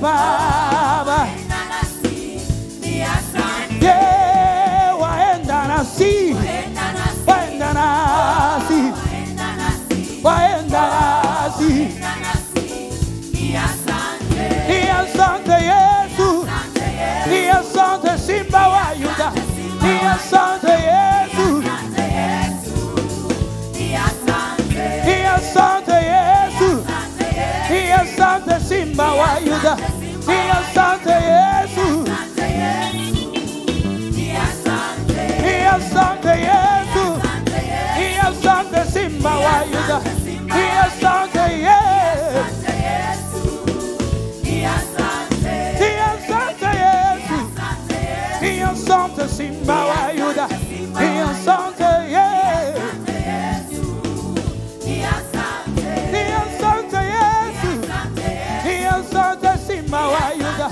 Baba, yeah, waenda nasi, waenda nasi, waenda nasi. Ni asante Yesu, ni asante Simba wa Yuda, ni asante Yesu, ni asante Yesu, ni asante Simba wa Yuda, ni asante Yesu, ni asante Yesu, ni asante Simba wa Yuda, ni asante Yesu, ni asante Yesu, ni asante Simba wa Yuda, ni asante Yesu, ni asante Yesu, ni asante Simba wa Yuda,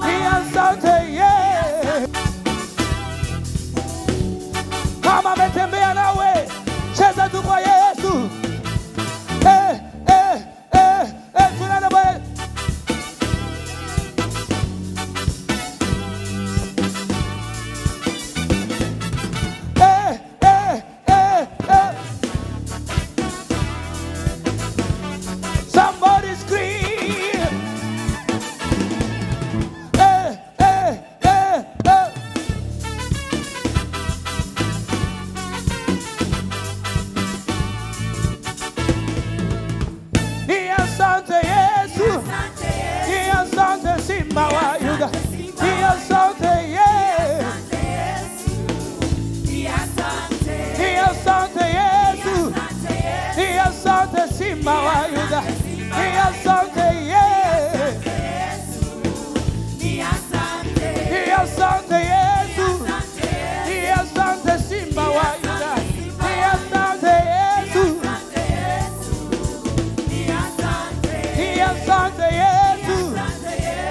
ni asante Yesu. Kama ametembea nawe, cheza tu kwa Yesu. Tunaenda bwana. Somebody scream. Ni asante Yesu, ni asante Simba wa Yuda, ni asante Yesu, ni asante Yesu, ni asante Simba wa Yuda, ni asante Yesu, ni asante Yesu, ni asante Simba wa Yuda, ni asante Yesu, ni asante Yesu,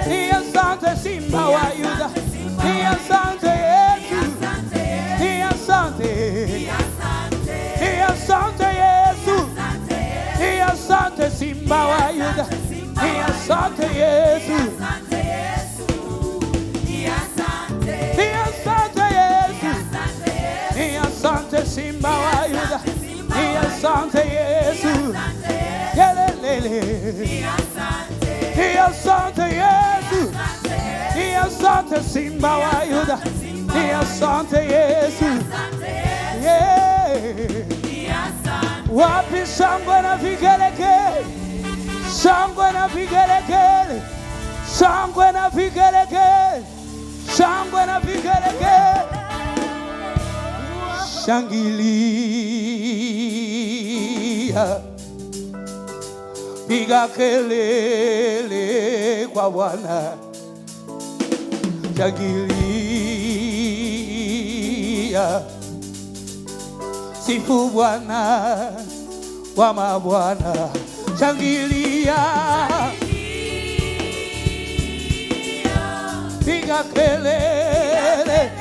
ni asante Simba wa Yuda, ni asante Yesu, ni asante, ni asante Yesu, ni asante Simba wa Yuda, ni asante Yesu, ni asante Yesu, ni asante Simba wa Yuda, ni asante Yesu, kelele, ni asante Yesu, ni asante Simba wa Yuda, ni asante Yesu, yeah. Wapi shangwe na vigelegele, shangwe na vigelegele, shangwe na vigelegele, shangwe na vigelegele. Shangilia, piga kelele kwa Bwana. Shangilia, sifu Bwana wa mabwana. Shangilia, piga kelele,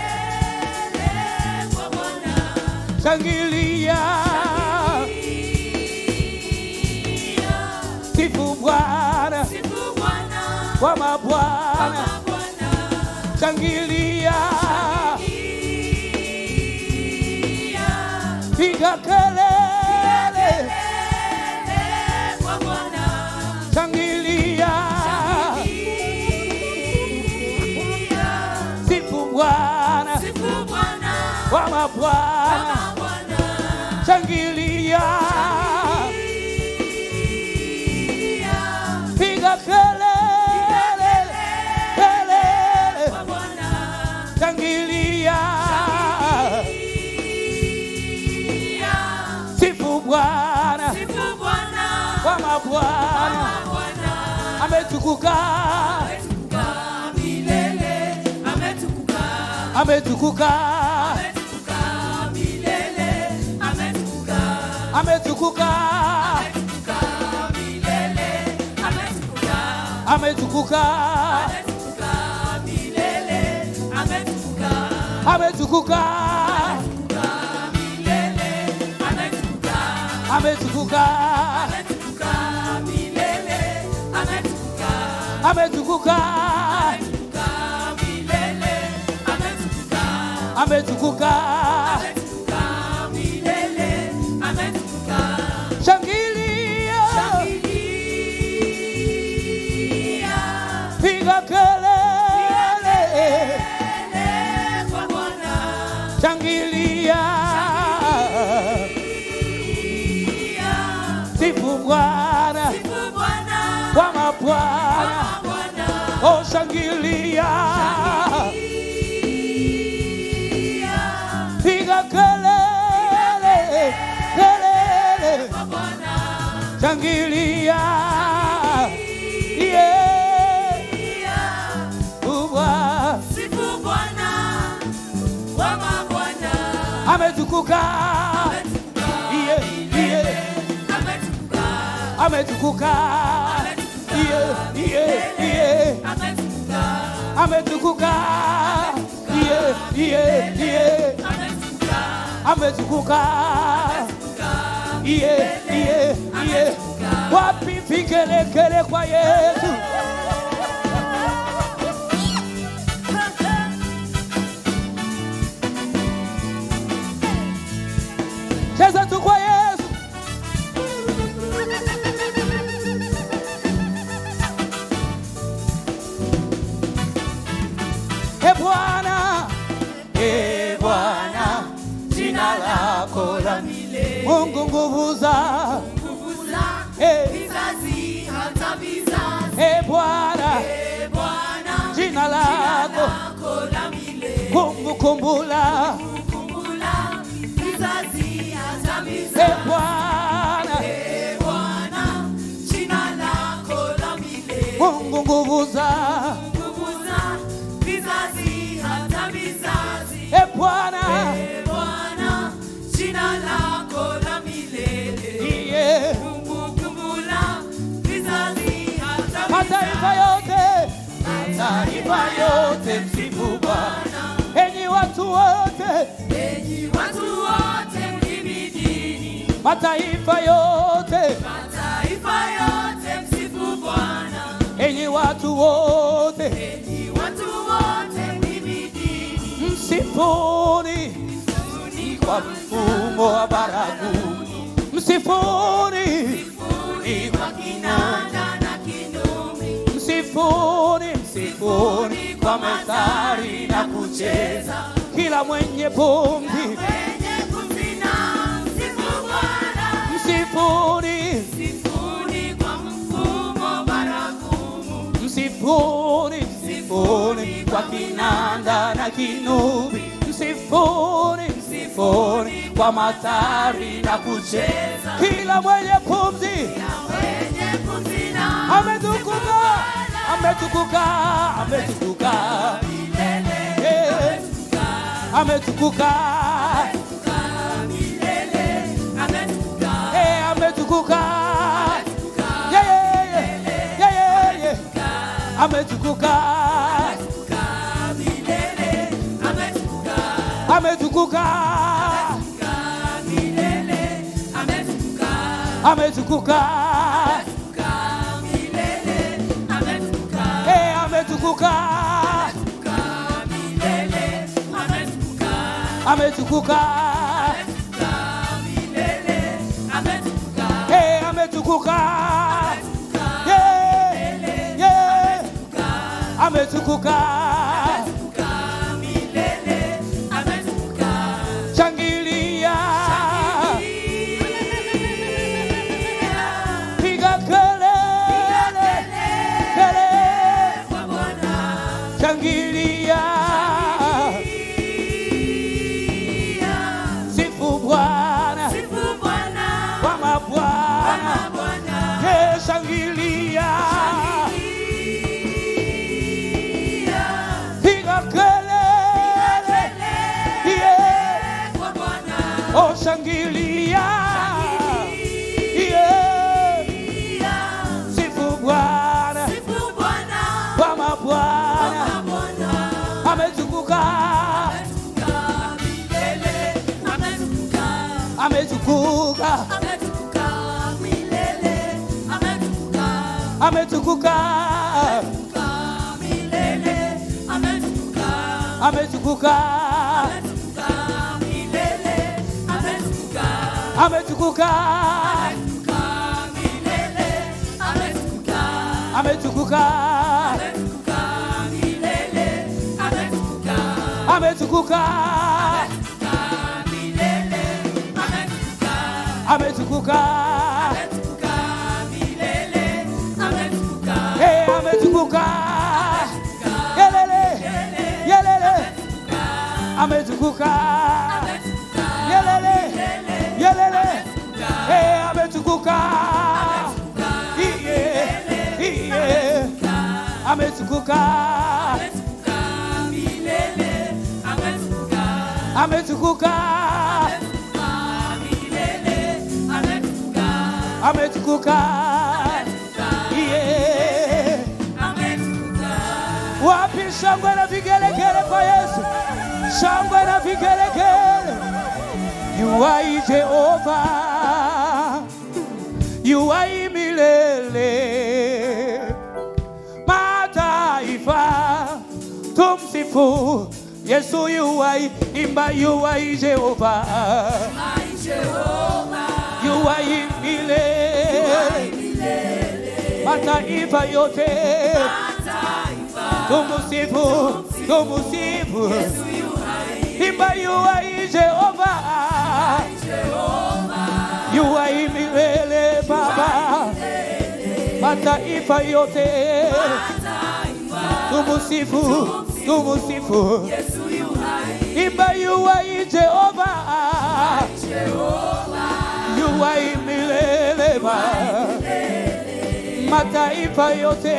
shangilia, sifu Bwana wa mabwana. Shangilia, piga kelele, shangilia, sifu Bwana wa mabwana. Shangilia, piga kelele, shangilia, sifu Bwana wa mabwana. Ametukuka, ametukuka, ametukuka, ametukuka, ametukuka, ametukuka, ametukuka, milele, ametukuka, ametukuka, ametukuka milele, ametukuka. Shangilia, Shangilia, piga kelele, kwa Bwana. shangilia, sifu Bwana, Sifu Bwana, kwa mabwana, Bwana. oh shangilia, piga kelele, kelele, Kwa Bwana. shangilia, yeah, Bwana Sifu Bwana, kwa mabwana. ametukuka, yeah, yeah, Ametukuka, ametukuka, yeah, yeah, yeah, ametukuka, ametukuka, yeah, yeah, yeah, ametukuka, yeah, yeah, yeah. Wapi vigelegele kwa Yesu? Cheza tu kwa Yesu. E Bwana, jina lako la milele. Mungu nguvu za vizazi hata vizazi. E Bwana, jina lako la milele. kumbukumbula vizazi hata vizazi. E Bwana, jina lako la milele. Mungu nguvu za vizazi hata vizazi. E Bwana, jina lako la milele. yeah. Vizazi hata Mataifa yote msifu Bwana. Enyi watu wote mhimidini. mataifa yote msifu Bwana. enyi watu wote mhimidini. msifuni kwa mfumo wa baraguni, msifuni Kwa kinanda na kinubi. msifuni kwa methali na kucheza, kila mwenye pumzi msifuni, kwa mfumo baragumu. msifuni kwa kinanda na kinubi, msifuni kwa matari na kucheza, kila mwenye pumzi ametukuka, ametukuka, ametukuka, ametukuka, ametukuka, ametukuka, ametukuka, ametukuka, ametukuka, ametukuka, ametukuka, ametukuka, shangilia, piga kelele, shangilia, sifu Bwana kwa mabwana, shangilia, piga kelele, oh shangilia, sifu Bwana kwa mabwana, ametukuka, ametukuka, ametukuka, ametukuka, milele, ametukuka, ametukuka, milele, ametukuka, ametukuka, milele, ametukuka, ametukuka, milele, ametukuka, milele, ametukuka, hey, ametukuka, yelele, yelele, ametukuka, yelele, yelele, hey, ametukuka, iye, iye, ametukuka, milele, ametukuka, ametukuka, milele, ametukuka, ametukuka, iye. ametukuka. Wapi shangwe na vigelegele kwa Yesu, shangwe na vigelegele. You are Jehova, you are milele. Mataifa tumsifu Yesu, you are imba, you are Jehova, you are milele. Mataifa yote tumusifu, tumusifu, imba, you are Jehova, you are milele Baba. Mataifa yote tumusifu, tumusifu, imba, you are Jehova, you are milele Baba. Mataifa yote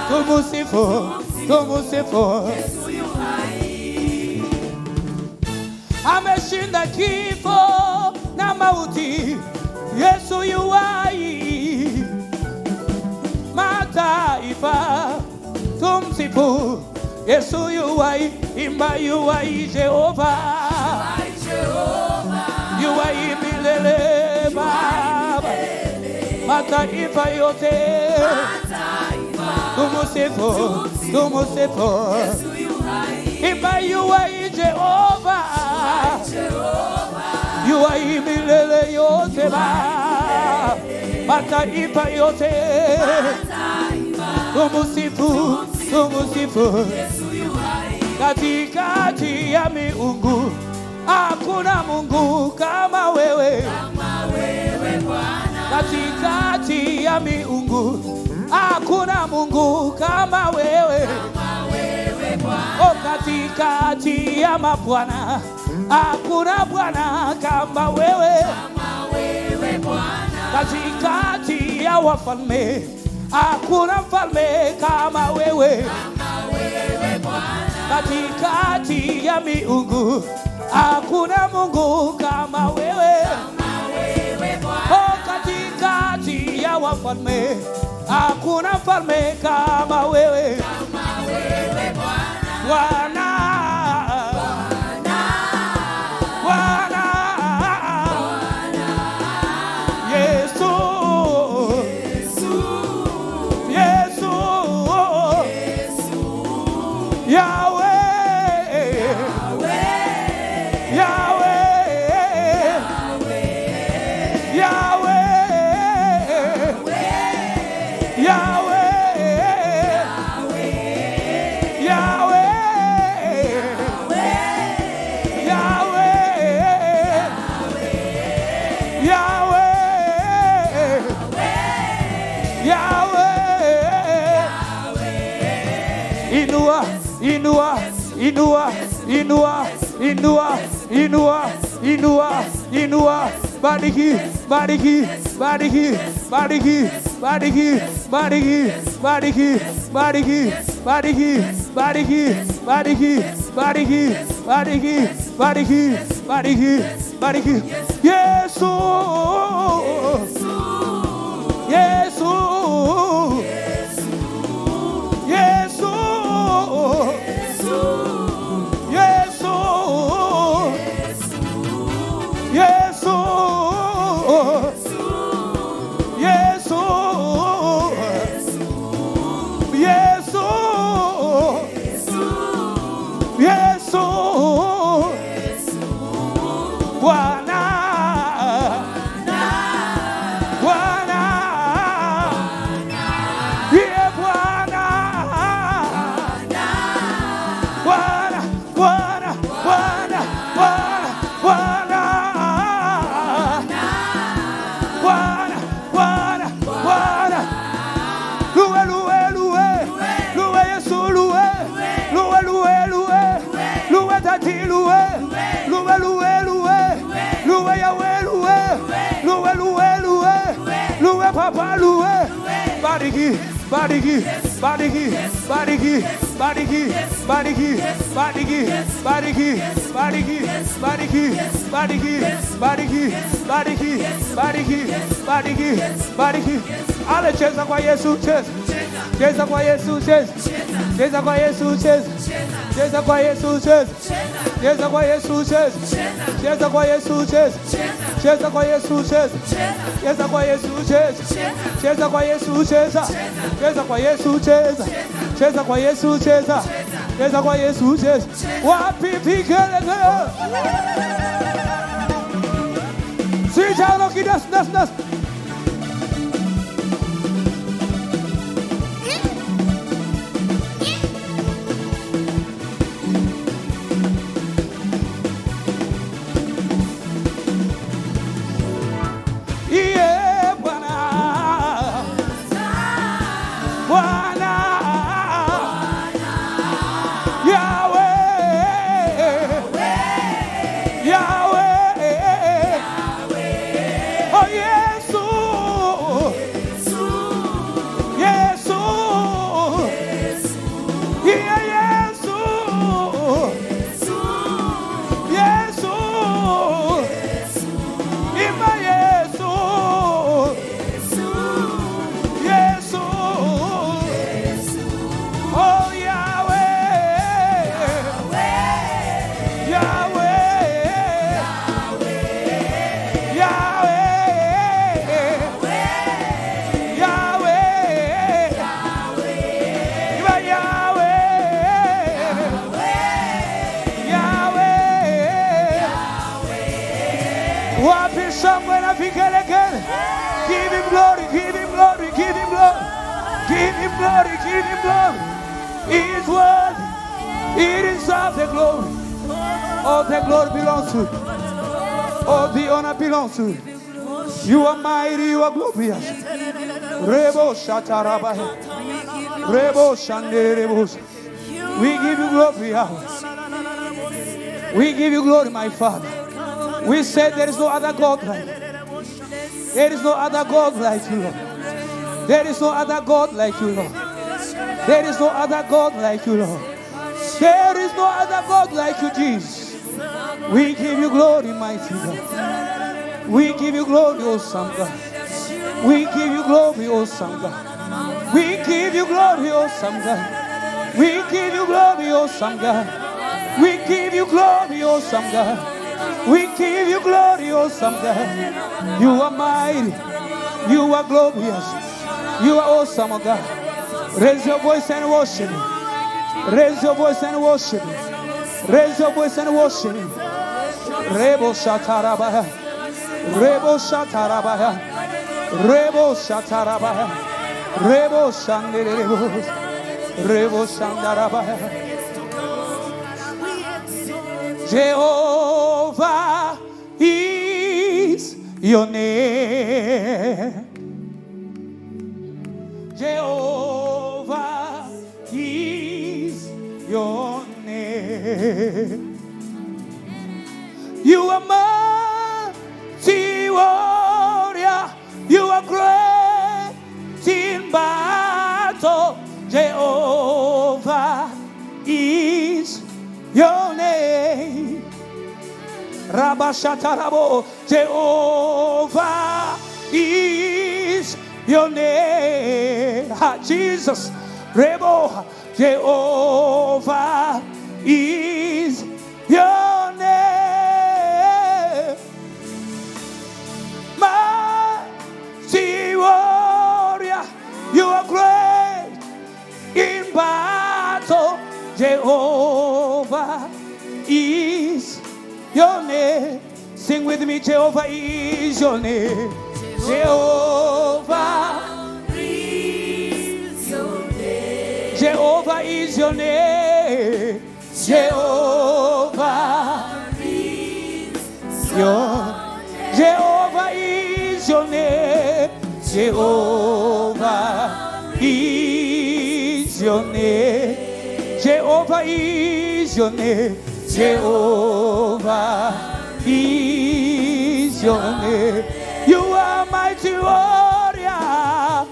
tumusifu, tumusifu. Ameshinda kifo na mauti, Yesu yu hai. Mataifa tumsifu, Yesu yu hai, imba, yu hai Jehova, yu hai milele Baba. Mataifa yote tumusifu, tumusifu, imba, yu hai Jehova, yu hai milele yote Baba. Mataifa yote tumusifu, tumusifu. Katikati ya miungu hakuna Mungu kama wewe, katikati ya miungu hakuna Mungu kama wewe. O, katikati ya mabwana hakuna Bwana kama wewe. Katikati ya wafalme hakuna mfalme kama wewe. Katikati ya miungu hakuna Mungu kama wewe. Oh, katikati ya wafalme hakuna mfalme kama wewe. Bwana, Bwana, Yesu, Yesu, Yahweh, Yahweh, Inua, inua, inua, inua, inua, inua, inua, inua. Bariki, bariki, bariki, bariki, bariki, bariki, bariki, bariki, bariki, bariki, bariki, bariki, bariki, bariki, bariki, bariki. Yesu, Yesu, Yesu, Yesu, Yesu, Yesu, Yesu, Badigi, Badigi, Badigi, Badigi, Badigi, Badigi, Badigi, Badigi, Badigi, Badigi, Badigi, Badigi, Badigi, Badigi, Badigi, Badigi. Ale cheza kwa Yesu, cheza. Cheza kwa Yesu, cheza. Cheza kwa Yesu, cheza. Cheza kwa Yesu, cheza. Cheza kwa Yesu, cheza. Cheza kwa Yesu, cheza. Cheza kwa Yesu, cheza. Cheza kwa Yesu, cheza. Cheza kwa Yesu, cheza. Cheza kwa Yesu, cheza. Cheza kwa Yesu, cheza. Cheza kwa Yesu, cheza. Wapi vigelegele? Sijalo kidas das. Give him glory, give him glory, give him glory. Give him glory, give him glory. He is worthy. He deserves the glory. All the glory belongs to you. All the honor belongs to you. You are mighty, you are glorious. Rebo Shatarabah. Rebo Shanderebos. We give you glory, Yahweh. We give you glory, my Father. We said there is no other God like you. There is no other God like you, Lord. There is no other God like you, Lord. There is no other God like you, Lord. There is no other God like you, Jesus. We give you glory, mighty God. We give you glory, awesome God. We give you glory, awesome God. We give you glory, awesome God. We give you glory, awesome God. We give you glory, awesome God. We give you glory, awesome God. You are mighty. You are glorious. You are awesome, oh God. Raise your voice and worship Him. Raise your voice and worship Him. Raise your voice and worship Him. Rebo Shatarabah. Rebo Shatarabah. Rebo Shatarabah. Rebo Shanderebo. Rebo Shandarabah. Jehovah is your name. Jehovah is your name. You are mighty warrior. You are great in battle. Jehovah is your name. Rabashatarabo. Jehovah is your name. Jesus. Rebo. Jehovah is your name. Mighty warrior. You are great in battle. Jehovah is your name. Sing with me. Jehovah is your name. Jehovah is your name. Jehovah is your name. Jehovah is your name. Jehovah is your name. Jehovah is your name. Jehovah is your name. Jehovah is your name. You are mighty warrior.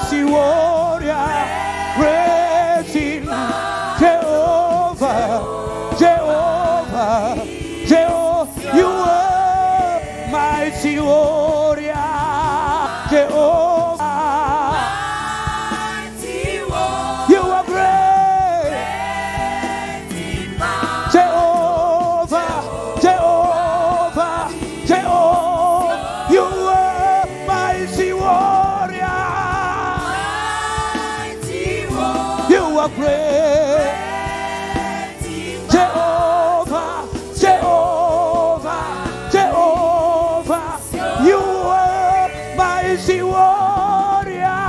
mighty warrior, great in Jehovah, Jehovah, Jehovah, you are mighty warrior, Jehovah, you are great, Jehovah, Jehovah, Jehovah, you are mighty warrior, you are great, Jehovah, Jehovah, Jehovah, you are mighty warrior,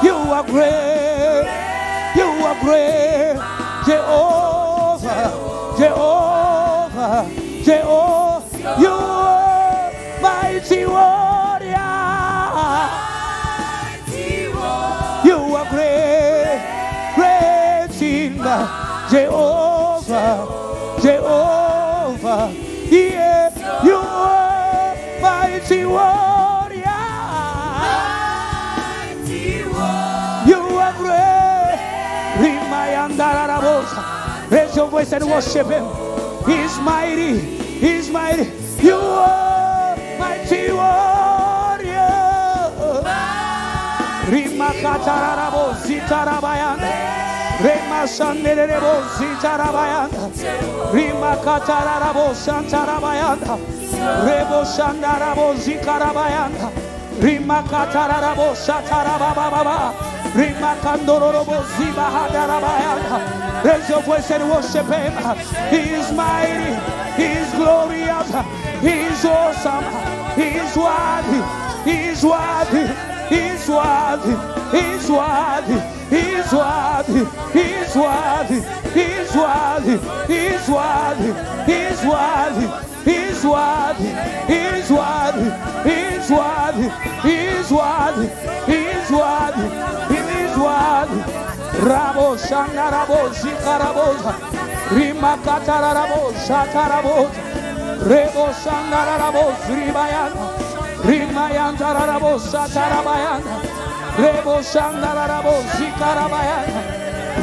you are great, you are great, Jehovah, Jehovah, Jehovah, you are mighty warrior, you are great, great in Jehovah, Jehovah, yeah, you are mighty warrior, you are great. Raise your voice and worship him. He's mighty, he's mighty. You are mighty warrior. Rimakatarabo Zitarabayanda, Remasanderebo Zitarabayanda, Rimakatarabo Santarabayanda, Rebo Sandarabo Zikarabayanda, Rimakatarabo Satarababa, Rimakandorobo Zibahadarabayanda. Raise your voice and worship him. He is mighty, he is glorious, he is awesome, he is worthy, he is worthy, he is worthy, he is worthy, he is worthy, he is worthy, he is worthy, he is worthy, he is worthy, he is worthy, he is worthy, he is worthy, he is worthy, he is worthy, he is worthy. Rabo Shandarabo Zikaraboza, Rimakatarabo Shataraboza, Rebo Shandarabo Ribayana, Rimayandarabo Satarabayana, Rebo Shandarabo Zikarabayana,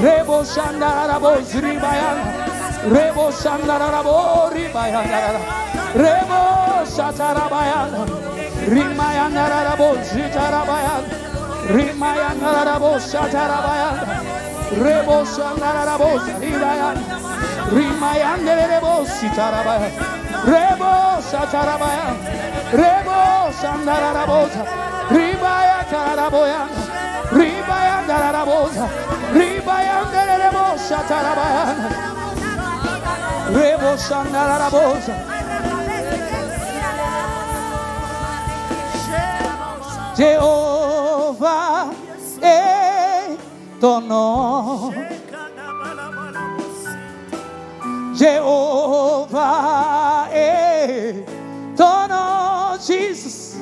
Rebo Shandarabo Ribayana, Rebo Shandarabo Ribayana, Rebo Satarabayana, Rimayandarabo Zitarabayana, Rimayandarabo Satarabayana, Rebo Shandarabo Ribayana, Rimayandarabo Sitarabaya, Rebo Satarabayana, Rebo Shandarabo, Ribayataraboyana, Ribayandarabosa, Ribayandarabo Satarabayana, Rebo Shandarabosa. Jehovah est ton nom. Jehovah est ton nom, Jesus.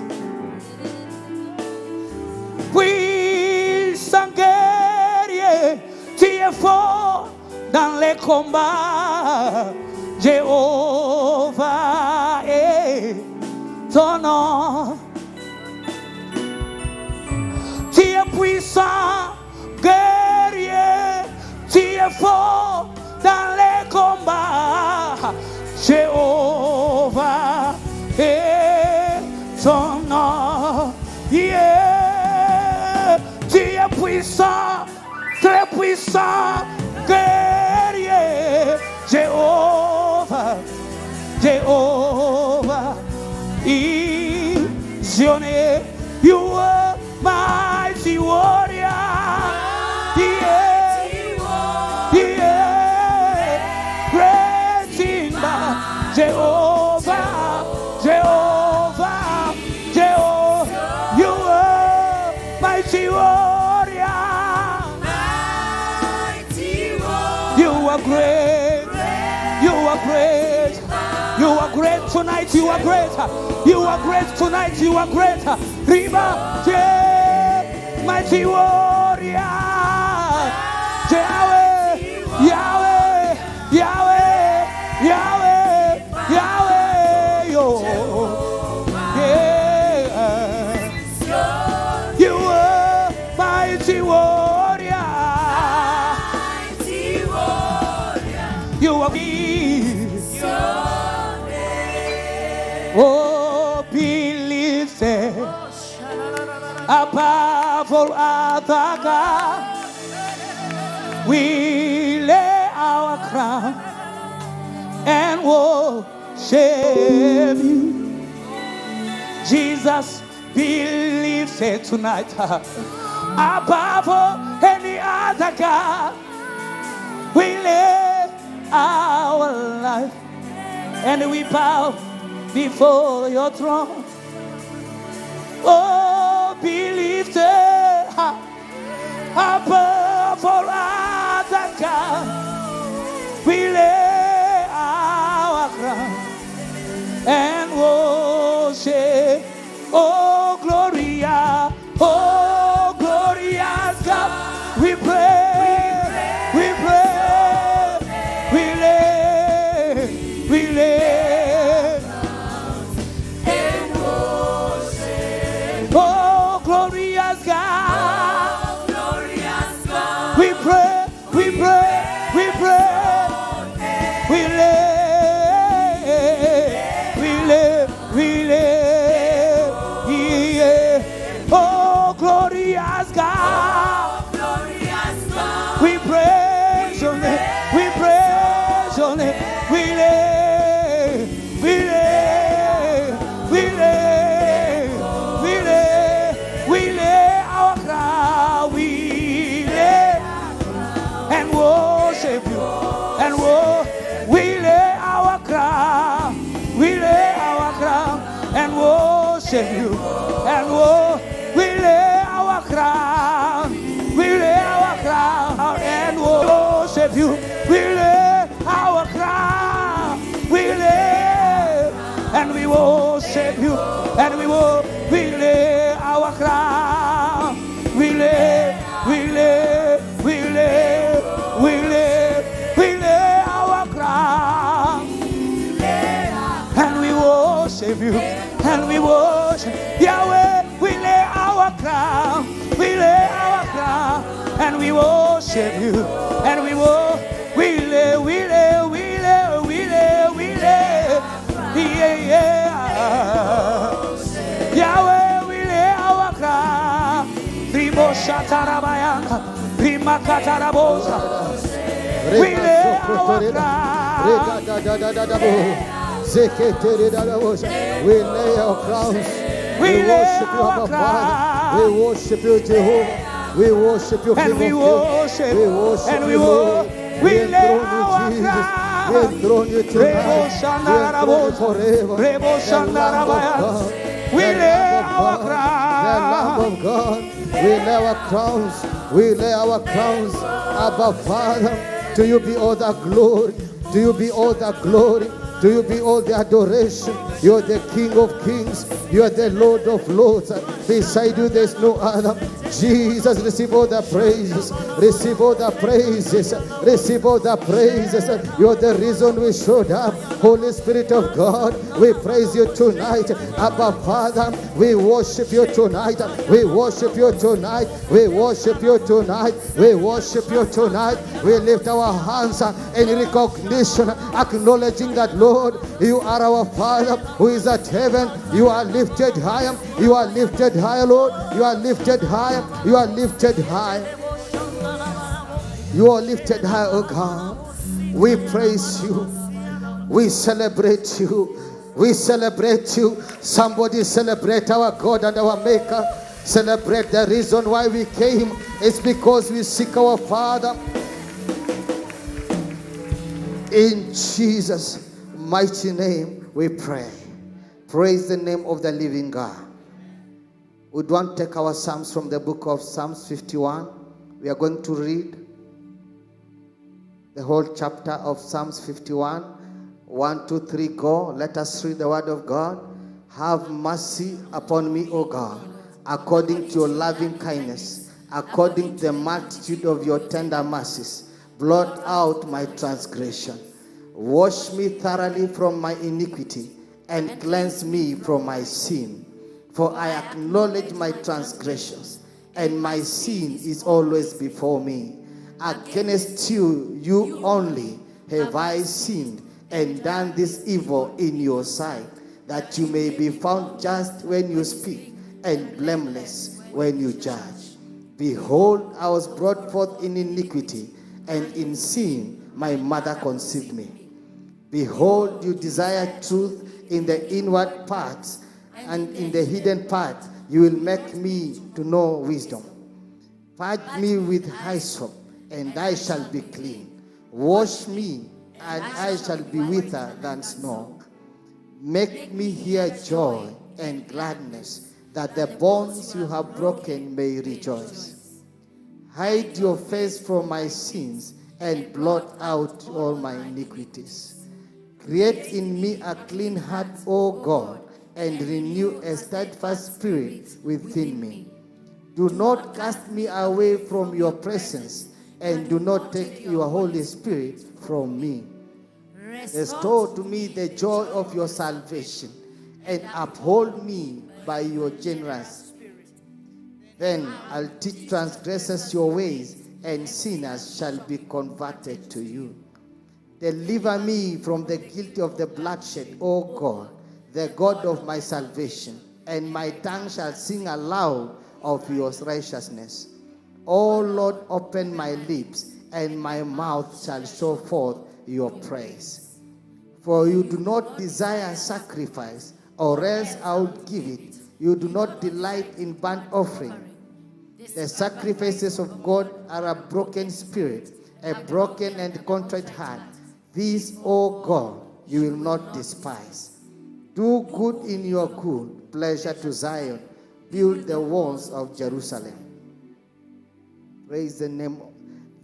Puissant guerrier, tu es fort dans les combats. Jehovah est ton nom. Tu es puissant, guerrier, tu es fort dans les combats. Jéhovah est ton nom. Yeah. Tu es puissant, très puissant, guerrier. Jéhovah, Jéhovah, Isionné, you are mighty warrior, yeah, yeah, great in Jehovah, Jehovah, Jehovah, you are mighty warrior, you are great, you are great, you are great tonight, you are great, you are great tonight, you are great, Riba, mighty warrior, Yahweh, Yahweh, Yahweh, Yahweh, Yahweh, yo, yeah, You are me. Oh, be lifted above all other gods. We lay our crown and worship you. Jesus, be lifted tonight above all any other God. We lay our life and we bow before your throne. Oh, be lifted above all other God. We lay our crown and worship. Oh, Gloria, oh, glorious God. We pray, we pray, we lay, we lay. Oh, glorious God. We pray, we pray, we pray. We lay, we lay, we lay. Yeah. Oh, glorious God. We praise your name. We praise your name. We lay, we lay, we lay, we lay, we lay our crown. We lay and worship you. And we lay our crown. We lay our crown and worship you. And we lay our crown. We lay our crown and worship you. We lay our crown. We lay and we worship you. And we lay our crown. We lay, we lay, we lay, we lay, we lay our crown. And we worship you. And we worship Yahweh. We lay our crown. We lay our crown. And we worship you. And we lay, we lay, we lay, we lay, we lay. Yeah, yeah. Yahweh, we lay our crown. Ribosha tarabayanga. Rimakatarabosa. We lay our crown. We lay our crowns. We worship you, our Father. We worship you, Jehovah. We worship you, and we worship, we worship and we you, Lord. we lay our We crown. enthrone you tonight. We enthrone you forever. The Lamb of God. We lay our The crown. Lamb of God. We lay our crowns. We lay our crowns. Abba, Father, to you be all the glory. To you be all the glory. To you be all the adoration. You are the King of Kings. You are the Lord of Lords. Beside you there is no other. Jesus, receive all the praises. Receive all the praises. Receive all the praises. You are the reason we showed up. Holy Spirit of God, we praise you tonight. Abba, Father, we worship you tonight. We worship you tonight. We worship you tonight. We worship you tonight. We lift our hands in recognition, acknowledging that, Lord, you are our Father who is at heaven. You are lifted higher. You are lifted higher, Lord. You are lifted higher. You are lifted high. You are lifted high, oh God. We praise you. We celebrate you. We celebrate you. Somebody celebrate our God and our Maker. Celebrate the reason why we came. It's because we seek our Father. In Jesus' mighty name we pray. Praise the name of the living God. We want to take our Psalms from the book of Psalms 51. We are going to read the whole chapter of Psalms 51. 1, 2, 3, go. Let us read the word of God. Have mercy upon me, O God, according to your loving kindness, according to the multitude of your tender mercies. Blot out my transgression. Wash me thoroughly from my iniquity and cleanse me from my sin. For I acknowledge my transgressions, and my sin is always before me. Against you, you only, have I sinned and done this evil in your sight, that you may be found just when you speak and blameless when you judge. Behold, I was brought forth in iniquity, and in sin my mother conceived me. Behold, you desire truth in the inward parts, and in the hidden part you will make me to know wisdom. Purge me with hyssop, and I shall be clean. Wash me, and I shall be whiter than snow. Make me hear joy and gladness, that the bones you have broken may rejoice. Hide your face from my sins, and blot out all my iniquities. Create in me a clean heart, O God, and renew a steadfast spirit within me. Do not cast me away from your presence, and do not take your Holy Spirit from me. Restore to me the joy of your salvation, and uphold me by your generous spirit. Then I'll teach transgressors your ways, and sinners shall be converted to you. Deliver me from the guilt of the bloodshed, O God, the God of my salvation, and my tongue shall sing aloud of your righteousness. O Lord, open my lips, and my mouth shall show forth your praise. For you do not desire sacrifice, or else I would give it. You do not delight in burnt offering. The sacrifices of God are a broken spirit, a broken and contrite heart. These, O God, you will not despise. Do good in your good pleasure to Zion. Build the walls of Jerusalem. Praise the name.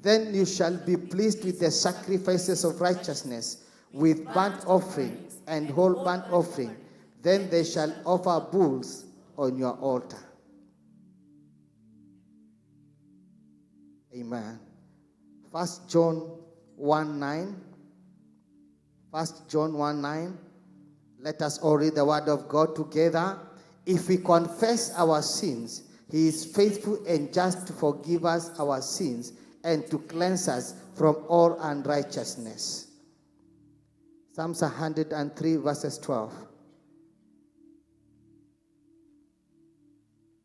Then you shall be pleased with the sacrifices of righteousness, with burnt offering and whole burnt offering. Then they shall offer bulls on your altar. Amen. 1 John 1:9. 1 John 1:9. Let us all read the word of God together. If we confess our sins, he is faithful and just to forgive us our sins and to cleanse us from all unrighteousness. Psalms 103 verses 12.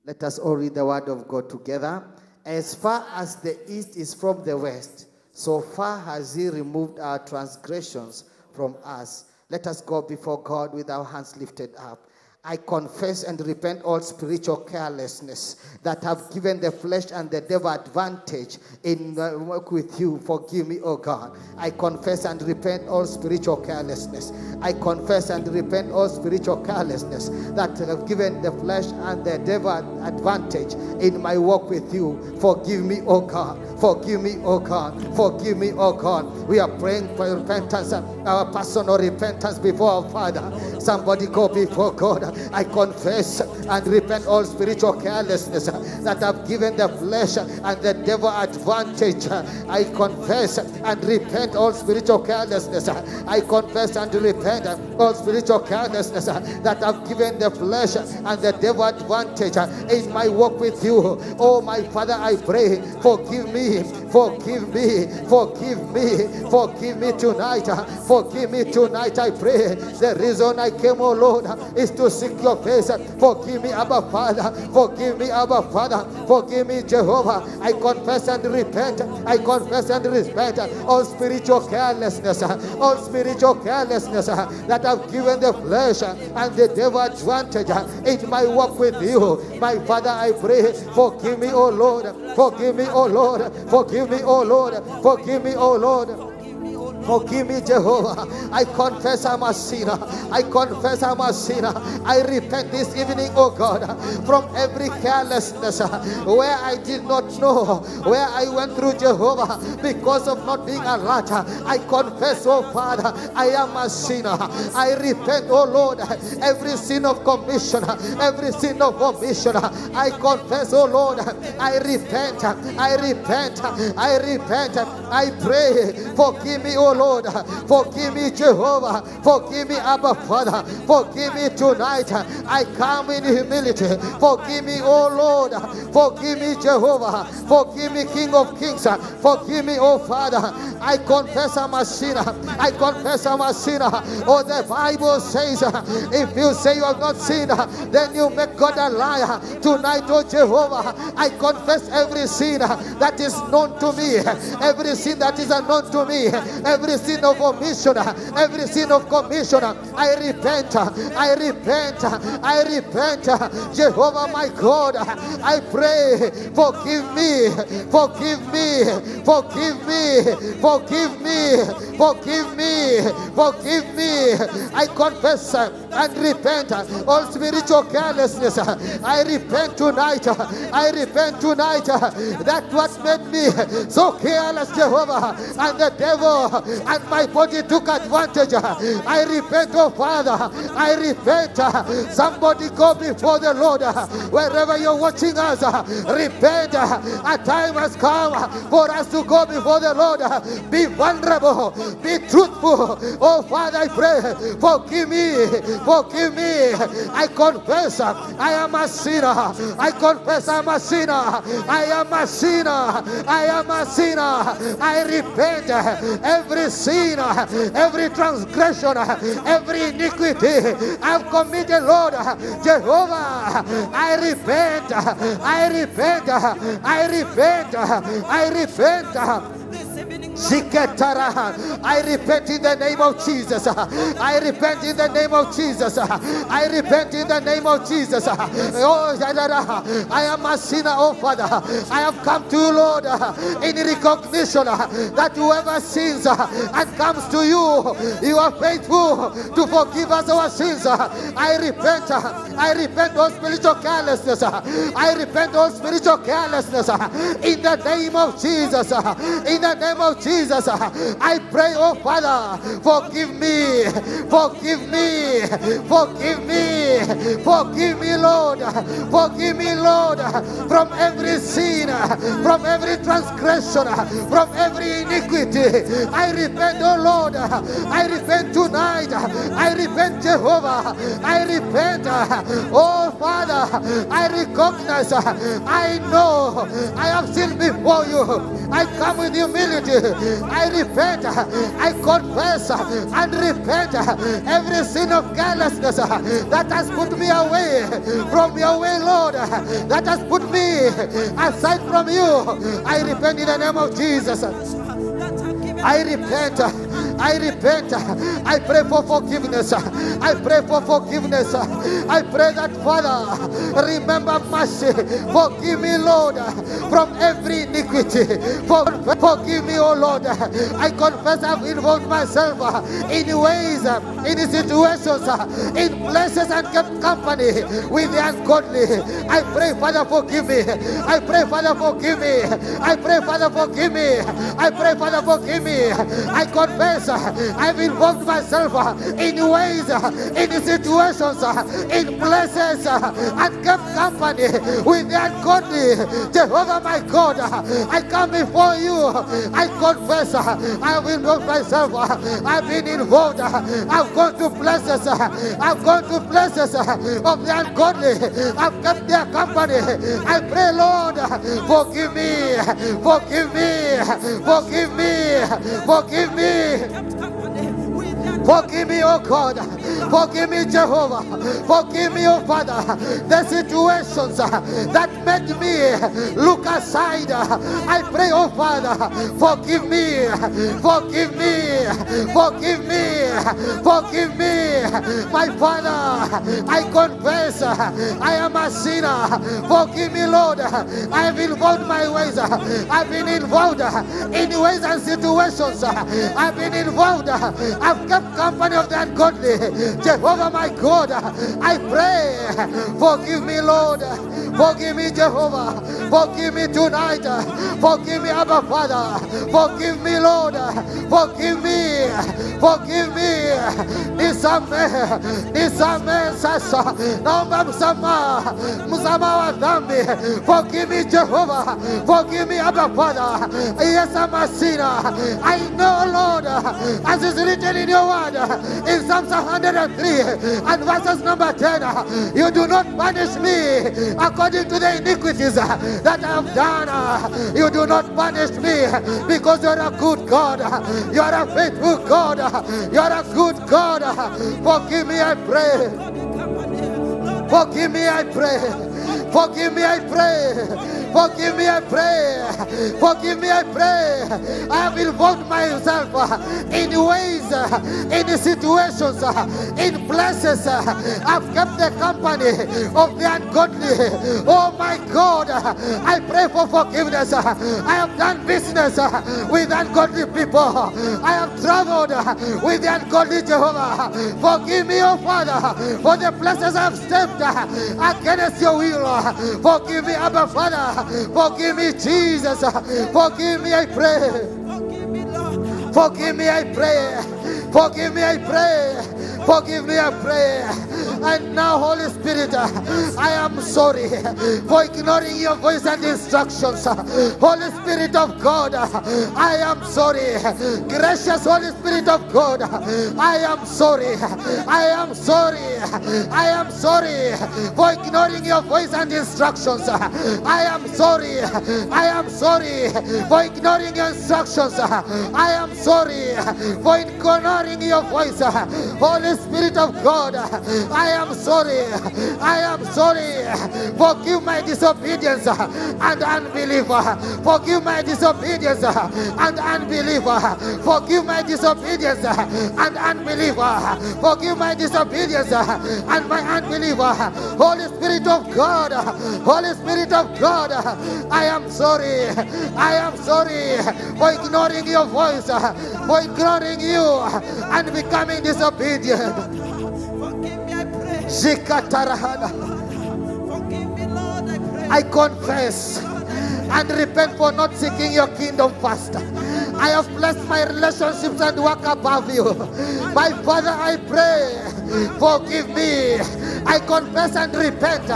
Let us all read the word of God together. As far as the east is from the west, so far has he removed our transgressions from us. Let us go before God with our hands lifted up. I confess and repent all spiritual carelessness that have given the flesh and the devil advantage in work with you. Forgive me, O God. I confess and repent all spiritual carelessness. I confess and repent all spiritual carelessness that have given the flesh and the devil advantage in my walk with you. Forgive me, O God. Forgive me, O God. Forgive me, O God. We are praying for repentance, our personal repentance before our Father. Somebody go before God. I confess and repent all spiritual carelessness that have given the flesh and the devil advantage. I confess and repent all spiritual carelessness. I confess and repent all spiritual carelessness that have given the flesh and the devil advantage in my walk with you. Oh, my Father, I pray, forgive me, forgive me, forgive me, forgive me tonight. Forgive me tonight, I pray. The reason I came, oh Lord, is to seek your face. Forgive me, Abba Father. Forgive me, Abba Father. Forgive me, Jehovah. I confess and repent. I confess and repent all spiritual carelessness, all spiritual carelessness that have given the flesh and the devil advantage in my walk with you. My Father, I pray, forgive me, oh Lord. Forgive me, oh Lord. Forgive me, oh Lord. Forgive me, oh Lord. Forgive me, Jehovah. I confess I'm a sinner. I confess I'm a sinner. I repent this evening, oh God, from every carelessness where I did not know, where I went through, Jehovah, because of not being alert. I confess, oh Father, I am a sinner. I repent, oh Lord, every sin of commission, every sin of omission. I confess, oh Lord, I repent, I repent, I repent. I pray, forgive me, me, oh Lord. Forgive me, Jehovah. Forgive me, Abba Father. Forgive me tonight. I come in humility. Forgive me, oh Lord. Forgive me, Jehovah. Forgive me, King of Kings. Forgive me, oh Father. I confess I'm a sinner. I confess I'm a sinner. Oh, the Bible says, if you say you have not sinned, then you make God a liar. Tonight, oh Jehovah, I confess every sin that is known to me, every sin that is unknown to me, every sin of omission, every sin of commission. I repent, I repent, I repent. Jehovah my God, I pray, forgive me, forgive me, forgive me, forgive me, forgive me, forgive me. I confess and repent all spiritual carelessness. I repent tonight. I repent tonight. That's what made me so careless, Jehovah. And the devil and my body took advantage. I repent, oh Father. I repent. Somebody go before the Lord. Wherever you're watching us, repent. A time has come for us to go before the Lord. Be vulnerable. Be truthful. Oh Father, I pray. Forgive me. Forgive me. I confess I am a sinner. I confess I'm a sinner. I am a sinner. I am a sinner. I repent every sin, every transgression, every iniquity I've committed, Lord. Jehovah, I repent. I repent. I repent. I repent. I repent in the name of Jesus. I repent in the name of Jesus. I repent in the name of Jesus. Oh, I am a sinner, oh Father. I have come to you, Lord, in recognition that whoever sins and comes to you, you are faithful to forgive us our sins. I repent. I repent of spiritual carelessness. I repent of spiritual carelessness in the name of Jesus. In the name of Jesus, I pray, oh Father, forgive me, forgive me, forgive me, forgive me, Lord, forgive me, Lord, from every sin, from every transgression, from every iniquity. I repent, oh Lord, I repent tonight, I repent, Jehovah, I repent, oh Father, I recognize, I know, I have sinned before you, I come with humility. I repent, I confess and repent every sin of carelessness that has put me away from your way, Lord, that has put me aside from you. I repent in the name of Jesus. I repent. I repent. I pray for forgiveness. I pray for forgiveness. I pray that, Father, remember mercy. Forgive me, Lord, from every iniquity. Forgive me, oh Lord. I confess I've involved myself in ways, in situations, in places and kept company with the ungodly. I pray, Father, forgive me. I pray, Father, forgive me. I pray, Father, forgive me. I pray, Father, forgive me. I confess I've involved myself in ways, in situations, in places, and kept company with the ungodly. Jehovah, my God, I come before you. I confess I've involved myself. I've been involved. I've gone to places. I've gone to places of the ungodly. I've kept their company. I pray, Lord, forgive me. Forgive me. Forgive me. Forgive me. Forgive me, oh God. Forgive me, Jehovah. Forgive me, oh Father. The situations that made me look aside. I pray, oh Father, forgive me. Forgive me. Forgive me. Forgive me. My Father, I confess I am a sinner. Forgive me, Lord. I have involved my ways. I've been involved in ways and situations. I've been involved. I've kept company of the ungodly. Jehovah, my God, I pray, forgive me, Lord. Forgive me, Jehovah. Forgive me tonight. Forgive me, Abba Father. Forgive me, Lord. Forgive me. Forgive me. Nisamehe sasa. Naomba msamaha wa dhambi. Forgive me, Jehovah. Forgive me, Abba Father. Yes, I'm a sinner. I know, Lord, as is written in your word, in Psalms 103 and verses number 10, you do not punish me according to the iniquities that I have done. You do not punish me because you are a good God. You are a faithful God. You are a good God. Forgive me, I pray. Forgive me, I pray. Forgive me, I pray. Forgive me, I pray. Forgive me, I pray. I have involved myself in ways, in situations, in places. I've kept the company of the ungodly. Oh my God, I pray for forgiveness. I have done business with ungodly people. I have traveled with the ungodly Jehovah. Forgive me, oh Father, for the places I've stepped against your will. Forgive me, Abba Father. Forgive me, Jesus. Forgive me, I pray. Forgive me, I pray. Forgive me, I pray. Forgive me, I pray. And now, Holy Spirit, I am sorry for ignoring your voice and instructions. Holy Spirit of God, I am sorry. Gracious Holy Spirit of God, I am sorry. I am sorry. I am sorry for ignoring your voice and instructions. I am sorry. I am sorry for ignoring your instructions. I am sorry for ignoring your voice. Holy Spirit of God, I am sorry. I am sorry. Forgive my disobedience and unbelief. Forgive my disobedience and unbelief. Forgive my disobedience and unbelief. Forgive my disobedience and my unbelief. Holy Spirit of God, Holy Spirit of God, I am sorry. I am sorry for ignoring your voice, for ignoring you and becoming disobedient. I confess and repent for not seeking your kingdom first. I have blessed my relationships and work above you. My Father, I pray, forgive me. I confess and repent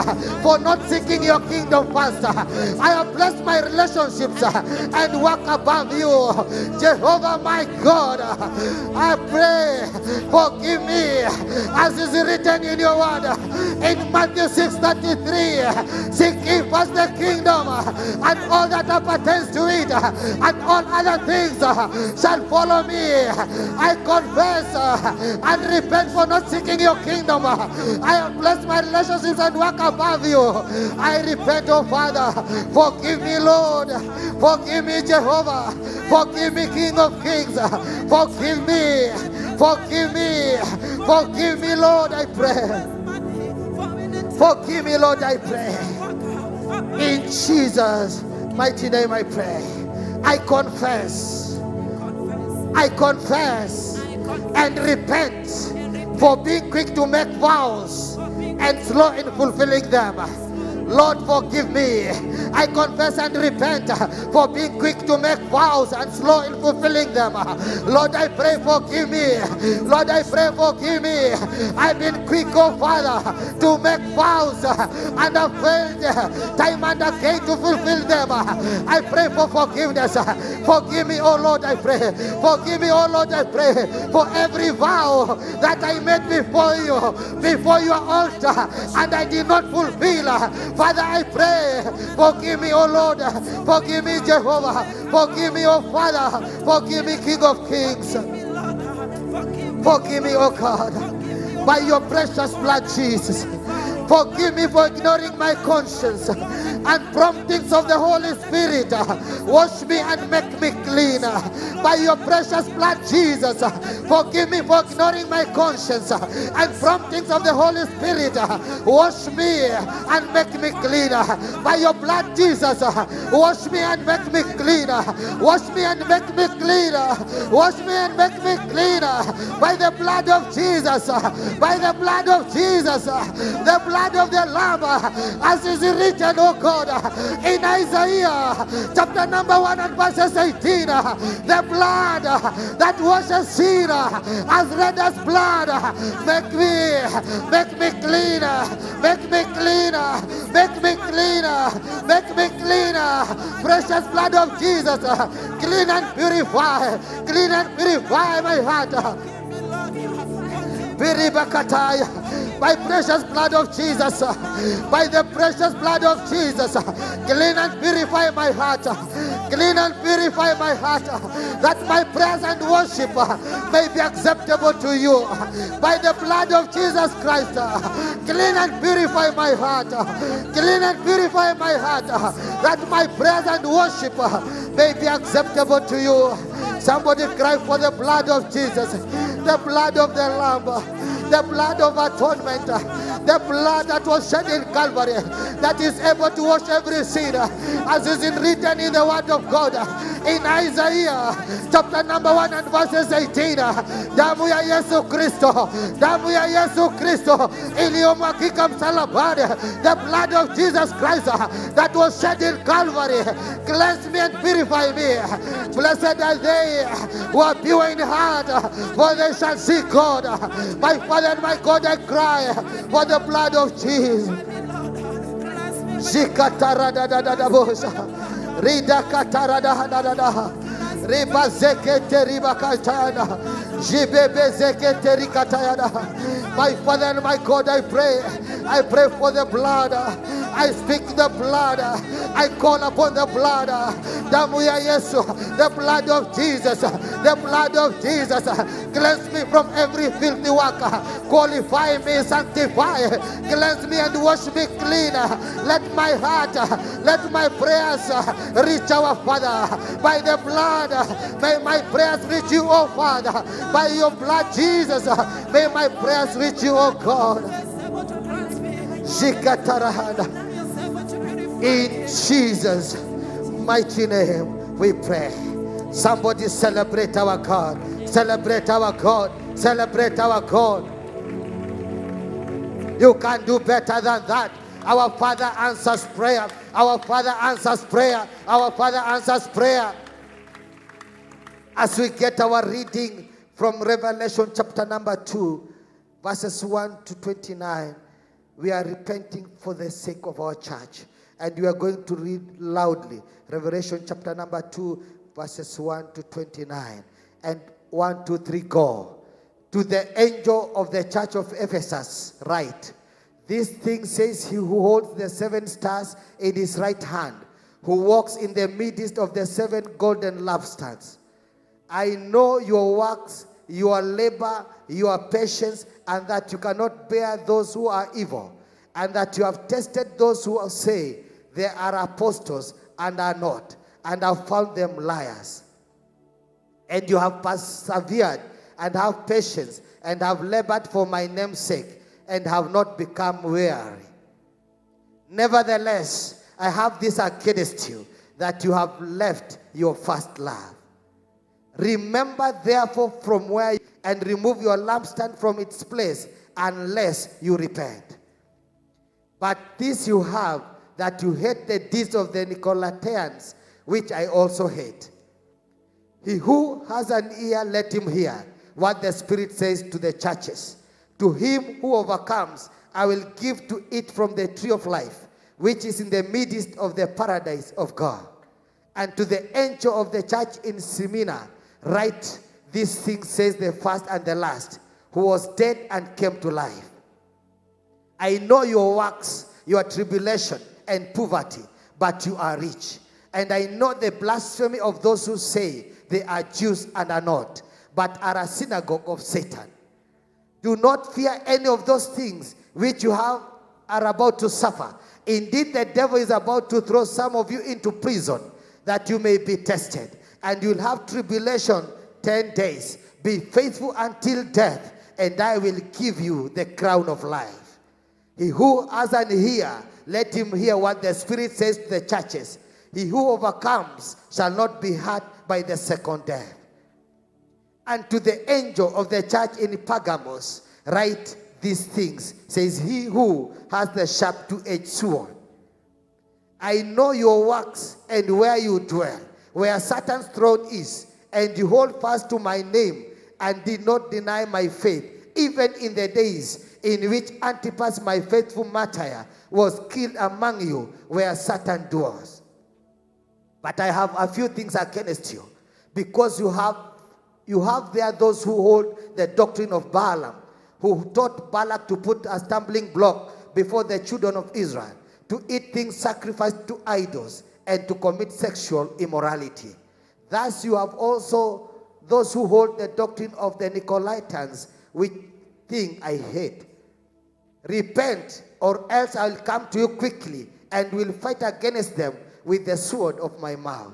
for not seeking your kingdom first. I have blessed my relationships and work above you. Jehovah, my God, I pray, forgive me, as is written in your word in Matthew 6:33. Seek ye first the kingdom and all that appertains to it, and all other things shall follow me. I confess and repent for not seeking your kingdom. I have blessed my relationships and work above you. I repent, oh Father. Forgive me, Lord. Forgive me, Jehovah. Forgive me, King of Kings. Forgive me. Forgive me. Forgive me, Lord, I pray. Forgive me, Lord, I pray. In Jesus' mighty name I pray. I confess and repent for being quick to make vows and slow in fulfilling them. Lord, forgive me. I confess and repent for being quick to make vows and slow in fulfilling them. Lord, I pray, forgive me. Lord, I pray, forgive me. I've been quick, oh Father, to make vows and have failed time and again to fulfill them. I pray for forgiveness. Forgive me, oh Lord, I pray. Forgive me, oh Lord, I pray, for every vow that I made before you, before your altar, and I did not fulfill. Father, I pray, forgive me, oh Lord, forgive me, Jehovah, forgive me, oh Father, forgive me, King of Kings, forgive me, oh God, by your precious blood, Jesus. Forgive me for ignoring my conscience and promptings of the Holy Spirit. Wash me and make me clean by your precious blood, Jesus. Forgive me for ignoring my conscience and promptings of the Holy Spirit. Wash me and make me clean by your blood, Jesus. Wash me and make me clean. Wash me and make me clean. Wash me and make me clean. by the blood of Jesus, by the blood of Jesus, the blood of the Lamb, as is written, oh God, in Isaiah chapter number 1 and verses 18, the blood that washes sin as red as blood, make me cleaner, make me cleaner, make me cleaner, make me cleaner. Precious blood of Jesus, clean and purify my heart. By precious blood of Jesus, by the precious blood of Jesus, clean and purify my heart, clean and purify my heart, that my prayers and worship may be acceptable to you. By the blood of Jesus Christ, clean and purify my heart, clean and purify my heart, that my prayers and worship may be acceptable to you. Somebody cry for the blood of Jesus, the blood of the Lamb, the blood of atonement, the blood that was shed in Calvary, that is able to wash every sin, as is written in the Word of God, in Isaiah chapter number 1 and verses 18. Damu ya Yesu Kristo, damu ya Yesu Kristo iliyomwagika msalabani, the blood of Jesus Christ that was shed in Calvary, cleanse me and purify me. Blessed are they who are pure in heart, for they shall see God. My Father and my God, I cry for the blood of Jesus. Rida katarada da riba zekete riba katana jibebe zekete rikatayana. My Father and my God, I pray for the blood. I speak the blood. I call upon the blood. Damu ya Yesu, the blood of Jesus, the blood of Jesus. Cleanse me from every filthy work. Qualify me, sanctify. Cleanse me and wash me clean. Let my heart, let my prayers reach our Father. By the blood, may my prayers reach you, oh Father. By your blood, Jesus, may my prayers reach you, oh God. In Jesus' mighty name we pray. Somebody celebrate our God. Celebrate our God. Celebrate our God. You can do better than that. Our Father answers prayer. Our Father answers prayer. Our Father answers prayer. As we get our reading from Revelation chapter number 2, verses 1 to 29, we are repenting for the sake of our church. And we are going to read loudly. Revelation chapter number 2, verses 1 to 29. And 1, 2, 3, go. To the angel of the church of Ephesus, write, this thing says he who holds the 7 stars in his right hand, who walks in the midst of the 7 golden lampstands. I know your works, your labor, your patience, and that you cannot bear those who are evil, and that you have tested those who say they are apostles and are not, and have found them liars. And you have persevered and have patience and have labored for my name's sake and have not become weary. Nevertheless, I have this against you, that you have left your first love. Remember therefore from where you and remove your lampstand from its place, unless you repent. But this you have, that you hate the deeds of the Nicolaitans, which I also hate. He who has an ear, let him hear what the Spirit says to the churches. To him who overcomes, I will give to eat from the tree of life, which is in the midst of the paradise of God. And to the angel of the church in Smyrna, write, this thing says the first and the last, who was dead and came to life. I know your works, your tribulation and poverty, but you are rich. And I know the blasphemy of those who say they are Jews and are not, but are a synagogue of Satan. Do not fear any of those things which you are about to suffer. Indeed, the devil is about to throw some of you into prison, that you may be tested. And you'll have tribulation 10 days. Be faithful until death, and I will give you the crown of life. He who has an ear, let him hear what the Spirit says to the churches. He who overcomes shall not be hurt by the second death. And to the angel of the church in Pergamos, write these things, says he who has the sharp two-edged sword. I know your works and where you dwell, where Satan's throne is, and you hold fast to my name and did not deny my faith, even in the days in which Antipas, my faithful martyr, was killed among you, where Satan dwells. But I have a few things against you, because you have there those who hold the doctrine of Balaam, who taught Balak to put a stumbling block before the children of Israel, to eat things sacrificed to idols, and to commit sexual immorality. Thus you have also those who hold the doctrine of the Nicolaitans, which thing I hate. Repent, or else I will come to you quickly, and will fight against them with the sword of my mouth.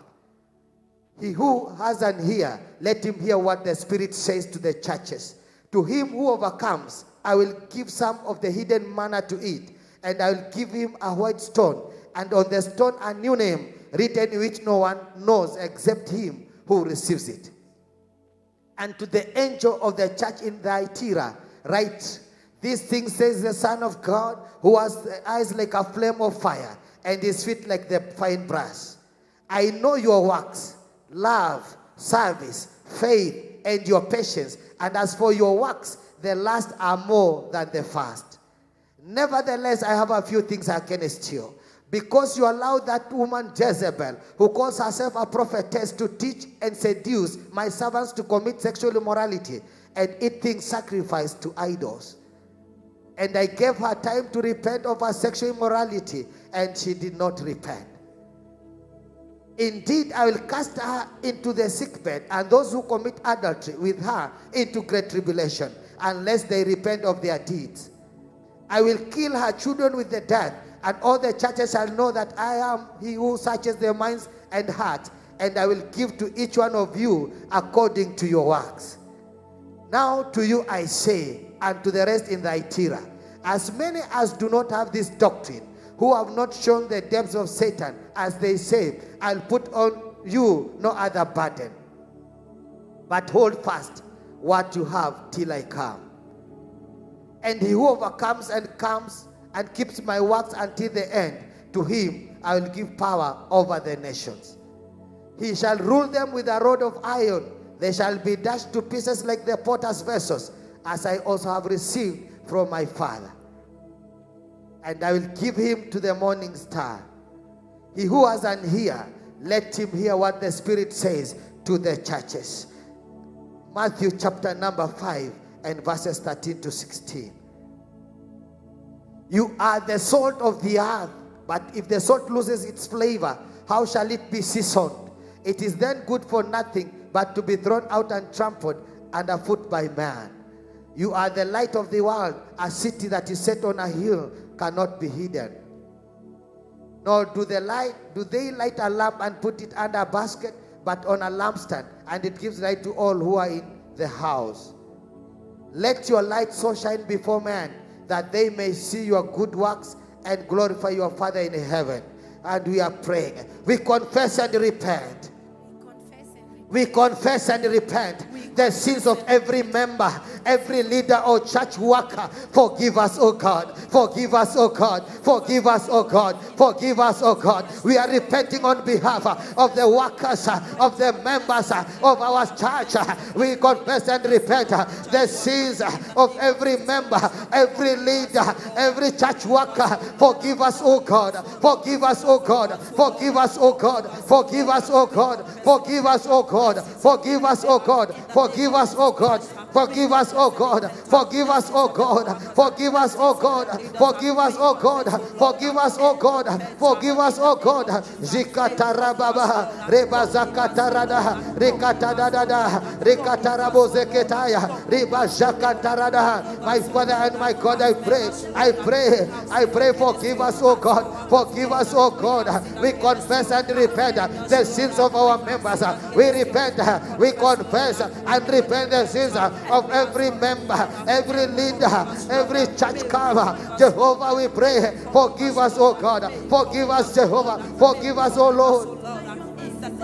He who has an ear, let him hear what the Spirit says to the churches. To him who overcomes, I will give some of the hidden manna to eat, and I will give him a white stone, and on the stone a new name, written which no one knows except him who receives it. And to the angel of the church in Thyatira, write, these things says the Son of God, who has eyes like a flame of fire, and his feet like the fine brass. I know your works, love, service, faith, and your patience. And as for your works, the last are more than the first. Nevertheless, I have a few things against you, because you allowed that woman Jezebel, who calls herself a prophetess, to teach and seduce my servants to commit sexual immorality and eat things sacrificed to idols. And I gave her time to repent of her sexual immorality, and she did not repent. Indeed, I will cast her into the sickbed, and those who commit adultery with her into great tribulation, unless they repent of their deeds. I will kill her children with the death, and all the churches shall know that I am he who searches their minds and hearts, and I will give to each one of you according to your works. Now to you I say, and to the rest in Thyatira, as many as do not have this doctrine, who have not shown the depths of Satan, as they say, I'll put on you no other burden. But hold fast what you have till I come. And he who overcomes and comes and keeps my works until the end, to him I will give power over the nations. He shall rule them with a rod of iron. They shall be dashed to pieces like the potter's vessels, as I also have received from my Father. And I will give him to the morning star. He who has an ear, let him hear what the Spirit says to the churches. Matthew chapter number 5 and verses 13 to 16. You are the salt of the earth, but if the salt loses its flavor, how shall it be seasoned? It is then good for nothing but to be thrown out and trampled underfoot by man. You are the light of the world. A city that is set on a hill cannot be hidden. Nor do they light a lamp and put it under a basket, but on a lampstand, and it gives light to all who are in the house. Let your light so shine before men, that they may see your good works and glorify your Father in heaven. And we are praying. We confess and repent. We confess and repent the sins of every member, every leader or church worker. Forgive us, O God. Forgive us, O God. Forgive us, O God. Forgive us, O God. We are repenting on behalf of the workers, of the members of our church. We confess and repent the sins of every member, every leader, every church worker. Forgive us, O God. Forgive us, O God. Forgive us, O God. Forgive us, O God. Forgive us, O God. Forgive us, O God. Forgive us, O God. Forgive us, O God. Forgive us, O God. Forgive us, O God. Forgive us, O God. Forgive us, O God. Forgive us, O God. Zikatarababa, Rebazakatarada, Rikatadada, Rikatarabozeketaya, Ribazakatarada. My Father and my God, I pray, forgive us, O God. Forgive us, O God. We confess and repent the sins of our members. We repent, we confess and repent the sins of every member, every leader, every church cover. Jehovah, we pray, forgive us, O God. Forgive us, Jehovah. Forgive us, O Lord.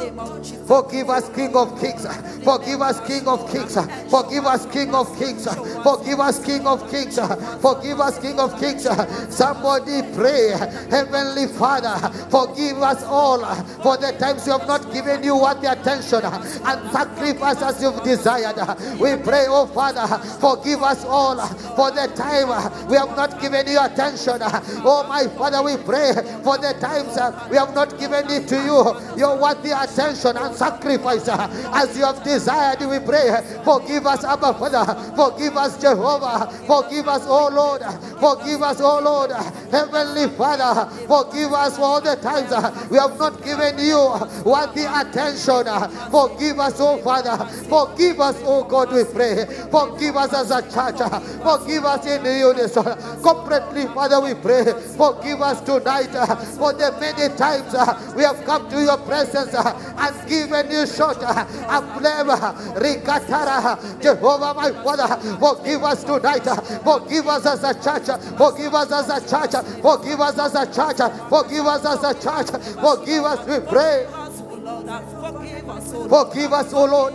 name of Jesus. Forgive us, King of Kings. Forgive us, King of Kings. Forgive us, King of Kings. Forgive us, King of Kings. Forgive us, King of Kings. Somebody pray. Heavenly Father, forgive us all for the times we have not given you what the attention and sacrifice as you've desired. We pray, oh Father, forgive us all for the time we have not given you attention. Oh my Father, we pray for the times we have not given it to you your worthy attention and sacrifice as you have desired. We pray, forgive us, Abba Father, forgive us, Jehovah, forgive us, oh Lord, forgive us, oh Lord, Heavenly Father, forgive us for all the times we have not given you worthy attention. Forgive us, oh Father, forgive us, oh God, we pray, forgive us as a church, forgive us in unison, corporately, Father, we pray, forgive us tonight for the many times we have come to your presence and given you short a blame, Rikatara, Jehovah, my Father, forgive us tonight, forgive us as a church, forgive us as a church, forgive us as a church, forgive us as a church, forgive us, we pray. Forgive us, O Lord.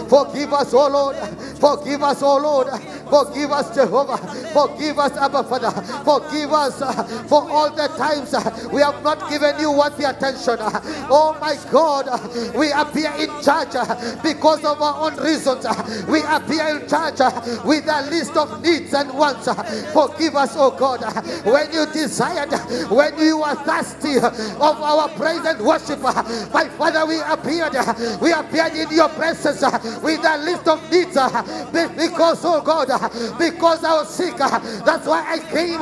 Forgive us, O Lord. Forgive us, O Lord. Forgive us, Jehovah. Forgive us, Abba Father. Forgive us for all the times we have not given you worthy attention. Oh my God, we appear in church because of our own reasons. We appear in church with a list of needs and wants. Forgive us, oh God, when you desired, when you were thirsty of our praise and worship. My Father, we appeared in your presence with a list of needs because, oh God, because I was sick. That's why I came,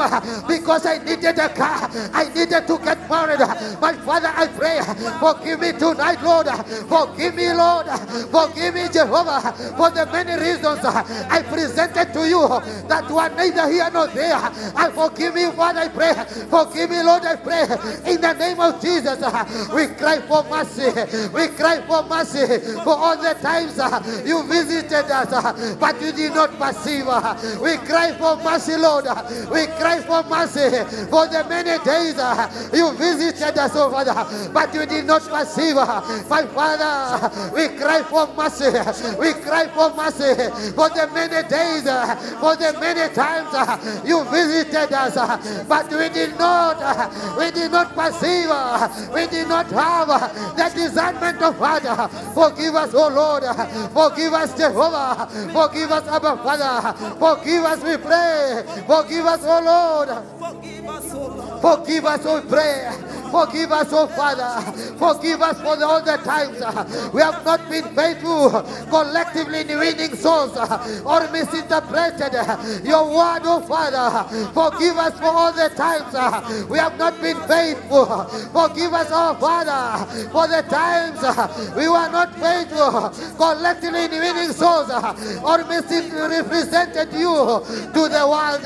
because I needed a car. I needed to get married. My Father, I pray, forgive me tonight, Lord. Forgive me, Lord. Forgive me, Jehovah, for the many reasons I presented to you that were neither here nor there. And forgive me, Father, I pray. Forgive me, Lord, I pray. In the name of Jesus, we cry for mercy. We cry for mercy for all the times you visited us, but you did not perceive. We cry for mercy, Lord. We cry for mercy for the many days you visited us, oh Father, but you did not perceive. My Father, we cry for mercy. We cry for mercy for the many days, for the many times you visited us, but we did not perceive. We did not have the discernment of Father. Forgive us, oh Lord. Forgive us, Jehovah. Forgive us, Abba Father. Forgive us, we pray. Forgive us, oh Lord. Forgive us, O Lord. Forgive us, we pray. Forgive us, oh Father. Forgive us for all the times we have not been faithful collectively in winning souls or misinterpreted your word, oh Father. Forgive us for all the times we have not been faithful. Forgive us, oh Father, for the times we were not faithful collectively in winning souls or misrepresented you to the world.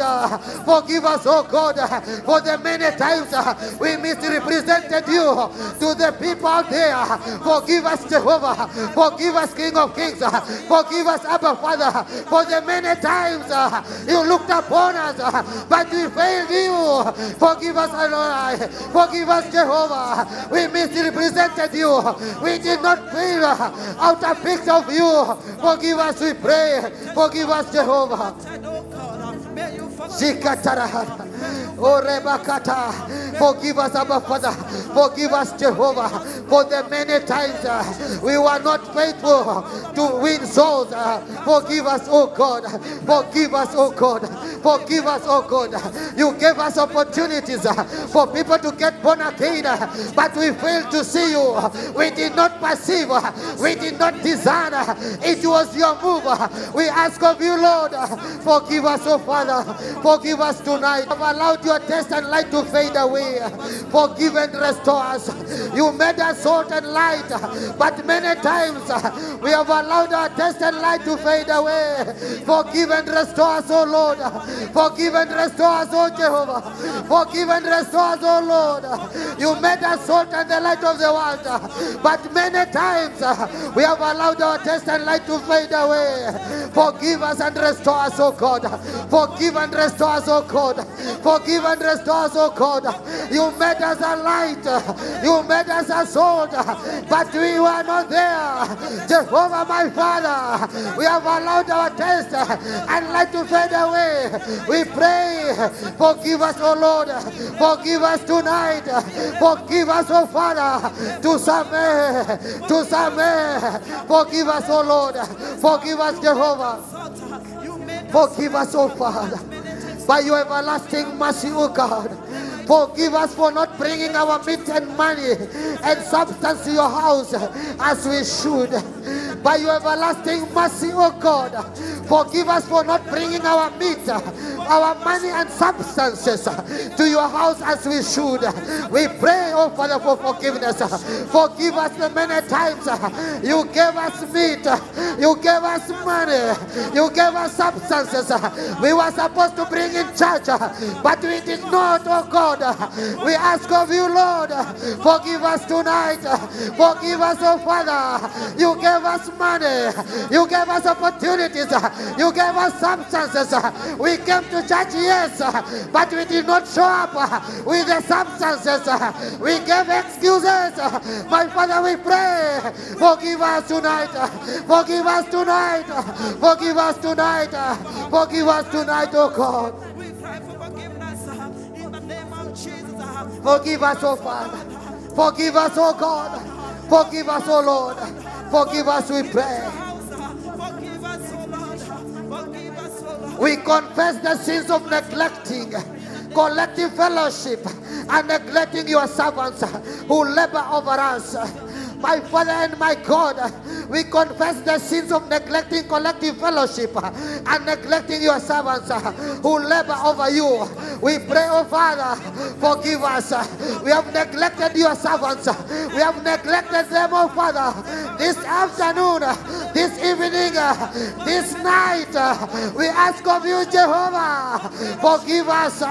Forgive us, oh God, for the many times we misrepresented you to the people out there. Forgive us, Jehovah. Forgive us, King of Kings. Forgive us, Abba Father, for the many times you looked upon us, but we failed you. Forgive us, Adonai. Forgive us, Jehovah. We misrepresented you. We did not feel out a picture of you. Forgive us, we pray. Forgive us, Jehovah. Oh, Rebakata. Forgive us, Abba Father. Forgive us, Jehovah, for the many times we were not faithful to win souls. Forgive us, oh God. Forgive us, oh God. Forgive us, oh God. You gave us opportunities for people to get born again, but we failed to see you. We did not perceive. We did not discern. It was your move. We ask of you, Lord. Forgive us, oh Father. Forgive us tonight. You have allowed your taste and light to fade away. Forgive and restore us. You made us salt and light, but many times we have allowed our taste and light to fade away. Forgive and restore us, oh Lord. Forgive and restore us, oh Jehovah. Forgive and restore us, oh Lord. You made us salt and the light of the world, but many times we have allowed our taste and light to fade away. Forgive us and restore us, oh God. Forgive and restore us, oh God. Forgive and restore us, oh God. You made us a light You made us a sword, but we were not there. Jehovah, my Father, we have allowed our taste and light to fade away. We pray, forgive us, oh Lord. Forgive us tonight. Forgive us, oh Father. To Sameh. Forgive us, oh Lord. Forgive us, Jehovah. Forgive us, oh Father. By your everlasting mercy, oh God. Forgive us for not bringing our meat and money and substance to your house as we should. By your everlasting mercy, oh God, forgive us for not bringing our meat, our money and substances to your house as we should. We pray, oh Father, for forgiveness. Forgive us the many times you gave us meat, you gave us money, you gave us substances. We were supposed to bring in church, but we did not, oh God. We ask of you, Lord, forgive us tonight. Forgive us, oh Father. You gave us money, you gave us opportunities, you gave us substances. We came to church, yes, but we did not show up with the substances. We gave excuses. My Father, we pray, forgive us tonight. Forgive us tonight. Forgive us tonight. Forgive us tonight, oh God. We cry for forgiveness in the name of Jesus. Forgive us, oh Father. Forgive us, oh God. Forgive us, oh Lord. Forgive us, we pray. Forgive us, oh Lord. Forgive us, oh Lord. We confess the sins of neglecting collective fellowship and neglecting your servants who labor over us. My Father and my God, we confess the sins of neglecting collective fellowship and neglecting your servants who labor over you. We pray, oh Father, forgive us. We have neglected your servants. We have neglected them, oh Father. This afternoon, this evening, this night, we ask of you, Jehovah, forgive us.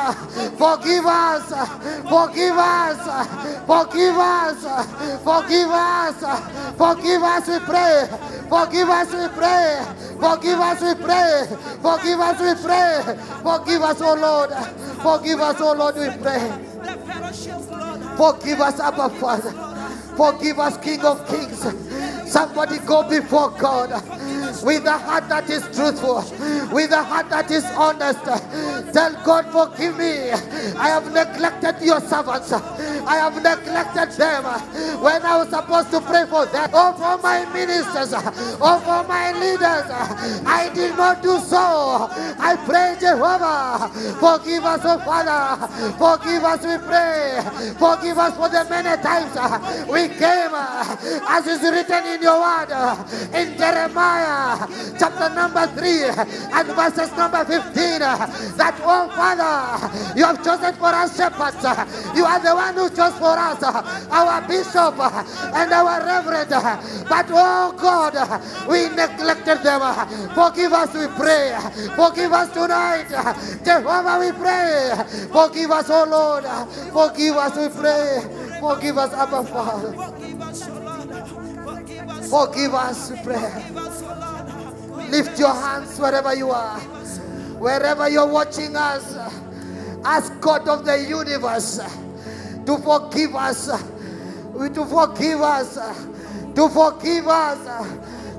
Forgive us. Forgive us. Forgive us. Forgive us. Forgive us, we pray. Forgive us, we pray. Forgive us, we pray. Forgive us, we pray. Forgive us, oh Lord. Forgive us, oh Lord, we pray. The fellowships, Lord. Forgive us, Abba Father. Forgive us, King of Kings. Somebody go before God with a heart that is truthful, with a heart that is honest. Tell God, forgive me. I have neglected your servants. I have neglected them when I was supposed to pray for them, or for my ministers, or for my leaders. I did not do so. I pray, Jehovah, forgive us, oh Father. Forgive us, we pray. Forgive us for the many times we came, as is written in your word, in Jeremiah chapter number 3 and verses number 15, that, oh Father, you have chosen for us shepherds. You are the one who chose for us our bishop and our reverend. But, oh God, we neglected them. Forgive us, we pray. Forgive us tonight. Jehovah, we pray. Forgive us, oh Lord. Forgive us, we pray. Forgive us, Abba Father. Forgive us, oh Lord. Forgive us. Forgive us, we pray. Forgive us, oh Lord. Lift your hands wherever you are. Wherever you're watching us, ask God of the universe to forgive us. To forgive us. To forgive us.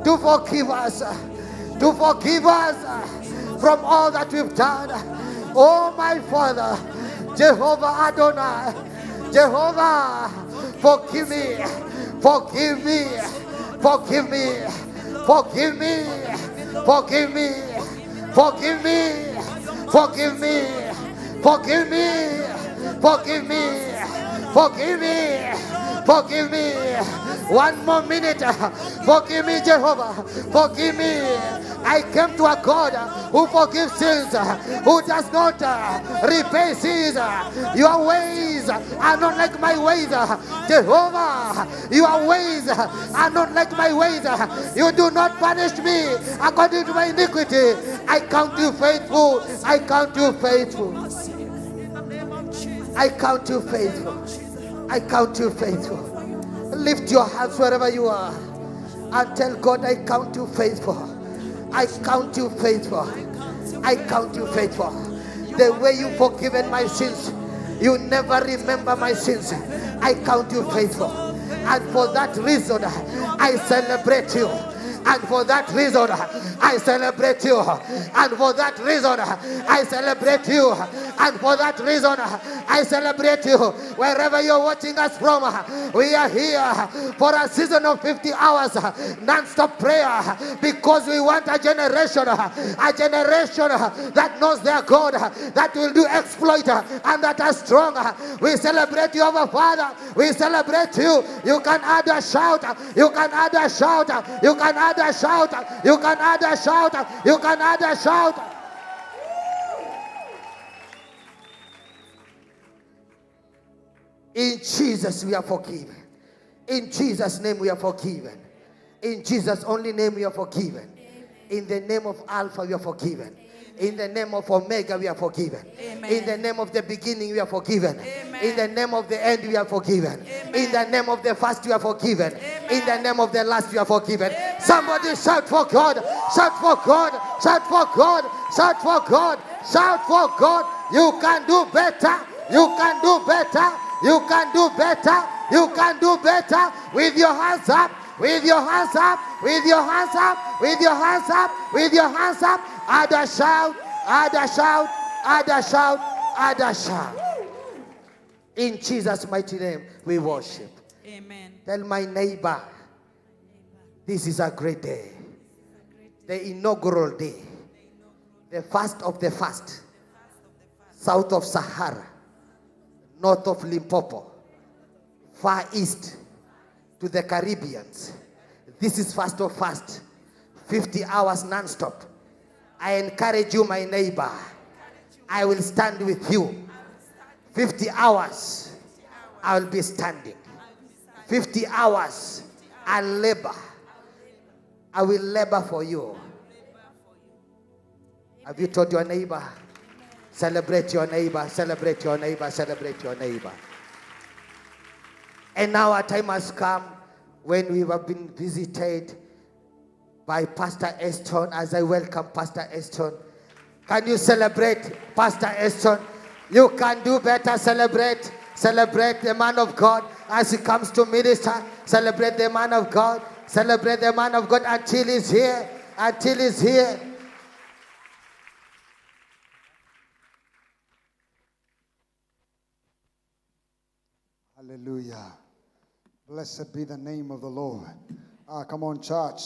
To forgive us. To forgive us from all that we've done. Oh my Father, Jehovah Adonai, Jehovah, forgive me. Forgive me. Forgive me. Forgive me. Forgive me. Forgive me. Forgive me. Forgive me. Forgive me. Forgive me. Forgive me. One more minute. Forgive me, Jehovah. Forgive me. I came to a God who forgives sins, who does not repay sins. Your ways are not like my ways. Jehovah, your ways are not like my ways. You do not punish me according to my iniquity. I count you faithful. I count you faithful. I count you faithful. I count you faithful. Lift your hands wherever you are and tell God, I count you faithful. I count you faithful. I count you faithful. The way you've forgiven my sins, You never remember my sins. I count you faithful. And for that reason, I celebrate you. And for that reason, I celebrate you. And for that reason, I celebrate you. And for that reason, I celebrate you. Wherever you're watching us from, we are here for a season of 50 hours non-stop prayer, because we want a generation that knows their God, that will do exploit, and that are strong. We celebrate you, our Father. We celebrate you. You can add a shout. You can add a shout. You can add a shout. You can add a shout. You can add a shout. In Jesus we are forgiven. In Jesus' name we are forgiven. In Jesus' only name we are forgiven. In the name of Alpha we are forgiven. In the name of Omega we are forgiven. Amen. In the name of the beginning we are forgiven. Amen. In the name of the end we are forgiven. Amen. In the name of the first we are forgiven. Amen. In the name of the last we are forgiven. Amen. Somebody shout for God. Shout for God. Shout for God. Shout for God. Shout for God. You can do better. You can do better. You can do better. You can do better. With your hands up. With your hands up. With your hands up. With your hands up. With your hands up. Add a shout. Add a shout. Add a shout. Add a shout. In Jesus' mighty name we worship. Amen. Tell my neighbor, this is a great day. The inaugural day. The first of the first. South of Sahara. North of Limpopo. Far east to the Caribbeans. This is first of first. 50 hours non-stop. I encourage you, my neighbor. I will stand with you. 50 hours, I will be standing. 50 hours, I'll labor. I will labor for you. Have you told your neighbor? Celebrate your neighbor, celebrate your neighbor, celebrate your neighbor. And now our time has come when we have been visited by Pastor Eston. As I welcome Pastor Eston, can you celebrate Pastor Eston? You can do better. Celebrate. Celebrate the man of God as he comes to minister. Celebrate the man of God. Celebrate the man of God until he's here. Until he's here. Hallelujah. Blessed be the name of the Lord. Come on, church.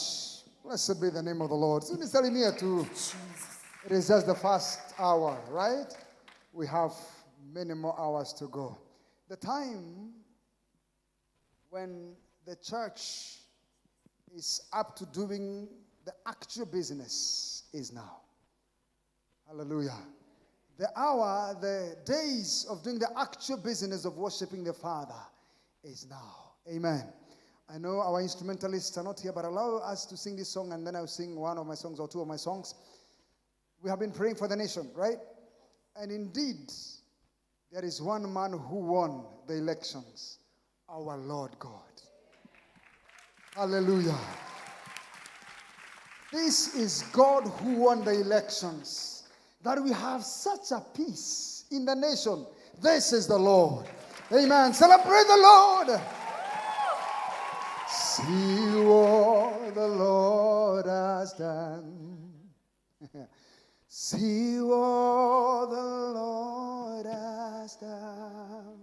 Blessed be the name of the Lord. Soon is very near to. It is just the first hour, right? We have many more hours to go. The time when the church is up to doing the actual business is now. Hallelujah. The hour, the days of doing the actual business of worshiping the Father is now. Amen. I know our instrumentalists are not here, but allow us to sing this song, and then I'll sing one of my songs or two of my songs. We have been praying for the nation, right? And indeed, there is one man who won the elections, our Lord God. Hallelujah. This is God who won the elections. That we have such a peace in the nation. This is the Lord. Amen. Celebrate the Lord. See what the Lord has done. See what the Lord has done.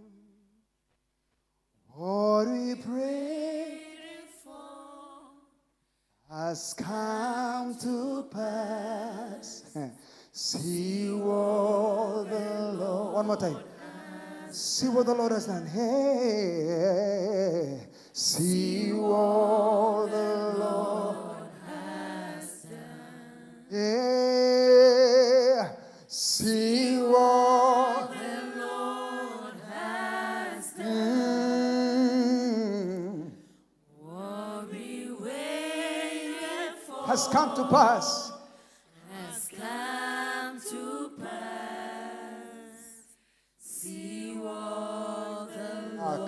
What we prayed for has come to pass. See what the Lord. One more time. See what the Lord has done. Hey, see what the Lord has done. Yeah, see what the Lord has done. What we waited for has come to pass.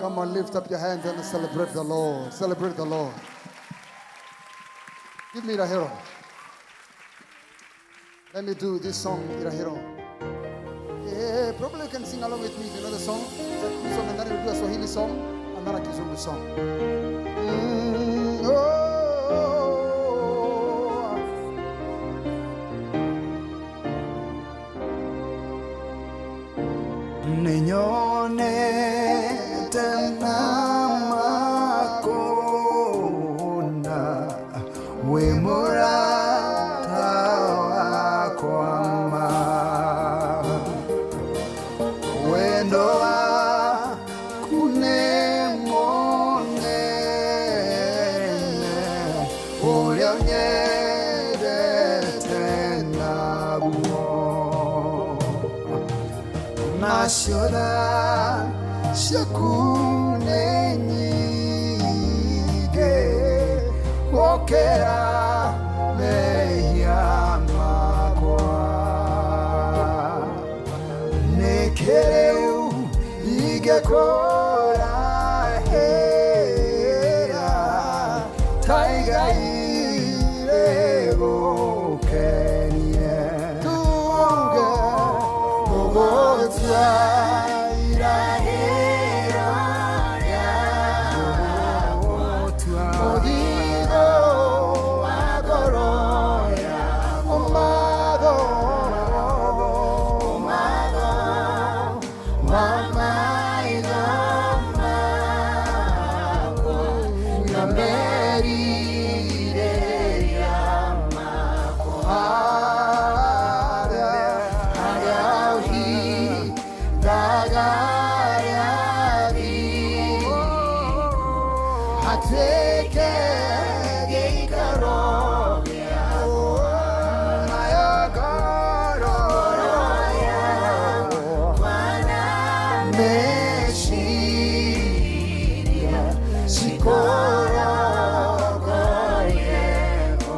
Come on, lift up your hands and celebrate the Lord. Celebrate the Lord. Give me the hero. Let me do this song, Ira Hero. Probably you can sing along with me if you know the song. It's a cool song, and then we'll do a Swahili song and then a Kizungu song. Ninyone tena makona wimurata wakwama wendo kunemone ulionyere tena guo Nashoda shakunenyige okera meyamakwa nekereu igekora hera taigairego kenye tunge Ogotia irahera ya Ogotua Odigo agoroya Omado Mama idoma Yameri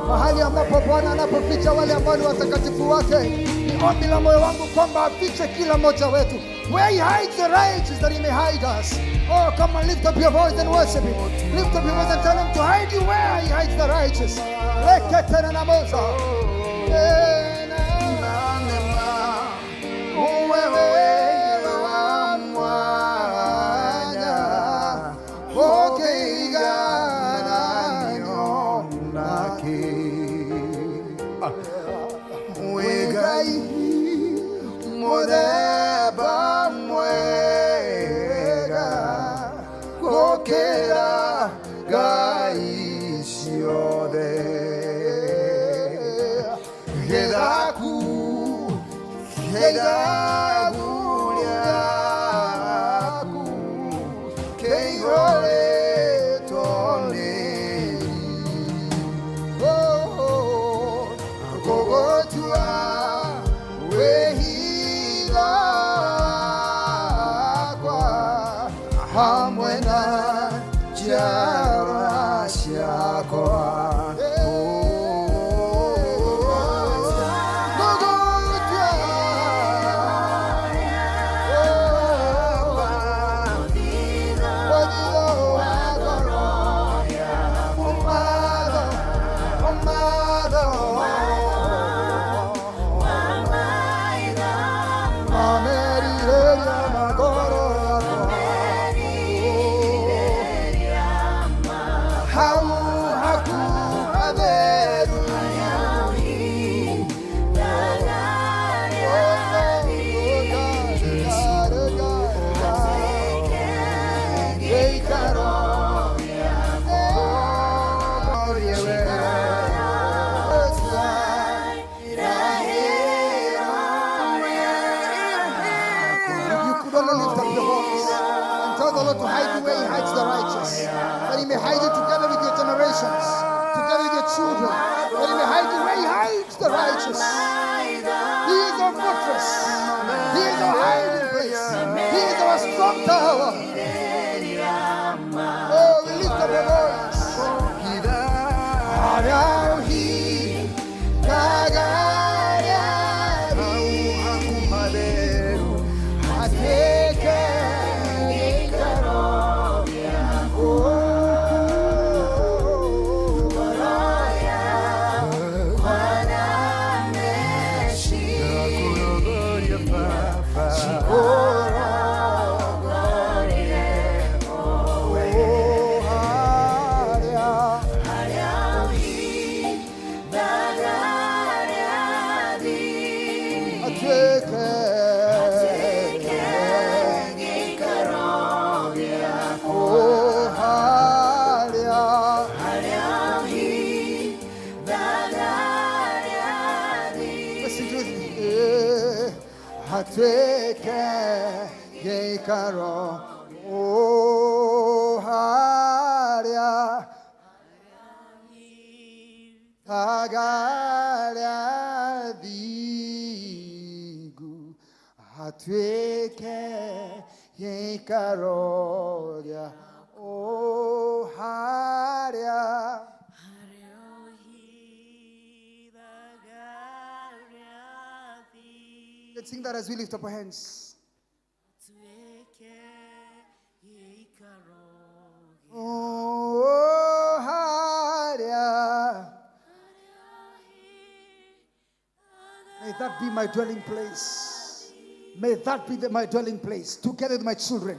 mahali ambapo Bwana anapoficha wale ambao ni watakatifu wake. Ni ombi la moyo wangu kwamba afiche kila mmoja wetu. Where he hides the righteous, that he may hide us. Oh, come on, lift up your voice and worship him. Lift up your voice and tell him to hide you where he hides the righteous. Leketena na moza. Modeba mwega kokera gaisiode Gedaku Gedaguliaku Keigole toneri Oh, Gogotua hamwena jara shakwa To hide you where he hides the righteous, that he may hide you together with your generations, together with your children, that he may hide you where he hides the righteous. He is our fortress, he is our hiding place, he is our strong tower. Oh, we lift up our voice. hatweke oh halia listen to me hatweke gekaro oh halia tagalya digu hatweke yekaroya oh haria. Let's sing that as we lift up our hands. Oh haria. May that be my dwelling place. May that be my dwelling place, together with my children.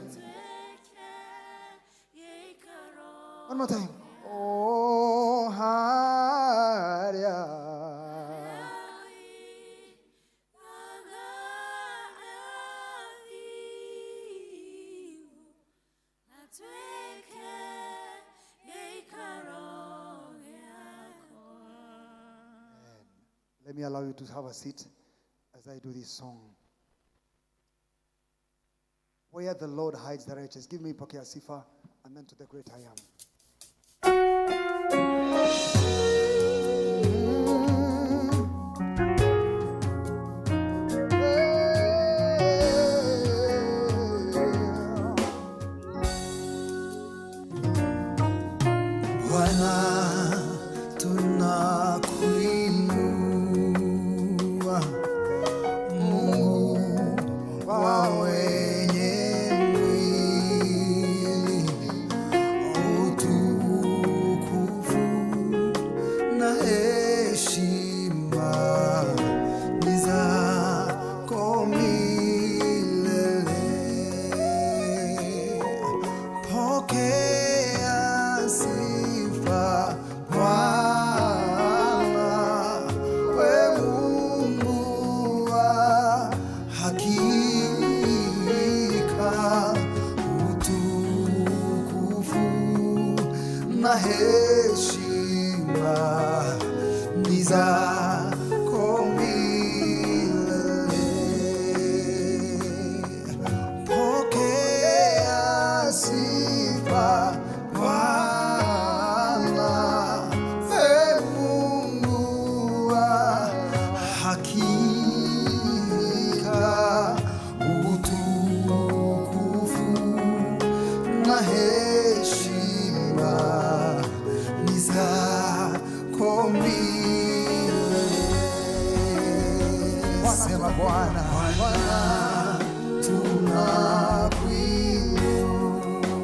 One more time. Oh, haria. Let me allow you to have a seat as I do this song. Where the Lord hides the righteous. Give me Pokea Sifa and then to the great I am.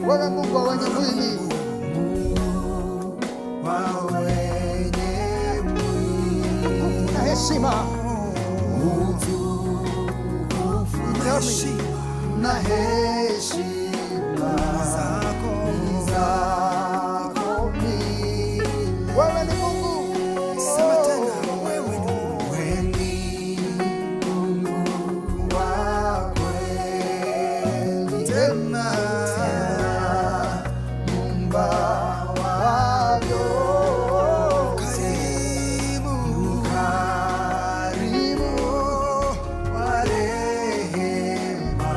Wewe Mungu wa wenye mwili, na heshima na heshima zako wewe ni Mungu. Sema tena, wewe ni Mungu wa kweli, tena Muumba wa vyote. Karibu wa rehema,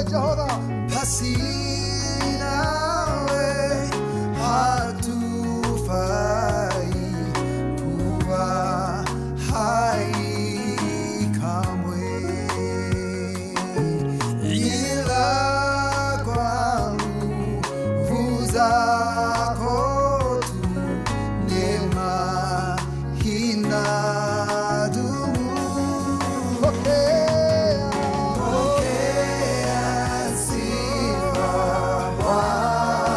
Jehova. Basi nawe hatufai kuwa hai kamwe, ila kwa nguvu zako tu neema inadumu. Pokea, Pokea sifa Bwana.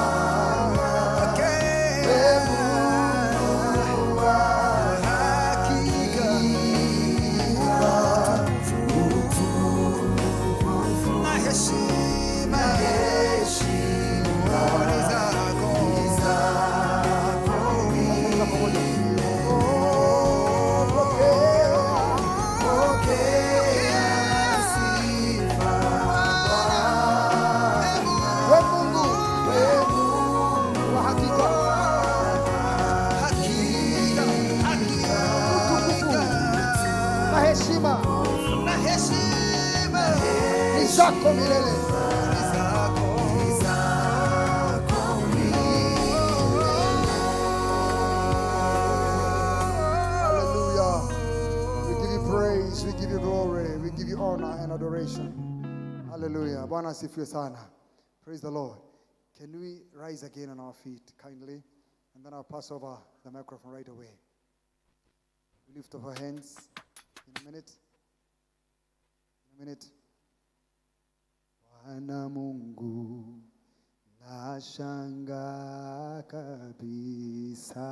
Pokea Mungu wa hakika. Utukufu na heshima ni zako milele. Pokea sifa we Mungu wa hakika, na heshima ni zako milele. Hallelujah. We give you praise, we give you glory, we give you honor and adoration. Hallelujah. Bwana asifiwe sana. Praise the Lord. Can we rise again on our feet kindly? And then I'll pass over the microphone right away. We lift up our hands in a minute. In a minute. Bwana Mungu nashangaa kabisa.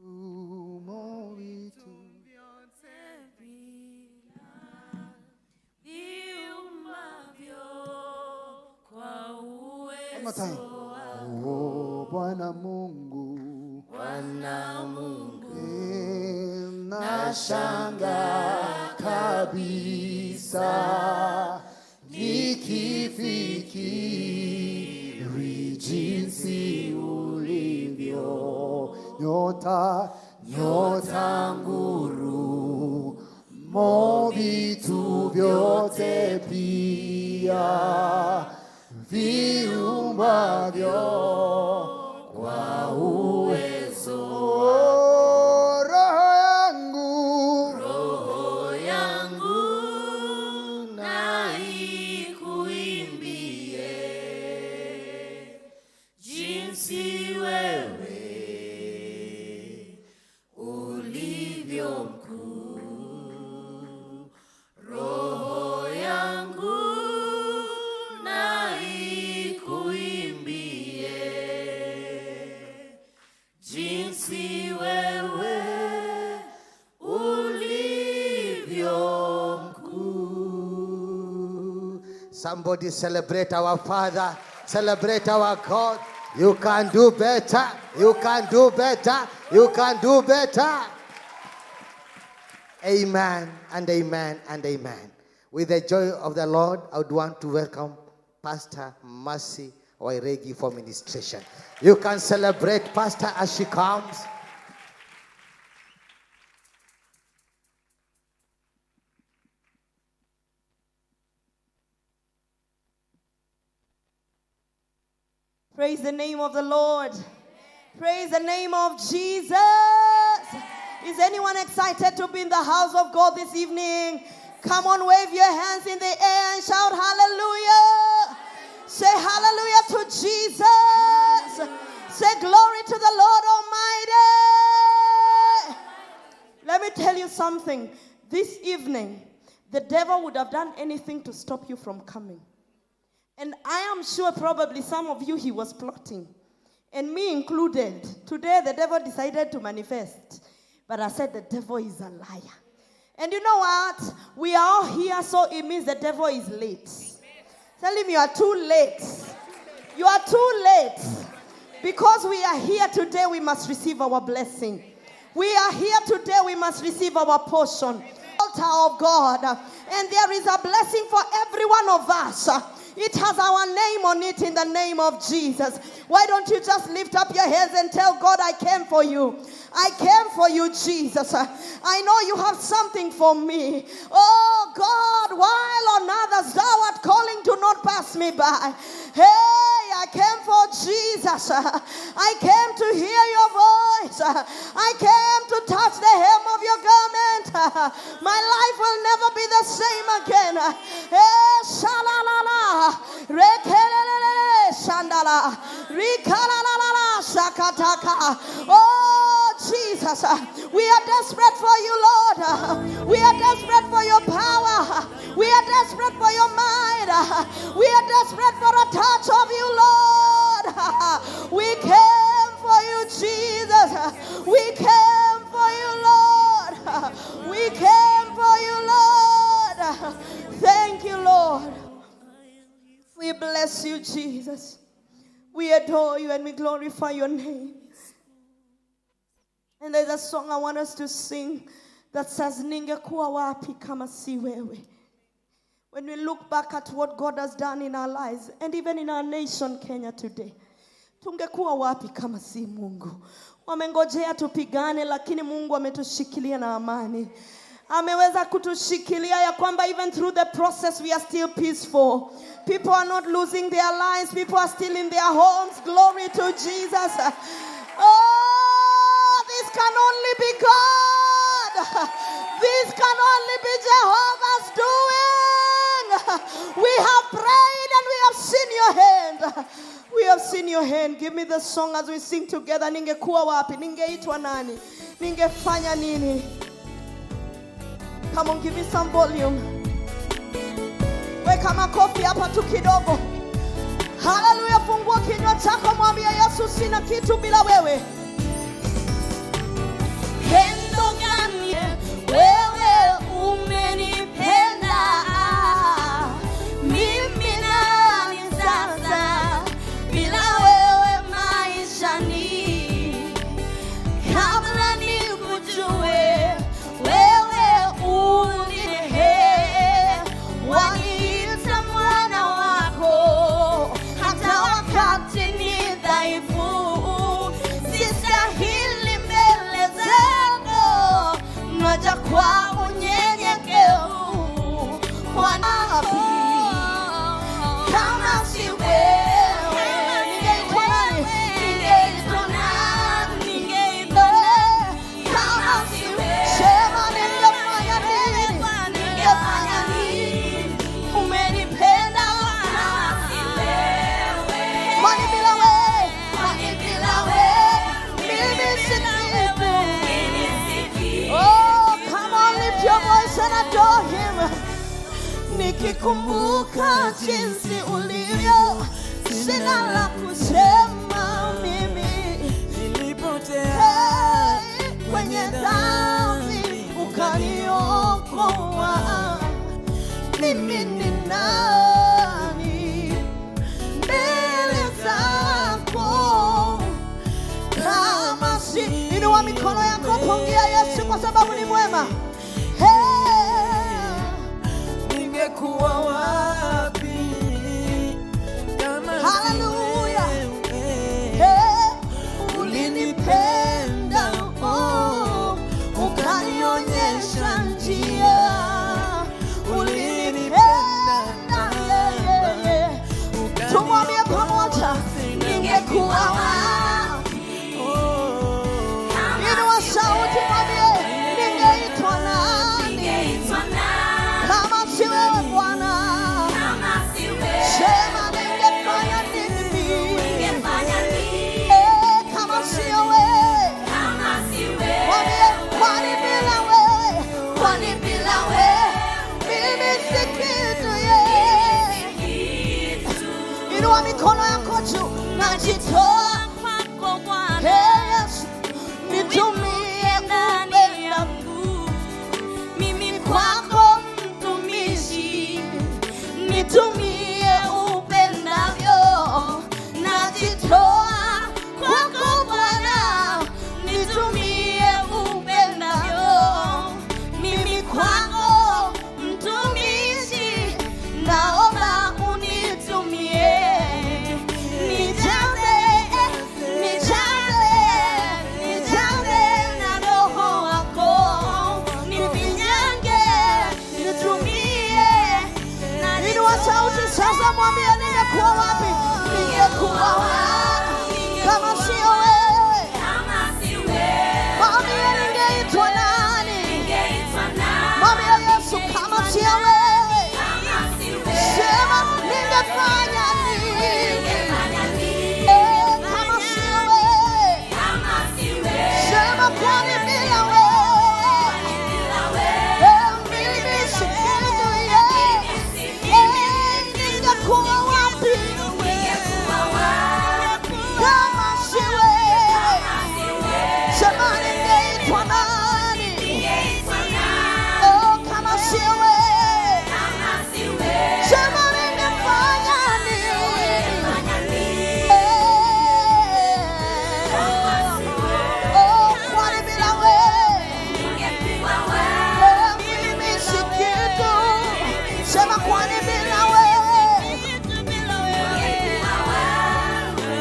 Umo vitu one more time. Oh, Bwana Mungu nashangaa kabisa nikifikiri jinsi ulivyo nyota nguru mo vitu vyote pia viumbavyo kwa uwezo. Roho yangu na ikuimbie jinsi wewe ulivyo mkuu. Roho yangu na ikuimbie jinsi wewe ulivyo mkuu. Somebody celebrate our Father, celebrate our God. You can do better, you can do better, you can do better. Amen and amen and amen. With the joy of the Lord, I would want to welcome Pastor Mercy Wairegi for ministration. You can celebrate Pastor as she comes. Praise the name of the Lord. Praise the name of Jesus. Is anyone excited to be in the house of God this evening? Come on, wave your hands in the air and shout hallelujah. Say hallelujah to Jesus. Say glory to the Lord Almighty. Let me tell you something. This evening, the devil would have done anything to stop you from coming. And I am sure probably some of you he was plotting. And me included. Today the devil decided to manifest. But I said the devil is a liar. And you know what? We are all here, so it means the devil is late. Tell him you are too late. You are too late. Because we are here today, we must receive our blessing. We are here today, we must receive our portion. Altar of God. And there is a blessing for every one of us. It has our name on it in the name of Jesus. Why don't you just lift up your hands and tell God, I came for you. I came for you, Jesus. I know you have something for me. Oh God, while on others thou art calling, do not pass me by. Hey, I came for Jesus. I came to hear your voice. I came to touch the hem of your garment. My life will never be the same again. Hey, shalalala, rekelele, shandala, rikalalala, shakataka. Oh, Jesus, we are desperate for you, Lord. We are desperate for your power. We are desperate for your mind. We are desperate for a touch of you, Lord. We came for you, Jesus. We came for you, Lord. We came for you, Lord. Thank you, Lord. We bless you, Jesus. We adore you and we glorify your name. And there's a song I want us to sing that says, Ningekuwa wapi kama si wewe. When we look back at what God has done in our lives, and even in our nation, Kenya today, tungekuwa wapi kama si Mungu. Wamengojea tupigane, lakini Mungu ametushikilia na amani. Ameweza kutushikilia ya kwamba even through the process we are still peaceful. People are not losing their lives. People are still in their homes. Glory to Jesus. Oh, this can only be God. This can only be Jehovah's doing. We have prayed and we have seen your hand. We have seen your hand. Give me the song as we sing together. Ningekuwa wapi? Ningeitwa nani? Ningefanya nini? Come on, give me some volume. Weka makofi hapa tu kidogo. Hallelujah, fungua kinywa chako, mwambie Yesu, sina kitu bila wewe. Pendo gani wewe umenipenda, mimi nani sasa bila wewe maishani. Kabla nikujue wewe unihe, waniita mwana wako hata wakati ni dhaifu. Sistahili mbele zako, naja kwa unyenyekevu. Wanapi kama si wewe, ningeitwa nani? Ningeitwa nani? Ningeitwa nani? Kama si wewe, Sema ningefanya nini? ningefanya nini? Umenipenda kama si wewe. Kwani bila wewe Kwani bila wewe mimi si kitu. mimi si kitu. Oh, come on, lift your voice and adore him. Nikikumbuka jinsi ulivyo, sina la kusema mimi. Nilipotea Kwenye dhambi ukaniokoa. Mimi ni nani mbele zako kama si. Inua mikono yako, pungia Yesu kwa sababu ni mwema. ningekuwa wapi kama si Hallelujah. wewe. Ulinipenda, ukanionyesha njia. Ulinipenda, tumwambie pamoja, ningekuwa wapi. Inua sauti, mwambie, ningeitwa nani Ningeitwa nani? kama si wewe Bwana. Kama si wewe, Sema ningefanya nini? ningefanya nini? Kama sio wewe. Kama si wewe, Mwambie, kwani bila wewe, kwani bila wewe mimi si kitu. kitu. Inua mikono yako juu, najitoa Kwako Bwana, Yesu, nitumie ndani upendo. yangu. Mimi kwako mtumishi, nitumie upendavyo. Najitoa kwako Bwana, nitumie upendavyo. Mimi kwako mtumishi, naomba unitumie. ningekuwa wapi? Ningekuwa wapi kama sio wewe? Mwambie ningeitwa nani? Mwambie Yesu kama sio wewe. Sema ningefanya nini? Kama sio wewe. Sema kwani bila wewe mimi si kitu. Ningekuwa wapi kama si wewe? Sema ningeitwa nani? Kama si wewe. Sema ningefanya nini? Kwani bila wewe mimi si kitu. Sema kwani bila wewe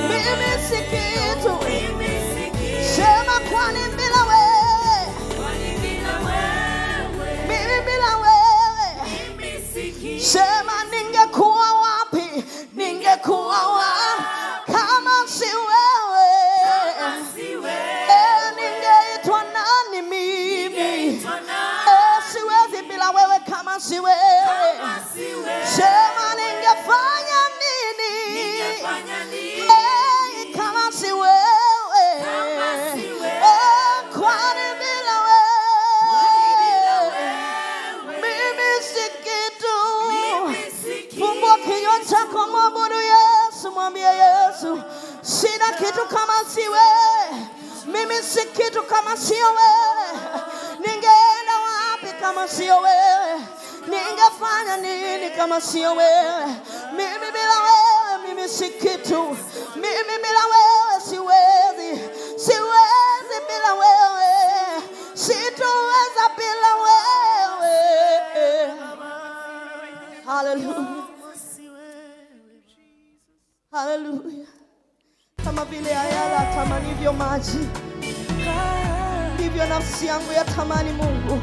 mimi si kitu. Sema kwani bila wewe mimi bila wewe. Sema ningekuwa wapi? Ningekuwa wapi kama si wewe? Ningeitwa nani mimi? Siwezi bila wewe kama si wewe. Sema ningefanya nini kama si wewe? Kwani bila wewe mimi si kitu. Fungua kinywa chako, mwabudu Yesu, mwambie Yesu, sina kitu kama si wewe. Mimi si kitu kama sio wewe. Ningeenda wapi kama sio wewe? Ningefanya nini kama sio wewe? Mimi bila wewe mimi si kitu. Mimi bila wewe siwezi. Siwezi bila wewe. Sitoweza bila wewe. Hallelujah. Hallelujah. Kama vile ayala atamanivyo maji, ndivyo nafsi yangu yatamani Mungu.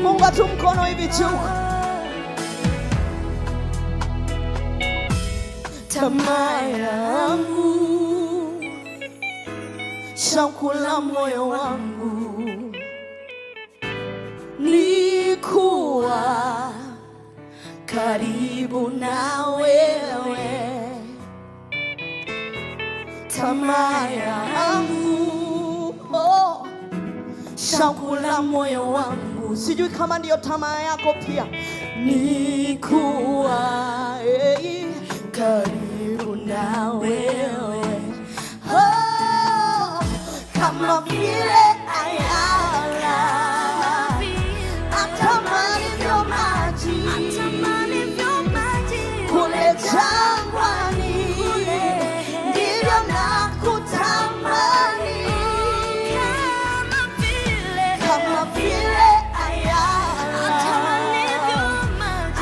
Mungu tu mkono hivi juu. Tamaa yangu, shauku la moyo wangu ni kuwa karibu na wewe. Tamaa yangu, shauku la moyo wangu, sijui kama ndiyo tamaa yako pia, ni kuwa karibu na wewe. Kama vile ayala atamanivyo maji kule jangwani, ndivyo nakutamani. Kama vile ayala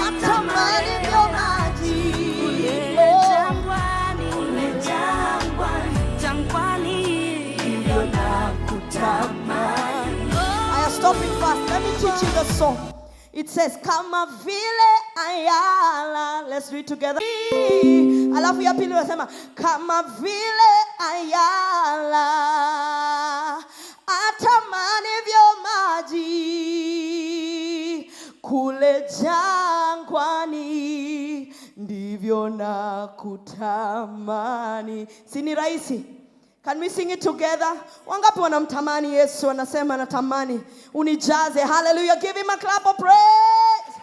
atamanivyo maji kule jangwani, ndivyo nakutamani. I am stopping fast. Let me teach you the song. It says, kama vile ayala. Let's read together. Alafu ya pili unasema, kama vile ayala atamanivyo maji kule jangwani, ndivyo nakutamani. Si ni rahisi? Can we sing it together? Wangapi wanamtamani Yesu? Wanasema natamani unijaze. Hallelujah. Give him a clap of praise.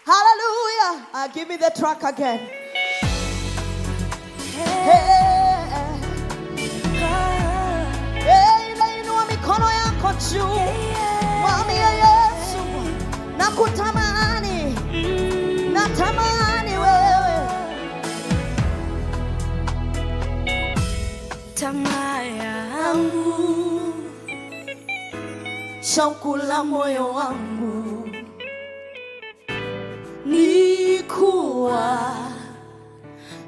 Hallelujah. Give me the track again. Inua mikono yako juu. Mwambie Yesu, nakutamani. Natamani wewe. Tamaa yangu, shauku la moyo wangu ni kuwa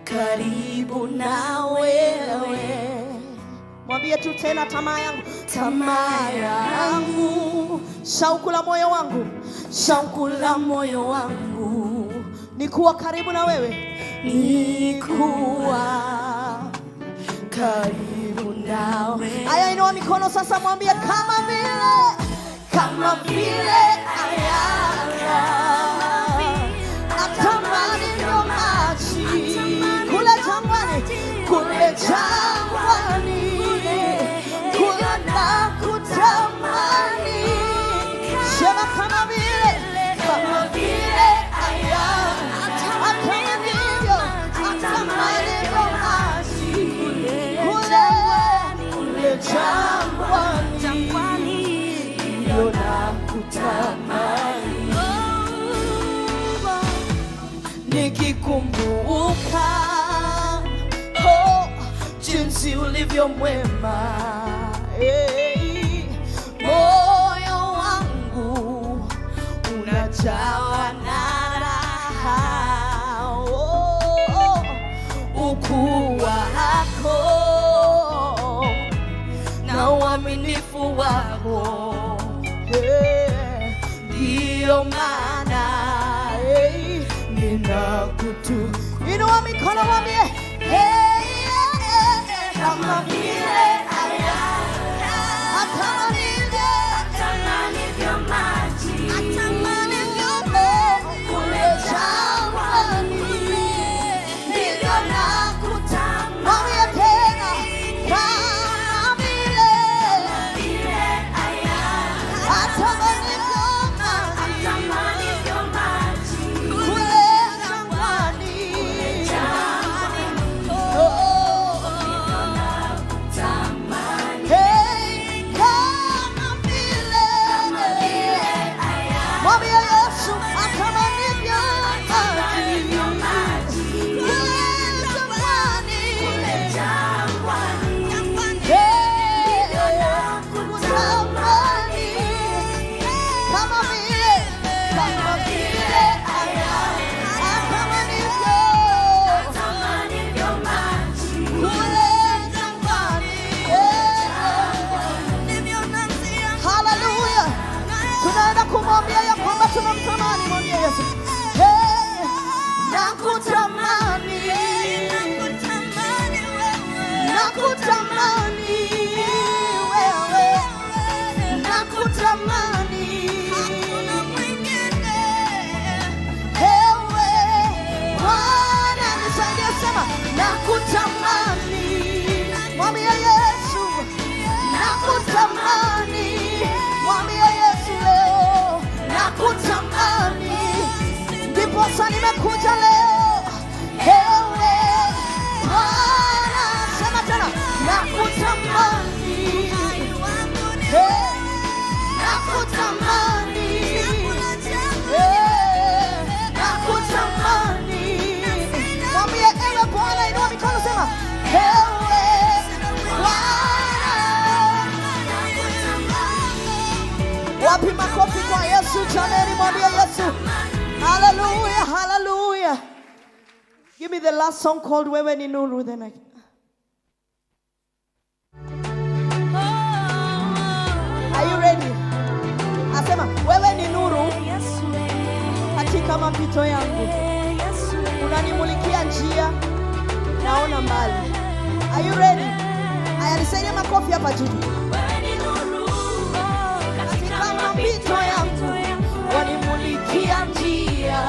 karibu na wewe. Mwambie tu tena, tamaa yangu, tamaa yangu, shauku la moyo wangu, shauku la moyo wangu ni kuwa karibu na wewe, ni kuwa karibu nawe. Aya, inua mikono sasa, mwambie kama vile ayala atamani ndo maji kule jangwani, kule na kutamani. Sema kama vile ayala atamani ndo maji kule jangwani ndio nakutamani. Nikikumbuka jinsi ulivyo mwema, moyo wangu unajawa na raha. Ukuu wako na uaminifu wako ndio maana ninakutu. Inua mikono mwambie kama vile ayala atamani vyo maji kule jangwani ndivyo nakutamani. Mwambie tena kama vile ayala atamani vyo maji kule jangwani. Kumwambia ya kwamba tunamtamani, mwambie Yesu, nakutamani, nakutamani wewe, nakutamani, hakuna mwingine. Ewe Bwana nisaidie, sema nakutamani, mwambie Yesu, nakutamani, mwambie Yesu leo nakutamani, ndipo sasa nimekuja leo. Ewe Bwana, sema tena nakutamani, nakutamani, nakutamani. Mwambie ewe Bwana, inua mikono sema ewe Bwana. Wapi makofi kwa Yesu jamani, mwambie Yesu hallelujah, hallelujah. Give me the last song called Wewe ni Nuru, then I... Are you ready? Asema wewe ni nuru katika mapito yangu, unanimulikia njia, naona mbali. Are you ready? Aya, nisaidie makofi hapa juu. Wewe ni nuru katika mapito yangu, wanimulikia njia,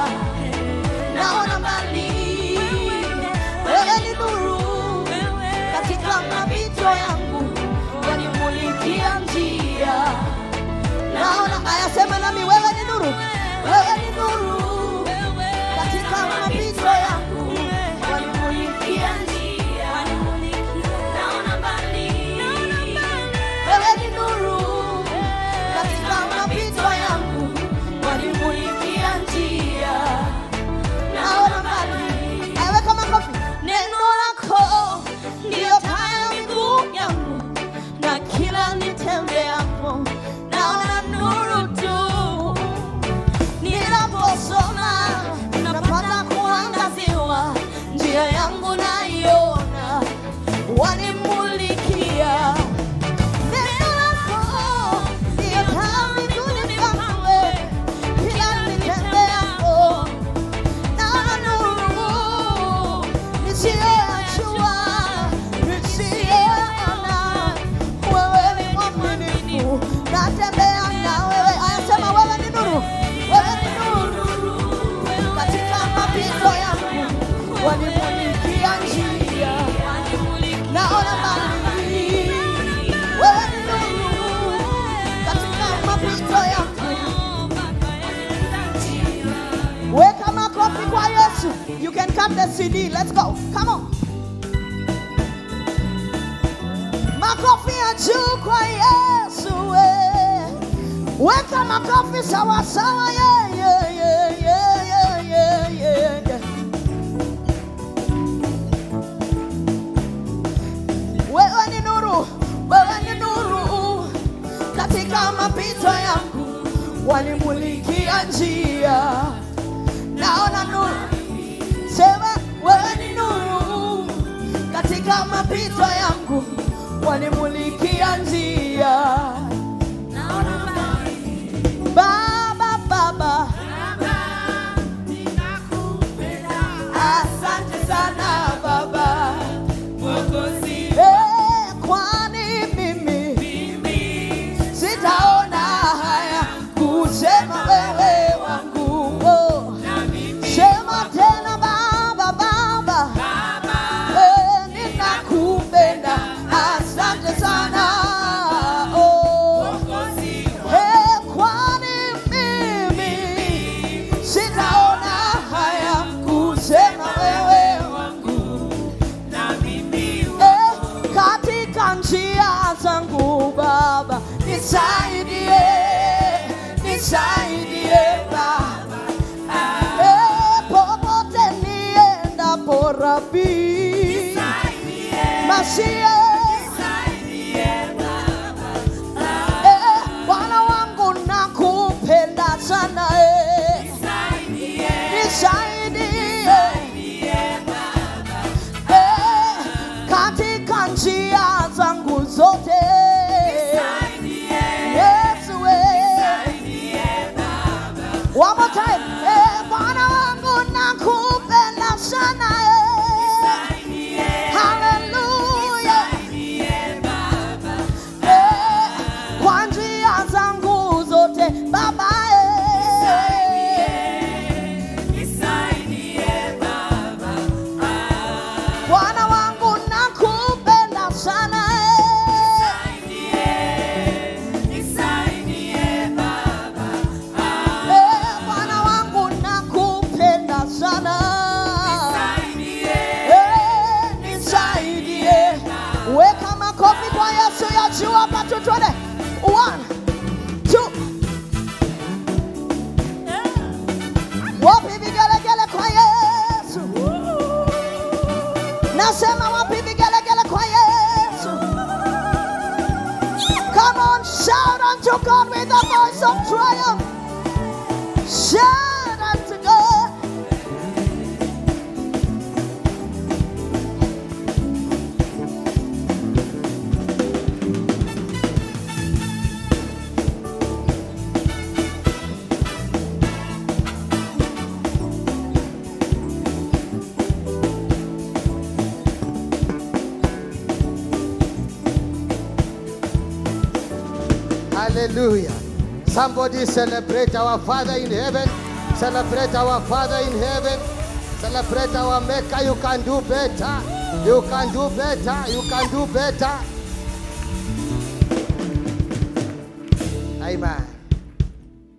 naona mbali. Wewe ni nuru katika mapito yangu, wanimulikia njia, naona. Aya, sema nami, wewe ni nuru, wewe ni nuru katika mapito yangu, wanimulikia njia, naona mbali. Wewe ni nuru katika mapito yangu, makofi kwa Yesu. You can cut the CD. Let's go. Come on. Makofi ya juu kwa Yesu. Weka makofi sawa sawa. Yeah, yeah, yeah, yeah, yeah, yeah, yeah, yeah. Wewe ni nuru, katika mapito yangu, wanimulikia njia. Naona nuru, sema wewe ni nuru, katika mapito yangu, wanimulikia njia. Baba, Baba, asante sana Baba. Kwani mimi sitaona haya kusema wewe wangu. Sema tena Baba, Baba, ninakupenda, asante sana. Kwani mimi sitaona haya kusema wewe wangu. Katika njia zangu Baba, nisaidie, nisaidie Baba. Popote niendapo Rabi, Masia, Bwana wangu nakupenda sana. Nisaidie katika njia zangu zote. Yesu, one more time. Bwana wangu nakupenda sana. Hallelujah. Kwa njia zangu zote Baba. Bwana wangu nakupenda sana. Bwana wangu nakupenda sana. Nisaidie. Weka makofi kwa Yesu ya juu hapa tu twende. 1, 2. Wapi vigelegele kwa Yesu? Nasema wapi vigelegele kwa Yesu? Come on, shout unto God with a voice of triumph. Shout unto God. Hallelujah. Somebody celebrate our Father in heaven. Celebrate our Father in heaven. Celebrate our Maker. You can do better. You can do better. You can do better. Amen.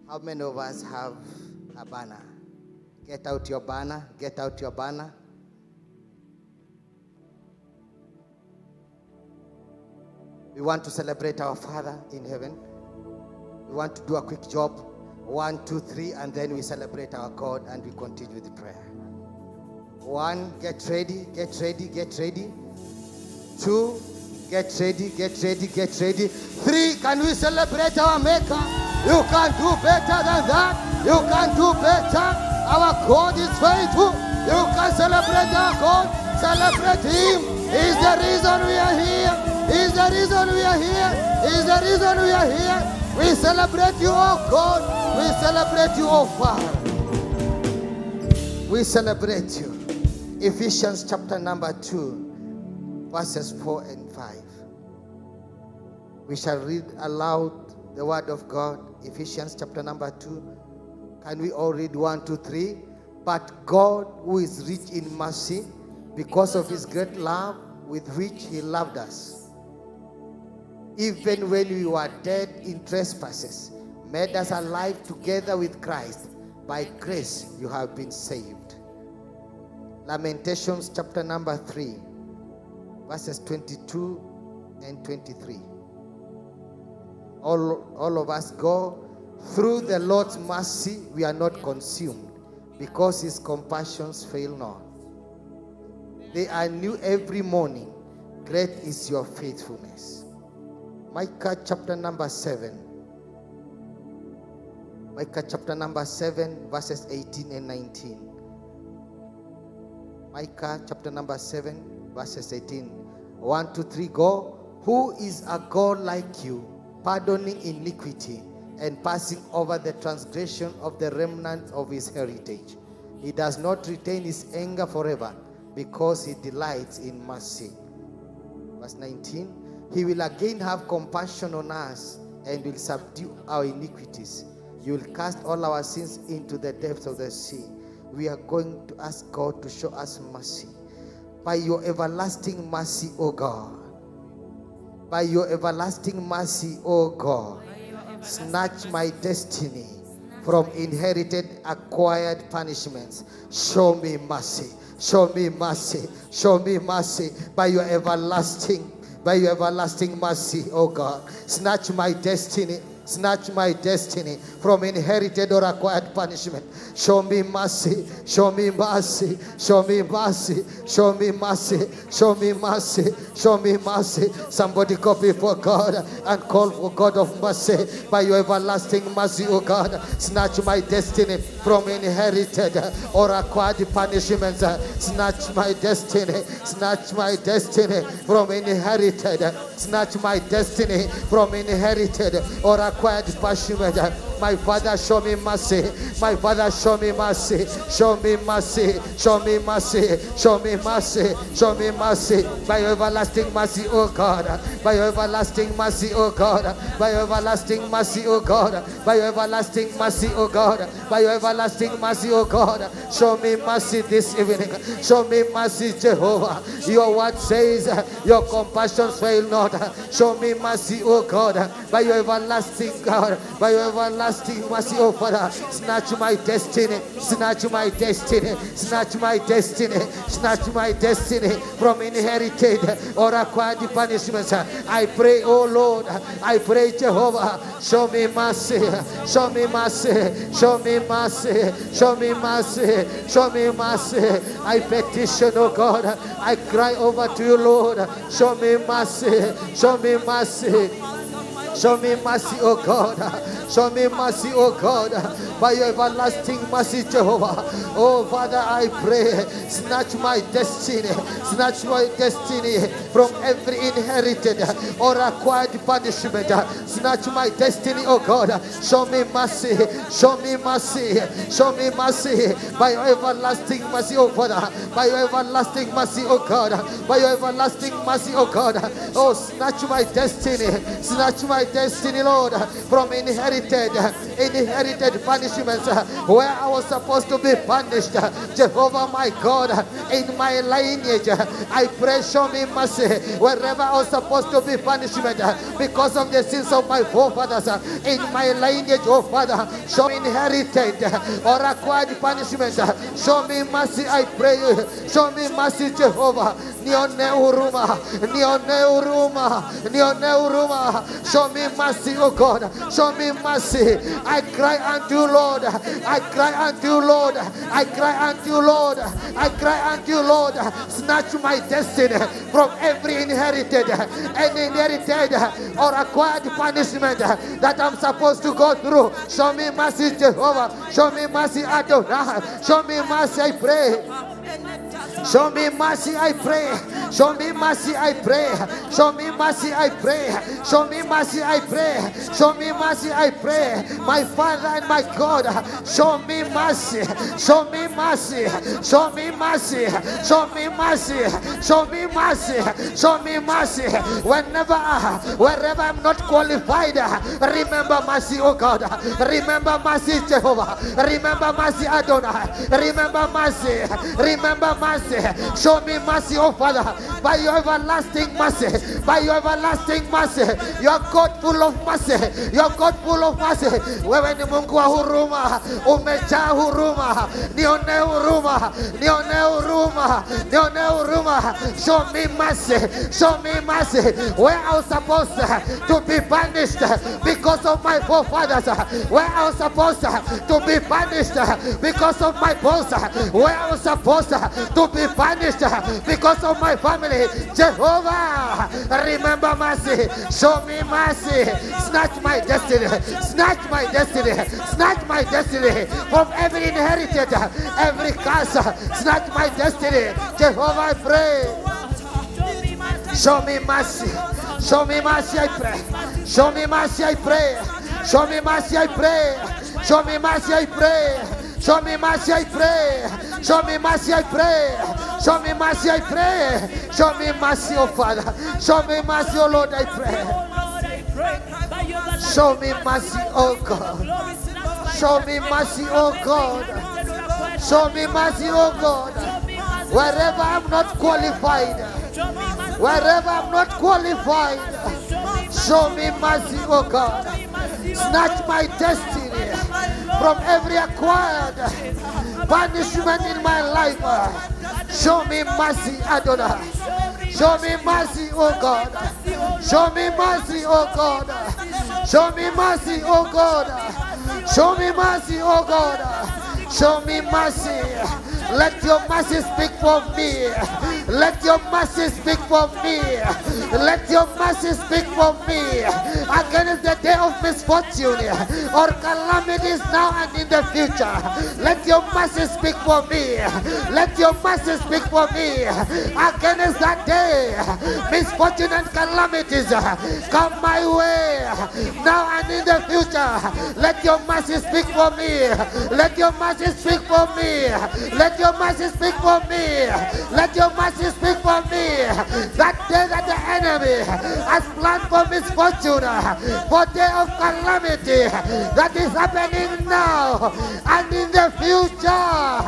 How many of us have a banner? Get out your banner. Get out your banner. We want to celebrate our Father in heaven. We want to do a quick job. 1, 2, 3, and then we celebrate our God and we continue with the prayer. 1, get ready, get ready, get ready. 2, get ready, get ready, get ready. 3, can we celebrate our Maker? You can do better than that. You can do better. Our God is faithful. You can celebrate our God. Celebrate Him. He's the reason we are here. He's the reason we are here. He's the reason we are here. We celebrate you, oh God. We celebrate you, oh Father. We celebrate you. Ephesians chapter number 2, verses 4 and 5. We shall read aloud the word of God. Ephesians chapter number 2. Can we all read 1, 2, 3? But God, who is rich in mercy, because of His great love with which He loved us, even when we were dead in trespasses, made us alive together with Christ. By grace you have been saved. Lamentations chapter number 3, verses 22 and 23. All of us go. Through the Lord's mercy we are not consumed, because his compassions fail not. They are new every morning. Great is your faithfulness. Micah chapter number 7. Micah chapter number 7, verses 18 and 19. Micah chapter number 7, verses 18. 1, 2, 3, go. Who is a God like you, pardoning iniquity and passing over the transgression of the remnant of his heritage? He does not retain his anger forever, because he delights in mercy. Verse 19. He will again have compassion on us and will subdue our iniquities. You will cast all our sins into the depths of the sea. We are going to ask God to show us mercy. By your everlasting mercy, O God. By your everlasting mercy, O God. Snatch my destiny from inherited, acquired punishments. Show me mercy. Show me mercy. Show me mercy. By your everlasting mercy, O God. Snatch my destiny. Snatch my destiny from inherited or acquired punishment. Show me mercy. Show me mercy. Show me mercy. Show me mercy. Show me mercy. Show me mercy. Somebody go before God and call for God of mercy. By your everlasting mercy, O God, snatch my destiny from inherited or acquired punishments. Snatch my destiny. Snatch my destiny from inherited. Snatch my destiny from inherited or acquired punishment. My Father, show me mercy. My Father, show me mercy. Show me mercy. Show me mercy. Show me mercy. Show me mercy. By your everlasting mercy, O God. By your everlasting mercy, O God. By your everlasting mercy, O God. By your everlasting mercy, O God. By your everlasting mercy, O God. Show me mercy this evening. Show me mercy, Jehovah. Your word says your compassions fail not. Show me mercy, O God. By your everlasting God. By your everlasting mercy, oh Father, snatch my destiny, snatch my destiny, snatch my destiny, snatch my destiny from inherited or acquired punishments. I pray, oh Lord, I pray, Jehovah, show me mercy, show me mercy, show me mercy, show me mercy, show me mercy. I petition, oh God, I cry over to you, Lord, show me mercy, show me mercy. Show me mercy, oh God. Show me mercy, oh God. By your everlasting mercy, Jehovah. Oh Father, I pray, snatch my destiny. Snatch my destiny from every inherited or acquired punishment. Snatch my destiny, oh God. Show me mercy. Show me mercy. Show me mercy. By your everlasting mercy, oh Father. By your everlasting mercy, oh God. By your everlasting mercy, oh God. Oh, snatch my destiny. Snatch my destiny, Lord, from inherited punishments where I was supposed to be punished. Jehovah, my God, in my lineage, I pray, show me mercy wherever I was supposed to be punishment because of the sins of my forefathers. In my lineage, oh Father, show me inherited or acquired punishment. Show me mercy, I pray. Show me mercy, Jehovah. Nione huruma, nione huruma, nione huruma. Show me mercy, oh God. Show me mercy. I cry unto you, Lord. I cry unto you, Lord. I cry unto you, Lord. I cry unto you, Lord. Snatch my destiny from every inherited or acquired punishment that I'm supposed to go through. Show me mercy, Jehovah. Show me mercy, Adonai. Show me mercy, I pray. Show me mercy, I pray. Show me mercy, I pray. Show me mercy, I pray. Show me mercy, I pray. Show me mercy, I pray. My Father and my God, show me mercy. Show me mercy. Show me mercy. Show me mercy. Show me mercy. Show me mercy. Wherever I'm not qualified, remember mercy, oh God. Remember mercy, Jehovah. Remember mercy, Adonai. Remember mercy. Remember mercy. mercy. Show me mercy, oh Father, by your everlasting mercy, by your everlasting mercy. You are God full of mercy. You are God full of mercy. Wewe ni Mungu wa huruma, umejaa huruma. Nione huruma, nione huruma, nione huruma. Show me mercy, show me mercy. Where I was supposed to be punished because of my forefathers, where I was supposed to be punished because of my boss, where I was supposed to be punished because of my family. Jehovah, remember mercy. Show me mercy. Snatch my destiny. Snatch my destiny. Snatch my destiny from every inherited, every curse. Snatch my destiny. Jehovah, I pray. Show me mercy. Show me mercy, I pray. Show me mercy, I pray. Show me mercy, I pray. Show me mercy, I pray. Show me mercy, I pray. Show me mercy, I pray. Show me mercy, I pray. Show me mercy, oh Father. Show me mercy, oh Lord, I pray. Show me mercy, oh God. Show me mercy, oh God. Show me mercy, oh God. Wherever I'm not qualified, wherever I'm not qualified, show me mercy, oh God. Snatch my destiny from every acquired punishment in my life. Show me mercy, Adonai. Show me mercy, oh God. Show me mercy, oh God. Show me mercy, oh God. Show me mercy, oh God. Show me mercy. Let your mercy speak for me. Let your mercy speak for me. Let your mercy speak for me against the day of misfortune or calamities now and in the future. Let your mercy speak for me. Let your mercy speak for me against that day. Misfortune and calamities come my way now and in the future. Let your mercy speak for me. Let your mercy speak for me. Let your mercy speak for me. Let your mercy speak for me. That day that the enemy has planned for misfortune, for day of calamity that is happening now and in the future.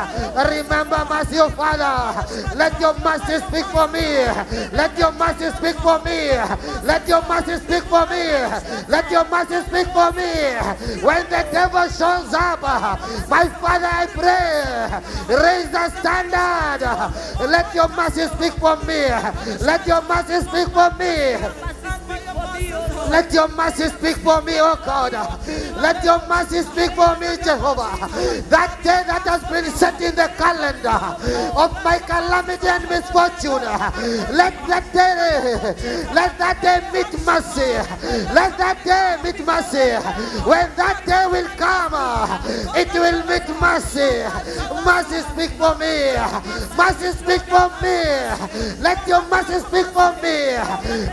Remember mercy, oh Father. Let your mercy speak for me. Let your mercy speak for me. Let your mercy speak for me. Let your mercy speak for me. When the devil shows up, my Father, I pray, raise the standard. Let your mercy speak for me. Let your mercy speak for me. Let your mercy speak for me, oh God. Let your mercy speak for me, Jehovah. That day that has been set in the calendar of my calamity and misfortune, let that day meet mercy. Let that day meet mercy. When that day will come, it will meet mercy. Mercy speak for me. Mercy speak for me. Let your mercy speak for me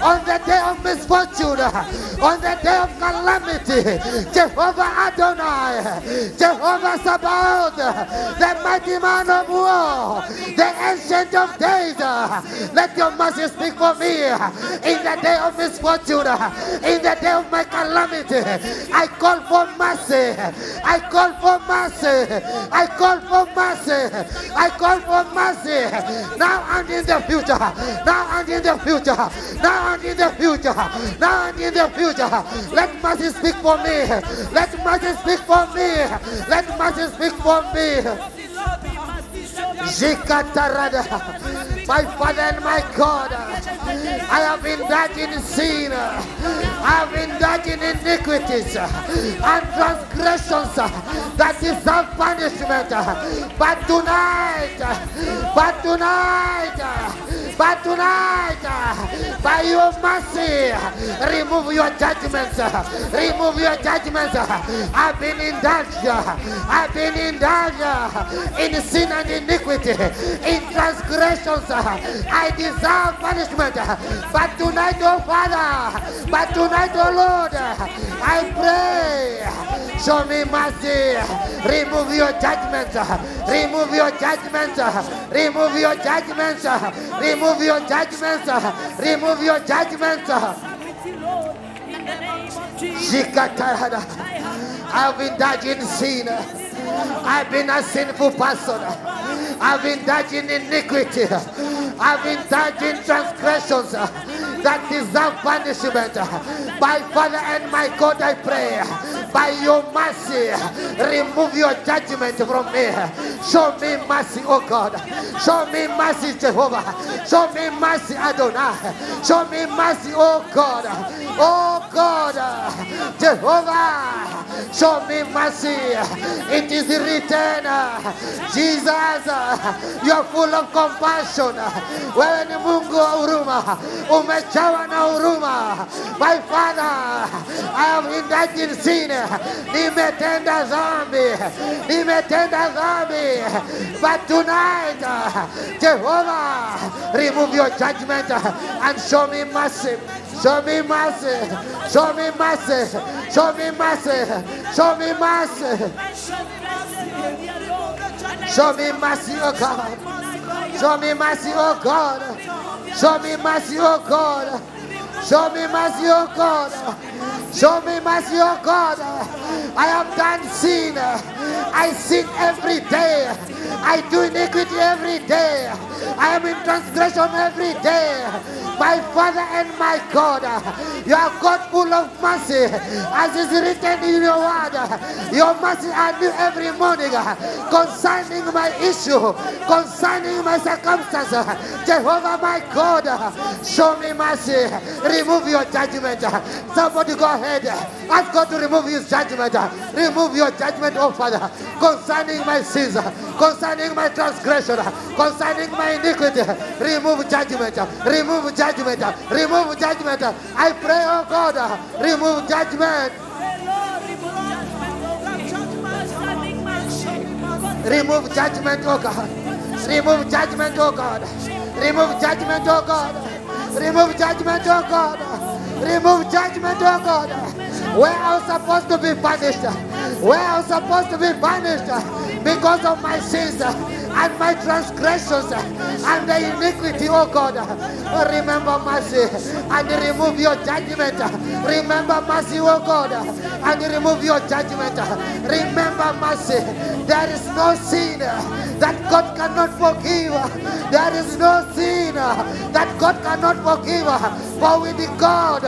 on the day of misfortune, on the day of calamity. Jehovah Adonai, Jehovah Sabaoth, the mighty man of war, the ancient of days. Let your mercy speak for me in the day of misfortune, in the day of my calamity. I call for mercy. I call for mercy. I call for mercy. I call for mercy now and in the future. Now and in the future. Now and in the future. Now and in the future. Let mercy speak for me. Let mercy speak for me. Let mercy speak for me. My Father and my God, I have indulged in sin. I have indulged in iniquities and transgressions that deserve punishment. But tonight, by your mercy, remove your judgments. Remove your judgments. I've been indulged. I've been indulged in sin and iniquity, in transgressions. I deserve punishment. But tonight, oh Father, but tonight, oh Lord, I pray, show me mercy. Remove your judgments. Remove your judgments. Remove your judgments. Remove your judgments. Remove your judgments. I've indulged in sin. I've been a sinful person. I've indulged in iniquity. I've indulged in transgressions that deserve punishment. My Father and my God, I pray, by your mercy, remove your judgment from me. Show me mercy, oh God. Show me mercy, Jehovah. Show me mercy, Adonai. Show me mercy, oh God. Oh God, Jehovah. Show me mercy. It is written, Jesus, you are full of compassion. Wewe ni Mungu wa huruma. Umejawa na huruma. My Father, I have indulged in sin. Nimetenda dhambi. But tonight, Jehovah, remove your judgment and show me mercy. Show me mercy. Show me mercy. Show me mercy. Show me mercy. Show me mercy, oh God. Show me mercy, oh God. Show me mercy, oh God. Show me mercy, oh God. Show me mercy, oh God. I have done sin. I sin every day. I do iniquity every day. I am in transgression every day. My Father and my God, you are God full of mercy. As is written in your word, your mercy are new every morning. Concerning my issue, concerning my circumstances, Jehovah my God, show me mercy. Remove your judgment. Somebody go ahead. Ask God to remove his judgment. Remove your judgment, oh Father, concerning my sins, concerning my transgression, concerning my iniquity. Remove judgment. Remove judgment. Remove judgment. I pray, oh God, remove judgment. Remove judgment, oh God. Remove judgment, oh God. Remove judgment, oh God. Remove judgment, oh God. Remove judgment, oh God. Where I was supposed to be punished. Where I was supposed to be punished because of my sins and my transgressions and the iniquity, oh God. Remember mercy and remove your judgment. Remember mercy, oh God, and remove your judgment. Remember mercy. There is no sin that God cannot forgive. There is no sin that God cannot forgive. For with God,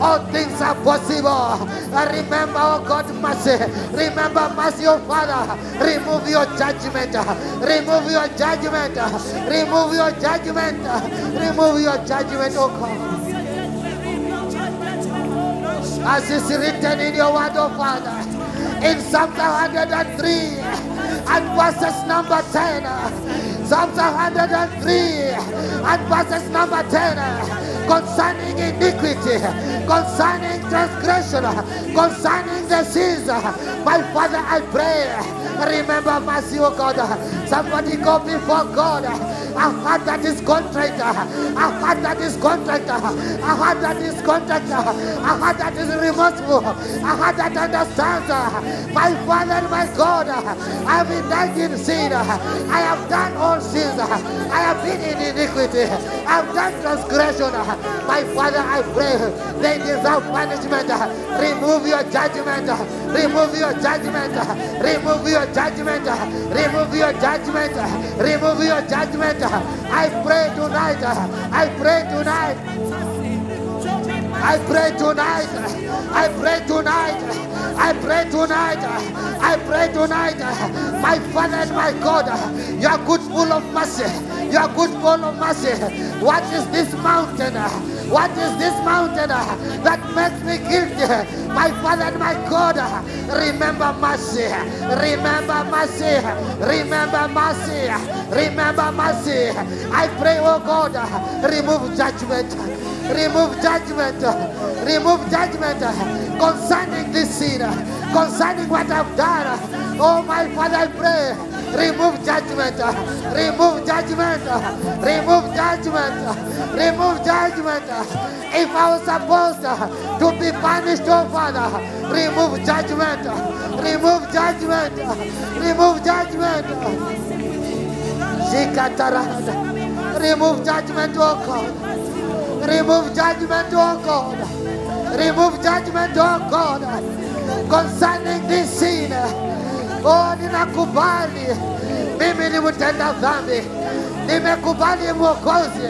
all things are possible. Remember, oh God, mercy. Remember mercy, oh Father. Remove your judgment. Remove your judgment. Remove your judgment. Remove your judgment, oh God. As is written in your word, oh Father, in Psalm 103 and verses number 10. Psalm 103 and verses number 10. Concerning iniquity, concerning transgression, concerning the sins, my Father, I pray, remember mercy, oh God. Somebody go before God. A heart that is contrite, a heart that is contrite, a heart that is contrite, a heart that is remorseful, a heart that understands. My Father and my God, I have indulged in sin. I have done all sins. I have been in iniquity. I have done transgression. My Father, I pray, they deserve punishment. Remove your judgment. Remove your judgment. Remove your judgment. Remove your judgment. Remove your judgment. I pray tonight. I pray tonight. I pray tonight. I pray tonight. I pray tonight. I pray tonight. My Father and my God, you are good full of mercy. You are good full of mercy. What is this mountain? What is this mountain that makes me guilty? My Father and my God, remember mercy. Remember mercy. Remember mercy. Remember mercy. I pray, oh God, remove judgment. Remove judgment. Remove judgment concerning this sin, concerning what I've done. Oh my Father, I pray, remove judgment. Remove judgment. Remove judgment. Remove judgment. If I was supposed to be punished, oh Father, remove judgment. Remove judgment. Remove judgment. Remove judgment, oh God. Remove judgment, oh God. Remove judgment, oh God. Concerning this sin. Oh, ninakubali. Mimi ni mtenda dhambi, nimekubali Mwokozi,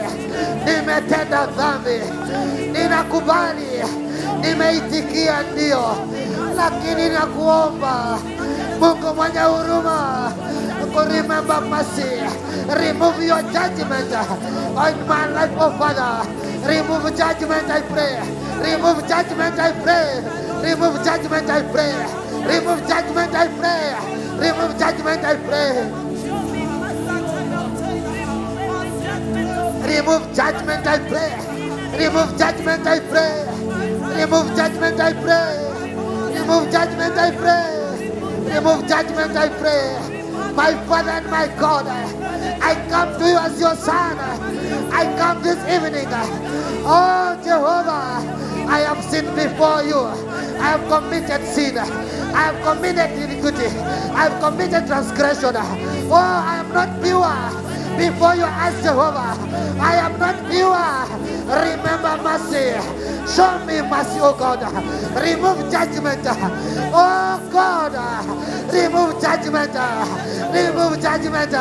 nimetenda dhambi, ninakubali, nimeitikia ndio, lakini nakuomba Mungu mwenye huruma, remember mercy, remove your judgment on my life, oh Father. Remove judgment, I pray. Remove judgment, I pray. Remove judgment, I pray. Remove judgment, I pray. Remove judgment, I pray. Remove judgment, I pray. Remove judgment, I pray. Remove judgment, I pray. Remove judgment, I pray. Remove judgment, I pray. My Father and my God, I come to you as your son. I come this evening. Oh Jehovah, I have sinned before you. I have committed sin. I have committed iniquity. I have committed transgression. Oh, I am not pure before you as Jehovah. I am not pure. Remember mercy. Show me mercy, oh God. Remove judgment. Oh God, remove judgment. Remove judgment.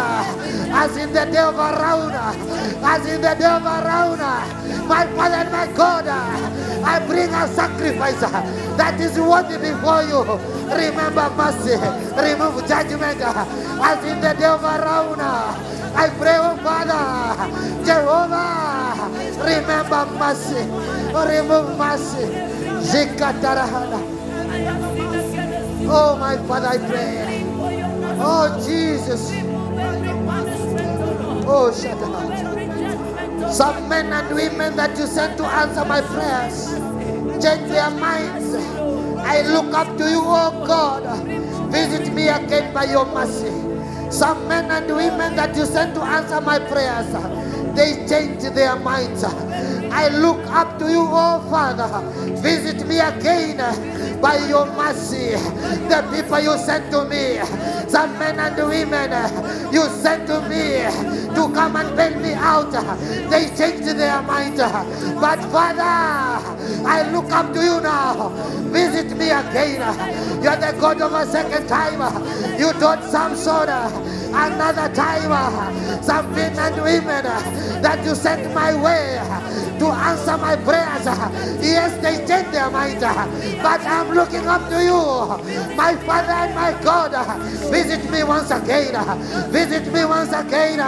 As in the day of Arauna. As in the day of Arauna. My Father and my God, I bring a sacrifice that is worthy before you. Remember mercy. Remove judgment. As in the day of Arauna. I pray, oh Father, Jehovah, remember mercy, remove mercy. Oh my Father, I pray. Oh Jesus. Oh, shut up. Some men and women that you sent to answer my prayers change their minds. I look up to you, oh God. Visit me again by your mercy. Some men and women that you sent to answer my prayers, they change their minds. I look up to you, oh Father. Visit me again by your mercy. The people you sent to me, some men and women you sent to me to come and bail me out, they changed their mind. But Father, I look up to you now. Visit me again. You're the God of a second time. You told Samson another time, some men and women that you sent my way to answer my prayers. Yes, they changed their mind. But I'm looking up to you, my Father and my God. Visit me once again. Visit me once again.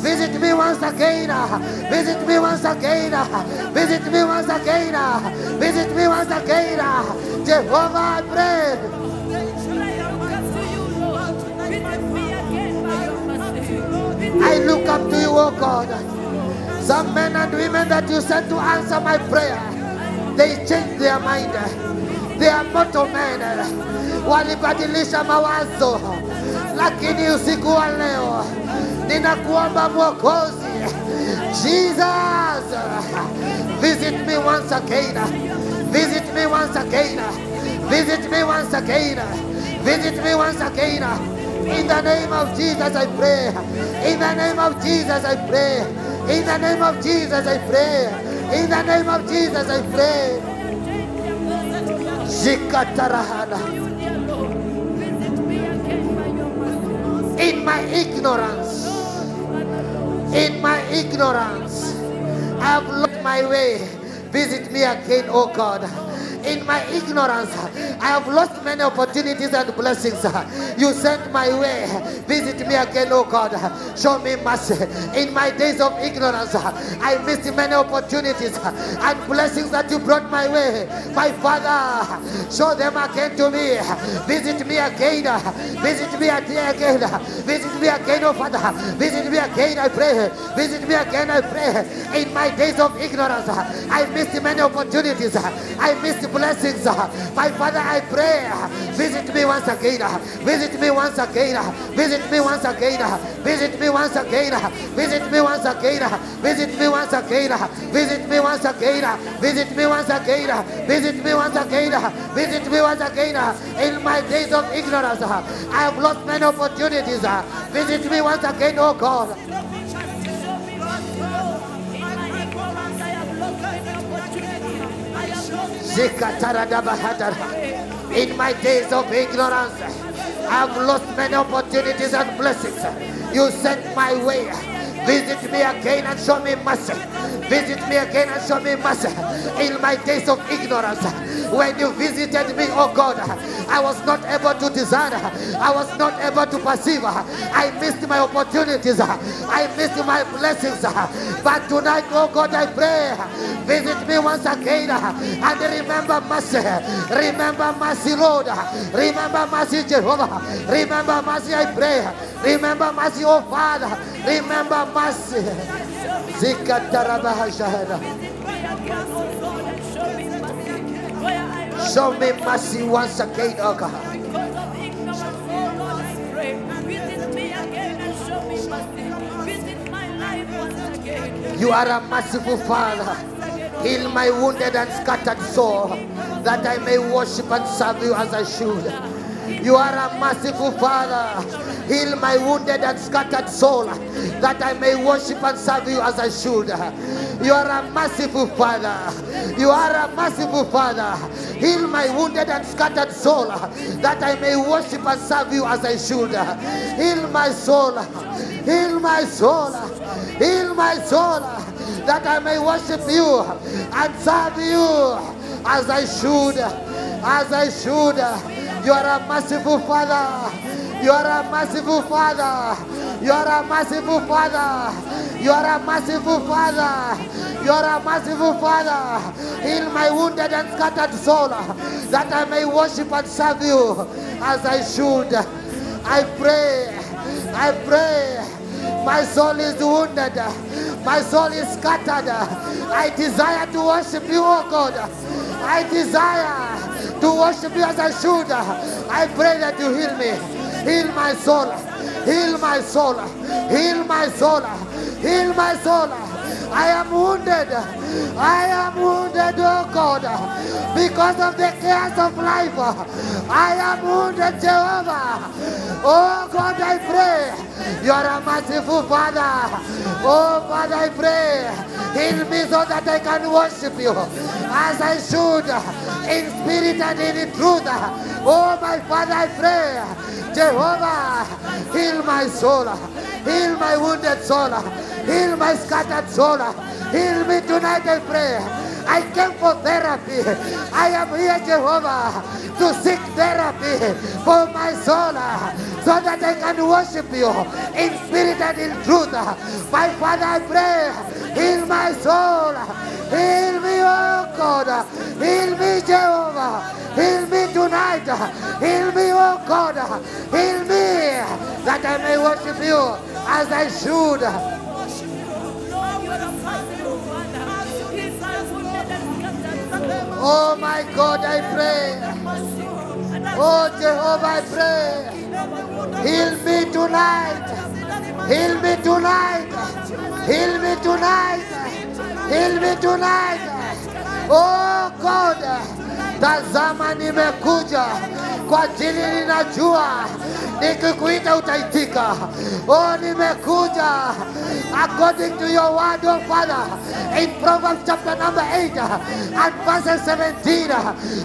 Visit me once again. Visit me once again. Visit me once again. Visit me once again. Jehovah, I pray. I look up to you, oh God. Some men and women that you sent to answer my prayer, they changed their mind. They are mortal men. Walibadilisha mawazo. Lakini usiku wa leo ninakuomba Mwokozi, Jesus, visit me once again. Visit me once again. Visit me once again. Visit me once again. In the name of Jesus I pray. In the name of Jesus I pray. In the name of Jesus I pray. In the name of Jesus I pray. Zikatarahana. In my ignorance, I have lost my way. Visit me again, oh God. In my ignorance, I have lost many opportunities and blessings. You sent my way. Visit me again, oh God. Show me mercy. In my days of ignorance, I missed many opportunities and blessings that you brought my way. My Father, show them again to me. Visit me again. Visit me again. Visit me again, oh Father. Visit me again, I pray. Visit me again, I pray. In my days of ignorance, I missed many opportunities. I missed blessings. My Father, I pray. Visit me once again. Visit me once again. Visit me once again. Visit me once again. Visit me once again. Visit me once again. Visit me once again. Visit me once again. Visit me once again. Visit me once again. In my days of ignorance, I have lost many opportunities. Visit me once again, oh God. In my days of ignorance, I have lost many opportunities and blessings. You sent my way. Visit me again and show me mercy. Visit me again and show me mercy. In my days of ignorance, when you visited me, oh God, I was not able to discern. I was not able to perceive. I missed my opportunities. I missed my blessings. But tonight, oh God, I pray, visit me once again and remember mercy. Remember mercy, Lord. Remember mercy, Jehovah. Remember mercy, I pray. Remember mercy, oh Father. Remember mercy. Show me mercy once again, oh God. You are a merciful Father. Heal my wounded and scattered soul, that I may worship and serve you as I should. You are a merciful Father. Heal my wounded and scattered soul, that I may worship and serve you as I should. You are a merciful Father. You are a merciful Father. Heal my wounded and scattered soul, that I may worship and serve you as I should. Heal my soul. Heal my soul. Heal my soul, that I may worship you and serve you as I should. As I should. You are a merciful Father. You are a merciful Father. You are a merciful Father. You are a merciful Father. You are a merciful Father. Heal my wounded and scattered soul, that I may worship and serve you as I should. I pray. I pray. My soul is wounded. My soul is scattered. I desire to worship you, oh God. I desire to worship you as I should. I pray that you heal me. Heal my soul. Heal my soul. Heal my soul. Heal my soul. I am wounded. I am wounded, oh God, because of the cares of life. I am wounded, Jehovah. Oh God, I pray. You are a merciful Father. Oh Father, I pray. Heal me so that I can worship you as I should, in spirit and in truth. Oh my Father, I pray. Jehovah, heal my soul. Heal my wounded soul. Heal my scattered soul. Heal me tonight, I pray. I came for therapy. I am here, Jehovah, to seek therapy for my soul, so that I can worship you in spirit and in truth. My Father, I pray, heal my soul. Heal me, oh God. Heal me, Jehovah. Heal me tonight. Heal me, oh God. Heal me, that I may worship you as I should. Oh my God, I pray. Oh Jehovah, I pray. Heal me tonight. Heal me tonight. Heal me tonight. Heal me tonight. Oh God, tazama nimekuja kwa ajili ninajua nikikuita utaitika. Oh, nimekuja according to your word, oh Father, in Proverbs chapter number 8 and verse 17.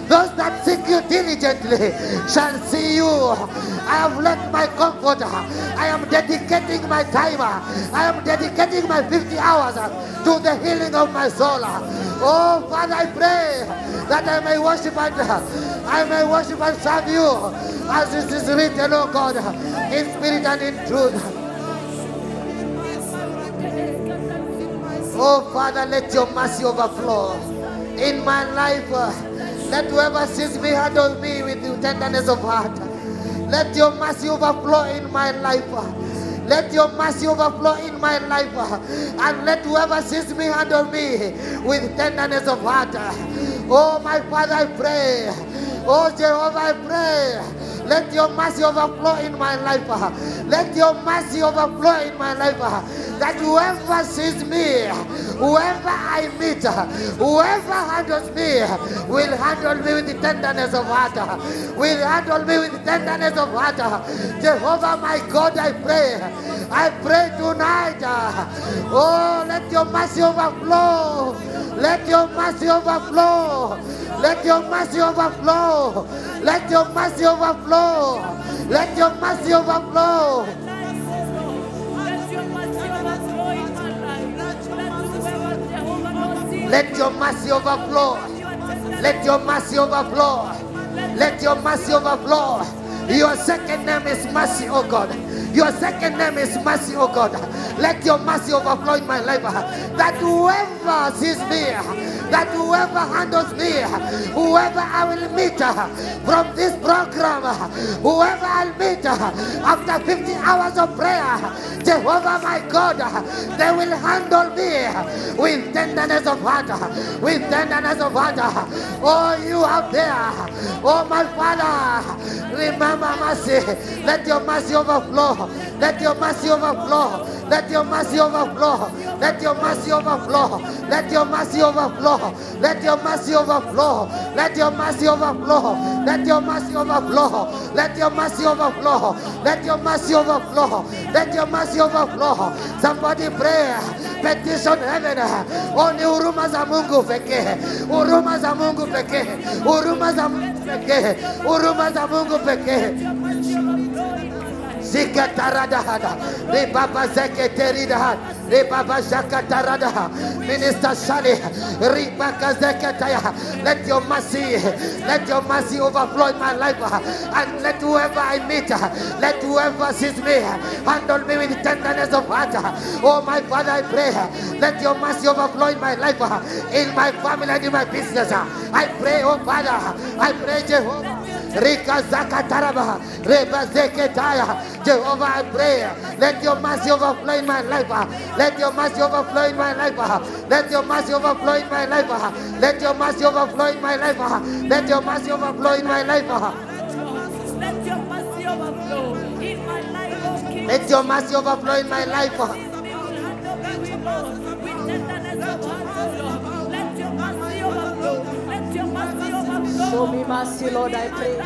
Those that seek you diligently shall see you. I have left my comfort. I am dedicating my time. I am dedicating my 50 hours to the healing of my soul. Oh Father, I pray that I may worship and serve you as it is written, oh God, in spirit and in truth. Oh Father, let your mercy overflow in my life. Let whoever sees me handle me with the tenderness of heart. Let your mercy overflow in my life. Let your mercy overflow in my life. And let whoever sees me handle me with tenderness of heart. Oh my Father, I pray. Oh Jehovah, I pray. Let your mercy overflow in my life. Let your mercy overflow in my life. That whoever sees me, whoever I meet, whoever handles me, will handle me with the tenderness of heart. Will handle me with the tenderness of heart. Jehovah, my God, I pray. I pray tonight. Oh, let your mercy overflow. Let your mercy overflow. Let your mercy overflow. Let your mercy overflow. overflow. Let your mercy overflow. Let your mercy overflow. Let your mercy overflow. Let your mercy overflow. Your second name is mercy, oh God. Your second name is mercy, oh God. Let your mercy overflow in my life. That whoever sees me, that whoever handles me, whoever I will meet from this program, whoever I'll meet after 50 hours of prayer, Jehovah my God, they will handle me with tenderness of heart, with tenderness of heart. Oh, you up there, oh my Father, remember mercy. Let your mercy overflow. Let your mercy overflow. Let your mercy overflow. Let your mercy overflow. Let your mercy overflow. Let your mercy overflow. Let your mercy overflow. Let your mercy overflow. Let your mercy overflow. Let your mercy overflow. Let your mercy overflow. Somebody pray. Petition heaven. Only huruma za Mungu pekee. Huruma za Mungu pekee. Huruma za Mungu pekee. Huruma za Mungu pekee. Zikatarada, Rebaba Zeketerida, Rebaba Zakatarada, Minister Shali, Rebaka Zekataya. Let your mercy overflow in my life, and let whoever I meet, let whoever sees me, handle me with tenderness of heart. Oh my Father, I pray, let your mercy overflow in my life, in my family and in my business. I pray, oh Father, I pray, Jehovah. Rika Zakataraba, Reba Zeketaya. Jehovah, I pray, let your mercy overflow in my life. Let your mercy overflow in my life. Let your mercy overflow in my life. Let your mercy overflow in my life. Let your mercy overflow in my life. Let your mercy overflow in my life, oh King. Let your mercy overflow in my life. Let your mercy overflow. Let your mercy overflow. Show me mercy, Lord, I pray.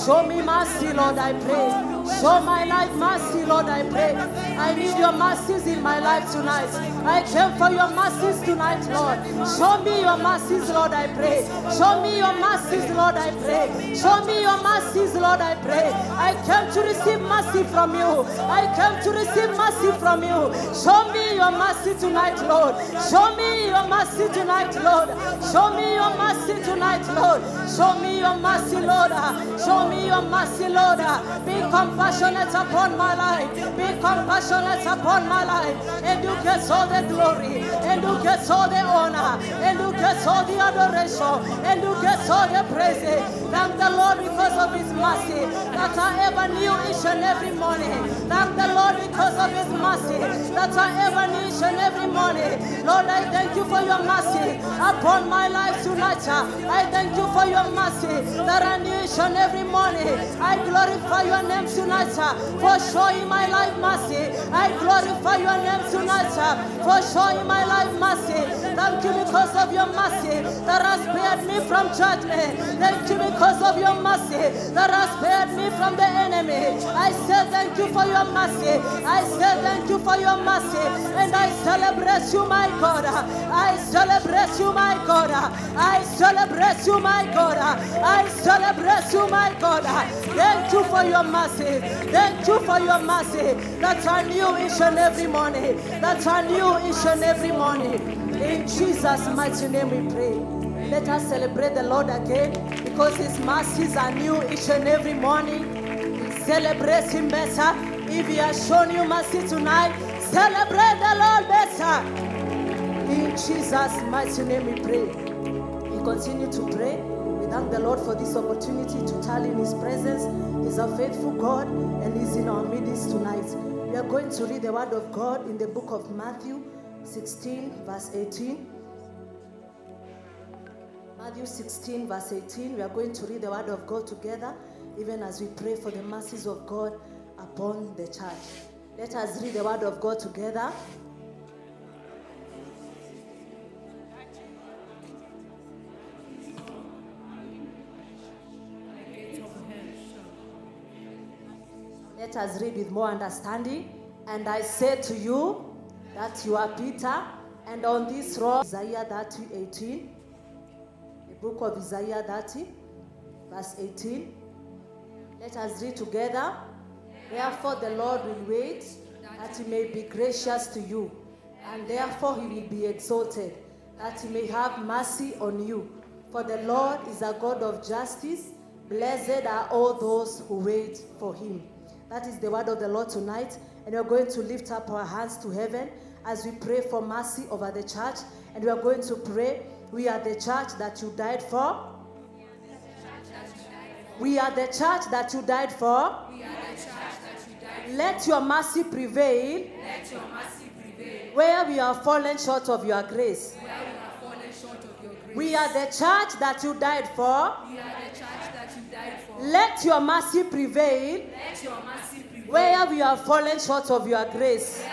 Show me mercy, Lord, I pray. Show my life mercy, Lord, I pray. I need your mercies in my life tonight. I came for your mercies tonight, Lord. Show me your mercies, Lord, I pray. Show me your mercies, Lord, I pray. Show me your mercies, Lord, I pray. I came to receive mercy from you. I came to receive mercy from you. Show me your mercy tonight, Lord. Show me your mercy tonight, Lord. Show me your mercy tonight, Lord. Show me your mercy, Lord. Show me your mercy, Lord. Be compassionate upon my life. Be compassionate upon my life. And you get all the glory. And you get all the honor. And you get all the adoration. And you get all the praise. Thank the Lord because of his mercy that I ever knew each and every morning. Thank the Lord because of his mercy that I ever knew each and every morning. Lord, I thank you for your mercy upon my life tonight. I thank you for your mercy that I knew each and every morning. I glorify your name tonight for showing my life mercy. I glorify your name tonight for showing my life mercy. Thank you because of your mercy that has spared me from judgment. Thank you because of your mercy that has spared me from the enemy. I say thank you for your mercy. I say thank you for your mercy. And I celebrate you, my God. I celebrate you, my God. I celebrate you, my God. I celebrate you, my God. Thank you for your mercy. Thank you for your mercy that I knew each and every morning. That I knew each and every morning. In Jesus' mighty name we pray. Let us celebrate the Lord again because his mercies are new each and every morning. Celebrate him better. If he has shown you mercy tonight, celebrate the Lord better. In Jesus' mighty name we pray. We continue to pray. We thank the Lord for this opportunity to tarry in his presence. He's a faithful God and he's in our midst tonight. We are going to read the word of God in the book of Matthew 16 verse 18. Matthew 16 verse 18. We are going to read the word of God together even as we pray for the mercies of God upon the church. Let us read the word of God together. Let us read with more understanding. And I say to you that you are Peter, and on this rock, Isaiah 30:18. The book of Isaiah 30, verse 18. Let us read together. Therefore the Lord will wait, that he may be gracious to you, and therefore he will be exalted, that he may have mercy on you. For the Lord is a God of justice. Blessed are all those who wait for him. That is the word of the Lord tonight. And we are going to lift up our hands to heaven as we pray for mercy over the church. And we are going to pray, we are the church that you died for. We are the church that you died for. Let your mercy prevail. Where we have fallen short of your grace. We are the church that you died for. Let your mercy prevail. Where we have fallen short of your grace.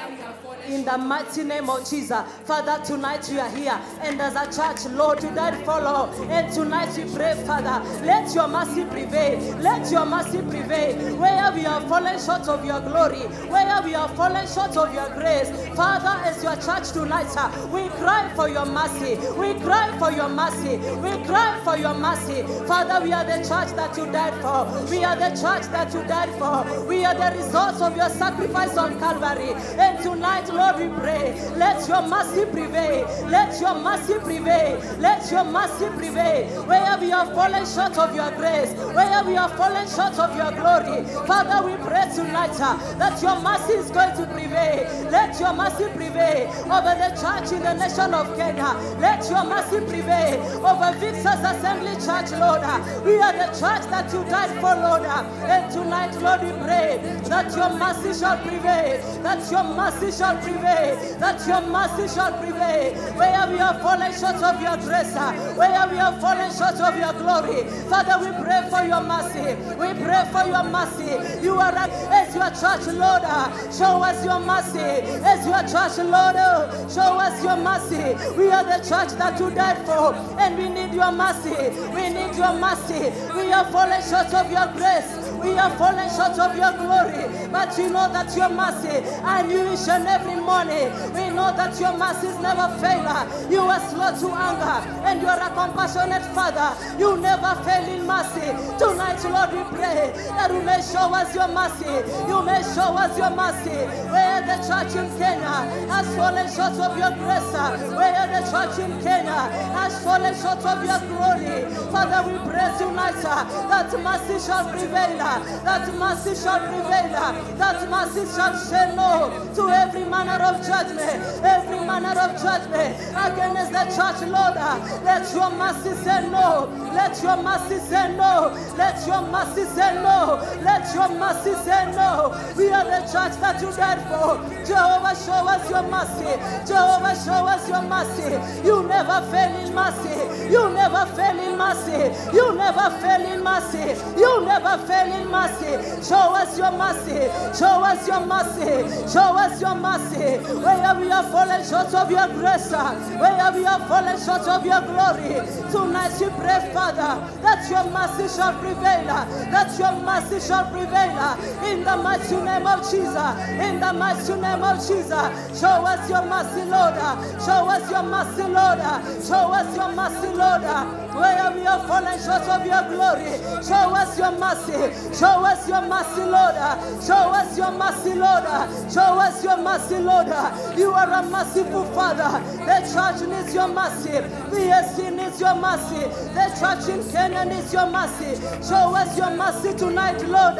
In the mighty name of Jesus. Father, tonight we are here. And as a church, Lord, you died for Lord. And tonight we pray, Father, let your mercy prevail. Let your mercy prevail. Where we have fallen short of your glory. Where we have fallen short of your grace. Father, as your church tonight, we cry for your mercy. We cry for your mercy. We cry for your mercy. Father, we are the church that you died for. We are the church that you died for. We are the result of your sacrifice on Calvary. And tonight, Lord, we pray, let your mercy prevail. Let your mercy prevail. Let your mercy prevail. Where we have fallen short of your grace, where we have fallen short of your glory, Father, we pray tonight that your mercy is going to prevail. Let your mercy prevail over the church in the nation of Kenya. Let your mercy prevail over Victor's Assembly Church, Lord. We are the church that you died for, Lord. And tonight, Lord, we pray that your mercy shall prevail. That your mercy shall prevail. That your mercy shall prevail. Where we have fallen short of your grace, where we have fallen short of your glory, Father, we pray for your mercy. We pray for your mercy. You are as your church, Lord. Show us your mercy. As your church, Lord, show us your mercy. We are the church that you died for, and we need your mercy. We need your mercy. We have fallen short of your grace. We have fallen short of your glory, but we know that your mercy are new each and every morning. We know that your mercies never fail. You are slow to anger, and you are a compassionate Father. You never fail in mercy. Tonight, Lord, we pray that you may show us your mercy. You may show us your mercy. Where the church in Kenya has fallen short of your grace, where the church in Kenya has fallen short of your glory, Father, we pray tonight that mercy shall prevail. That mercy shall prevail. That mercy shall say no to every manner of judgment. Every manner of judgment against the church, Lord. Let your mercy say no. Let your mercy say no. Let your mercy say no. Let your mercy say no. We are the church that you died for. Jehovah, show us your mercy. Jehovah, show us your mercy. You never fail in mercy. You never fail in mercy. You never fail in mercy. You never fail in mercy. Show us your mercy. Show us your mercy. Show us your mercy. Where we have fallen short of your grace, where we have fallen short of your glory, tonight we pray, Father, that your mercy shall prevail. That your mercy shall prevail. In the mighty name of Jesus. In the mighty name of Jesus. Show us your mercy, Lord. Show us your mercy, Lord. Show us your mercy, Lord. Where we have fallen short of your glory, show us your mercy. Show us your mercy, Lord. Show us your mercy, Lord. Show us your mercy, Lord. You are a merciful Father. The church needs your mercy. VSC needs your mercy. The church in Kenya needs your mercy. Show us your mercy tonight, Lord.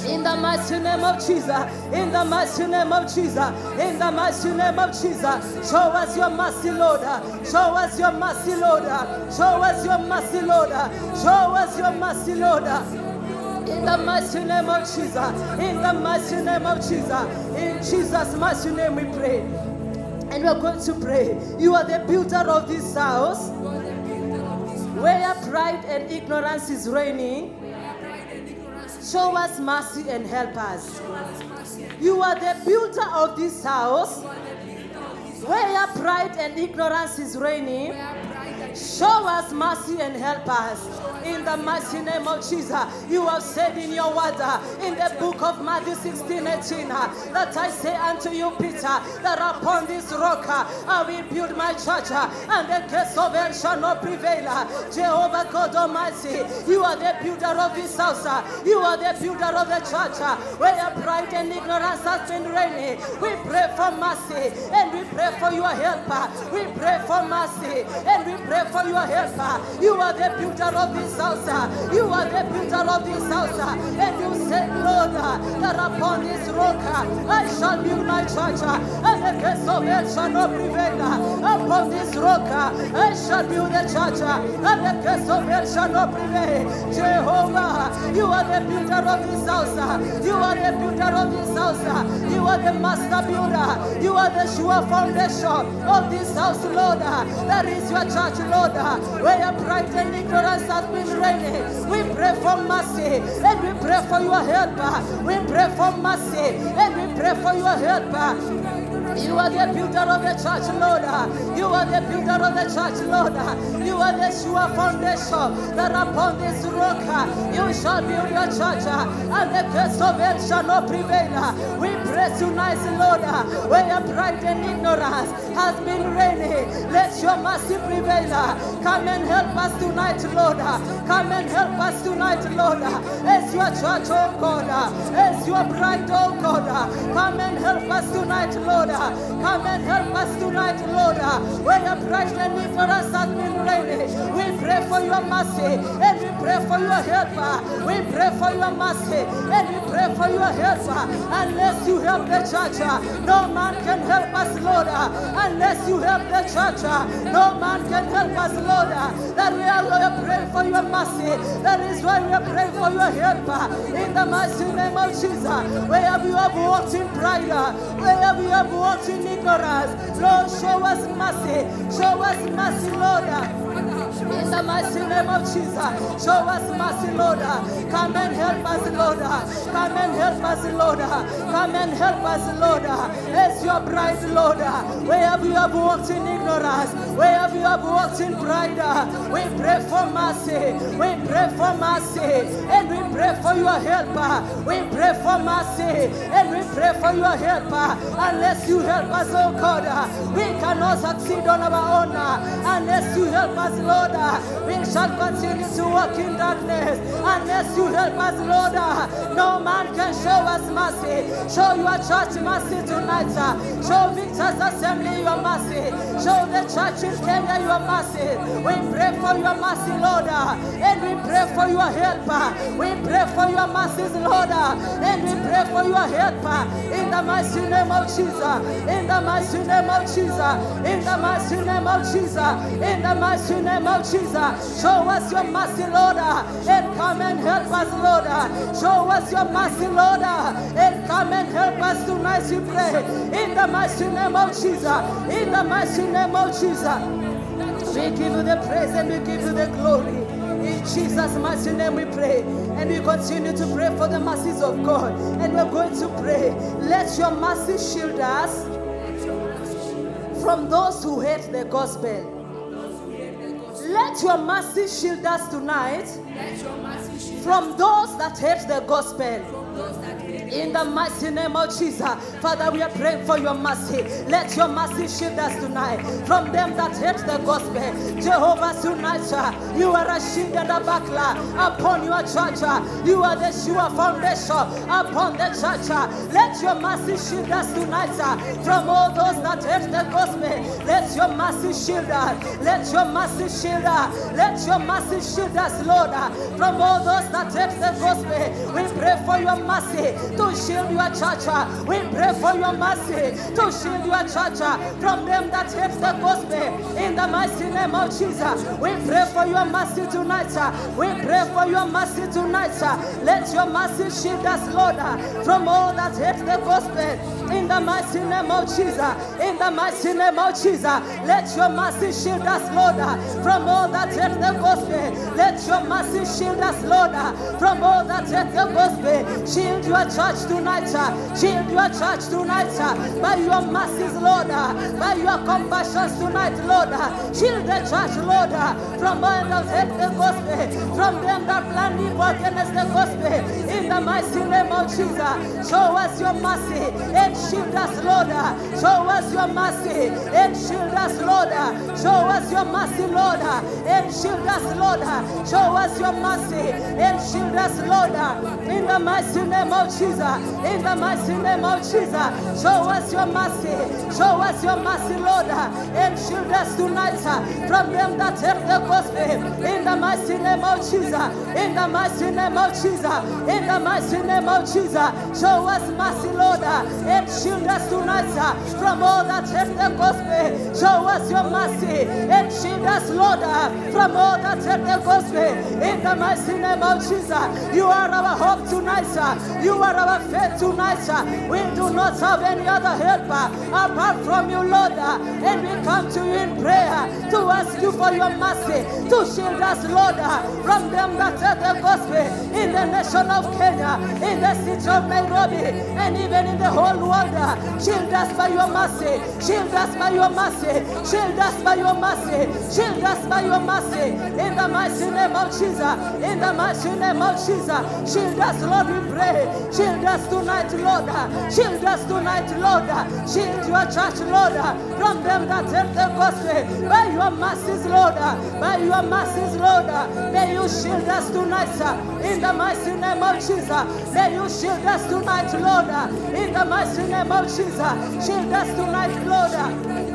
In the mighty name of Jesus. In the mighty name of Jesus. In the mighty name of Jesus. Show us your mercy, Lord. Show us your mercy, Lord. Show us your mercy, Lord. Show us your mercy, Lord. In the mighty name of Jesus. In the mighty name of Jesus. In Jesus' mighty name we pray. And we are going to pray. You are the builder of this house. Where pride and ignorance is reigning, show us mercy and help us. You are the builder of this house. Where pride and ignorance is reigning, Show us mercy and help us. In the mighty name of Jesus, you have said in your word, in the book of Matthew 16:18, that I say unto you, Peter, that upon this rock I will build my church, and the gates of hell shall not prevail. Jehovah God Almighty, you are the builder of this house. You are the builder of the church. Where pride and ignorance has been reigning, we pray for mercy and we pray for your help. We pray for mercy and we pray for your help. You are the builder of this house. You are the builder of this house. And you said, Lord, that upon this rock I shall build my church, and the gates of hell shall not prevail. Upon this rock I shall build the church, and the gates of hell shall not prevail. Jehovah, you are the builder of this house. You are the builder of this house. You are the master builder. You are the sure foundation of this house, Lord. That is your church, Lord. Where pride and ignorance has been reigning, we pray for mercy and we pray for your help. We pray for mercy and we pray for your help. You are the builder of the church, Lord. You are the builder of the church, Lord. You are the sure foundation that upon this rock you shall build your church, and the gates of hell shall not prevail. We pray tonight, Lord, where your pride and ignorance has been reigning, let your mercy prevail. Come and help us tonight, Lord. Come and help us tonight, Lord. As your church, oh God, as your bride, oh God, come and help us tonight, Lord. Come and help us tonight, Lord. Where your pride and ignorance has been reigning, we pray for your mercy and we pray for your help. We pray for your mercy and we pray for your help. Unless you help the church, no man can help us, Lord. Unless you help the church, no man can help us, Lord. That we are praying for your mercy. That is why we are praying for your help. In the mighty name of Jesus, wherever you have walked in pride, wherever you have walked in ignorance, Lord, show us mercy. Show us mercy, Lord. In the mighty name of Jesus, show us mercy, Lord. Come and help us, Lord. Come and help us, Lord. Come and help us, Lord. As your bride, Lord. Wherever you have walked in ignorance, wherever you have walked in pride, we pray for mercy. We pray for mercy. And we pray for your help. We pray for mercy. And we pray for your help. Unless you help us, oh God, we cannot succeed on our own. Unless you help us, Lord, we shall continue to walk in darkness. Unless you help us, Lord, no man can show us mercy. Show your church mercy tonight. Show Victor's Assembly your mercy. Show the church in Kenya your mercy. We pray for your mercy, Lord, and we pray for your help. We pray for your mercies, Lord, and we pray for your help. In the mighty name of Jesus. In the mighty name of Jesus. In the mighty name of Jesus. In the mighty name of Jesus. Show us your mercy, Lord, and come and help us, Lord. Show us your mercy, Lord, and come and help us tonight, we pray. In the mighty name of Jesus. In the mighty name of Jesus. We give you the praise and we give you the glory. In Jesus' mighty name we pray. And we continue to pray for the mercies of God. And we're going to pray. Let your mercy shield us from those who hate the gospel. Let your mercy shield us tonight from those that hate the gospel. In the mighty name of Jesus, Father, we are praying for your mercy. Let your mercy shield us tonight from them that hate the gospel. Jehovah, tonight, you are a shield and a buckler upon your church. You are the sure foundation upon the church. Let your mercy shield us tonight from all those that hate the gospel. Let your mercy shield us. Let your mercy shield us. Let your mercy shield us, Lord, from all those that hate the gospel. We pray for your mercy to shield your church. We pray for your mercy to shield your church from them that hate the gospel. In the mighty name of Jesus, we pray for your mercy tonight. We pray for your mercy tonight. Let your mercy shield us, Lord, from all that hate the gospel. In the mighty name of Jesus. In the mighty name of Jesus, let your mercy shield us, Lord, from all that hate the gospel. Let your mercy shield us, Lord, from all that hate the gospel. Shield your church church tonight. Shield your church tonight. By your mercies, Lord. By your compassions tonight, Lord. Shield the church, Lord. From all that hate the gospel. From them that plan evil against the gospel. In the mighty name of Jesus. Show us your mercy and shield us, Lord. Show us your mercy and shield us, Lord. Show us your mercy, Lord, and shield us, Lord. Show us your mercy and shield us, Lord. In the mighty name of Jesus. In the mighty name of Jesus. Show us your mercy. Show us your mercy, Lord, and shield us tonight from them that take the gospel. In the mighty name of Jesus. In the mighty name of Jesus. In the mighty name of Jesus. Show us mercy, Lord, and shield us tonight from all that take the gospel. Show us your mercy and shield us, Lord, from all that take the gospel. In the mighty name of Jesus. You are our hope tonight. You are our faith tonight. We do not have any other helper apart from you, Lord. And we come to you in prayer to ask you for your mercy, to shield us, Lord, from them that take the gospel in the nation of Kenya, in the city of Nairobi, and even in the whole world. Shield us by your mercy. Shield us by your mercy. Shield us by your mercy. Shield us by your mercy. In the mighty name of Jesus. In the mighty name of Jesus. Shield us, Lord, we pray. Shield us tonight, Lord. Shield us tonight, Lord. Shield your church, Lord, from them that take the gospel. By your mercies, Lord. By your mercies, Lord. May you shield us tonight. In the mighty name of Jesus. May you shield us tonight, Lord. In the mighty name of Jesus. Shield us tonight, Lord.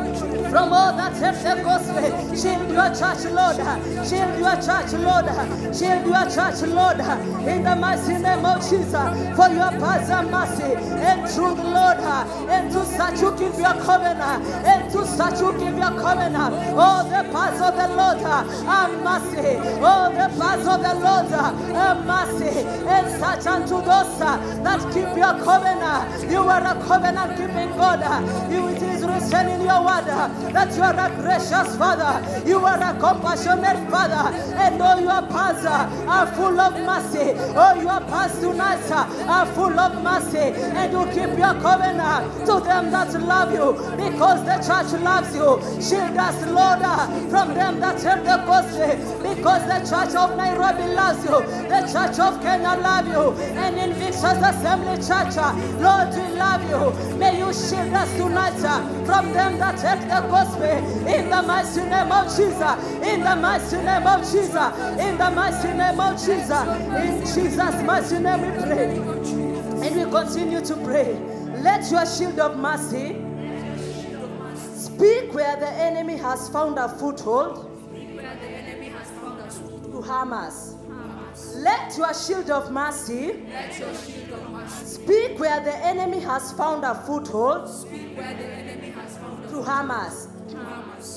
From all that take the gospel. Shield your church, Lord. Shield your church, Lord. Shield your church, Lord. In the mighty name of Jesus. For your paths and mercy and truth, Lord. And to such who keep your covenant. And to such who keep your covenant. All the paths of the Lord are mercy. All the paths of the Lord are mercy. And such unto those that keep your covenant. You are a covenant keeping God. It is written in your word that you are a gracious Father. You are a compassionate Father. And all your paths are full of mercy. All your paths tonight are full of mercy. And you keep your covenant to them that love you, because the church loves you. Shield us, Lord, from them that take the gospel, because the church of Nairobi loves you. The church of Kenya loves you. And in Victor's Assembly Church, Lord, we love you. May you shield us tonight from them that take the gospel. In the mighty name of Jesus. In the mighty name of Jesus. In the mighty name of Jesus. In Jesus' mighty name we pray. And we continue to pray. Let your shield of mercy speak where the enemy has found a foothold to harm us. Let your shield of mercy speak where the enemy has found a foothold to harm us.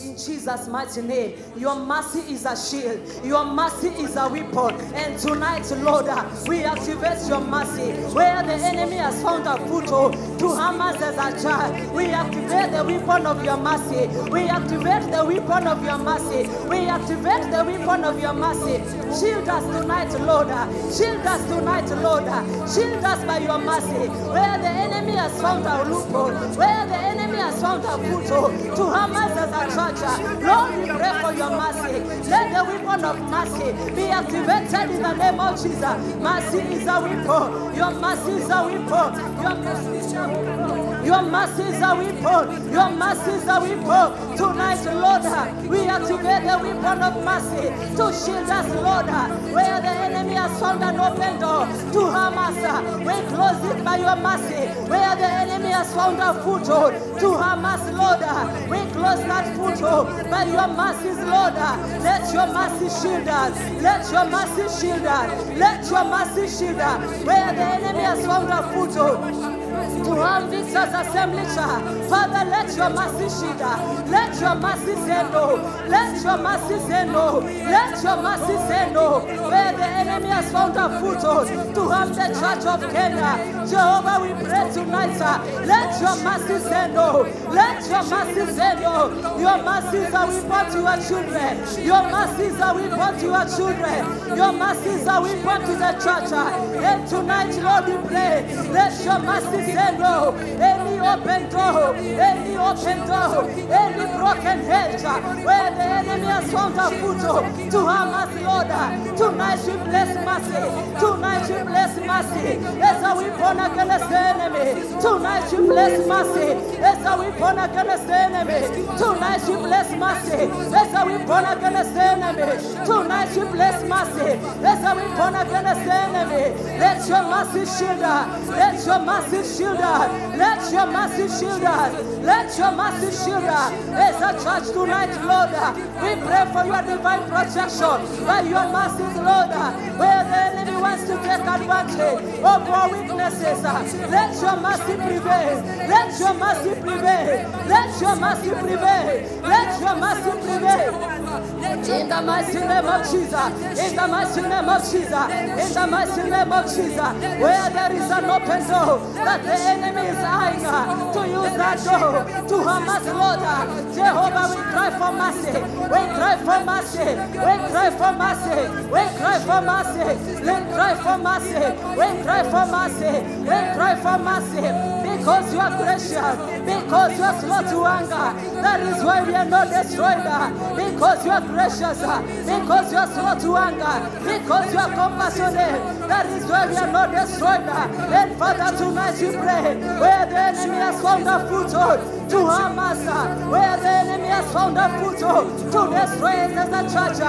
In Jesus' mighty name, your mercy is a shield. Your mercy is a weapon. And tonight, Lord, we activate your mercy. Where the enemy has found a foothold to harm us as a child, we activate the weapon of your mercy. We activate the weapon of your mercy. We activate the weapon of your mercy. Shield us tonight, Lord. Shield us tonight, Lord. Shield us by your mercy. Where the enemy has found a loophole, where the enemy has found a foothold to harm us as a church, Lord, we pray for your mercy. Let the weapon of mercy be activated in the name of Jesus. Mercy is a weapon. Your mercy is a weapon. Your mercy is a weapon. Your mercy is a weapon. Your mercy is a weapon. Tonight, Lord, we activate the weapon of mercy to shield us, Lord. Where the enemy has found an open door to harm us, we close it by your mercy. Where the enemy has found a foothold to harm us, Lord, we close that foothold by your mercies, Lord. Let your mercy shield us. Let your mercy shield us. Let your mercy shield us. Where the enemy has found a foothold to harm Victor's Assembly Church. Father, let your mercy shield her. Let your mercy say no. Let your mercy say no. Let your mercy say no. Where the enemy has found a foothold to harm the Church of Kenya, Jehovah, we pray tonight, let your mercy say no. Let your mercy say no. Your mercies are weapon to your children. Your mercies are weapon to your children. Your mercies are weapon to the church. And tonight, Lord, we pray, let your mercy say no. Any open door, any broken hedge where the enemy has found a foothold to harm us, Lord. Tonight we bless mercy. Tonight we bless mercy. As a weapon against the enemy. Tonight we bless mercy. As a weapon against the enemy. Tonight we bless mercy. As a weapon against the enemy. Tonight we bless mercy. As a weapon against the enemy. Let your mercy shield us. Let your mercy shield us. Let your mercy shield us. Let your mercy shield us. As a church tonight, Lord, we pray for your divine protection by your mercies, Lord, where the enemy wants to take advantage of our weaknesses. Let your mercy prevail. Let your mercy prevail. Let your mercy prevail. Let your mercy prevail. In the mighty name of Jesus. In the mighty name of Jesus. In the mighty name of Jesus. Where there is an open door that the enemy is eyeing to use that door to harm us, Lord. Jehovah, we cry for mercy. We cry for mercy. We cry for mercy. We cry for mercy. We cry for mercy. We cry for mercy. We cry for mercy. Because you are gracious. Because you are slow to anger. That is why we are not destroyed. Because you are gracious. Because you are slow to anger. Because you are compassionate. That is why we are not destroyed. And Father, tonight we pray where the enemy has found a foothold to harm us, where the enemy has found a foothold to destroy us as a church.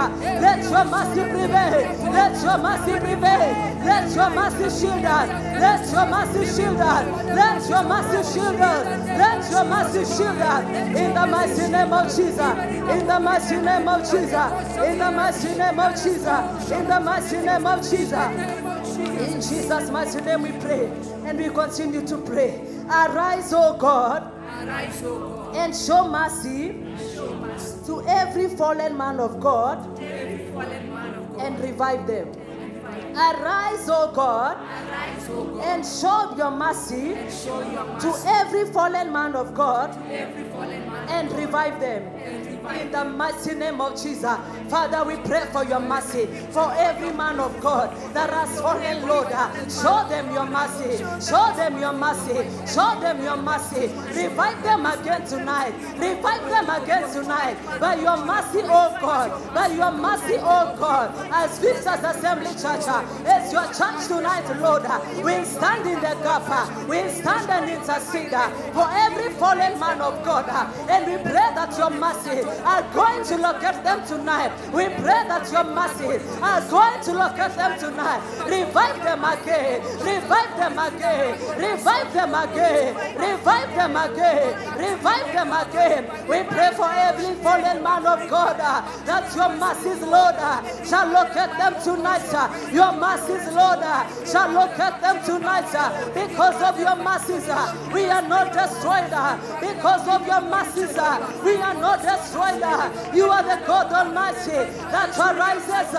Let your mercy prevail. Let your mercy prevail. Let your mercy shield us. Let your mercy shield us. Let your mercy shield us. Let your mercy shield us. In the mighty name of Jesus. In the mighty name of Jesus. In the mighty name of Jesus. In the mighty name of Jesus. In Jesus' mighty name we pray. And we continue to pray. Arise, O God. Arise, O God. And show mercy to every fallen man of God and revive them. Arise, O God, and show your mercy to every fallen man of God and revive them. In the mighty name of Jesus. Father, we pray for your mercy for every man of God that has fallen, Lord. Show them your mercy. Show them your mercy. Show them your mercy. Revive them again tonight. Revive them again tonight. By your mercy, oh God. By your mercy, oh God. As Victor's Assembly Church, as your church tonight, Lord, we stand in the gap. We stand and intercede for every fallen man of God. And we pray that your mercy are going to locate them tonight. We pray that your mercy are going to locate them tonight. Revive them again. Revive them again. Revive them again. Revive them again. Revive them again. We pray for every fallen man of God that your mercies, Lord, shall locate them tonight. Your mercies, Lord, shall locate them tonight. Because of your mercies, we are not destroyed. Because of your mercies, we are not destroyed. You are the God Almighty that arises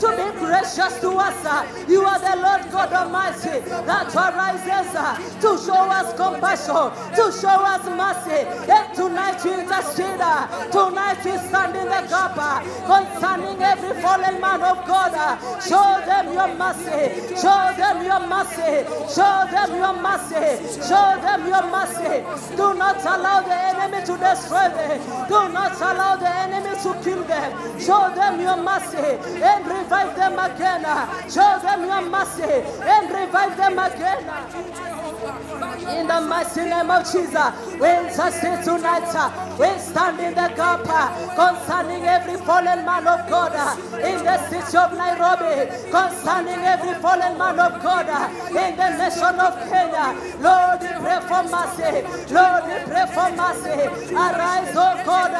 to be gracious to us. You are the Lord God Almighty that arises to show us compassion, to show us mercy. And tonight we intercede. Tonight we stand in the gap concerning every fallen man of God. Show them your mercy. Show them your mercy. Show them your mercy. Show them your mercy. Do not allow the enemy to destroy them. Do not allow the enemy to kill them. Show them your mercy and revive them again. Show them your mercy and revive them again. In the mighty name of Jesus, We intercede tonight. We stand in the gap concerning every fallen man of God in the city of Nairobi, concerning every fallen man of God in the nation of Kenya. Lord, we pray for mercy. Lord, we pray for mercy. Arise, oh God,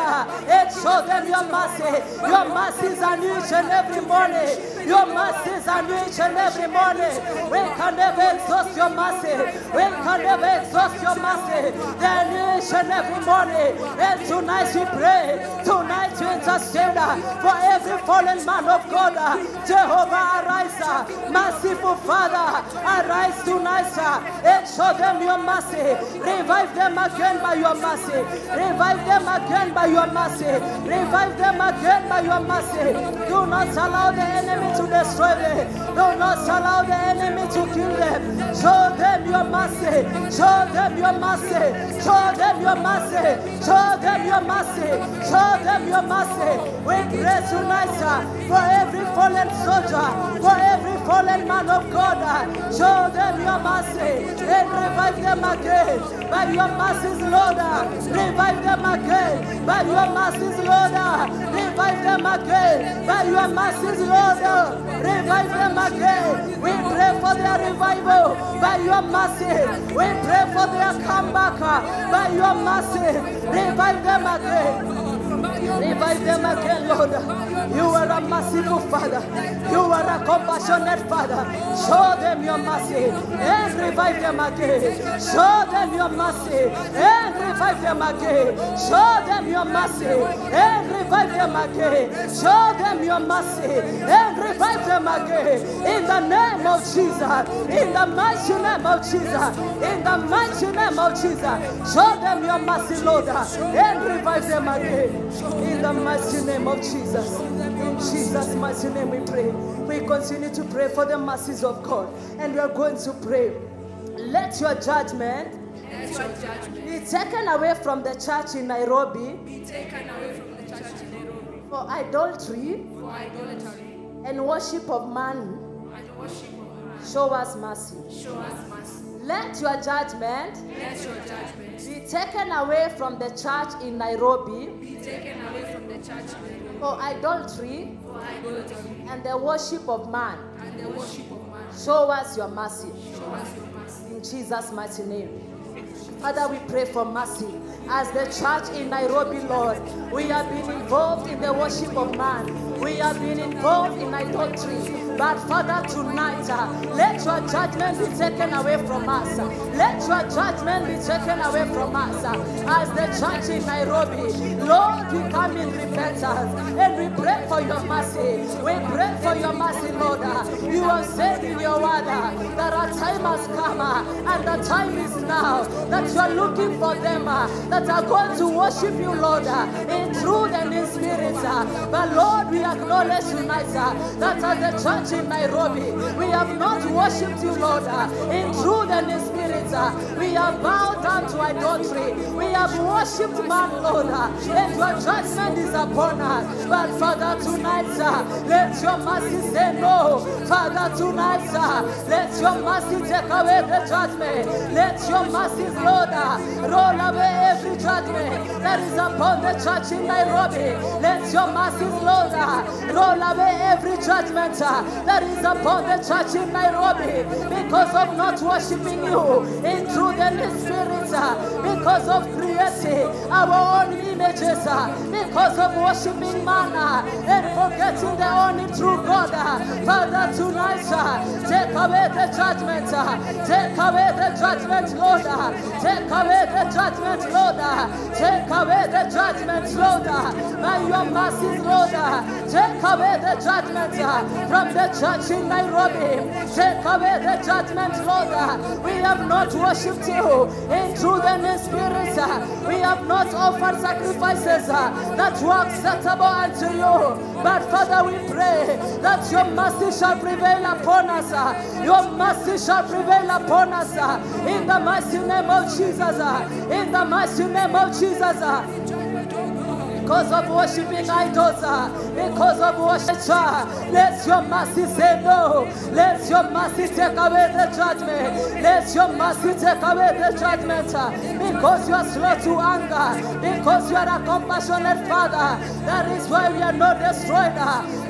and show them your mercy. Your mercies are new each and every morning. Your mercies are new each and every morning. We can never exhaust your mercy. We can never exhaust your mercy. They are new each and every morning. And tonight we pray. Tonight we intercede for every fallen man of God. Jehovah, arise. Merciful Father, arise tonight and show them your mercy. Revive them again by your mercy. Revive them again by your mercy. Revive them again by your mercy. Do not allow the enemy to destroy them. Do not allow the enemy to kill them. Show them your mercy. Show them your mercy. Show them your mercy. Show them your mercy. Show them your mercy. We pray tonight for every fallen soldier, for every fallen man of God. Show them your mercy and revive them again by your mercies, Lord. Revive them again by your mercies, Lord. Revive them again by your mercies, Lord. Revive them again. We pray for their revival by your mercy. We pray for their comeback by your mercy. Revive them again. Revive them again, Lord. You are a merciful Father. You are a compassionate Father. Show them your mercy and revive them again. Show them your mercy and revive them again. Show them your mercy and revive them again. Show them your mercy and revive them again. In the name of Jesus. In the mighty name of Jesus. In the mighty name of Jesus. Show them your mercy, Lord, and revive them again. In the mighty name of Jesus. In Jesus' mighty name we pray. We continue to pray for the mercies of God. And we are going to pray. Let your judgment be taken away from the church in Nairobi. Be taken away from the church in Nairobi. For idolatry. For idolatry. And worship of man. And worship of man. Show us mercy. Show us mercy. Let your judgment. Let your judgment Be taken away from the church in Nairobi. be taken away from the church in Nairobi. For idolatry. For idolatry. And the worship of man. And the worship of man. Show us your mercy. Show us your mercy. In Jesus' mighty name. Father, we pray for mercy. As the church in Nairobi, Lord, we have been involved in the worship of man. We have been involved in idolatry. But Father, tonight, let your judgment be taken away from us. Let your judgment be taken away from us. As the church in Nairobi, Lord, we come in repentance and we pray for your mercy. We pray for your mercy, Lord. You have said in your word that our time has come and the time is now that you are looking for them that are going to worship you, Lord, in truth and in spirit. But Lord, we acknowledge tonight that as the church in Nairobi, we have not worshipped you, Lord, in truth and in spirit. We have bowed down to idolatry. We have worshipped man, Lord, and your judgment is upon us. But Father, tonight, let your mercy say no. Father, tonight, let your mercy take away the judgment. Let your mercies, Lord, roll away every judgment that is upon the church in Nairobi. Let your mercies, Lord, roll away every judgment that is upon the church in Nairobi because of not worshiping you in truth and in spirit, because of creating our own images, because of worshiping man and forgetting the only true God. Father, tonight, take away the judgment. Take away the judgment, Lord. Take away the judgment, Lord. Take away the judgment, Lord. By your mercies, Lord. Take away the judgment from the church in Nairobi. Take away the judgment, Lord. We have not worshipped you in truth and in spirit. We have not offered sacrifices that were acceptable unto you. But Father, we pray that your mercy shall prevail upon us. Your mercy shall prevail upon us. In the mighty name of Jesus. In the mighty name of Jesus. because of worshiping idols, because of worship. Let your mercy say no. Let your mercy take away the judgment. Let your mercy take away the judgment. Because you are slow to anger, because you are a compassionate Father. That is why we are not destroyed.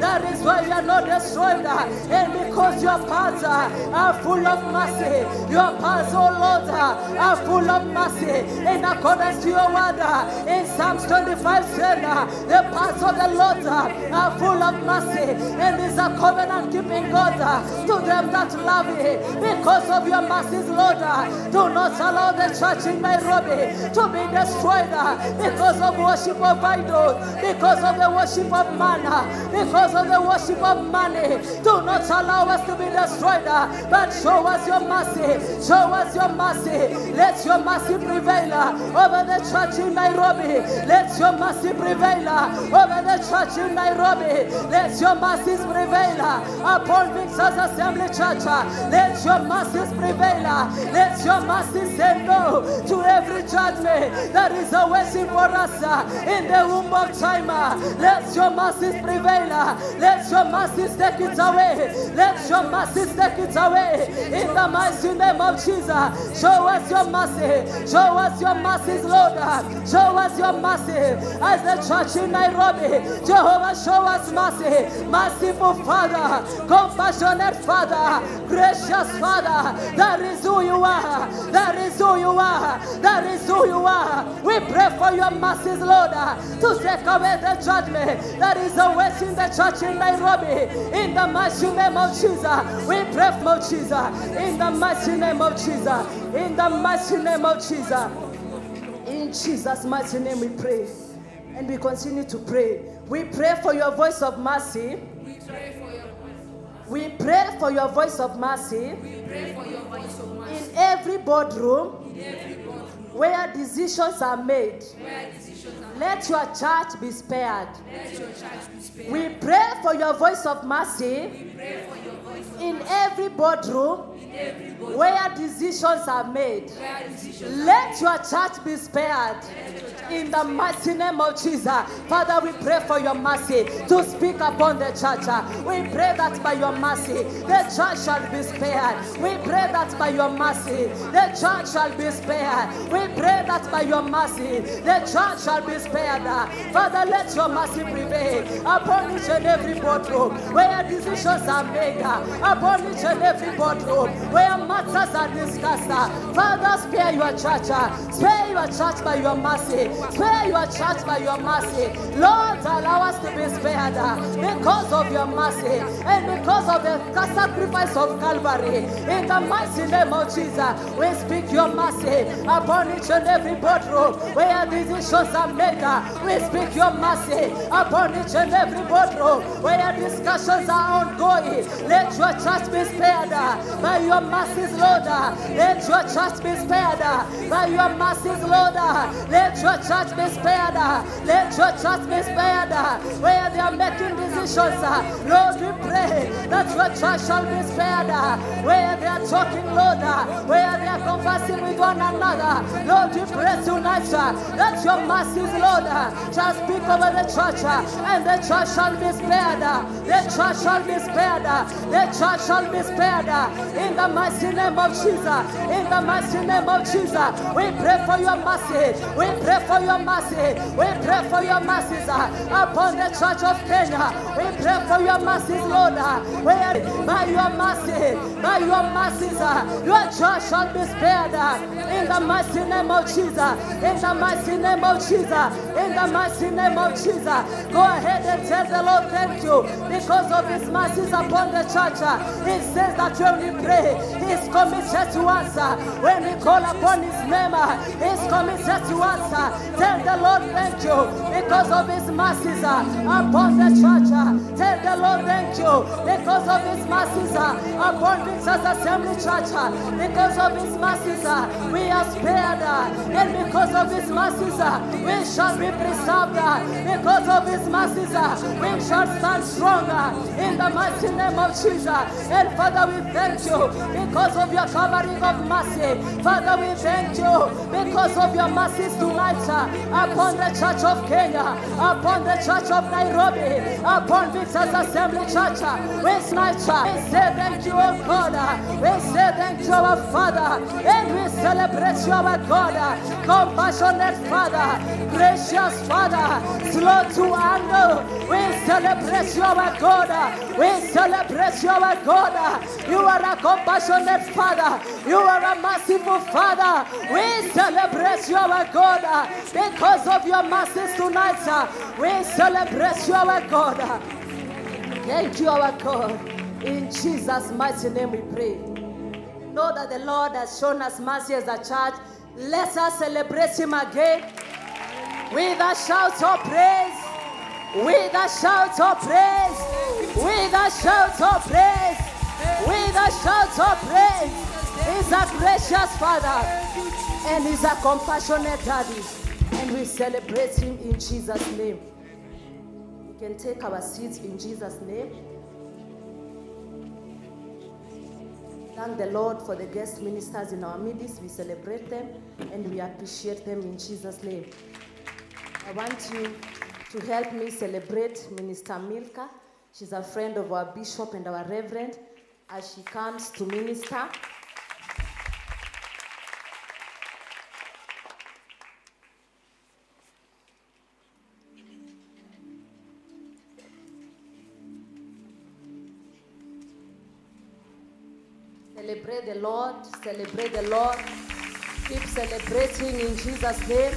That is why we are not destroyed. And because your paths are full of mercy, your paths, oh Lord, are full of mercy. In accordance to your word, in Psalms 25 said, the paths of the Lord are full of mercy, and is a covenant keeping God to them that love it. Because of your mercies, Lord, do not allow the church in Nairobi to be destroyed because of worship of idols, because of the worship of manna, because of the worship of money. Do not allow us to be destroyed, but show us your mercy. Show us your mercy. Let your mercy prevail over the church in Nairobi. Let your mercy prevail over the church in Nairobi. Let your mercies prevail upon Victor's Assembly Church. Let your mercies prevail. Let your mercy say no to every judgment that is awaiting for us in the womb of time. Let your mercies prevail. Let your mercies take it away. Let your mercies take it away. In the mighty name of Jesus, show us your mercy. Show us your mercies, Lord. Show us your mercy as the church in Nairobi. Jehovah, show us mercy. Merciful Father, compassionate Father, gracious Father. That is who you are. That is who you are. That is who you are. We pray for your mercies, Lord, to take away the judgment that is awaiting the church in Nairobi. In the mighty name of Jesus, we pray for Jesus. In the mighty name of Jesus. In the mighty name of Jesus. In Jesus' mighty name we pray. And we continue to pray. We pray for your voice of mercy. We pray for your voice of mercy. In every boardroom where decisions are made. Let your church be spared. We pray for your voice of mercy in every boardroom where decisions are made. Let your church be spared. In the mighty name of Jesus, Father, we pray for your mercy to speak upon the church. We pray that by your mercy, the church shall be spared. We pray that by your mercy, the church shall be spared. We pray that by your mercy, the church shall be spared. Father, let your mercy prevail upon each and every boardroom where decisions are made, upon each and every boardroom where matters are discussed. Father, spare your church. Spare your church by your mercy. Spare your church by your mercy. Lord, allow us to be spared because of your mercy and because of the sacrifice of Calvary. In the mighty name of Jesus, we speak your mercy upon each and every boardroom where decisions are made. We speak your mercy upon each and every boardroom where discussions are ongoing. Let your church be spared by your mercies, Lord. Let your church be spared by your mercies, Lord. Let your church be spared. Let your church be spared where they are making decisions. Lord, we pray that your church shall be spared where they are talking, Lord, where they are conversing with one another. Lord, we pray tonight that your mercies, Lord, shall speak over the church and the church shall be spared. The church shall be spared. The church shall be spared. In the mighty name of Jesus. In the mighty name of Jesus. We pray for your mercy. We pray for your mercy. We pray for your mercies upon the church of Kenya. We pray for your mercies, Lord. Where by your mercy, by your mercies, your church shall be spared. In the mighty name of Jesus. In the mighty name of Jesus. In the mighty name of Jesus. Go ahead and tell the Lord thank you because of his mercies upon the church. He says that when we pray, he is committed to answer. When we call upon his name, he is committed to answer. Tell the Lord thank you because of his mercies upon the church. Tell the Lord thank you because of his mercies upon Victor's Assembly Church. Because of his mercies, we has spared, and because of his mercies, we shall be preserved. Because of his mercies, we shall stand stronger in the mighty name of Jesus. And Father, we thank you because of your covering of mercy. Father, we thank you because of your mercies tonight upon the Church of Kenya, upon the Church of Nairobi, upon Victor's Assembly Church. We say thank you, oh God. We say thank you, our Father, and we celebrate you, our God, compassionate Father, gracious Father, slow to anger. We celebrate you, our God. We celebrate you, our God. You are a compassionate Father. You are a merciful Father. We celebrate you, our God, because of your mercies tonight. We celebrate you, our God. Thank you, our God. In Jesus' mighty name we pray. Know that the Lord has shown us mercy as a church. Let us celebrate him again with a shout of praise. With a shout of praise. With a shout of praise. With a shout of praise. He's a gracious Father and he's a compassionate Daddy. And we celebrate him in Jesus' name. We can take our seats in Jesus' name. Thank the Lord for the guest ministers in our midst. We celebrate them and we appreciate them in Jesus' name. I want you to help me celebrate Minister Milka. She's a friend of our bishop and our reverend as she comes to minister. Celebrate the Lord, celebrate the Lord. Keep celebrating in Jesus' name.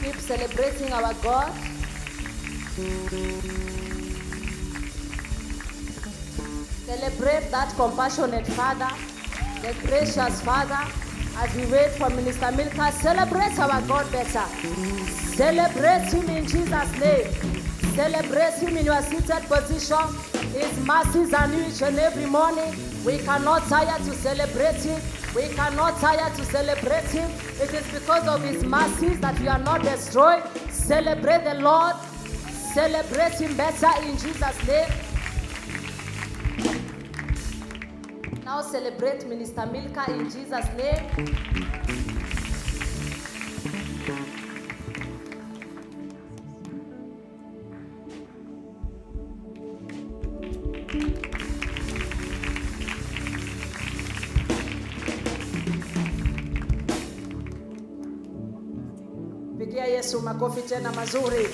Keep celebrating our God. Celebrate that compassionate Father, the gracious Father. As we wait for Minister Milka, celebrate our God better. Celebrate him in Jesus' name. Celebrate him in your seated position. His mercies are new each and every morning. We cannot tire to celebrate him. We cannot tire to celebrate him. It is because of his mercies that we are not destroyed. Celebrate the Lord. Celebrate him better in Jesus' name. Now celebrate Minister Milka in Jesus' name. Pigia Yesu makofi tena mazuri.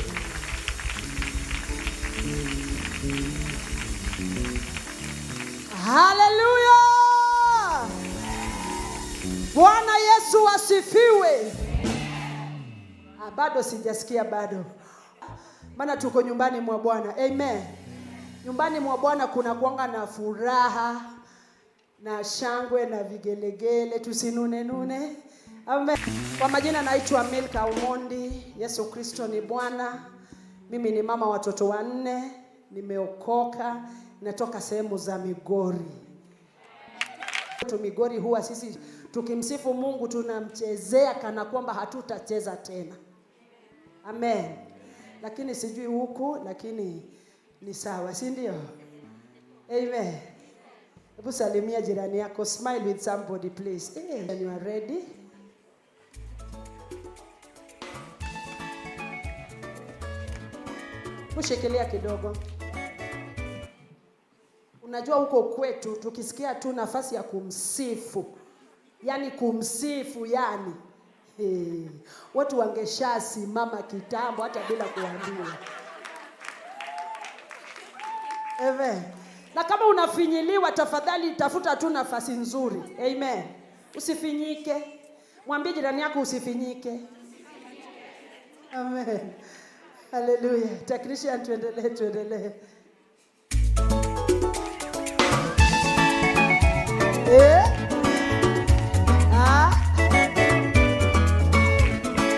Haleluya! Bwana Yesu asifiwe. Bado sijasikia bado. Maana tuko nyumbani mwa Bwana. Amen. Nyumbani mwa Bwana kuna kuanga na furaha na shangwe na vigelegele, tusinune. Amen. Kwa majina naitwa Milka Umondi. Yesu Kristo ni Bwana. Mimi ni mama watoto 4. Nimeokoka. Natoka sehemu za Migori. Migori huwa sisi tukimsifu Mungu tunamchezea kana kwamba hatutacheza tena. Amen. Lakini sijui huku, lakini ni sawa, si ndio? Amen. Hebu salimia jirani yako. Smile with somebody please. When you are ready. Ushikilia kidogo. Unajua huko kwetu tukisikia tu nafasi ya kumsifu. Yani kumsifu yani. Watu wangeshasimama kitambo hata bila kuambiwa. Amen. Na kama unafinyiliwa tafadhali tafuta tu nafasi nzuri. Amen. Usifinyike. Mwambie jirani yako usifinyike. Amen. Hallelujah. Technician tuendelee.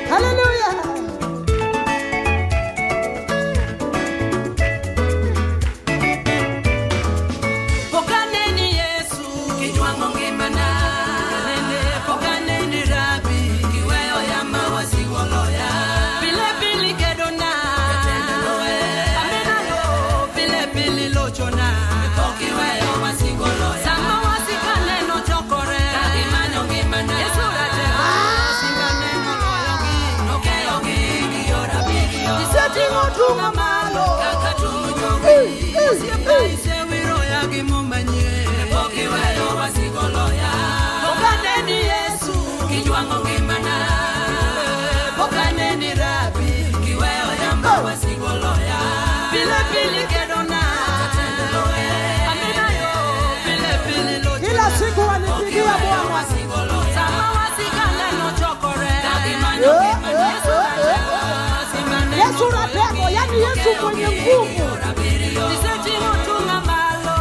Hallelujah. Pokaneni Yesu, kinywa ng'ong'e mana. Pokaneni tunga malo. Okaneni Yesu kijwango ngimana. Okaneni Rabi kiweyo yamba wasigoloya. Pile pile kedona. Amina yo pile pile lo. Kila siku wanipigia Bwana. Sama wasikana no chokore. Yesu rapego, yani Yesu mwenye nguvu. Niseji mutunga malo.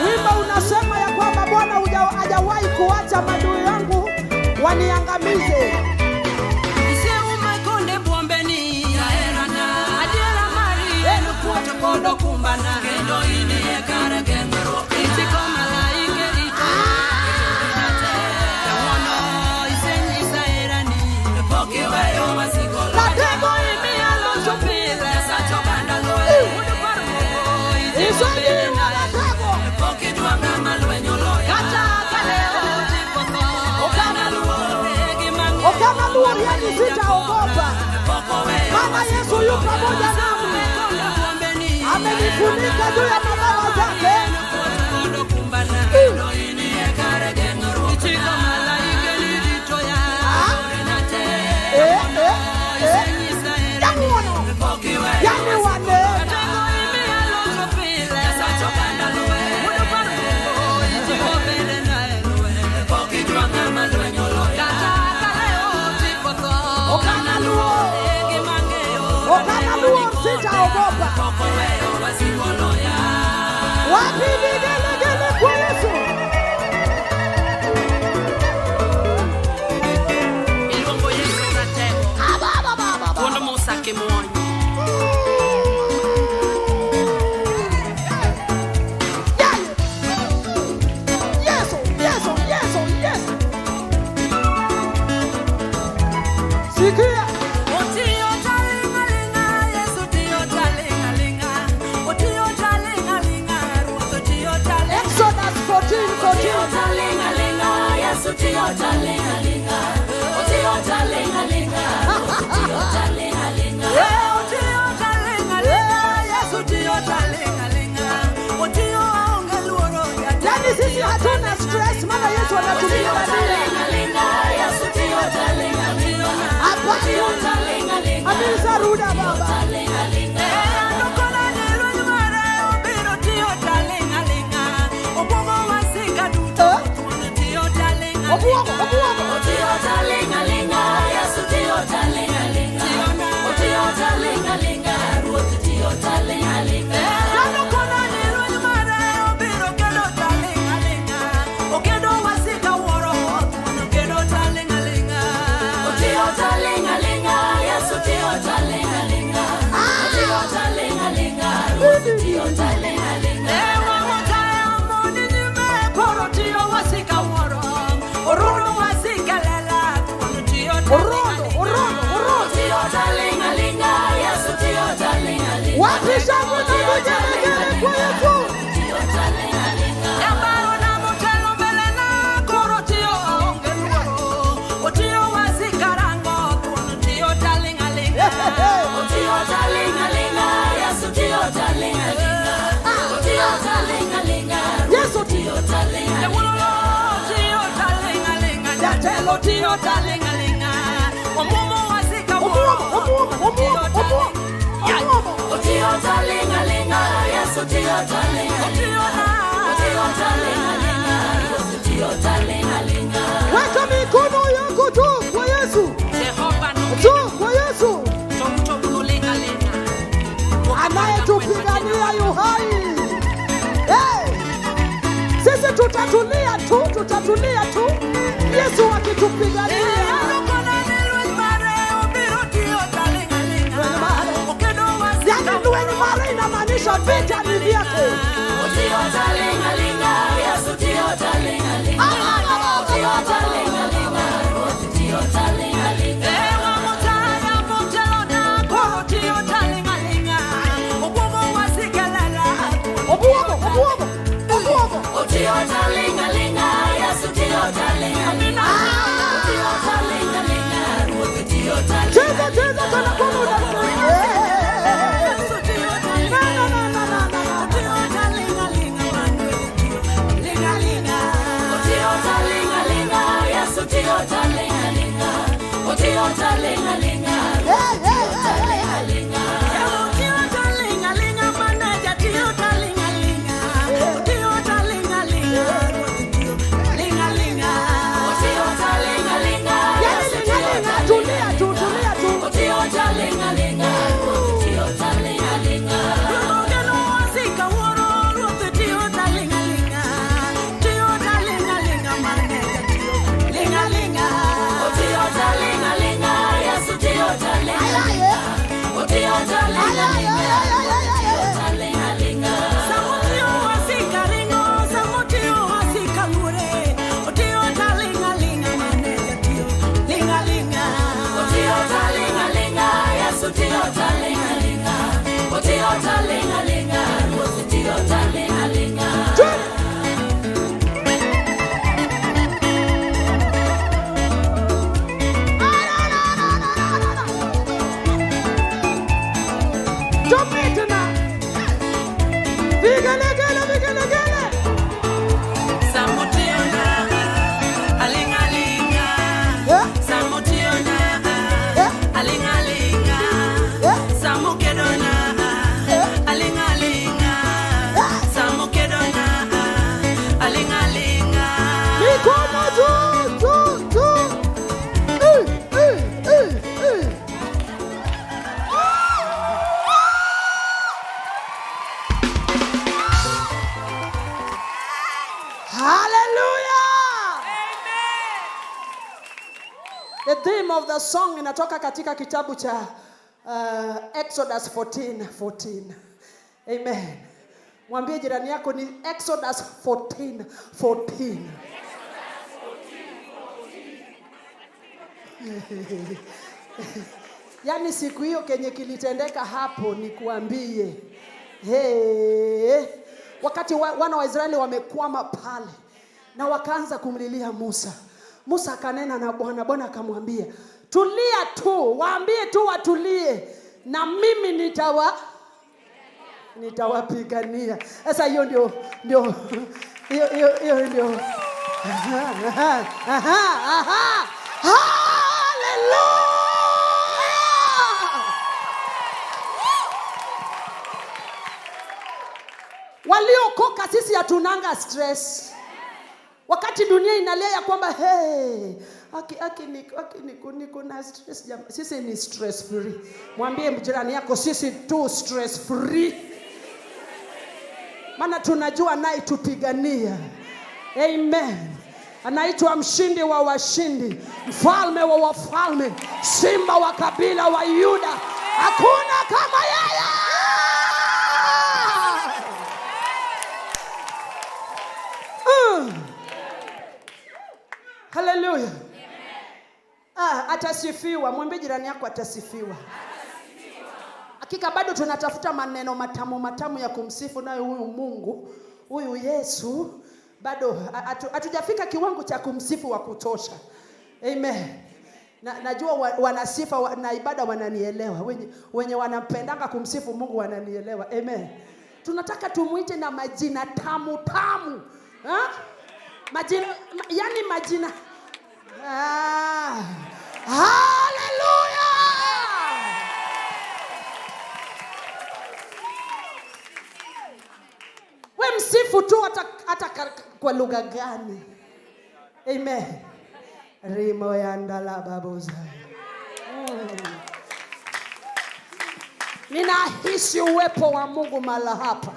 Wimbo unasema ya kwamba Bwana hajawahi kuacha maadui yangu waniangamize. Sitaogopa, maana Yesu yuko pamoja nami. Amenifunika juu ya mabawa zake. Yani wane Okanaluo sitaogopa. Wapi vigelegele kwa Yesu? Ilongo Yesu natego. Kondo mosake mwonyo. Yesu. Sikia. Yani sisi hatuna stress, maana Yesu anatumia Amisa ruda baba. Wapisha mwana vigelegele kwa Yesu. Yambaro na mutelo mbele na korotio aongeluo. Otio wasikarango tuonutio talingalinga. Otio talingalinga, Yesu tio talingalinga. Otio talingalinga, Yesu tio talingalinga. Otio talingalinga, jatelo tio talingalinga. Omumo wasika woro. Otio talingalinga, Yesu tio talingalinga. Weka mikono yako juu kwa Yesu. Juu kwa Yesu. Anayetupigania yu hai. Hey! Sisi tutatulia tu. Yesu akitupigania. Inamaanisha vita ni vyake. Otio talingalinga, Yesu tio talingalinga. Otio talingalinga, Otio talingalinga. Ewa mutaya mutelona, Otio talingalinga. Obuogo wasikelela. Obuogo. Otio talingalinga, Yesu tio talingalinga. The theme of the song inatoka katika kitabu cha Exodus 14:14. Amen. Mwambie jirani yako ni Exodus 14:14. Yaani siku hiyo kenye kilitendeka hapo ni kuambie. Wakati wana wa Israeli wamekwama pale na wakaanza kumlilia Musa. Musa akanena na Bwana. Bwana akamwambia, tulia tu, waambie tu watulie na mimi nitawapigania. Sasa hiyo ndio Hallelujah! Waliokoka sisi hatunanga stress. Wakati dunia inalia ya kwamba niko na stress, sisi ni stress free. Mwambie jirani yako sisi tu stress free. Maana tunajua naye tupigania. Amen. Anaitwa mshindi wa washindi, mfalme wa wafalme, simba wa kabila wa Yuda. Hakuna kama yeye. Hallelujah. Atasifiwa. Mwambie jirani yako atasifiwa. Hakika bado tunatafuta maneno matamu ya kumsifu nayo huyu Mungu, huyu Yesu. Bado hatujafika kiwango cha kumsifu wa kutosha. Amen. Najua wanasifa na ibada wananielewa. Wenye wanampendanga kumsifu Mungu wananielewa. Amen. Tunataka tumuite na majina tamu. Majina, yani majina. Hallelujah! We msifu tu hata kwa lugha gani. Amen. Rimo yandala baboza. Ninahisi uwepo wa Mungu mala hapa.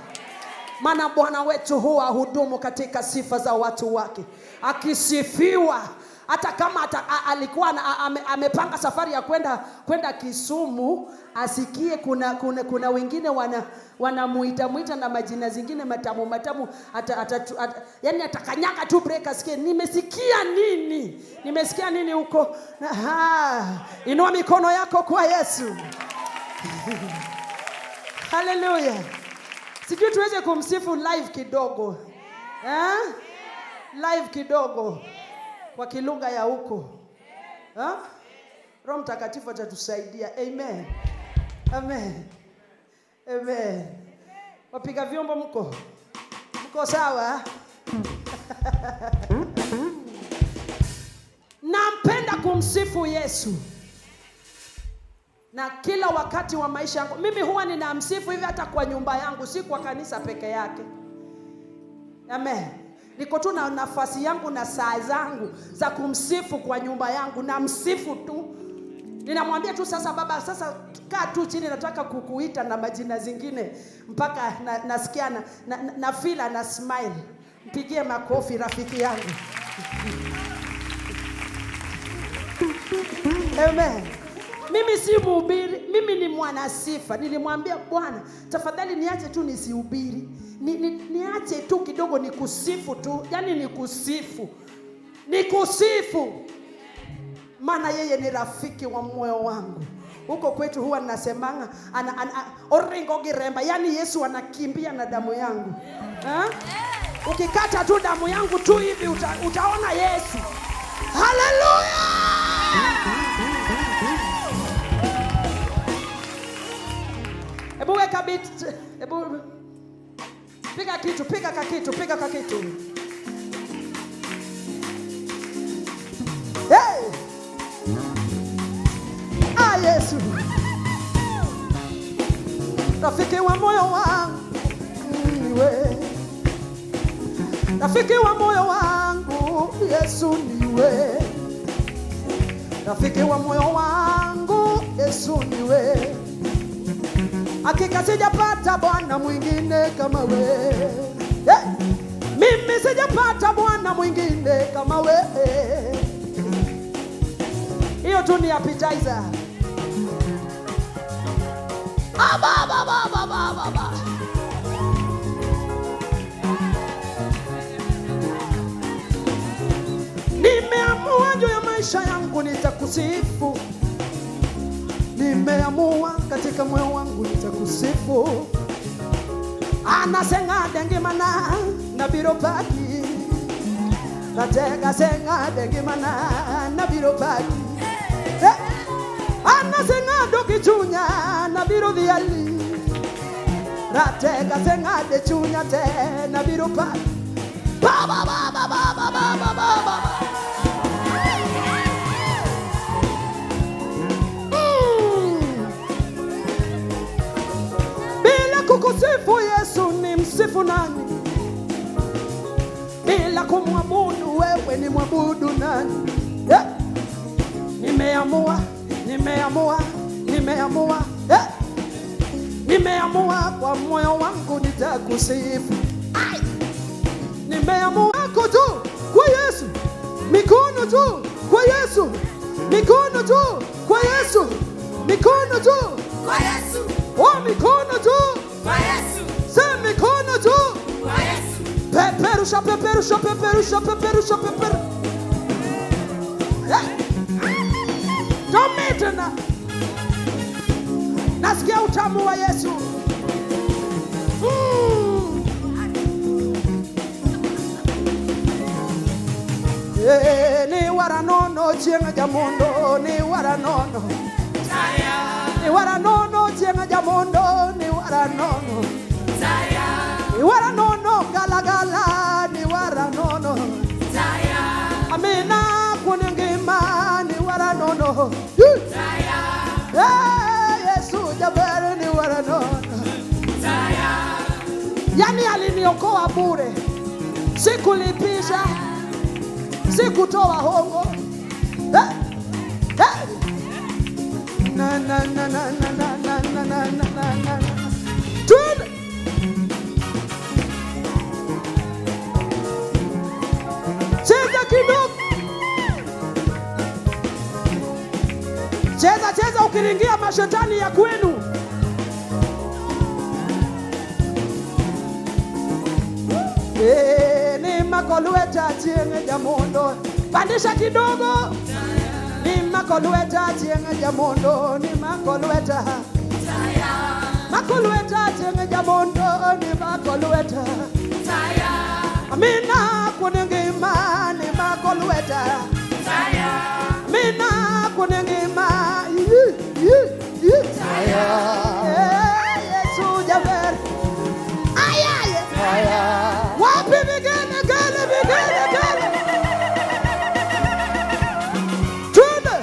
Maana Bwana wetu huwa hudumu katika sifa za watu wake, akisifiwa. Hata kama alikuwa amepanga safari ya kwenda Kisumu, asikie kuna wengine wanamuita na majina zingine matamu. Yani atakanyaka tu break asikie nimesikia nini huko. Inua mikono yako kwa Yesu. Hallelujah. Sijui tuweze kumsifu live kidogo. Live kidogo. Kwa kilugha ya huko. Roho Mtakatifu atatusaidia. Amen. Amen. Amen. Wapiga vyombo mko sawa? Nampenda kumsifu Yesu. Na kila wakati wa maisha yangu mimi huwa ninamsifu hivi hata kwa nyumba yangu, si kwa kanisa peke yake. Amen. Niko tu na nafasi yangu na saa zangu za kumsifu kwa nyumba yangu, na msifu tu. Ninamwambia tu sasa, baba, sasa kaa tu chini, nataka kukuita na majina zingine mpaka nasikia na feel na smile. Mpigie makofi rafiki yangu. Amen. Mimi si mhubiri, mimi ni mwanasifa. Nilimwambia Bwana, tafadhali niache tu nisihubiri. Niache tu kidogo nikusifu tu. Yaani nikusifu. Nikusifu. Maana yeye ni rafiki wa moyo wangu. Huko kwetu huwa nasemanga oringo giremba, yaani Yesu anakimbia na damu yangu. Ukikata tu damu yangu tu hivi utaona Yesu. Haleluya! Ebu weka beat. Ebu piga kitu. Hey! Yesu, rafiki wa moyo wangu niwe, rafiki wa moyo wangu Yesu niwe, rafiki wa moyo wangu Yesu niwe. Hakika sijapata Bwana mwingine kama we. Mimi sijapata Bwana mwingine kama we. Hiyo tu ni appetizer. Baba. Nimeamua juu ya maisha yangu nitakusifu. Nimeamua katika moyo wangu nitakusifu. Anasenga dengimana na biropaki. Natega senga dengimana na biropaki. Anasenga dokichunya na biro diali. Natega senga de chunya te na biro pa. Baba. Bila kukusifu Yesu ni msifu nani? Bila kumwabudu wewe ni mwabudu nani? Nimeamua. Nimeamua kwa moyo wangu nitakusifu. Nimeamua tu kwa Yesu. Mikono tu kwa Yesu. Mikono tu kwa Yesu. Mikono tu Kwa Yesu. Oh, mikono tu Kwa Yesu. Sema mikono tu Kwa Yesu. Peperusha. Dometena. Nasikia utamu wa Yesu. Ni waranono chenga jamondo, ni waranono. Ni waranono chenga jamondo, ni waranono. Ni waranono galagala, ni waranono. Amina kuningima, ni waranono. Yesu jabari ni waranono. Yani aliniokoa bure. Sikulipisha. Sikutoa hongo. Na. Tuna. Cheza kidogo. Cheza ukiringia mashetani ya kwenu. Ni makolueta tienge jamondo. Pandisha kidogo. Ni makolueta tienge jamondo. Ni makolueta. Makolueta tienge jamondo. Ni makolueta. Amina kuningima. Ni makolueta. Amina kuningima. Yesu jaber. Wapi vigene gale. Twende.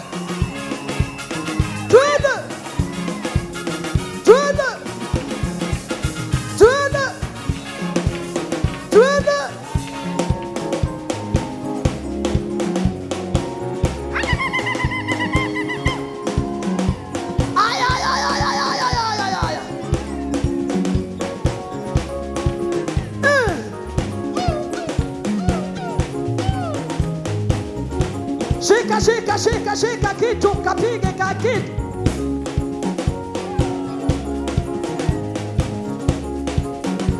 Shika, shika, shika, shika kitu, kapige ka kitu.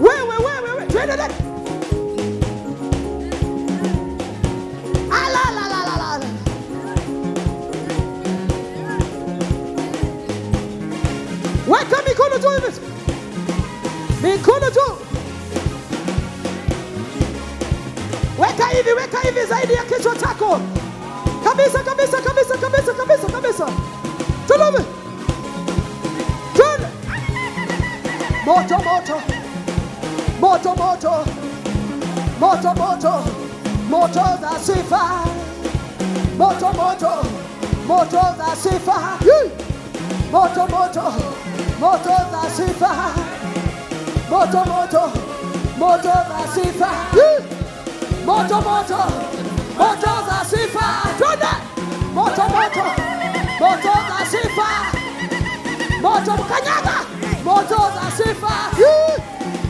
Wewe, twende dada. Ala la la la la. Weka mikono juu hivi. Mikono juu. Weka hivi zaidi ya kichwa chako. Kabisa. Tulove. Twende. Moto. Moto za sifa. Moto za sifa. Moto za sifa. Moto za sifa. Moto za sifa. Twende. Moto za sifa. Moto kanyaga. Moto za sifa.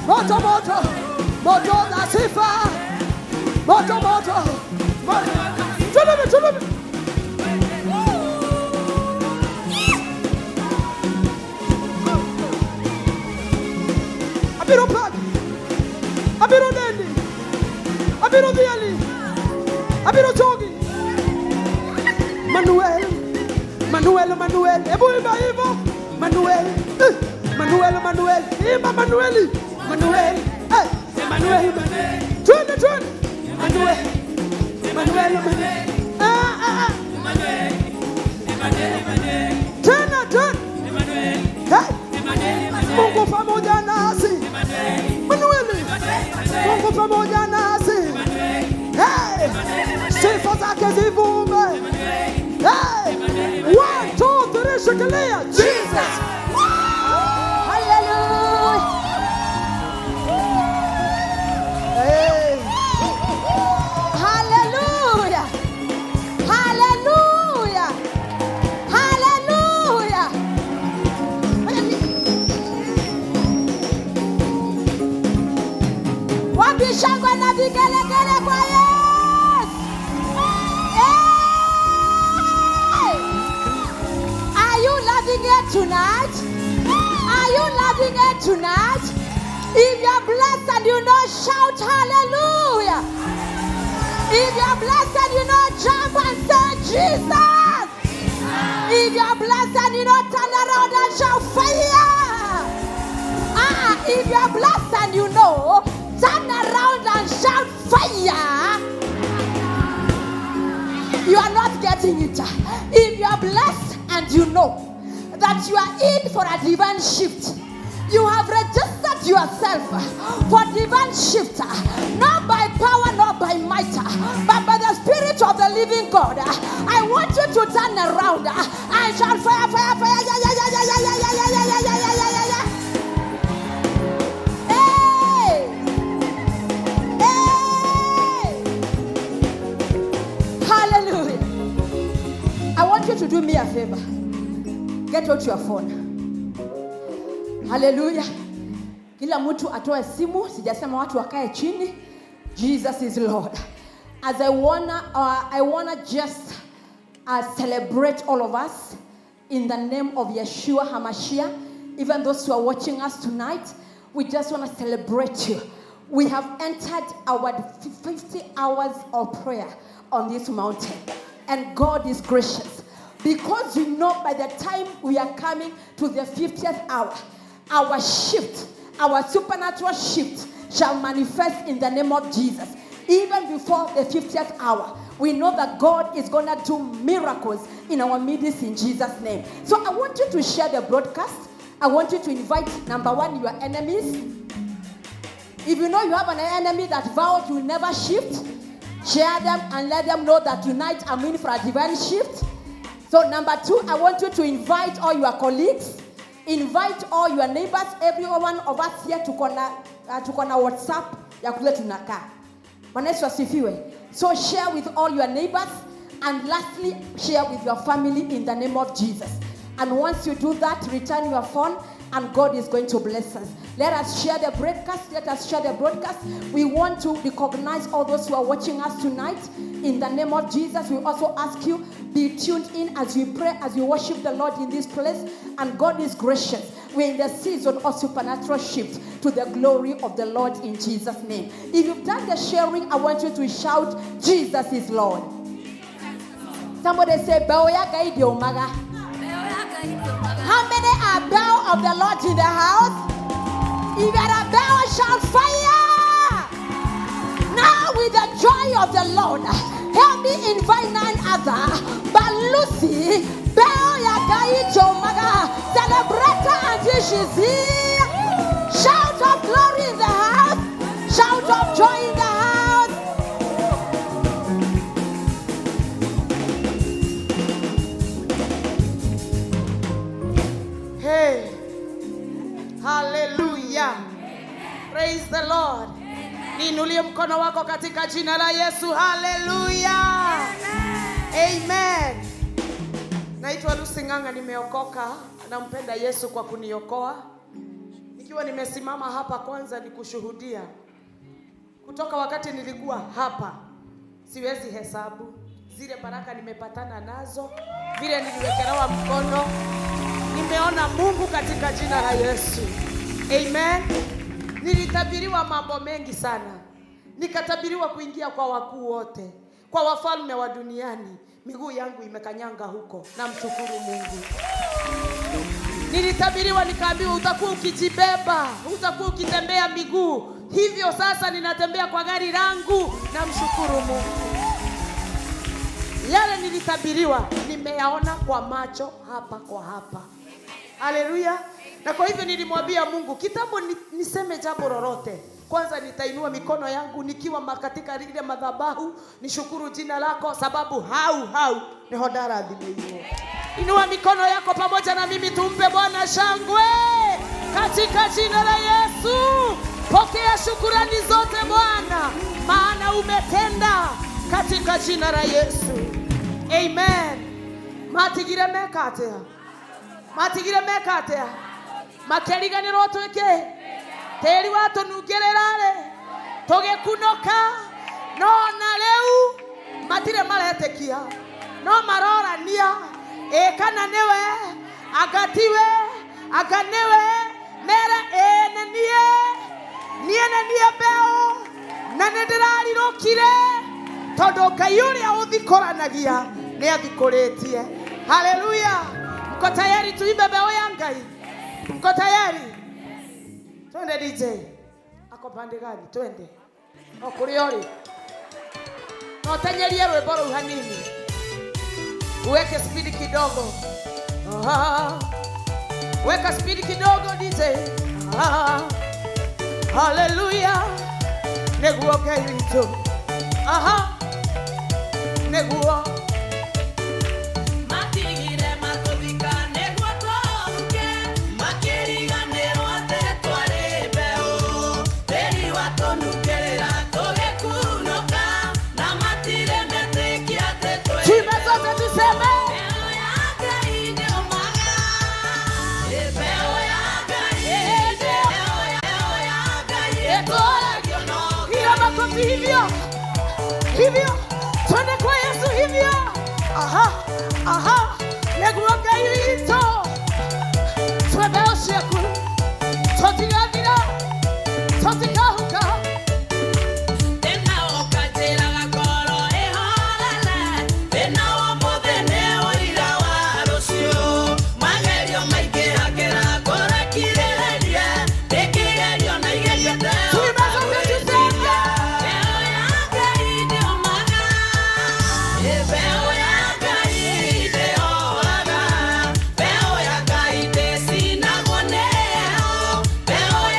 Moto za sifa. Moto. Tulebe. Abiro pagi. Abiro dendi. Abiro diali. Abiro togi. Manuel. Ebu imba hivyo. Manuel. Imba Manueli. Manuel. Twende. Manuel. Tena. Hey. Mungu pamoja nasi. Manueli. Mungu pamoja nasi. Hey. Sifa zake zivume. Hey. 1, 2, 3, shikilia. Jesus. Hallelujah. Hey. Hallelujah. Wapi shangwe na vigelegele kwa Yesu. Hey. Are you loving it tonight? If you're blessed and you know, shout hallelujah. If you're blessed and you know, jump and say Jesus. If you're blessed and you know, turn around and shout fire. If you're blessed and you know, turn around and shout fire. You are not getting it. If you are blessed and you know that you are in for a divine shift, you have registered yourself for divine shift, not by power, not by might, but by the Spirit of the living God. I want you to turn around and shout fire. To do me a favor, get out your phone. Hallelujah. Kila mtu atoe simu, sijasema watu wakae chini. Jesus is Lord. As I wanna just celebrate all of us in the name of Yeshua HaMashiach. Even those who are watching us tonight, we just want to celebrate you. We have entered our 50 hours of prayer on this mountain, and God is gracious. Because you know by the time we are coming to the 50th hour, our shift, our supernatural shift shall manifest in the name of Jesus. Even before the 50th hour, we know that God is going to do miracles in our midst in Jesus' name. So I want you to share the broadcast. I want you to invite, number one, your enemies. If you know you have an enemy that vowed will never shift, share them and let them know that tonight I'm in for a divine shift. So number two, I want you to invite all your colleagues, invite all your neighbors, every one of us here to kona WhatsApp ya kule tunakaa. Bwana Yesu asifiwe. So share with all your neighbors, and lastly, share with your family in the name of Jesus. And once you do that, return your phone and God is going to bless us. Let us share the broadcast. Let us share the broadcast. We want to recognize all those who are watching us tonight. In the name of Jesus, we also ask you, be tuned in as we pray, as we worship the Lord in this place. And God is gracious. We're in the season of supernatural shift to the glory of the Lord in Jesus' name. If you've done the sharing, I want you to shout, Jesus is Lord. Somebody say, Beoya Gaidi Omaga. How many are bow of the Lord in the house? If you are a bow, shout fire! Now with the joy of the Lord, help me invite none other but Lucy, Beoya Gaidi Omaga, celebrate her until she's here. Shout of glory in the house, shout of joy in the house. Hey, hallelujah. Praise the Lord. Niinulie mkono wako katika jina la Yesu. Hallelujah. Amen. Naitwa Lucy Nganga, nimeokoka. Nampenda Yesu kwa kuniokoa. Nikiwa nimesimama hapa kwanza nikushuhudia. Kutoka wakati nilikuwa hapa, siwezi hesabu zile baraka nimepatana nazo, vile niliwekelewa mkono. Nimeona Mungu katika jina la Yesu. Amen. Nilitabiriwa mambo mengi sana. Nikatabiriwa kuingia kwa wakuu wote, kwa wafalme wa duniani. Miguu yangu imekanyanga huko. Namshukuru Mungu. Nilitabiriwa nikaambiwa utakuwa ukijibeba, utakuwa ukitembea miguu. Hivyo sasa ninatembea kwa gari langu. Namshukuru Mungu. Yale nilitabiriwa nimeyaona kwa macho hapa kwa hapa. Haleluya. Na kwa hivyo nilimwambia Mungu, kitambo niseme jambo lolote, kwanza nitainua mikono yangu nikiwa katika ile madhabahu, nishukuru jina lako sababu hau ni hodara adhimu. Inua mikono yako pamoja na mimi, tumpe Bwana shangwe katika jina la Yesu. Pokea shukrani zote Bwana, maana umetenda katika jina la Yesu. Amen. Matigire mekatea. Matigire mekatea. Makeriganiro tweke. Teri watu nugererare. Togekunoka. No na leu. Matire maratekia. No marorania. Kana newe. Agatiwe. Aganewe. Mera nenie. Niye beo. Na nederari rokire. Todo kayuri audhikoranagia ne adhikoretie. Haleluya. Mko tayari tuimbe Beoya Ngai? Mko tayari? Twende DJ. Ako pande gani? Twende. Okuriori. Notenyerie rwimbo rũu hanini. Uweke speed kidogo. Weka speed kidogo DJ. Haleluya. Neguo Ngai witũ. Neguo matigire matubika neguo toke makiriganirwo atetware beo teri watonukerera togekunoka na matire metekia tetwe chimezote tuseme Beoya Ngai ndio maga Beoya Ngai Beoya Ngai etoragio no hiyo makofi hivyo twende kwa Yesu hivyo. Neguo Ngai witũ. Twebeo ciaku. Tũtigathira. Tũtikahuka. Tena ũkanjĩraga ngoro ĩhorere. Thĩna wa mũthenya ũira wa rũciũ. Magerio maingĩ hakĩra kũrekirĩrĩria. Ndĩkĩgerio na igerio teo. Beoya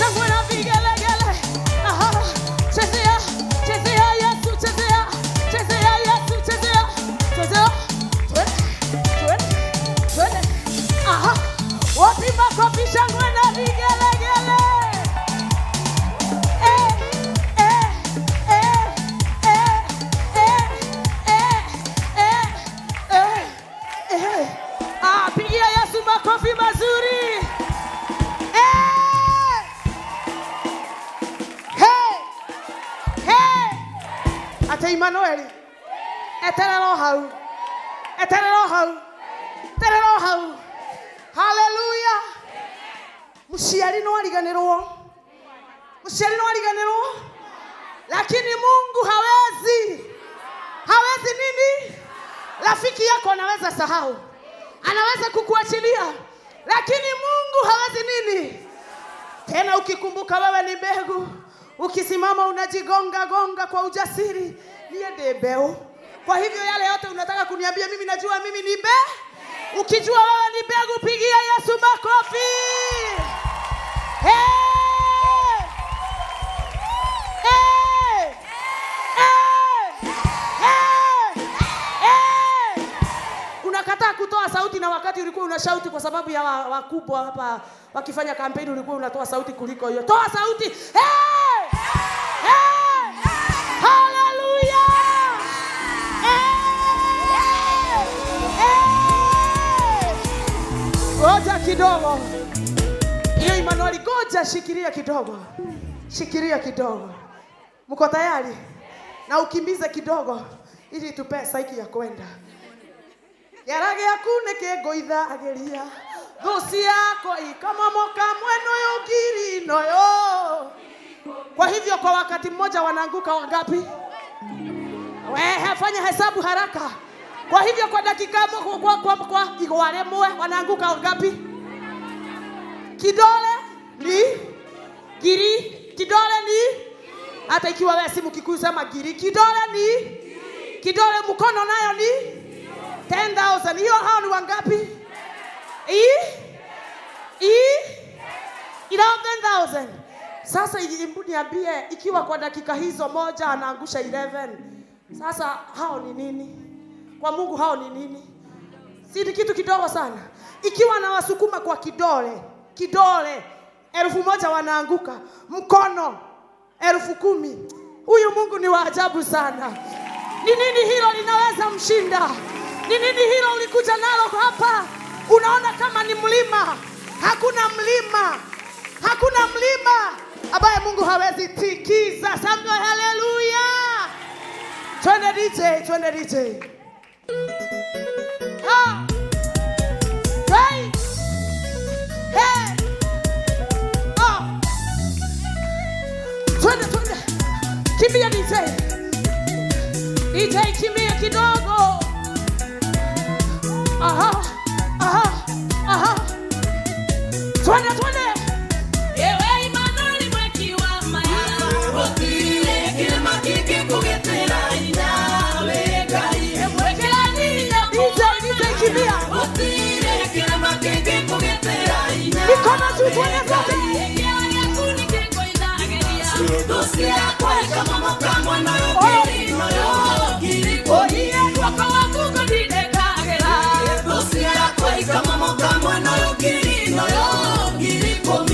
shangwe na vigelegele. Aha, chezea, chezea Yesu, chezea, chezea Yesu, chezea, chezea. Twende. Aha, wapi makofi, shangwe na vigelegele. Pigia Yesu makofi mazuri. Ate Emmanuel. Eterero hau. Hallelujah. Musiari no ariganirwo. Lakini Mungu hawezi. Hawezi nini? Rafiki yako anaweza sahau. Anaweza kukuachilia. Lakini Mungu hawezi nini? Tena ukikumbuka wewe ni mbegu, ukisimama unajigonga kwa ujasiri, niende mbeu. Kwa hivyo yale yote unataka kuniambia mimi najua mimi ni ukijua wewe ni mbegu, pigia Yesu makofi. Unakataa kutoa sauti na wakati ulikuwa unashauti kwa sababu ya wakubwa hapa wakifanya kampeni, ulikuwa unatoa sauti kuliko hiyo. Toa sauti. Hallelujah. Ngoja kidogo. Hiyo Emmanuel, ngoja, shikilia kidogo. Mko tayari? Na ukimbize kidogo ili tupe saiki ya kwenda. Yarage yakune kegoitha ageria. Thusi yako ikamomoka mweno yogiri noyo. Kwa hivyo kwa wakati mmoja wanaanguka wangapi? Wewe fanya hesabu haraka. Kwa hivyo kwa dakika kwa igware mwe wanaanguka wangapi? Kidole ni giri, kidole ni hata ikiwa wewe si Mkikuyu sema giri, kidole ni kidole, mkono nayo ni 10,000. Hiyo hao ni wangapi? 11,000. Sasa niambie, ikiwa kwa dakika hizo moja anaangusha 11, sasa hao ni nini? Kwa Mungu hao ni nini? Si kitu kidogo sana. Ikiwa anawasukuma kwa kidole 1,000 wanaanguka, mkono 10,000. Huyu Mungu ni wa ajabu sana. Ni nini hilo linaweza mshinda? Ni nini hilo ulikuja nalo hapa? Unaona kama ni mlima. Hakuna mlima ambaye Mungu hawezi tikiza. Sanga haleluya. Twende DJ. Hey. Twende. Kimbia DJ, kimbia kidogo. Aha. Twende. Ewe Emmanuel mwekiwa maya. Otile kilema kiki kugetera inawe kai. Mwekela DJ kimbia. Otile kilema kiki kugetera inawe. Mikono juu twende zote. Dosi yako kama mkamwa na yogiri noyo. Waka waku kodide kagera. Dosi yako kama mkamwa na yogiri noyo.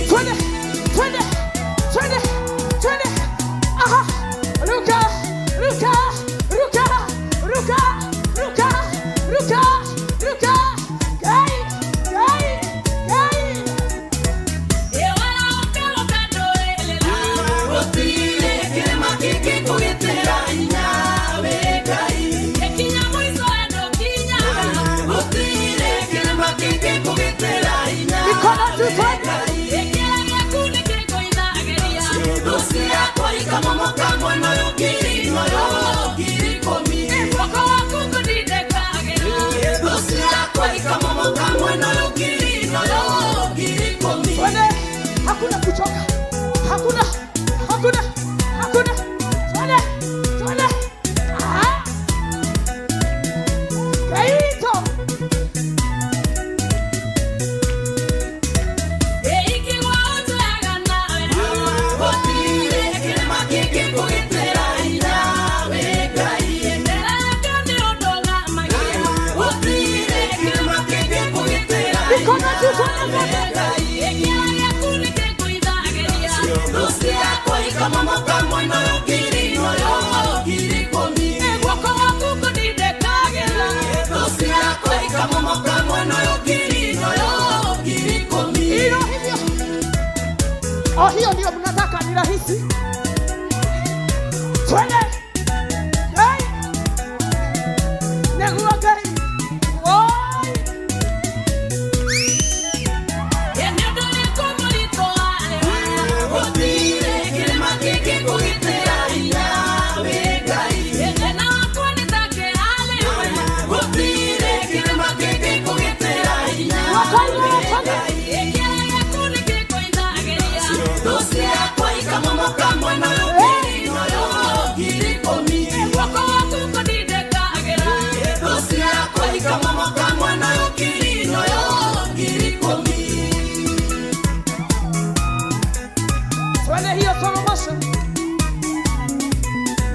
Twende. Aha. Ruka. Gai. Ewa okelo kadoelela. Otile kilema kiki kugetera inawe kai. Ekinya mwiso edokinya. Otile kilema kiki kugetera inawe. Mikono juu twende. Kama mkamwa na yogiri komi. Waka waku kodide kagera. Dosi yako kama mkamwa na yogiri komi. Twende. Hakuna kuchoka. Hakuna. Twende. Aha. Kaito. Eiki wa oto agana. Oh, hiyo ndio mnataka ni rahisi. Twende. Hey. Negua gari. Oi. Twende hiyo solo motion.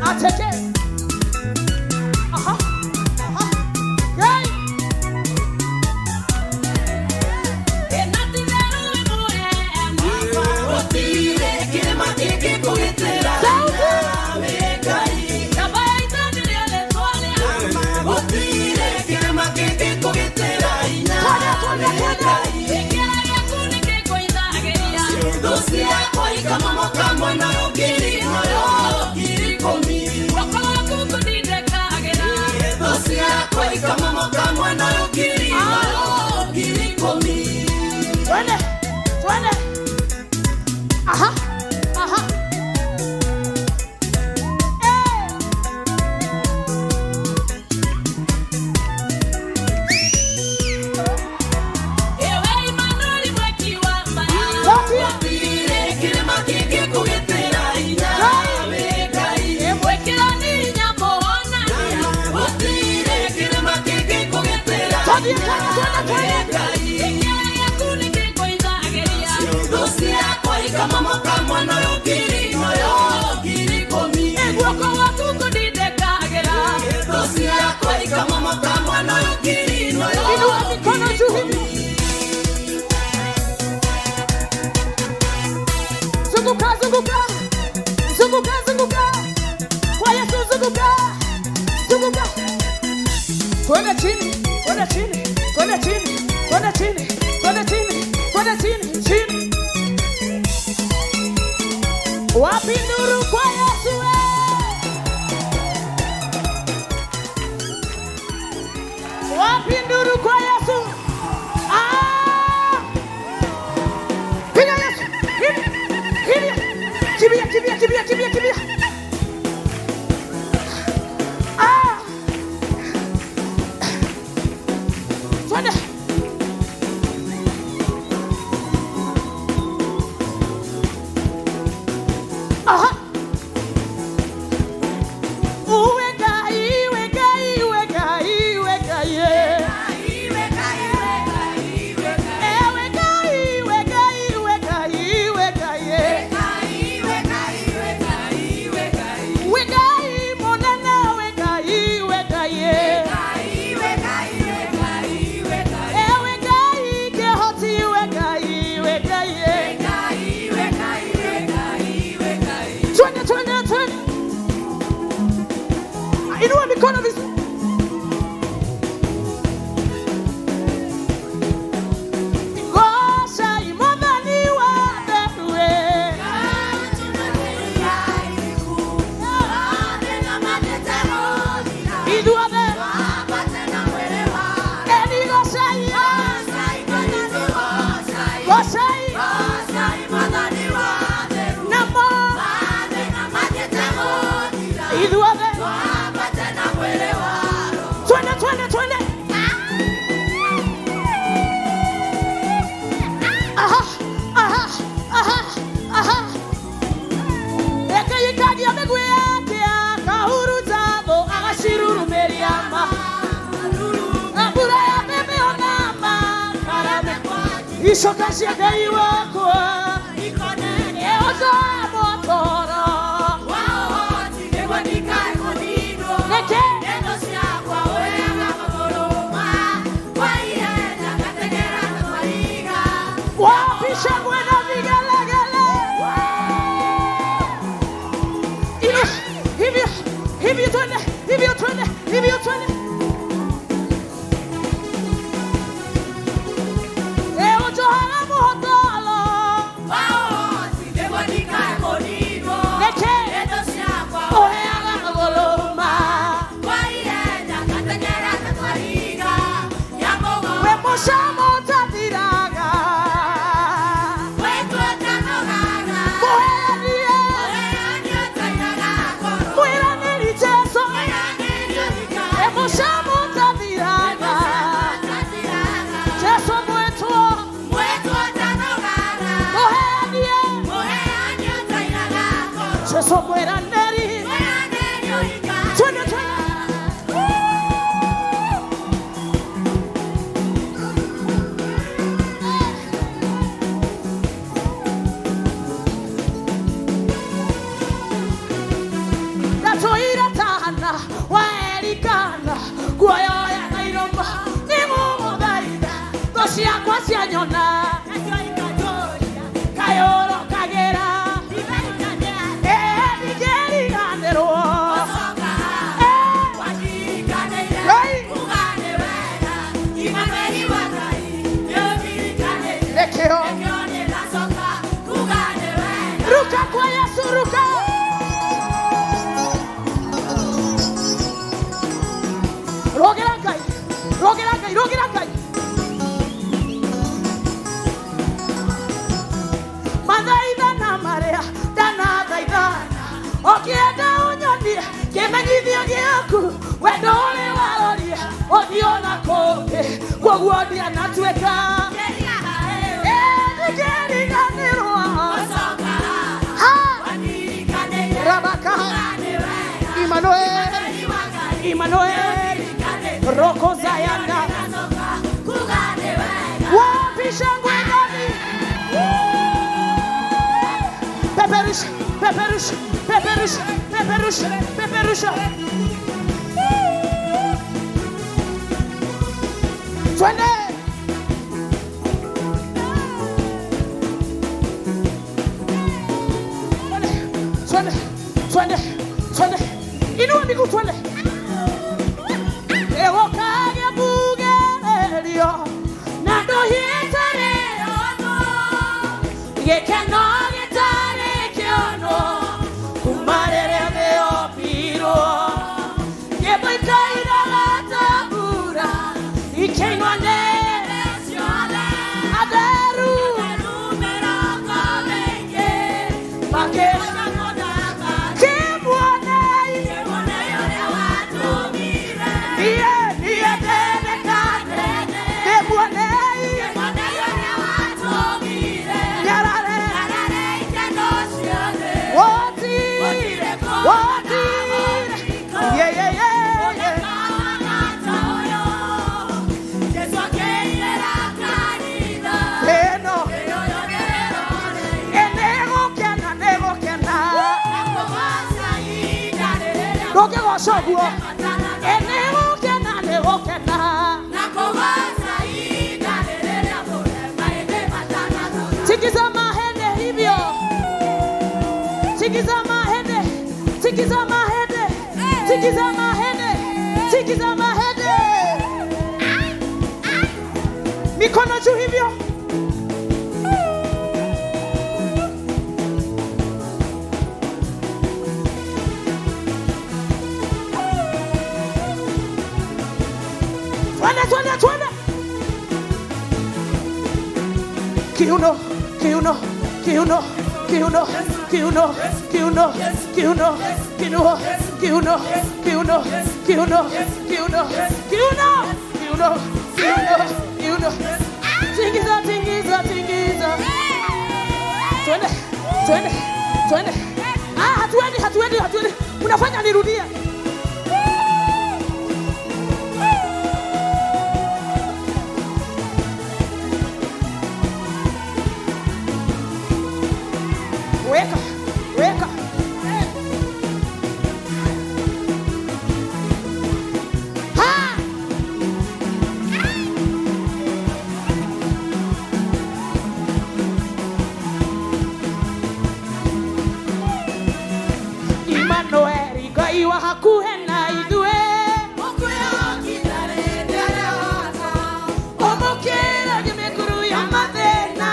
Ateke. Aha. Aha. Yay. Twende. Twende. Aha. Aha. Zunguka, zunguka. Zunguka, zunguka. Kwa Yesu zunguka. Zunguka. Twende chini, twende chini, twende chini, twende chini, twende chini, twende chini, chini. Wapi nuru kwa Yesu? Wapi nuru kwa Yesu? Piga Yesu. Kimbia. Kimbia, kimbia, kimbia, kimbia, kimbia. Twende. Aha. Uweka, iweka, iweka, iweka, yeah. Iweka, iweka, iweka. Eweka, iweka, iweka, iweka, yeah. Iweka, iweka, iweka, iweka. Weka, imonana, weka, iweka, yeah. Iweka, iweka, iweka. Eweka, ikehoti, iweka, iweka, yeah. Iweka, iweka, iweka. Twende, twende, twende. Inua mikono vizuri. Ngosha imodhaniwa bewe. Iduabe. Eni ngosha iya. Ngosha iya. Namo. Iduabe. Twende, twende, twende. Aha, aha, aha, aha. Eke yikagi ya miguu yake akahurutabo agashiruru mbele ya abura ya bebe onama karame ishokashi akaiwakwa eoza motoro Neke wapisha buena vigelegele Jesu mwera neri. Twende twende. Toira tahana waerikana kuayoya nairomba nimudaida tosia kwasia nyona kayoro kagera digeri ganero lekeo ruka kwa Yesu ruka. Rogerangai. Madaida na marea, dana daida. Okienda unyoni, kemenyithia giaku. Wendole warori, odiona koke. Koguo dia natweka. Geriganirwa. Rabaka. Emmanuel. Roko Zayanda. Wapi shangwe gani? Peperusha. Twende. Inua miguu twende. Ewo kage bugerio nando hitare ono gekeno getare kiono kumarere meo piro yeboikaira gatabura ikenywa nesione adaru numero komenge makesha Shogwo eneo kena tikiza mahende hivyo tikiza mahende mikono juu hivyo. Twende. Kiuno. Tingiza. Twende. Hatuendi. Unafanya nirudie. Weka. Ha! Emmanuel, gaiwa hakuhe na idue. Omokera gimekuru ya madena.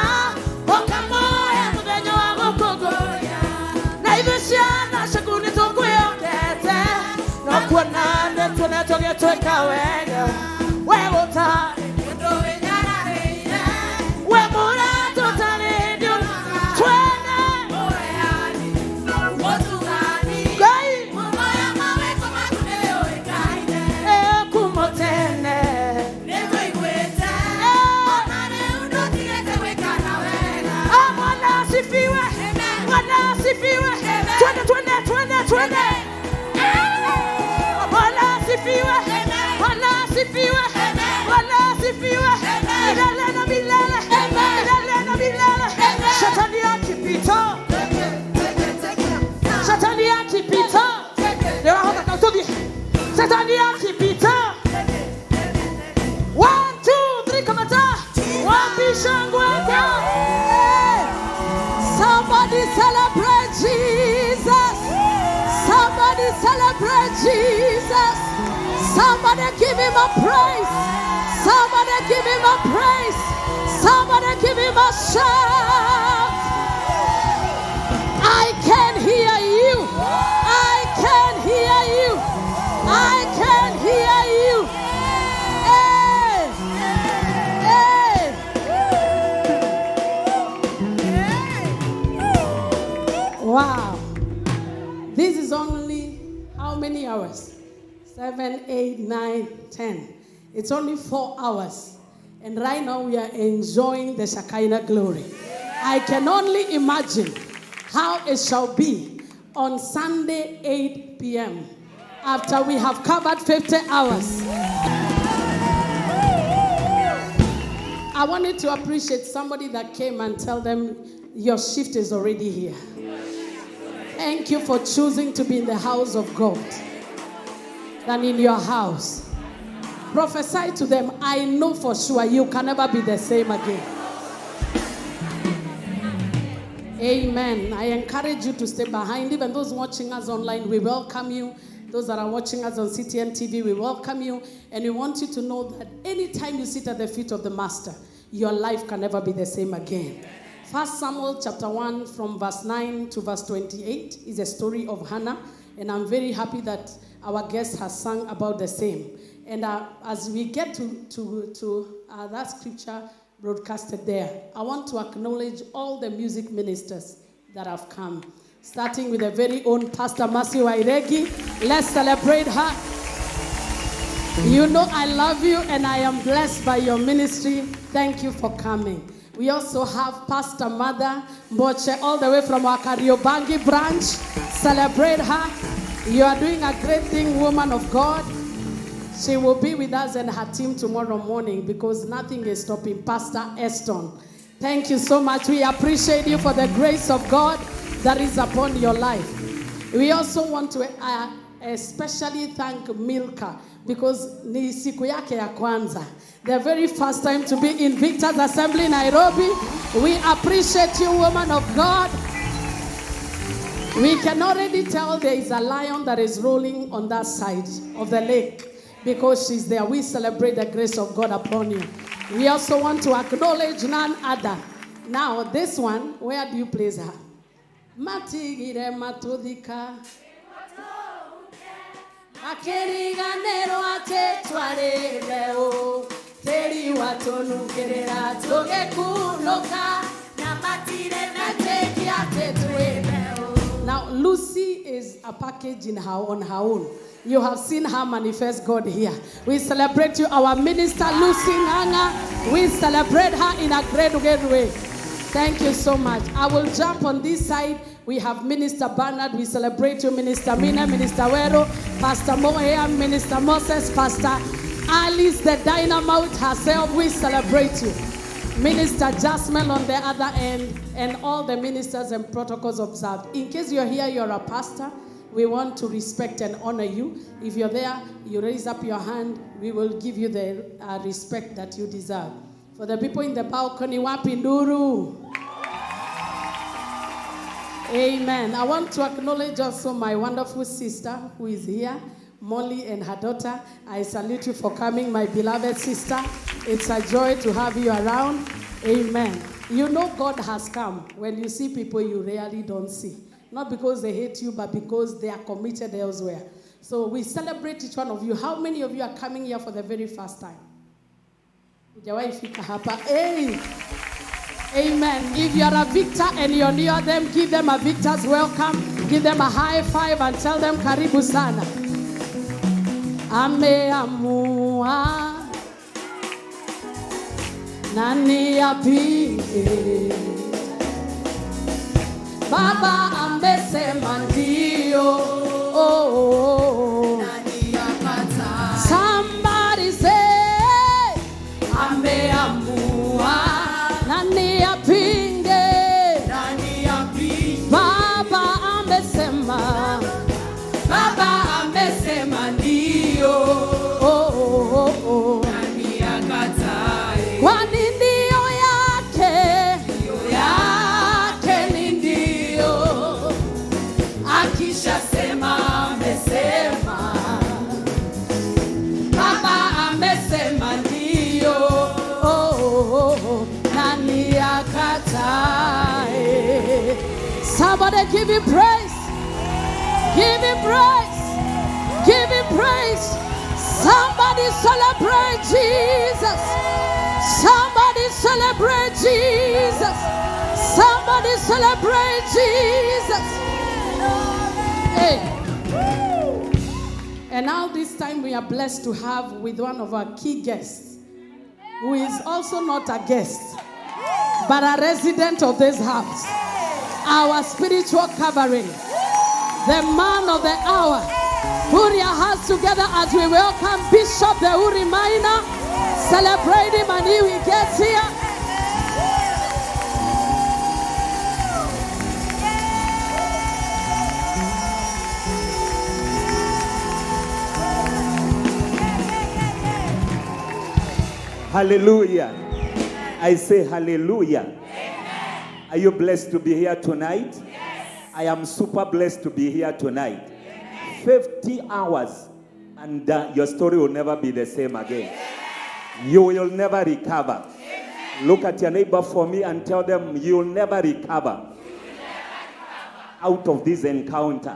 Okamoya mudenyo wa gogoya. Na ibesiana shakuni tokuyokete. Nakuanane tunatoge tweka wega. Wewota. Wemura totale ndio. Twende. Gai. Kumotene. Bwana asifiwe. Twende. twende. Bwana asifiwe. Bwana asifiwe. Bwana asifiwe. Milele na milele. Milele na milele. Shetani akipita. Shetani akipita. Ndio hapa kautugi. Shetani akipita. 1, 2, 3 kamata. Wapi shangwe kwa? Somebody celebrate Jesus. Somebody celebrate Jesus. Somebody give him a praise. Somebody give him a praise. Somebody give him a shout. I can hear you. I can hear you. I can hear you. Hey. Hey. Wow. This is only how many hours? 7, 8, 9, 10. It's only 4 hours. And right now we are enjoying the Shekinah glory. I can only imagine how it shall be on Sunday 8 p.m. after we have covered 50 hours. I wanted to appreciate somebody that came and tell them your shift is already here. Thank you for choosing to be in the house of God than in your house. Prophesy to them, I know for sure you can never be the same again. Amen. I encourage you to stay behind. Even those watching us online, we welcome you. Those that are watching us on CTN TV, we welcome you. And we want you to know that anytime you sit at the feet of the Master, your life can never be the same again. 1 Samuel chapter 1 from verse 9 to verse 28 is a story of Hannah. And I'm very happy that our guest has sung about the same. And as we get to that scripture broadcasted there, I want to acknowledge all the music ministers that have come. Starting with the very own Pastor Mercy Wairegi. Let's celebrate her. You know I love you and I am blessed by your ministry. Thank you for coming. We also have Pastor Mother Mboche all the way from our Kariobangi branch. Celebrate her. You are doing a great thing, woman of God. She will be with us and her team tomorrow morning because nothing is stopping Pastor Eston. Thank you so much. We appreciate you for the grace of God that is upon your life. We also want to especially thank Milka because ni siku yake ya kwanza. The very first time to be in Victor's Assembly in Nairobi. We appreciate you, woman of God. We can already tell there is a lion that is rolling on that side of the lake because she's there. We celebrate the grace of God upon you. We also want to acknowledge none other. Now, this one, where do you place her? Matigire matudika akeriganero ate twareleo teri watonungerera togekunoka na matire nateki ate tweleo. Now Lucy is a package on her own. You have seen her manifest God here. We celebrate you, our minister Lucy Nganga. We celebrate her in a great way. Thank you so much. I will jump on this side. We have Minister Bernard. We celebrate you, Minister Mina, Minister Wero, Pastor Moya, Minister Moses, Pastor Alice, the dynamite herself. We celebrate you. Minister Jasmine on the other end, and all the ministers and protocols observed. In case you're here, you're a pastor, we want to respect and honor you. If you're there, you raise up your hand, we will give you the respect that you deserve. For the people in the balcony, wapi nduru. Amen. I want to acknowledge also my wonderful sister who is here, Molly and her daughter. I salute you for coming, my beloved sister. It's a joy to have you around. Amen. You know God has come when you see people you rarely don't see. Not because they hate you, but because they are committed elsewhere. So we celebrate each one of you. How many of you are coming here for the very first time? Hey. Amen. If you are a victor and you're near them, give them a victor's welcome. Give them a high five and tell them karibu sana. Ameamua nani apige. Baba amesema ndio. Akishasema amesema, Baba amesema ndio, nani akatae? Somebody give him praise. Give him praise. Give him praise. Somebody celebrate Jesus. Somebody celebrate Jesus. Somebody celebrate Jesus. Hey. And now this time we are blessed to have with one of our key guests, who is also not a guest, but a resident of this house. Our spiritual covering, the man of the hour. Put your hands together as we welcome Bishop the Uri Minor. Celebrate him and he will get here. Hallelujah. I say hallelujah. Are you blessed to be here tonight? Yes. I am super blessed to be here tonight. 50 hours and your story will never be the same again. You will never recover. Look at your neighbor for me and tell them you will never recover out of this encounter.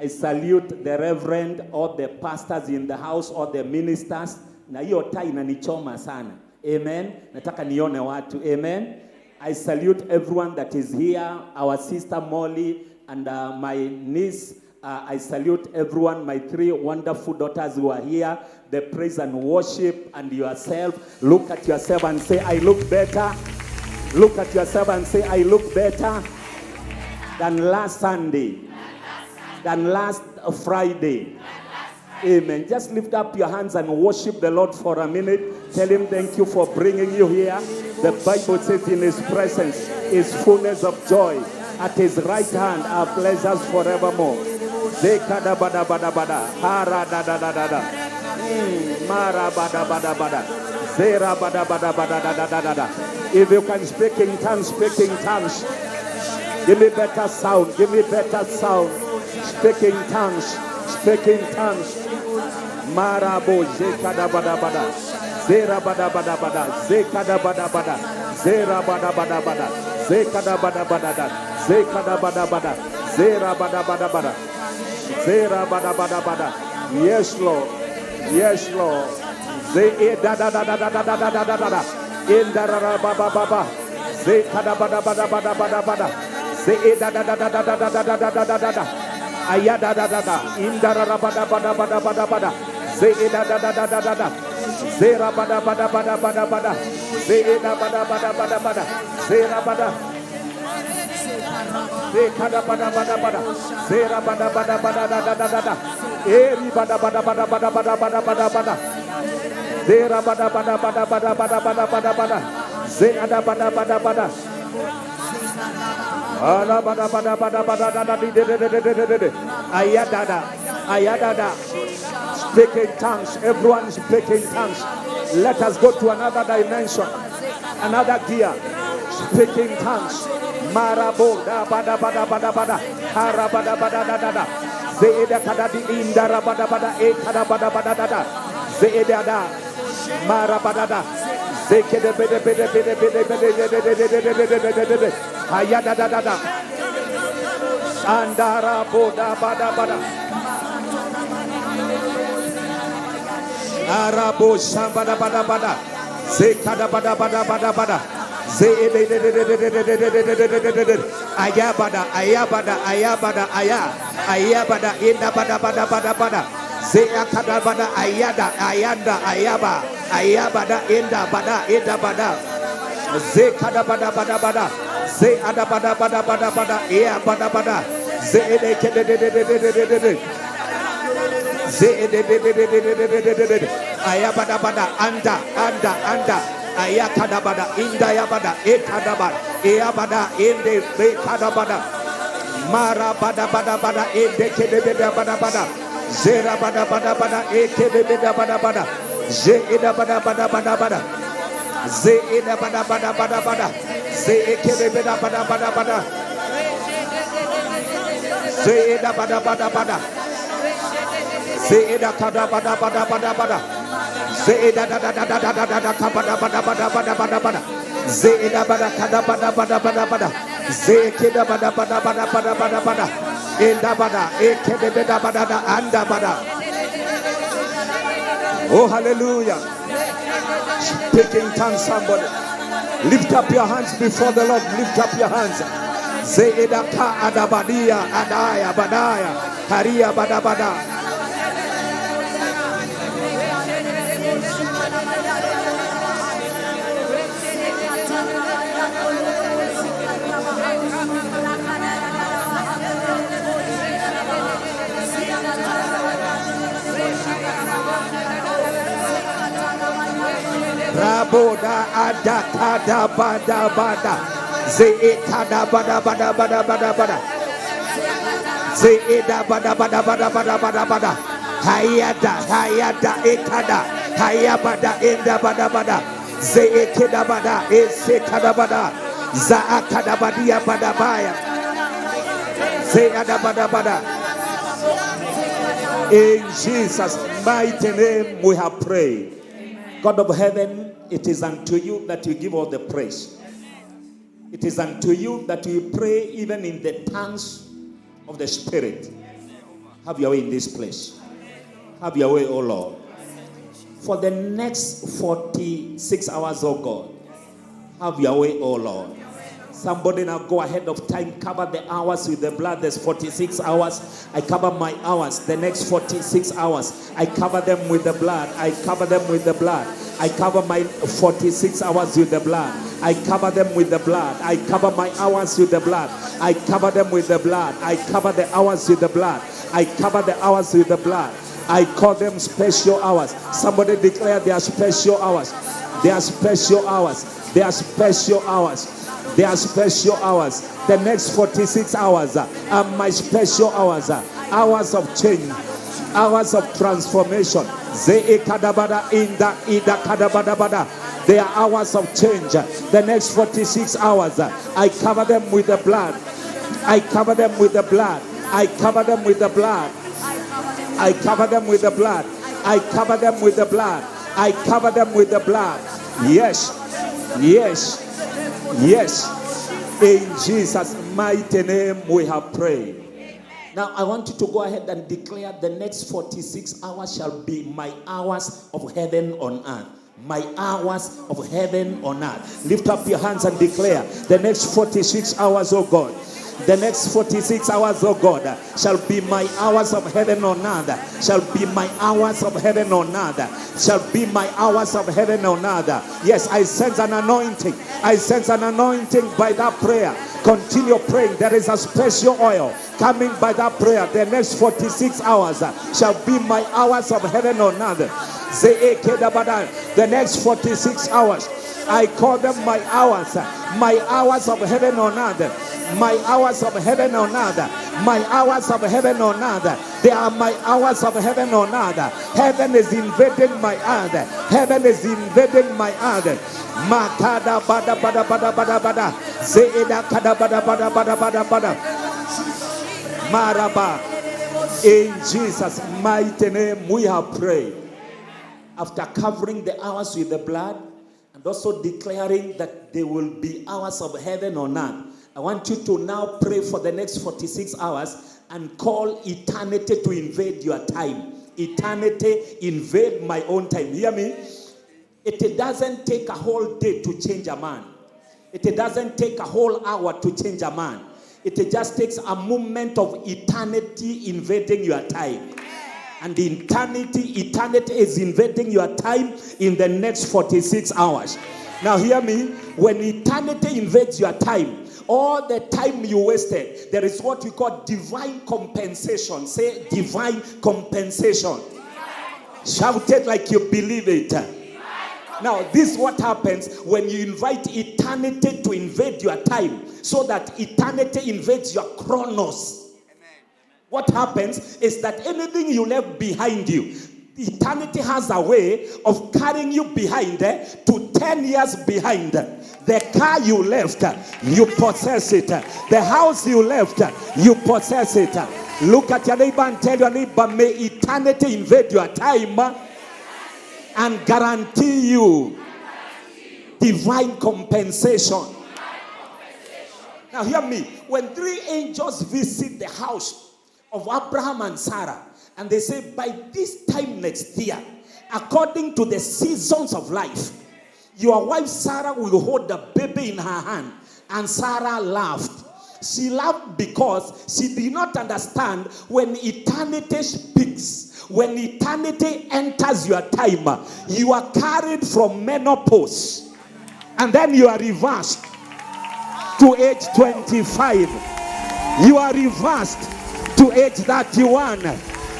I salute the reverend or the pastors in the house or the ministers. Na hiyo taa inanichoma sana. Amen. Nataka nione watu. Amen. I salute everyone that is here. Our sister Molly and my niece. I salute everyone, my 3 wonderful daughters who are here. The praise and worship and yourself. Look at yourself and say, I look better. Look at yourself and say, I look better than last Sunday, than last Friday. Amen. Just lift up your hands and worship the Lord for a minute. Tell him thank you for bringing you here. The Bible says in his presence is fullness of joy. At his right hand are pleasures forevermore. Zekada bada bada bada. Hara da da da da da. Mara bada bada bada. Zera bada bada bada da da da da. If you can speak in tongues, speak in tongues. Give me better sound. Give me better sound. Speak in tongues. Speak in tongues. Marabo zekada bada bada. Zera bada bada bada. Zekada bada bada. Zera bada bada bada. Zekada bada bada da. Zekada bada bada. Zera bada bada bada. Zera bada bada bada. Yes, Lord. Yes, Lord. Ze da da da da da da da da da da da. In da ra ra ba ba ba ba. Zekada bada bada bada bada bada. Ze da da da da da da da da da da da da. Ayada da da da. In da ra ra bada bada bada bada bada. Ze da da da da da da da. Zera bada bada bada bada bada. Ze da bada bada bada bada. Zera bada. Zekada bada bada bada. Zera bada bada bada da da da da da. Eri bada bada bada bada bada bada bada bada. Zera bada bada bada bada bada bada bada bada. Zera bada bada bada. Ala bada bada bada bada da da di de de de de de de de. Ayada ayada. Speak in tongues. Everyone speak in tongues. Let us go to another dimension, another gear. Speak in tongues. Marabo da bada bada bada bada. Hara bada bada da da da. Zeeda kada di indara bada bada e kada bada bada da da. Zeeda da. Mara bada da. Zeke de bede bede bede bede bede bede. Ayada da da da. Andara boda bada bada. Arabo shambada bada bada. Zekada bada bada bada bada. Ayabada ayabada ayabada ayabada inda bada bada bada bada. Zeakada bada ayada ayanda ayaba ayabada inda bada. Zekada bada bada bada. Zeada bada bada bada bada. Ea bada bada. Zeede kede de. Ayabada bada anda. Ayakada bada inda yabada ekada bada eyabada ende bekada bada mara bada bada bada ende kede bada bada zera bada bada bada ekede bada bada ze eda bada bada bada ze eda bada bada bada ze ekede bada bada bada Zeeda bada bada bada. Zeeda kada bada bada bada bada. Zeeda da da da da da da da da kabada bada bada bada bada bada. Zeeda bada kada bada bada bada bada. Zeeda bada bada bada bada bada bada. Enda bada ekede bada bada da anda bada. Oh hallelujah. Speak in tongues, somebody. Lift up your hands before the Lord. Lift up your hands. Zeeda ka adabadia adaya badaya haria bada bada. Raboda adakada bada bada. Zeekada bada bada bada bada bada. Zeeda bada bada bada bada bada bada. Hayada ekada. Hayabada enda bada bada. Zeekada bada esekada bada. Zaakada badia bada baya. Zeada bada bada. In Jesus' mighty name we have prayed. God of heaven, it is unto you that you give all the praise. It is unto you that we pray even in the tongues of the Spirit. Have your way in this place. Have your way, O Lord. For the next 46 hours, O God, have your way, O Lord. Somebody now go ahead of time, cover the hours with the blood. There's 46 hours. I cover my hours. The next 46 hours, I cover them with the blood. I cover them with the blood. I cover my 46 hours with the blood. I cover them with the blood. I cover my hours with the blood. I cover them with the blood. I cover the hours with the blood. I cover the hours with the blood. I call them special hours. Somebody declare they are special hours. They are special hours. They are special hours. They are special hours. The next 46 hours are my special hours. Hours of change. Hours of transformation. They are hours of change. The next 46 hours, I cover them with the blood. I cover them with the blood. I cover them with the blood. I cover them with the blood. I cover them with the blood. I cover them with the blood. Yes. Yes. Yes. In Jesus' mighty name we have prayed. Now I want you to go ahead and declare the next 46 hours shall be my hours of heaven on earth. My hours of heaven on earth. Lift up your hands and declare the next 46 hours, oh God. The next 46 hours, oh God, shall be my hours of heaven on earth. Shall be my hours of heaven on earth. Shall be my hours of heaven on earth. Yes, I sense an anointing. I sense an anointing by that prayer. Continue praying. There is a special oil coming by that prayer. The next 46 hours shall be my hours of heaven on earth. The next 46 hours, I call them my hours of heaven on earth. My hours of heaven on earth. My hours of heaven on earth. They are my hours of heaven on earth. Heaven is invading my earth. Heaven is invading my earth. Makada bada bada bada bada bada. Zeeda kada bada bada bada bada bada. Maraba. In Jesus' mighty name we have prayed. After covering the hours with the blood and also declaring that there will be hours of heaven on earth, I want you to now pray for the next 46 hours and call eternity to invade your time. Eternity invade my own time. Hear me? It doesn't take a whole day to change a man. It doesn't take a whole hour to change a man. It just takes a moment of eternity invading your time. And eternity is invading your time in the next 46 hours. Now hear me. When eternity invades your time, all the time you wasted, there is what we call divine compensation. Say divine compensation. Shout it like you believe it. Now, this is what happens when you invite eternity to invade your time, so that eternity invades your chronos. What happens is that anything you left behind you, eternity has a way of carrying you behind to 10 years behind. The car you left, you possess it. The house you left, you possess it. Look at your neighbor and tell your neighbor, may eternity invade your time and guarantee you divine compensation. Now hear me. When 3 angels visit the house of Abraham and Sarah, and they say, by this time next year, according to the seasons of life, your wife Sarah will hold the baby in her hand. And Sarah laughed. She laughed because she did not understand when eternity speaks, when eternity enters your time, you are carried from menopause, and then you are reversed to age 25. You are reversed to age 31.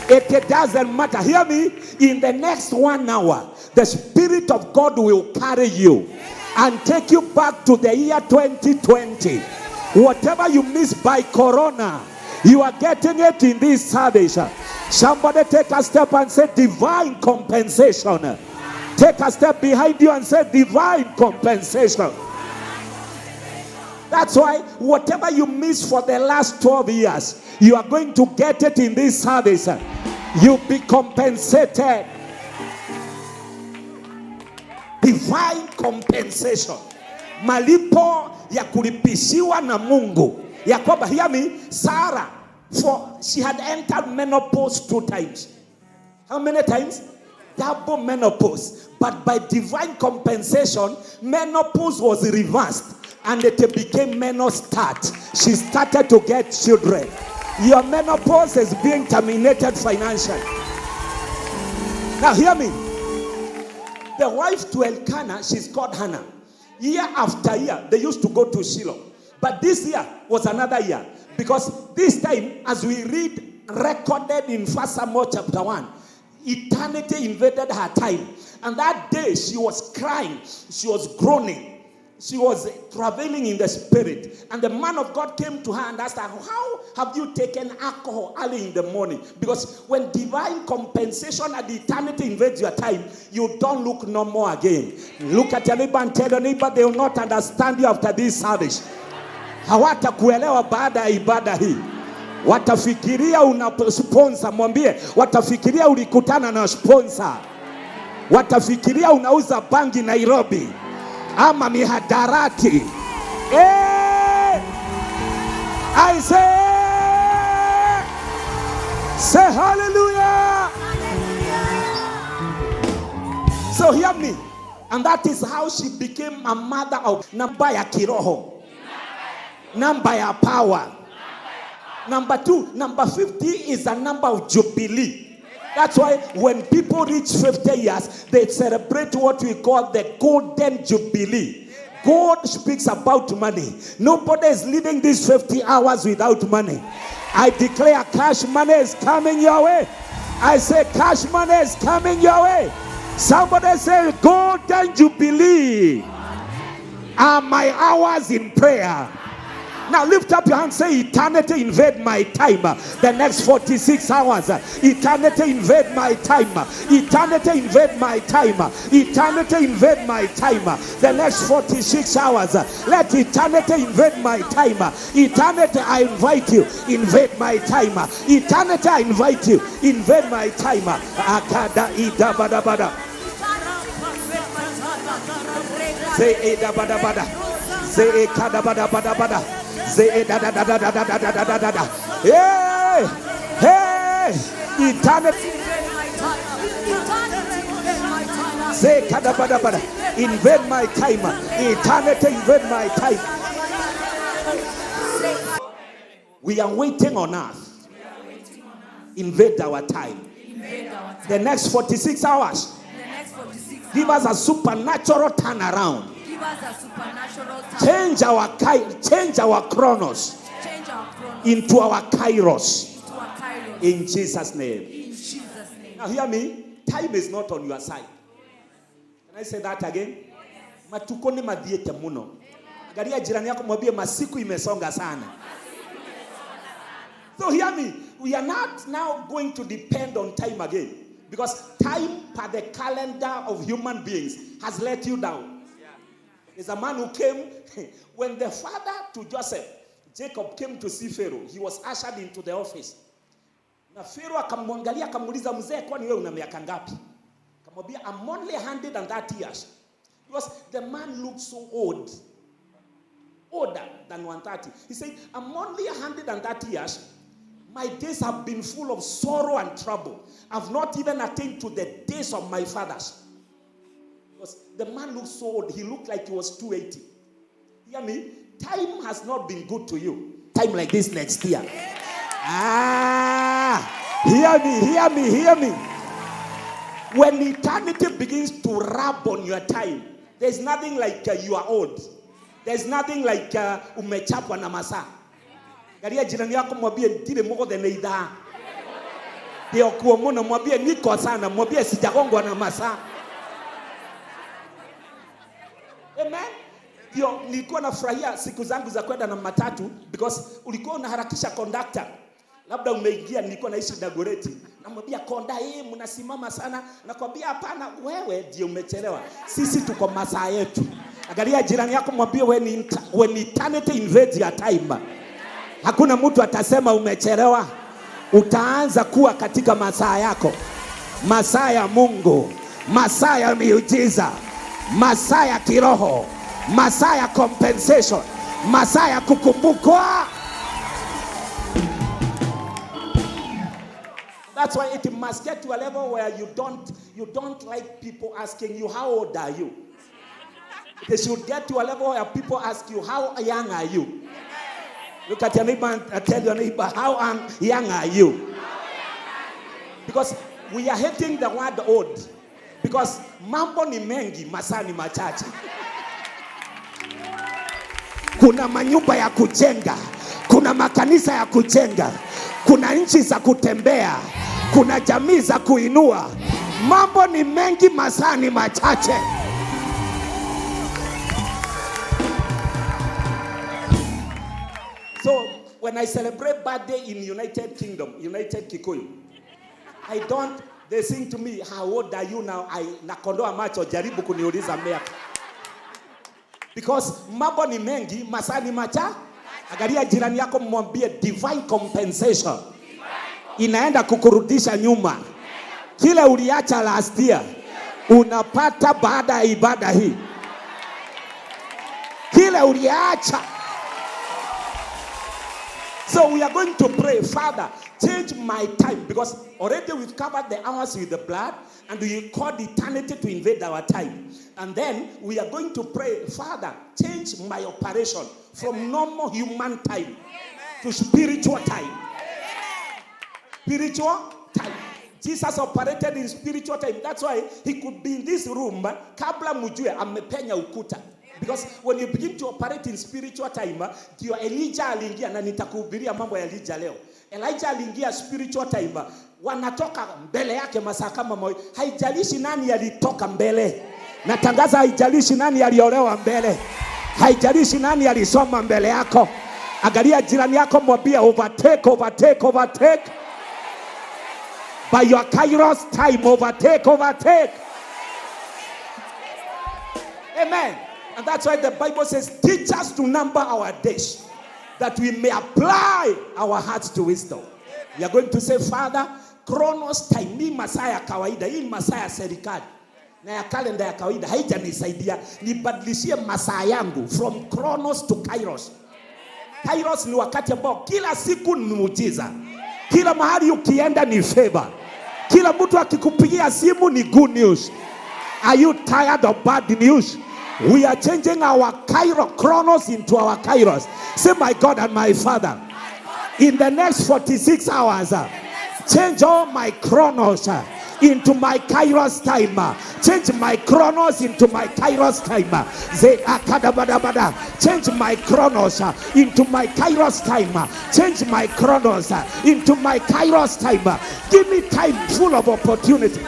It doesn't matter. Hear me. In the next 1 hour, the Spirit of God will carry you and take you back to the year 2020. Whatever you missed by Corona, you are getting it in this service. Somebody take a step and say divine compensation. Take a step behind you and say divine compensation. That's why whatever you missed for the last 12 years, you are going to get it in this service. You'll be compensated. Divine compensation. Malipo ya kulipishiwa na Mungu. Ya kwamba, hear me, Sarah, for she had entered menopause 2 times. How many times? Double menopause. But by divine compensation, menopause was reversed. And it became menostart. She started to get children. Your menopause is being terminated financially. Now hear me. The wife to Elkanah, she's called Hannah. Year after year, they used to go to Shiloh. But this year was another year. Because this time, as we read, recorded in 1 Samuel chapter 1, eternity invaded her time. And that day, she was crying. She was groaning. She was traveling in the spirit. And the man of God came to her and asked her, how have you taken alcohol early in the morning? Because when divine compensation and eternity invades your time, you don't look no more again. Look at your neighbor and tell your neighbor, they will not understand you after this service. Hawatakuelewa baada ya ibada hii. Watafikiria una sponsor, mwambie. Watafikiria ulikutana na sponsor. Watafikiria unauza bangi Nairobi. Ama mihadarati. I say hallelujah. So hear me. And that is how she became a mother of namba ya kiroho, namba ya power. Number 2, number 50 is a number of jubilee. That's why when people reach 50 years, they celebrate what we call the golden jubilee. God speaks about money. Nobody is living these 50 hours without money. I declare cash money is coming your way. I say cash money is coming your way. Somebody say golden jubilee are my hours in prayer. Now lift up your hand, say eternity invade my time. The next 46 hours, eternity invade my time. Eternity invade my time. Eternity invade my time. The next 46 hours, let eternity invade my time. Eternity, I invite you, invade my time. Eternity, I invite you, invade my time. Akada ida bada bada. Say ida bada bada. Say ekada bada bada bada. Say da da da da da da da da da da da. Hey, hey, eternity. Say kada bada bada. Invade my time. Eternity invade my time. We are waiting on earth. Invade our time. The next 46 hours. Give us a supernatural turnaround. Change our chronos into our kairos. In Jesus' name. Now hear me. Time is not on your side. Can I say that again? Matukoni madhiete muno. Angalia jirani yako mwambie masiku imesonga sana. So hear me. We are not now going to depend on time again. Because time per the calendar of human beings has let you down. There's a man who came, when the father to Joseph, Jacob, came to see Pharaoh, he was ushered into the office. Na Pharaoh akamwangalia akamuuliza, mzee, kwani wewe una miaka ngapi? Akamwambia, I'm only 130 years. Because the man looked so old. Older than 130. He said, I'm only 130 years. My days have been full of sorrow and trouble. I've not even attained to the days of my fathers. Because the man looked so old. He looked like he was 280. Hear me? Time has not been good to you. Time like this next year. Hear me. When eternity begins to rub on your time, there's nothing like you are old. There's nothing like umechapwa na masaa. Garia jirani yako mwambie ndile moko de neida. Ndio kuomono mwambie niko sana, mwambie sijagongwa na masaa. Amen. Ndio nilikuwa nafurahia siku zangu za kwenda na matatu because ulikuwa unaharakisha conductor. Labda umeingia, nilikuwa naishi Dagoretti. Namwambia konda, mnasimama sana. Nakwambia hapana, wewe ndio umechelewa. Sisi tuko masaa yetu. Angalia jirani yako mwambie when eternity invades your time. Hakuna mtu atasema umechelewa. Utaanza kuwa katika masaa yako. Masaa ya Mungu, masaa ya miujiza, masaa ya kiroho, masaa ya compensation, masaa ya kukumbukwa. That's why it must get to a level where you don't like people asking you, how old are you? They should get to a level where people ask you, how young are you? Look at your neighbor and tell your neighbor, how young are you? Because we are hating the word old. Because mambo ni mengi, masaa ni machache. Kuna manyumba ya kujenga, kuna makanisa ya kujenga, kuna nchi za kutembea, kuna jamii za kuinua. Mambo ni mengi, masaa ni machache. So when I celebrate birthday in United Kingdom, United Kikuyu, they sing to me, how old are you now? Nakondoa macho, jaribu kuniuliza miaka. Because mambo ni mengi, masaa ni machache. Angalia jirani yako mwambie divine compensation inaenda kukurudisha nyuma. Kile uliacha last year unapata baada ya ibada hii. Kile uliacha. So we are going to pray, Father, change my time, because already we've covered the hours with the blood and we called eternity to invade our time. And then we are going to pray, Father, change my operation from normal human time to spiritual time. Spiritual time. Jesus operated in spiritual time. That's why he could be in this room kabla mujue amepenya ukuta. Because when you begin to operate in spiritual time, ndio Elijah aliingia, na nitakuhubiria mambo ya Elijah leo. Elijah aliingia spiritual time. Wanatoka mbele yake masaa kama moja. Haijalishi nani alitoka mbele. Natangaza haijalishi nani aliolewa mbele. Haijalishi nani alisoma mbele yako. Angalia jirani yako mwambie overtake. By your Kairos time, overtake. Amen. And that's why the Bible says, teach us to number our days, that we may apply our hearts to wisdom. We are going to say, Father, Chronos time, ni masaa ya kawaida, hii masaa ya serikali, na ya kalenda ya kawaida, haijanisaidia, nibadilishie masaa yangu from Chronos to Kairos. Kairos ni wakati ambao kila siku ni muujiza. Kila mahali ukienda ni favor. Kila mtu akikupigia simu ni good news. Are you tired of bad news? We are changing our Chronos into our Kairos. Say, my God and my Father, in the next 46 hours, change all my Chronos into my Kairos time. Change my Chronos into my Kairos time. Change my Chronos into my Kairos time. Change my Chronos into my Kairos time. Give me time full of opportunity.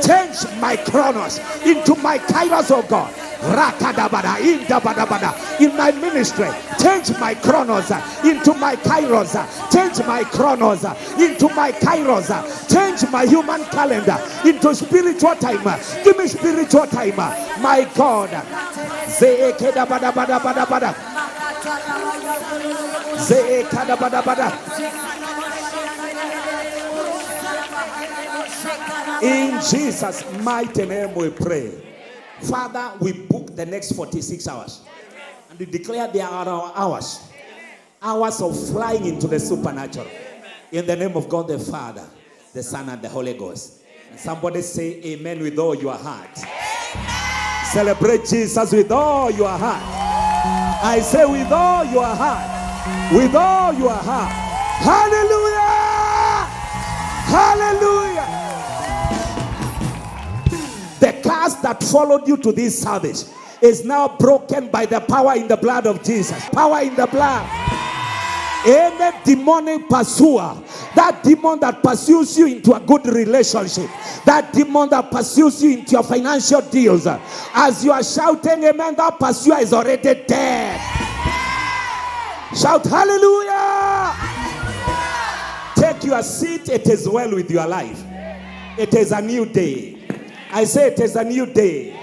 Change my Chronos into my Kairos, oh God. Rakadabada, indabadabada. In my ministry, change my chronos into my kairos. Change my chronos into my kairos. Change my human calendar into spiritual time. Give me spiritual time, my God. Zekedabadabadabada. Zekedabadabada. In Jesus' mighty name we pray. Father, we book the next 46 hours. And we declare they are our hours. Hours of flying into the supernatural. In the name of God the Father, the Son, and the Holy Ghost. And somebody say amen with all your heart. Celebrate Jesus with all your heart. I say with all your heart. With all your heart. Hallelujah! Hallelujah! The curse that followed you to this service is now broken by the power in the blood of Jesus. Power in the blood. Any demonic pursuer, that demon that pursues you into a good relationship, that demon that pursues you into your financial deals, as you are shouting amen, that pursuer is already dead. Shout hallelujah. Take your seat. It is well with your life. It is a new day. I say it is a new day.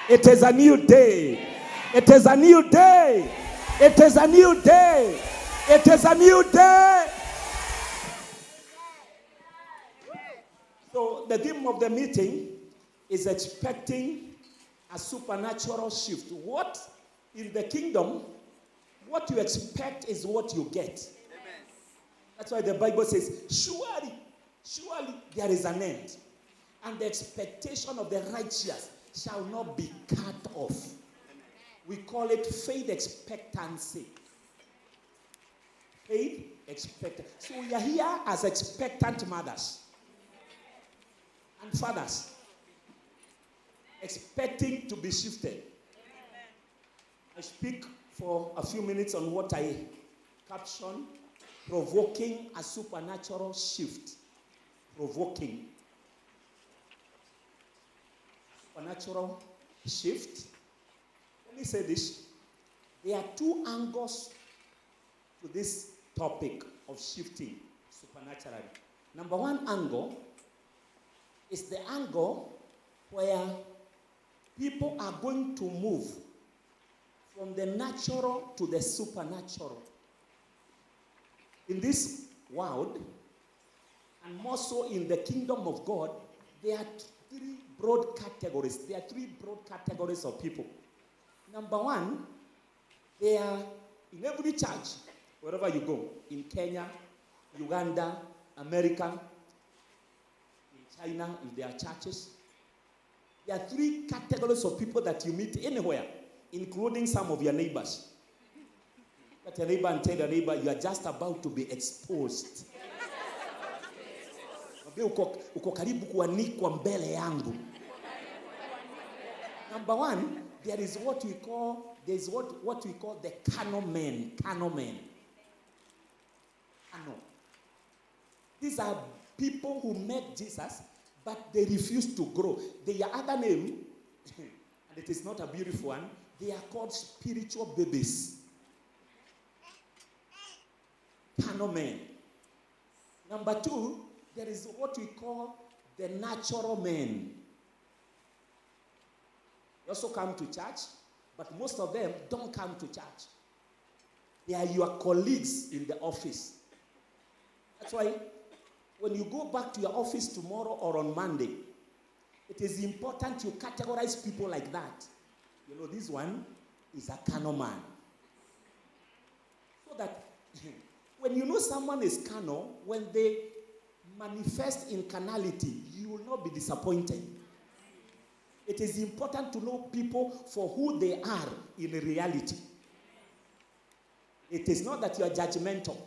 It is a new day. It is a new day. It is a new day. It is a new day. So the theme of the meeting is expecting a supernatural shift. What in the kingdom, what you expect is what you get. That's why the Bible says, surely there is an end. And the expectation of the righteous shall not be cut off. We call it faith expectancy. Faith expectant. So we are here as expectant mothers and fathers, expecting to be shifted. I speak for a few minutes on what I caption, provoking a supernatural shift. Provoking. Supernatural shift. Let me say this. There are two angles to this topic of shifting supernaturally. Number one angle is the angle where people are going to move from the natural to the supernatural. In this world, and more so in the kingdom of God, there are three broad categories. There are three broad categories of people. Number one, they are in every church, wherever you go, in Kenya, Uganda, America, in China, if there are churches. There are three categories of people that you meet anywhere, including some of your neighbors. Look at your neighbor and tell your neighbor, you are just about to be exposed. Uko karibu kuanikwa mbele yangu. Number one, there is what we call the carnal men. Carnal men. Carnal. These are people who met Jesus, but they refuse to grow. Their other name, and it is not a beautiful one, they are called spiritual babies. Carnal men. Number two, there is what we call the natural men. They also come to church, but most of them don't come to church. They are your colleagues in the office. That's why when you go back to your office tomorrow or on Monday, it is important you categorize people like that. You know, this one is a carnal man. So that when you know someone is carnal, when they manifest in carnality, you will not be disappointed. It is important to know people for who they are in reality. It is not that you are judgmental.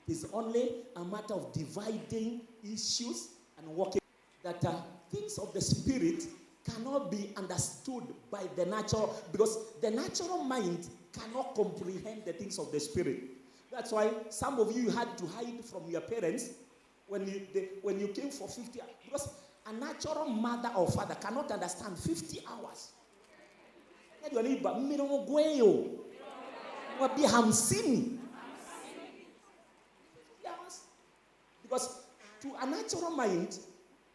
It is only a matter of dividing issues and working. That things of the spirit cannot be understood by the natural, because the natural mind cannot comprehend the things of the spirit. That's why some of you had to hide from your parents when you came for 50 hours. Because a natural mother or father cannot understand 50 hours. your neighbor, mirogweyo. Mwambie 50. Yes. Because to a natural mind,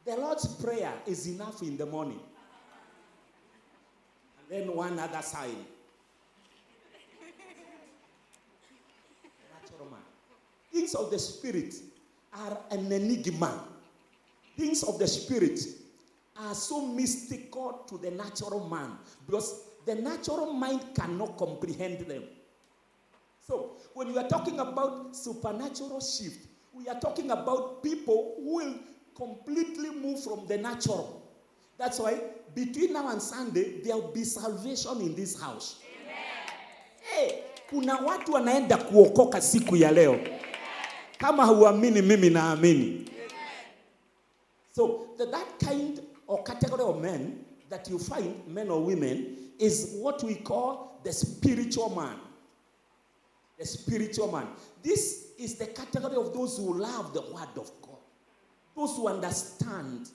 the Lord's Prayer is enough in the morning. And then one other sign. Natural man. Things of the Spirit are an enigma. Things of the Spirit are so mystical to the natural man because the natural mind cannot comprehend them. So, when we are talking about supernatural shift, we are talking about people who will completely move from the natural. That's why between now and Sunday, there will be salvation in this house. Hey, kuna watu wanaenda kuokoka siku ya leo. Kama huamini, mimi naamini. So, that kind or category of men that you find, men or women, is what we call the spiritual man. The spiritual man. This is the category of those who love the word of God. Those who understand.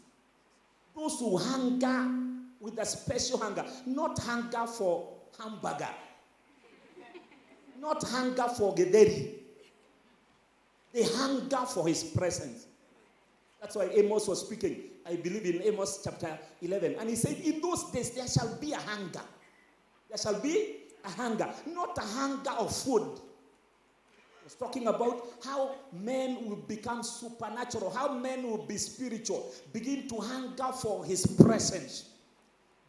Those who hunger with a special hunger. Not hunger for hamburger. Not hunger for gederi. They hunger for his presence. That's why Amos was speaking, I believe in Amos chapter 11. And he said, in those days there shall be a hunger. There shall be a hunger. Not a hunger of food. He was talking about how men will become supernatural. How men will be spiritual. Begin to hunger for his presence.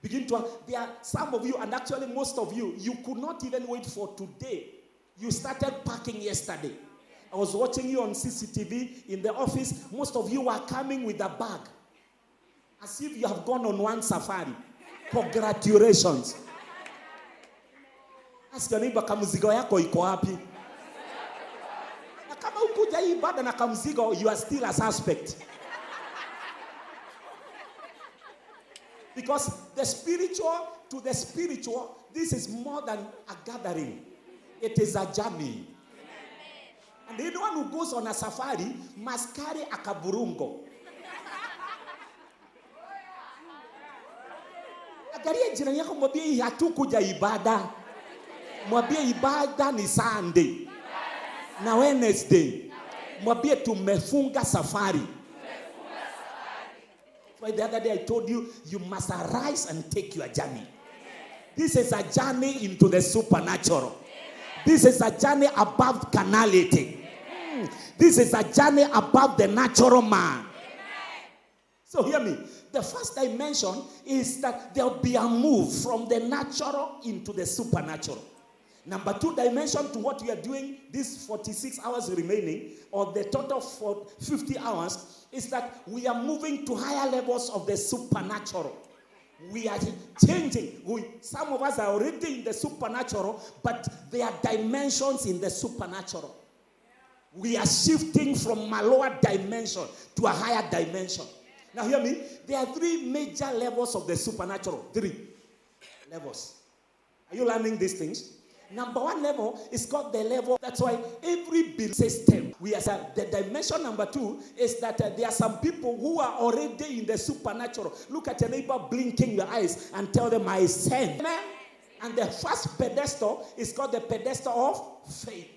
There are some of you, and actually most of you, you could not even wait for today. You started packing yesterday. I was watching you on CCTV in the office. Most of you were coming with a bag. As if you have gone on one safari. Congratulations. Ask your neighbor, kamzigo yako iko wapi? Na kama ukuja hii ibada na kamzigo, you are still a suspect. Because the spiritual, to the spiritual, this is more than a gathering. It is a journey. And anyone who goes on a safari must carry a kaburungo. Angalia jirani yako mwambie hii hatukuja ibada. Mwambie ibada ni Sunday. Na Wednesday. Mwambie tumefunga safari. So the other day I told you, you must arise and take your journey. This is a journey into the supernatural. This is a journey above carnality. This is a journey above the natural man. So hear me. The first dimension is that there will be a move from the natural into the supernatural. Number 2 dimension to what we are doing, these 46 hours remaining, or the total for 50 hours, is that we are moving to higher levels of the supernatural. We are changing. Some of us are already in the supernatural, but there are dimensions in the supernatural. We are shifting from a lower dimension to a higher dimension. Now hear me. There are 3 major levels of the supernatural. 3 levels. Are you learning these things? Number 1 level is called the level. That's why every belief system, the dimension number 2 is that there are some people who are already in the supernatural. Look at your neighbor blinking your eyes and tell them, I send. Amen? And the first pedestal is called the pedestal of faith.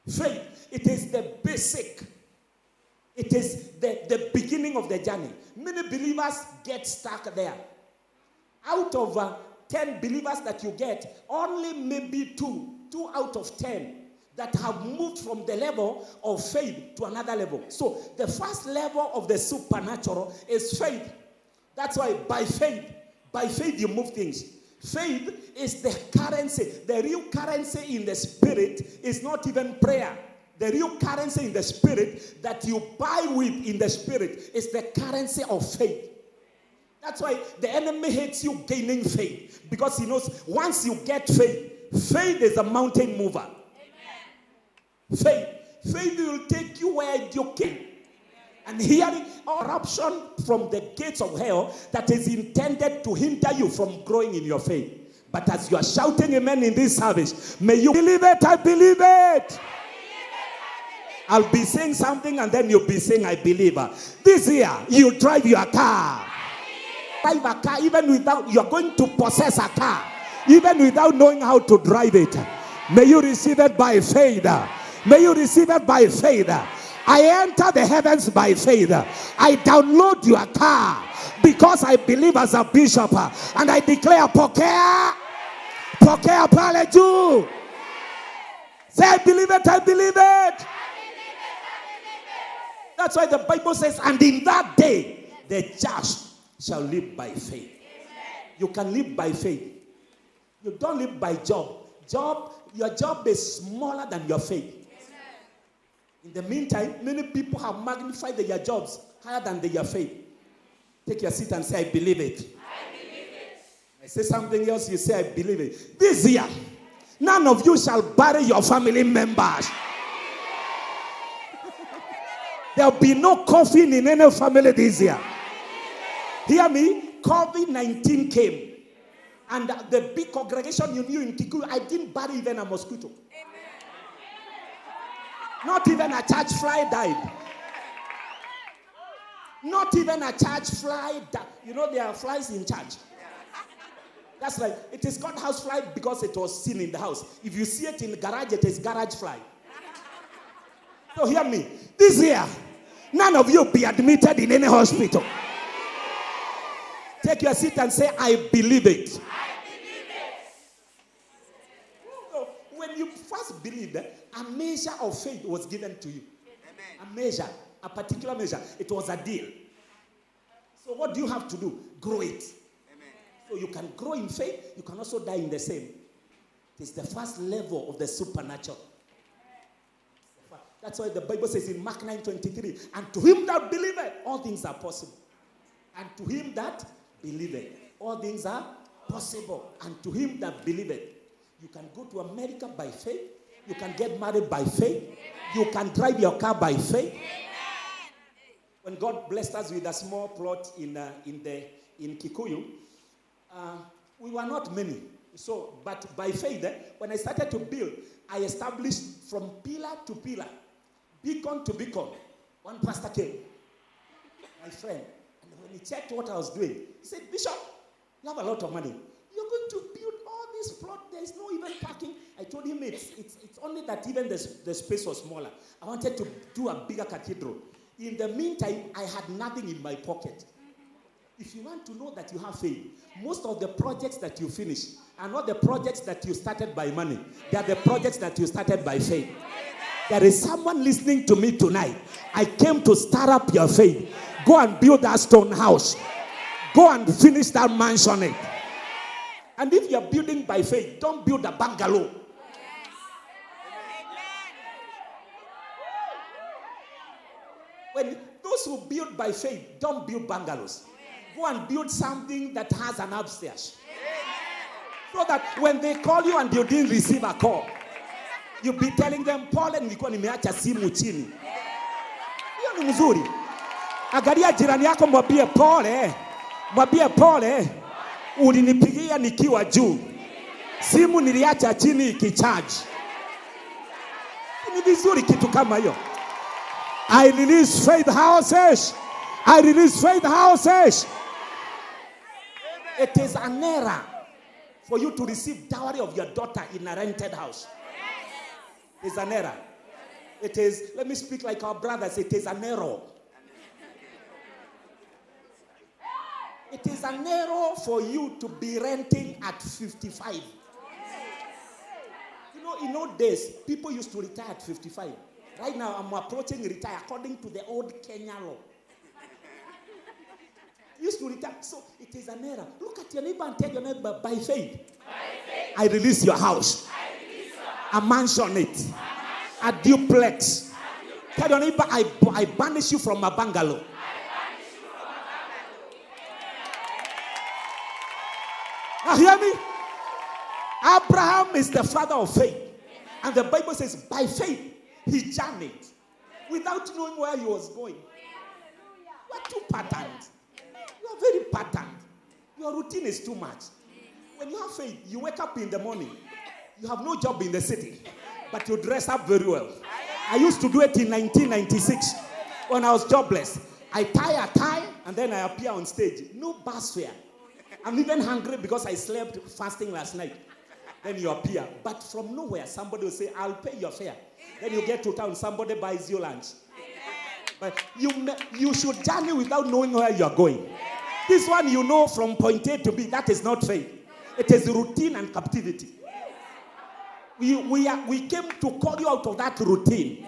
Faith. It is the basic. It is the beginning of the journey. Many believers get stuck there. Out of 10 believers that you get, only maybe 2 out of 10 that have moved from the level of faith to another level. So the first level of the supernatural is faith. That's why by faith you move things. Faith is the currency. The real currency in the spirit is not even prayer. The real currency in the spirit that you buy with in the spirit is the currency of faith. That's why the enemy hates you gaining faith. Because he knows once you get faith, faith is a mountain mover. Amen. Faith will take you where you can. And hearing corruption from the gates of hell that is intended to hinder you from growing in your faith. But as you are shouting amen in this service, may you believe it, I believe it. I'll be saying something and then you'll be saying I believe. This year, you drive your car. Drive a car even without, you're going to possess a car. even without knowing how to drive it. May you receive it by faith. May you receive it by faith. I enter the heavens by faith. I download your car because I believe as a bishop, and I declare, pokea pale juu. Say, I believe it, I believe it. That's why the Bible says, and in that day, the just shall live by faith. You can live by faith. You don't live by job. Your job is smaller than your faith. In the meantime, many people have magnified their jobs higher than their faith. Take your seat and say, I believe it. I believe it. I say something else, you say, I believe it. This year, none of you shall bury your family members. There will be no coffin in any family this year. Hear me? COVID-19 came. And the big congregation you knew in Kikuyu, I didn't bury even a mosquito. Not even a church fly died. Not even a church fly died. You know there are flies in church. That's like, it is called house fly because it was seen in the house. If you see it in the garage, it is garage fly. So hear me. This year, none of you be admitted in any hospital. Take your seat and say, I believe it. I believe it. So when you first believed, a measure of faith was given to you. Amen. A measure, a particular measure. It was a deal. So what do you have to do? Grow it. Amen. So you can grow in faith. You can also die in the same. It is the first level of the supernatural. That's why the Bible says in Mark 9:23, and to him that believeth, all things are possible. And to him that believeth, all things are possible. And to him that believeth, you can go to America by faith. You can get married by faith. You can drive your car by faith. When God blessed us with a small plot in Kikuyu, we were not many. So, but by faith, when I started to build, I established from pillar to pillar, beacon to beacon. One pastor came, my friend, and when he checked what I was doing, he said, Bishop, you have a lot of money. You're going to build all this plot. There is no even parking. I told him it's only that even the space was smaller. I wanted to do a bigger cathedral. In the meantime, I had nothing in my pocket. If you want to know that you have faith, most of the projects that you finish are not the projects that you started by money. They are the projects that you started by faith. There is someone listening to me tonight. I came to start up your faith. Go and build that stone house. Go and finish that mansion. And if you're building by faith, don't build a bungalow. When those who build by faith, don't build bungalows. Go and build something that has an upstairs. So that when they call you and you didn't receive a call, you'll be telling them, Paul, nilikuwa nimeacha simu chini. Hiyo ni mzuri. Angalia jirani yako mwambie pole. Mwambie pole. Ulinipigia nikiwa juu. Simu niliacha chini ikicharge. Ni vizuri kitu kama hiyo. I release faith houses. I release faith houses. It is an error for you to receive dowry of your daughter in a rented house. It's an error. It is, let me speak like our brothers, it is an error. It is an error for you to be renting at 55. You know, in old days, people used to retire at 55. Right now, I'm approaching retire according to the old Kenya law. Used to retire. So it is an error. Look at your neighbor and tell your neighbor, by faith, I release your house. A mansion it. A duplex. Tell your neighbor, I banish you from a bungalow. Now hear me? Abraham is the father of faith. And the Bible says, by faith, he journeyed without knowing where he was going. You are too patterned. You are very patterned. Your routine is too much. When you have faith, you wake up in the morning. You have no job in the city, but you dress up very well. I used to do it in 1996 when I was jobless. I tie a tie and then I appear on stage. No bus fare. I'm even hungry because I slept fasting last night. Then you appear. But from nowhere, somebody will say, I'll pay your fare. Then you get to town, somebody buys you lunch. But you should journey without knowing where you are going. This one you know from point A to B. That is not faith. It is routine and captivity. We came to call you out of that routine.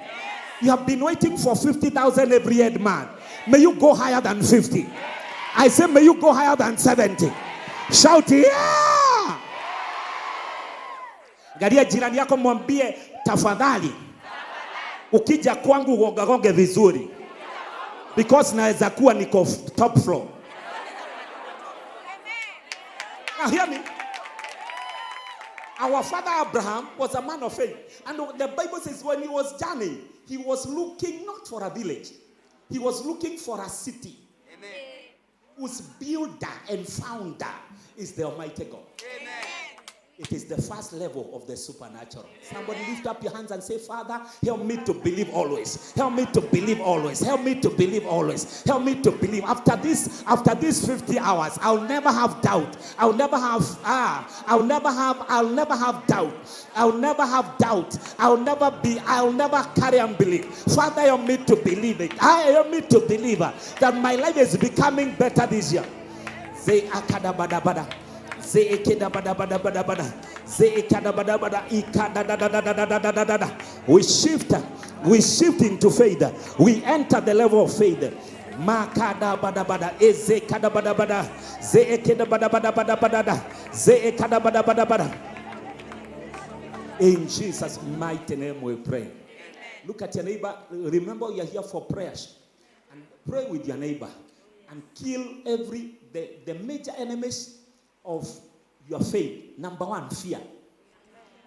You have been waiting for 50,000 every head man. May you go higher than 50. I say, may you go higher than 70. Shout, yeah! Galia jirani yako mwambie, tafadhali. Ukija kwangu uogagoge vizuri. Because naweza kuwa niko top floor. Now hear me. Our father Abraham was a man of faith. And the Bible says when he was journeying, he was looking not for a village. He was looking for a city. Amen. Whose builder and founder is the Almighty God. Amen. It is the first level of the supernatural. Somebody lift up your hands and say, Father, help me to believe always. Help me to believe always. Help me to believe always. Help me to believe. After these 50 hours, I'll never have doubt. I'll never have doubt. I'll never have doubt. I'll never carry unbelief. Father, help me to believe it. Help me to believe that my life is becoming better this year. Say akadabadabada. We shift into faith. We enter the level of faith. In Jesus' mighty name we pray. Look at your neighbor. Remember, you're here for prayers. And pray with your neighbor. And kill the major enemies of your faith. Number one, fear.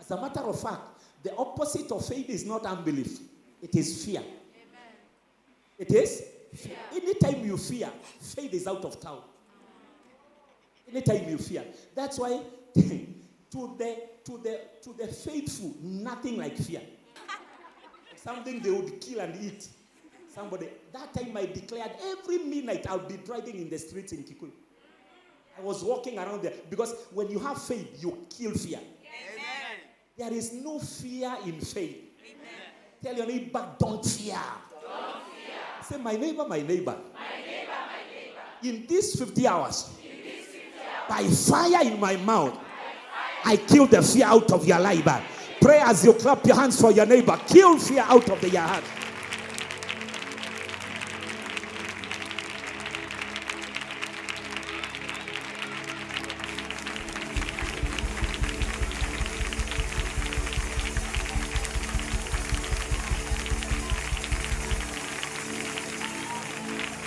As a matter of fact, the opposite of faith is not unbelief. It is fear. Amen. It is? Fear. Anytime you fear, faith is out of town. Anytime you fear. That's why to the faithful, nothing like fear. Something they would kill and eat. Somebody, that time I declared every midnight I'll be driving in the streets in Kikuyu. I was walking around there because when you have faith, you kill fear. Amen. There is no fear in faith. Amen. Tell your neighbor, don't fear. Don't fear. Say, my neighbor, my neighbor. My neighbor, my neighbor. In these 50 hours, by fire in my mouth, I kill the fear out of your life. Pray as you clap your hands for your neighbor. Kill fear out of your heart.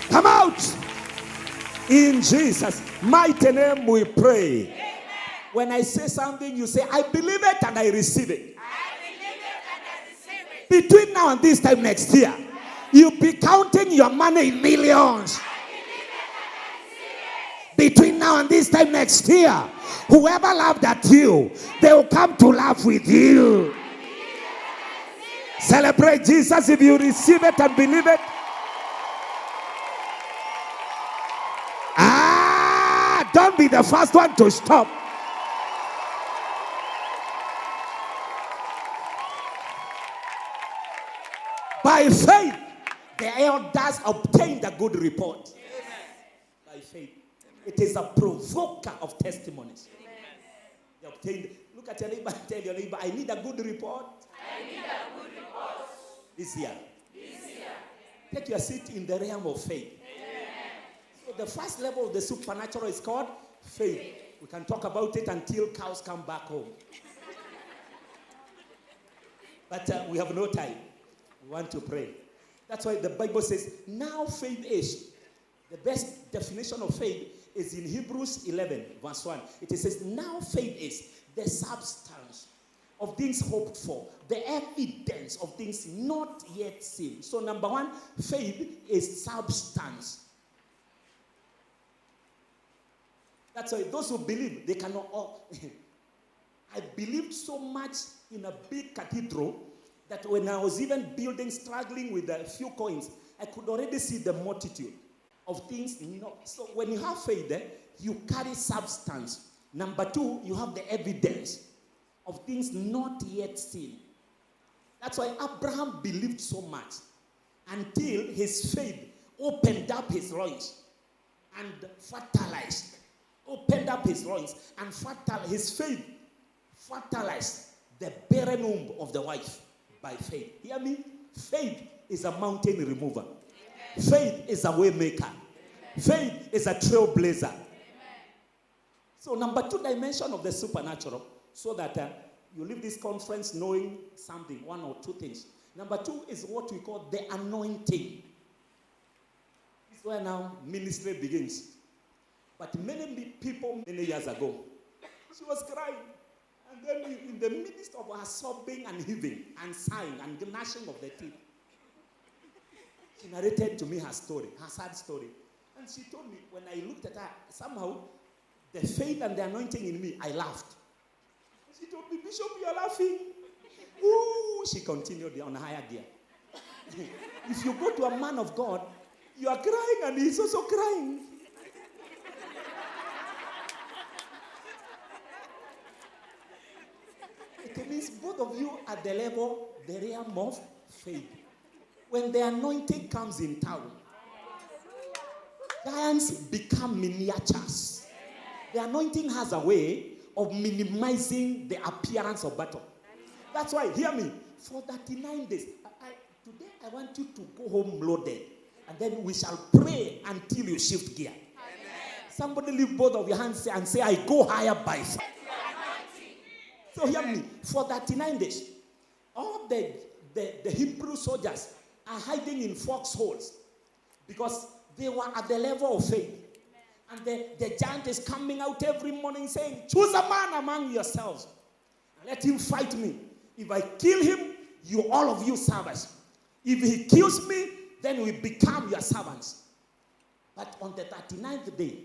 Come out. In Jesus' mighty name we pray. Amen. When I say something, you say, I believe it and I receive it. I believe it and I receive it. Between now and this time next year, you'll be counting your money in millions. I believe it and I receive it. Between now and this time next year, whoever laughed at you, they will come to laugh with you. Celebrate Jesus if you receive it and believe it. Don't be the first one to stop. By faith, the elders obtained a good report. Amen. By faith. It is a provoker of testimonies. Amen. They obtained. Look at your neighbor and tell your neighbor, I need a good report. I need a good report. This year. Take your seat in the realm of faith. The first level of the supernatural is called faith. We can talk about it until cows come back home. But we have no time. We want to pray. That's why the Bible says, now faith is. The best definition of faith is in Hebrews 11, verse 1. It says, now faith is the substance of things hoped for, the evidence of things not yet seen. So number one, faith is substance. That's why those who believe, they cannot. I believed so much in a big cathedral that when I was even building, struggling with a few coins, I could already see the multitude of things. So when you have faith, you carry substance. Number 2, you have the evidence of things not yet seen. That's why Abraham believed so much until his faith opened up his loins and fertilized. Opened up his loins and fertilized. His faith fertilized the barren womb of the wife by faith. Hear me? Faith is a mountain remover. Amen. Faith is a way maker. Amen. Faith is a trailblazer. Amen. So number 2 dimension of the supernatural, so that you leave this conference knowing something, 1 or 2 things. Number 2 is what we call the anointing. This is where now ministry begins. But many people, many years ago, she was crying. And then in the midst of her sobbing and heaving and sighing and gnashing of the teeth, she narrated to me her story, her sad story. And she told me, when I looked at her, somehow, the faith and the anointing in me, I laughed. She told me, Bishop, you're laughing. Ooh, she continued on a higher gear. If you go to a man of God, you are crying and he's also crying. It means both of you at the level, the realm of faith. When the anointing comes in town, giants become miniatures. The anointing has a way of minimizing the appearance of battle. That's why, hear me, for 39 days, today I want you to go home loaded, and then we shall pray until you shift gear. Amen. Somebody lift both of your hands and say, I go higher by faith. So hear me, for 39 days, all the Hebrew soldiers are hiding in foxholes because they were at the level of faith. And the giant is coming out every morning saying, choose a man among yourselves and let him fight me. If I kill him, you all of you serve us. If he kills me, then we become your servants. But on the 39th day,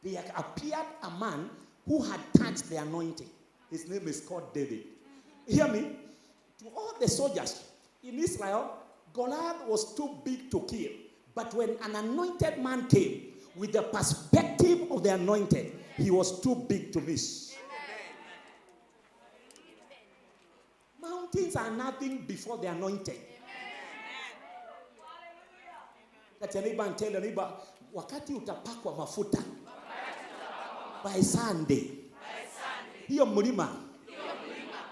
there appeared a man who had touched the anointing. His name is called David. Hear me? To all the soldiers in Israel, Goliath was too big to kill. But when an anointed man came, with the perspective of the anointed, he was too big to miss. Amen. Mountains are nothing before the anointed. That your neighbor and tell your neighbor, wakati utapakwa mafuta by Sunday, hiyo mlima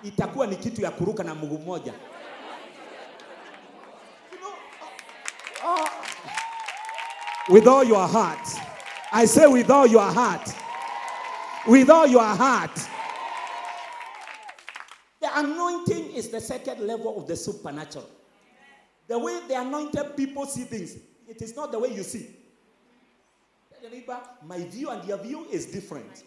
itakuwa ni kitu ya kuruka na mguu mmoja. With all your heart. I say with all your heart. With all your heart. The anointing is the second level of the supernatural. The way the anointed people see things, it is not the way you see. My view and your view is different.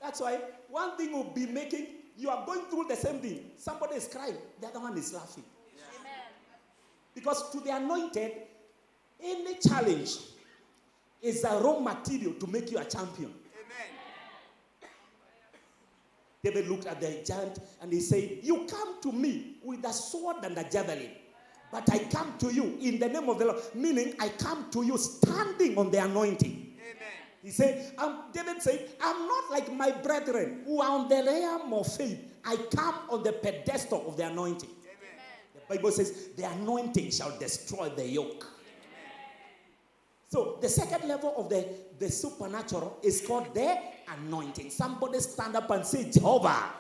That's why one thing will be making, you are going through the same thing. Somebody is crying, the other one is laughing. Because to the anointed, any challenge is a raw material to make you a champion. Amen. David looked at the giant and he said, you come to me with a sword and a javelin, but I come to you in the name of the Lord. Meaning, I come to you standing on the anointing. Amen. He said, David said, I'm not like my brethren who are on the realm of faith. I come on the pedestal of the anointing. The Bible says, the anointing shall destroy the yoke. So, the second level of the supernatural is called the anointing. Somebody stand up and say, Jehovah,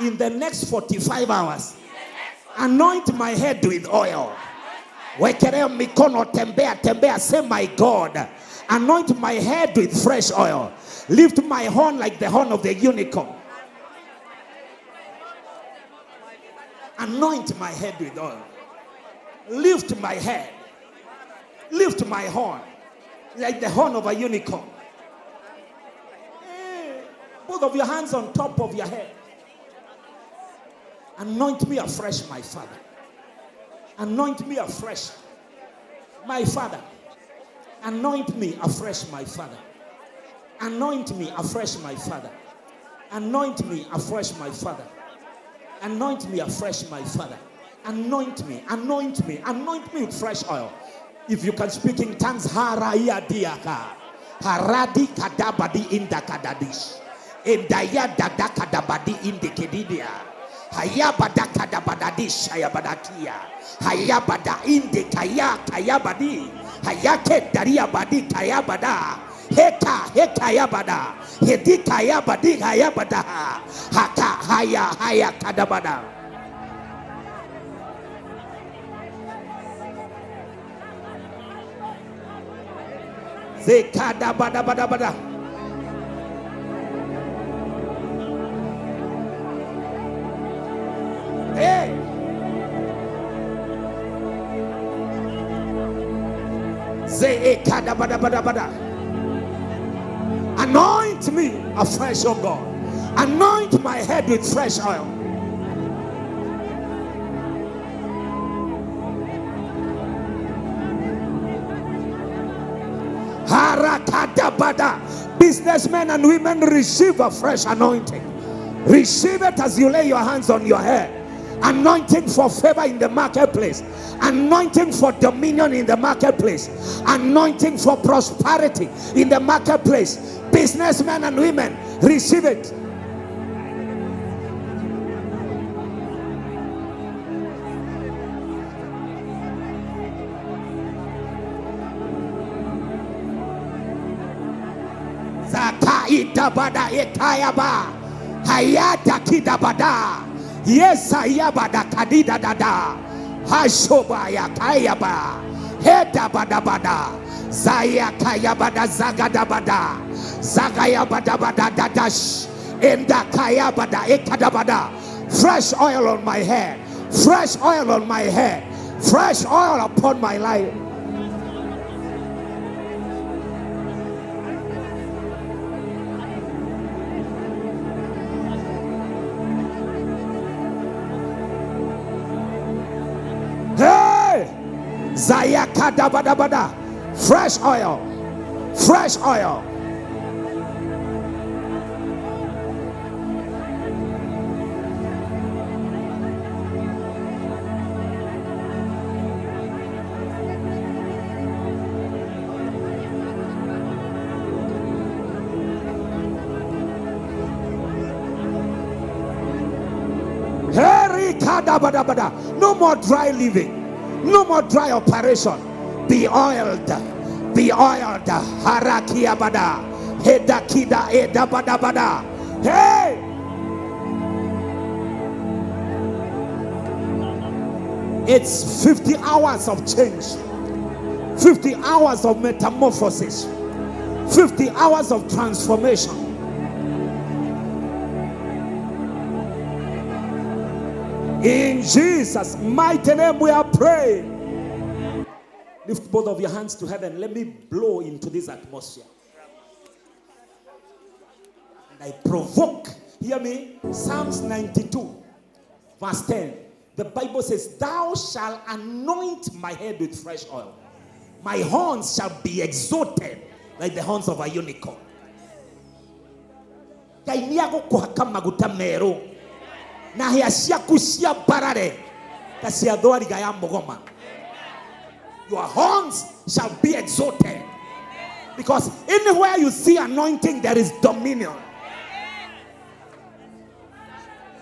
in the next 45 hours, anoint my head with oil. Wekelea mikono, tembea, say, my God, anoint my head with fresh oil. Lift my horn like the horn of the unicorn. Anoint my head with oil. Lift my head. Lift my horn like the horn of a unicorn. Both of your hands on top of your head. Anoint me afresh, my Father. Anoint me afresh, my Father. Anoint me afresh, my Father. Anoint me afresh, my Father. Anoint me afresh, my Father. Anoint me afresh, my Father. Anoint me with fresh oil. If you can speak in tongues, haraya diaka, haradi kadabadi indakadadish, indaya dadakadabadi indikedidia, hayabada kadabadadish, hayabadakia, hayabada indikaya kayabadi, hayake dariabadi kayabada, heka yabada, hedika yabadi hayabada, haka haya kadabada. Zekada bada bada bada. Hey. Zekada bada bada bada. Anoint me afresh, oh God. Anoint my head with fresh oil. Businessmen and women, receive a fresh anointing. Receive it as you lay your hands on your head. Anointing for favor in the marketplace. Anointing for dominion in the marketplace. Anointing for prosperity in the marketplace. Businessmen and women, receive it. Bada etayaba hayata kidabada yes ayabada kadida dada hashoba ya kayaba heda bada bada zaya kayabada zagadabada zagayabada bada dadash enda kayabada ekadabada. Fresh oil on my head, fresh oil on my head, fresh oil upon my life. Zayakada bada bada. Fresh oil, fresh oil. No more dry living. No more dry operation. Be oiled. Be oiled. Harakia bada. Hedakida edabada bada. Hey! It's 50 hours of change. 50 hours of metamorphosis. 50 hours of transformation. In Jesus' mighty name we are praying. Lift both of your hands to heaven. Let me blow into this atmosphere. And I provoke, hear me, Psalms 92, verse 10. The Bible says, thou shalt anoint my head with fresh oil. My horns shall be exalted like the horns of a unicorn. Na hiasia kusia barare kasia doari gaya mogoma. Your horns shall be exalted, because anywhere you see anointing there is dominion.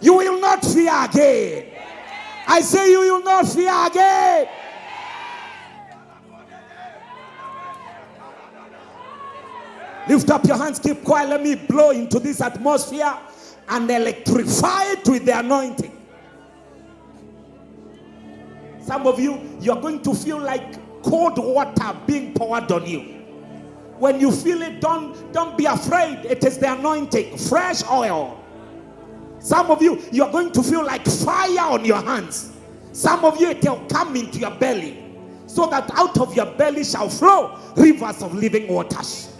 You will not fear again. I say you will not fear again. Lift up your hands, keep quiet. Let me blow into this atmosphere and electrify it with the anointing. Some of you are going to feel like cold water being poured on you. When you feel it, don't be afraid. It is the anointing, fresh oil. Some of you are going to feel like fire on your hands. Some of you, it will come into your belly, so that out of your belly shall flow rivers of living waters.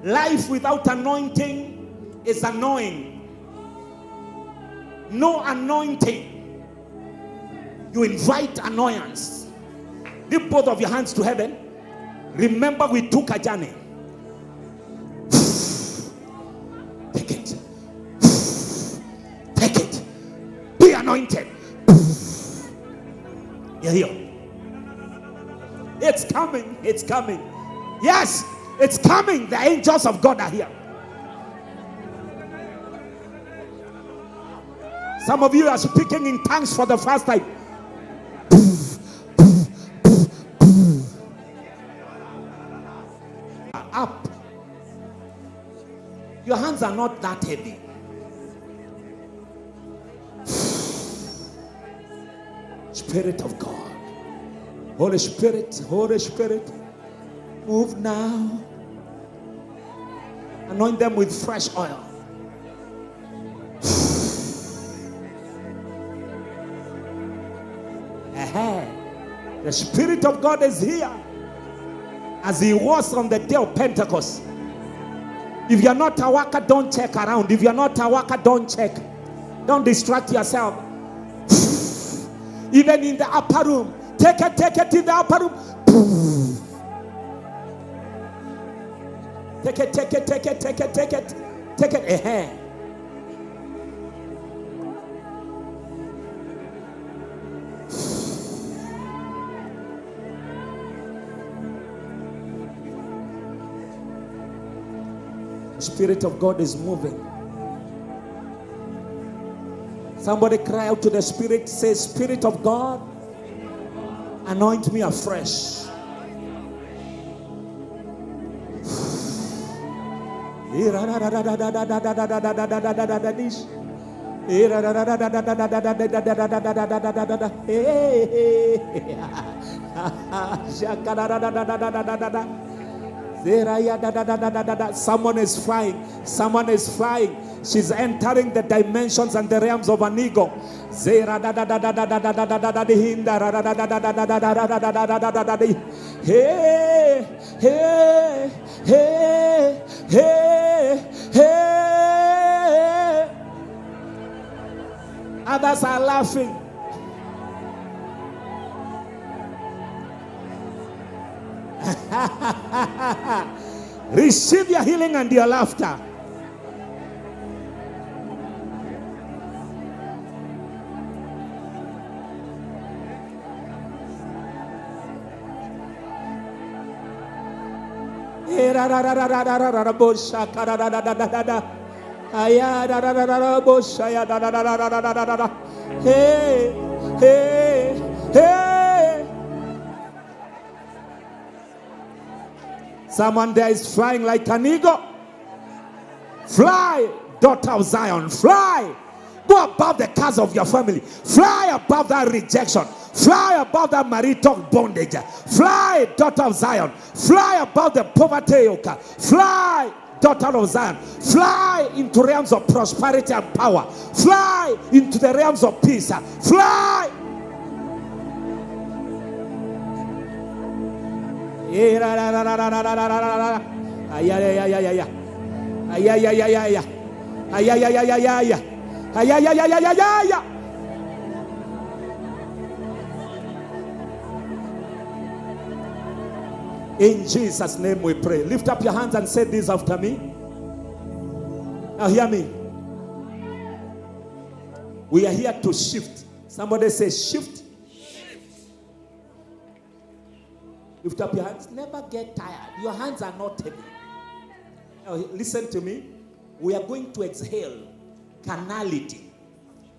Life without anointing is annoying. No anointing, you invite annoyance. Lift both of your hands to heaven. Remember, we took a journey. Take it. Take it. Be anointed. You're here. coming. It's coming. Yes, it's coming. The angels of God are here. Some of you are speaking in tongues for the first time. Up. Your hands are not that heavy. Spirit of God. Holy Spirit, move now. Anoint them with fresh oil. The Spirit of God is here as He was on the day of Pentecost. If you're not a worker, don't check around. If you're not a worker, don't check. Don't distract yourself. Even in the upper room, take it in the upper room. Take it. The Spirit of God is moving. Somebody cry out to the Spirit. Say, Spirit of God, anoint me afresh. Someone is flying. She's entering the dimensions and the realms of an eagle. Others are laughing. Receive your healing and your laughter. Hey. Someone there is flying like an eagle. Fly, daughter of Zion. Fly. Go above the curse of your family. Fly above that rejection. Fly above that marital bondage. Fly, daughter of Zion. Fly above the poverty yoke. Fly, daughter of Zion. Fly into realms of prosperity and power. Fly into the realms of peace. Fly. In Jesus' name we pray. Lift up your hands and say this after me. Now hear me. We are here to shift. Somebody say shift. Lift up your hands. Never get tired. Your hands are not heavy. Now listen to me. We are going to exhale carnality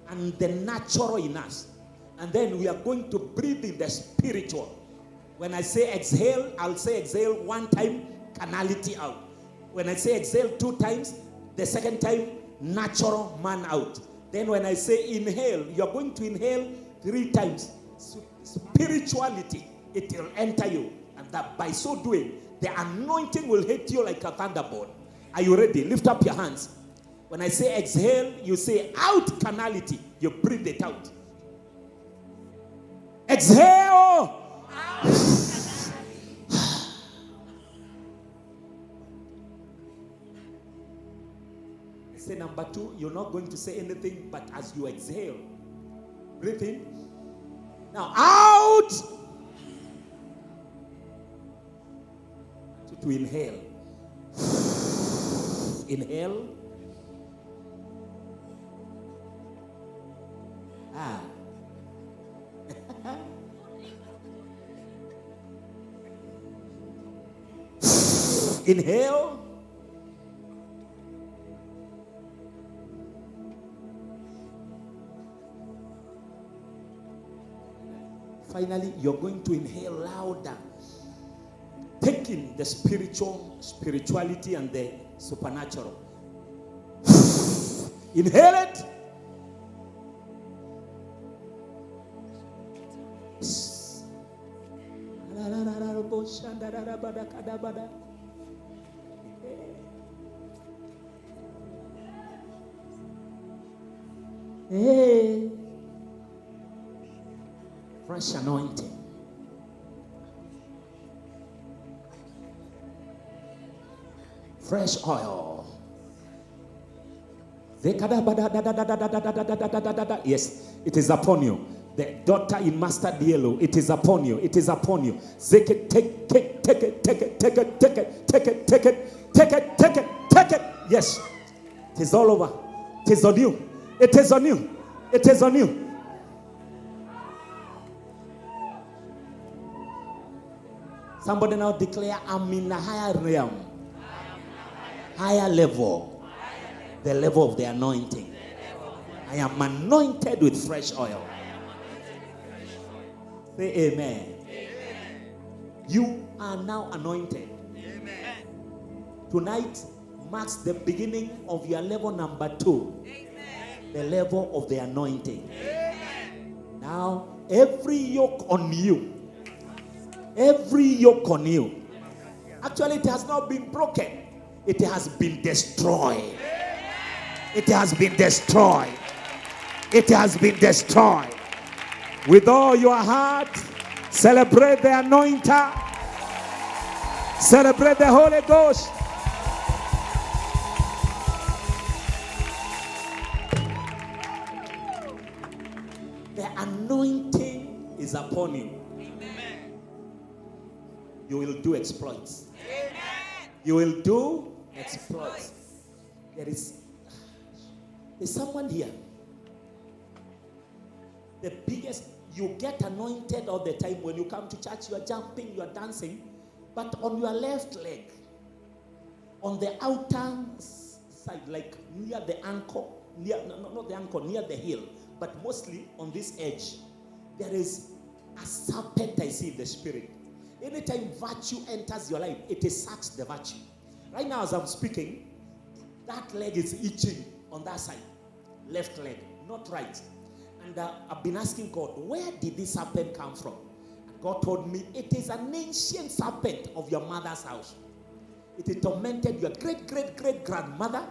and the natural in us. And then we are going to breathe in the spiritual. When I say exhale, I'll say exhale one time, carnality out. When I say exhale 2 times, the second time, natural man out. Then when I say inhale, you're going to inhale 3 times. Spirituality, it will enter you. And that by so doing, the anointing will hit you like a thunderbolt. Are you ready? Lift up your hands. When I say exhale, you say out carnality. You breathe it out. Exhale. Say number 2, you're not going to say anything, but as you exhale, breathe in. Now out. To inhale. Inhale. Inhale. Finally, you're going to inhale louder, taking the spirituality and the supernatural. Inhale it. Hey. Fresh anointing. Fresh oil. Yes, it is upon you. The daughter in mustard yellow, it is upon you. It is upon you. Take it, take it, take it, take it, take it, take it, take it, take it, take it, take it, take it. Yes, it is all over. It is on you. It is on you. It is on you. Somebody now declare, I'm in a higher realm, higher level, the level of the anointing. I am anointed with fresh oil. Say amen. You are now anointed. Tonight marks the beginning of your level number 2, the level of the anointing. Now, every yoke on you, actually it has not been broken, it has been destroyed. It has been destroyed. It has been destroyed. With all your heart, celebrate the anointer, celebrate the Holy Ghost. The anointing is upon you. You will do exploits. Amen. You will do exploits. There's someone here. The biggest, you get anointed all the time. When you come to church, you are jumping, you are dancing. But on your left leg, on the outer side, like near the ankle, not the ankle, near the heel, but mostly on this edge, there is a serpent I see in the spirit. Anytime virtue enters your life, it sacks the virtue. Right now, as I'm speaking, that leg is itching on that side. Left leg, not right. And I've been asking God, where did this serpent come from? And God told me, it is an ancient serpent of your mother's house. It tormented your great-great-great-grandmother,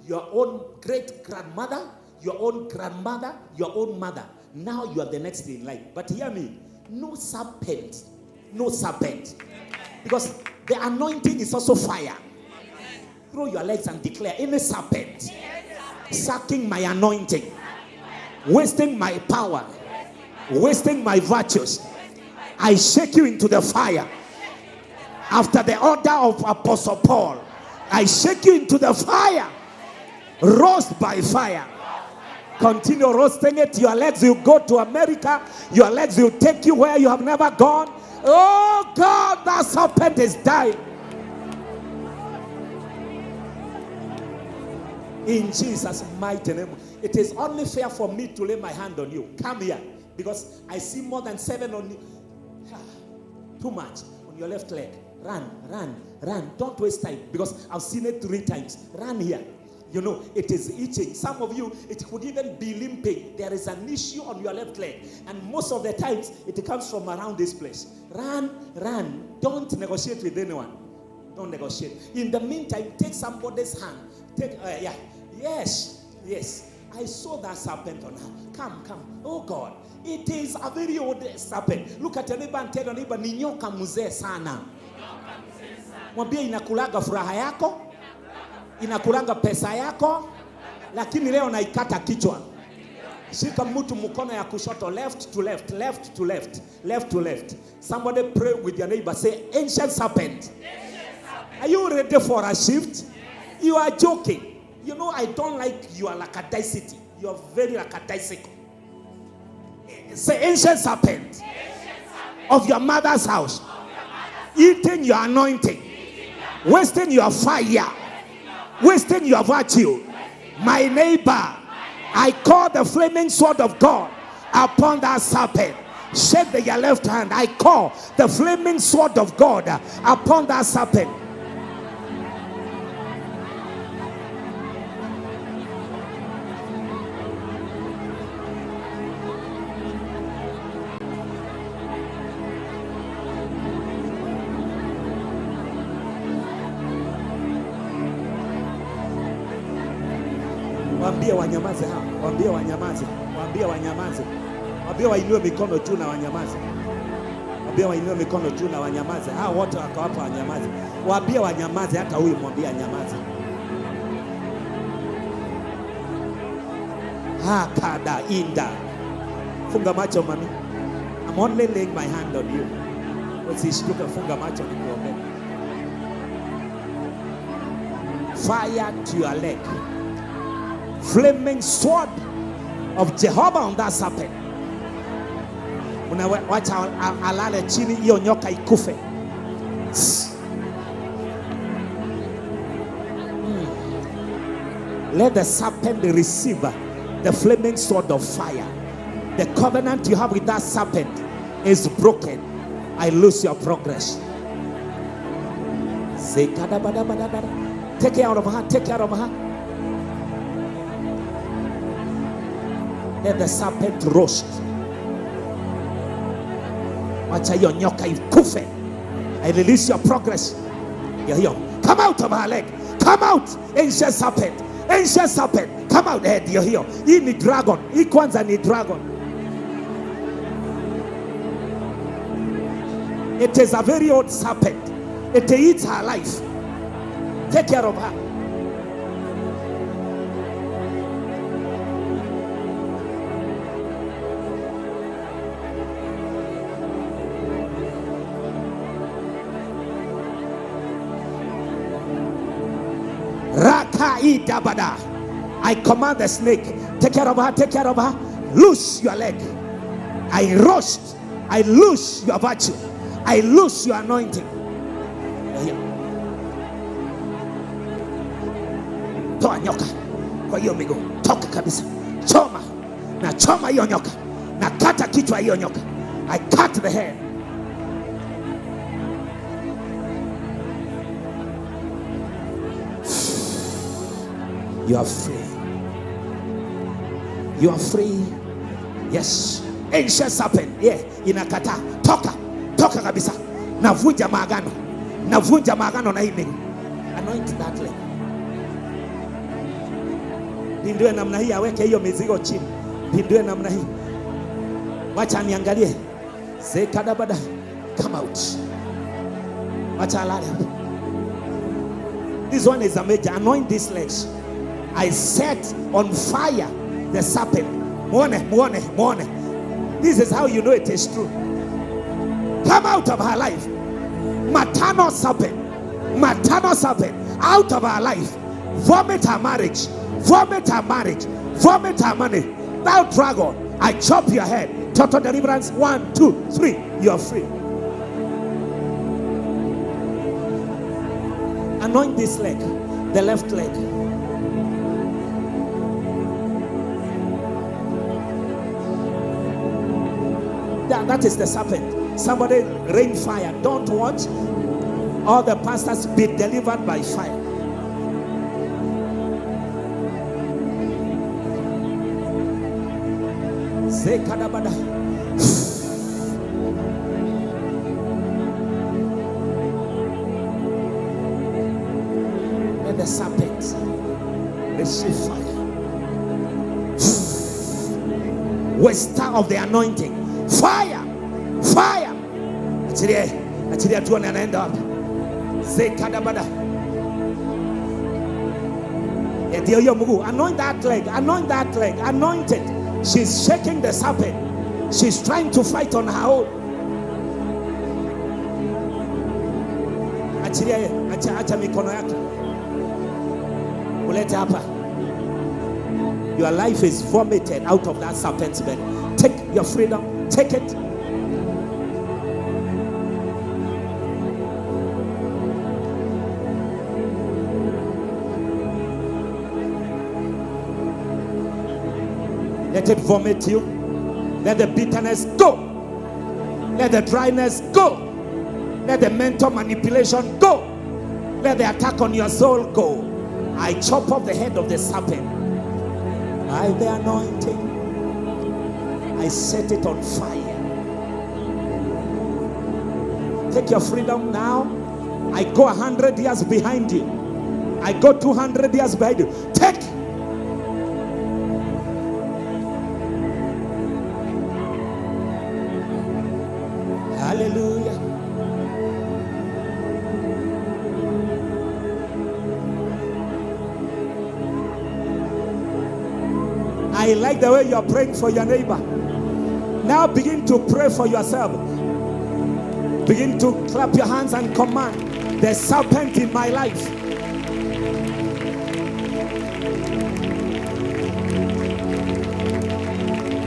your own great-grandmother, your own grandmother, your own mother. Now you are the next in line. But hear me, no serpent. No serpent. Because the anointing is also fire. Throw your legs and declare, any serpent sucking my anointing, wasting my power, wasting my virtues, I shake you into the fire. After the order of Apostle Paul, I shake you into the fire. Roast by fire. Continue roasting it. Your legs will go to America. Your legs will take you where you have never gone. Oh God, that serpent is dying. In Jesus' mighty name. It is only fair for me to lay my hand on you. Come here. Because I see more than 7 on you. Too much. On your left leg. Run, run, run. Don't waste time. Because I've seen it 3 times. Run here. You know, it is itching. Some of you, it could even be limping. There is an issue on your left leg. And most of the times, it comes from around this place. Run, run. Don't negotiate with anyone. Don't negotiate. In the meantime, take somebody's hand. Yes. I saw that serpent on her. Come. Oh God. It is a very old serpent. Look at your neighbor and tell your neighbor, ni nyoka mzee sana. Mwambie inakulaga furaha yako. Inakulanga pesa yako, lakini leo naikata kichwa. Shika mtu mkono ya kushoto, left to left, left to left, left to left. Somebody pray with your neighbor, say, ancient serpent. Are you ready for a shift? You are joking. You know, I don't like your lackadaisicity. You are very lackadaisical. Say, ancient serpent of your mother's house, eating your anointing, wasting your fire, wasting your virtue. My neighbor, I call the flaming sword of God upon that serpent. Shake your left hand. I call the flaming sword of God upon that serpent. Waambie wanyamaze hao, waambie wanyamaze, waambie wanyamaze, waambie wainue mikono juu na wanyamaze, waambie wainue mikono juu na wanyamaze. Hao wote wako hapa wanyamaze, waambie wanyamaze. Hata huyu mwambie anyamaze. Kada inda, funga macho mami. I'm only laying my hand on you. Usishtuke, funga macho nikuombe. Fire to your leg. Flaming sword of Jehovah on that serpent. Wacha alale chini, hiyo nyoka ikufe. Let the serpent receive the flaming sword of fire. The covenant you have with that serpent is broken. I lose your progress. Take it out of her. Take it out of her. Let the serpent roast. Wacha hiyo nyoka ikufe. I release your progress. Yo. Come out of her leg. Come out, ancient serpent. Ancient serpent. Come out head. Yo. Hii ni dragon. Hii kwanza ni dragon. It is a very old serpent. It eats her life. Take care of her. I command the snake, take care of her, take care of her. Loose your leg. I roast. I loose your virtue. I loose your anointing. Toa nyoka kwa hiyo miguu, toka kabisa. Choma na choma hiyo nyoka, na kata kichwa hiyo nyoka. I cut the head. You are free. You are free. Yes. Ancient serpent. Yeah. Inakata. Toka kabisa. Navunja maagano. Navunja maagano na hii miguu. Anoint that leg. Pindue namna hii, aweke hiyo mizigo chini. Pindue namna hii. Wacha niangalie. Zekadabada. Come out. Wacha alale. This one is a major. Anoint these legs. I set on fire the serpent. Muone. This is how you know it is true. Come out of her life. Maternal serpent. Out of her life. Vomit her marriage. Vomit her marriage. Vomit her money. Thou dragon, I chop your head. Total deliverance. 1, 2, 3. You are free. Anoint this leg. The left leg. That is the serpent. Somebody rain fire. Don't watch. All the pastors be delivered by fire. Zekadabada. Let the serpent receive fire. Waster of the anointing. Fire. Achilia tuone anaenda wapi. Zekadabada. Ndio hiyo mguu. Anoint that leg. Anoint it. She's shaking the serpent. She's trying to fight on her own. Acha mikono yake. Ulete hapa. Your life is vomited out of that serpent's belly. Take your freedom. Take it. Let it vomit you. Let the bitterness go. Let the dryness go. Let the mental manipulation go. Let the attack on your soul go. I chop off the head of the serpent. By the anointing, I set it on fire. Take your freedom now. I go 100 years behind you. I go 200 years behind you. Take. Hallelujah. I like the way you are praying for your neighbor. Now begin to pray for yourself. Begin to clap your hands and command the serpent in my life.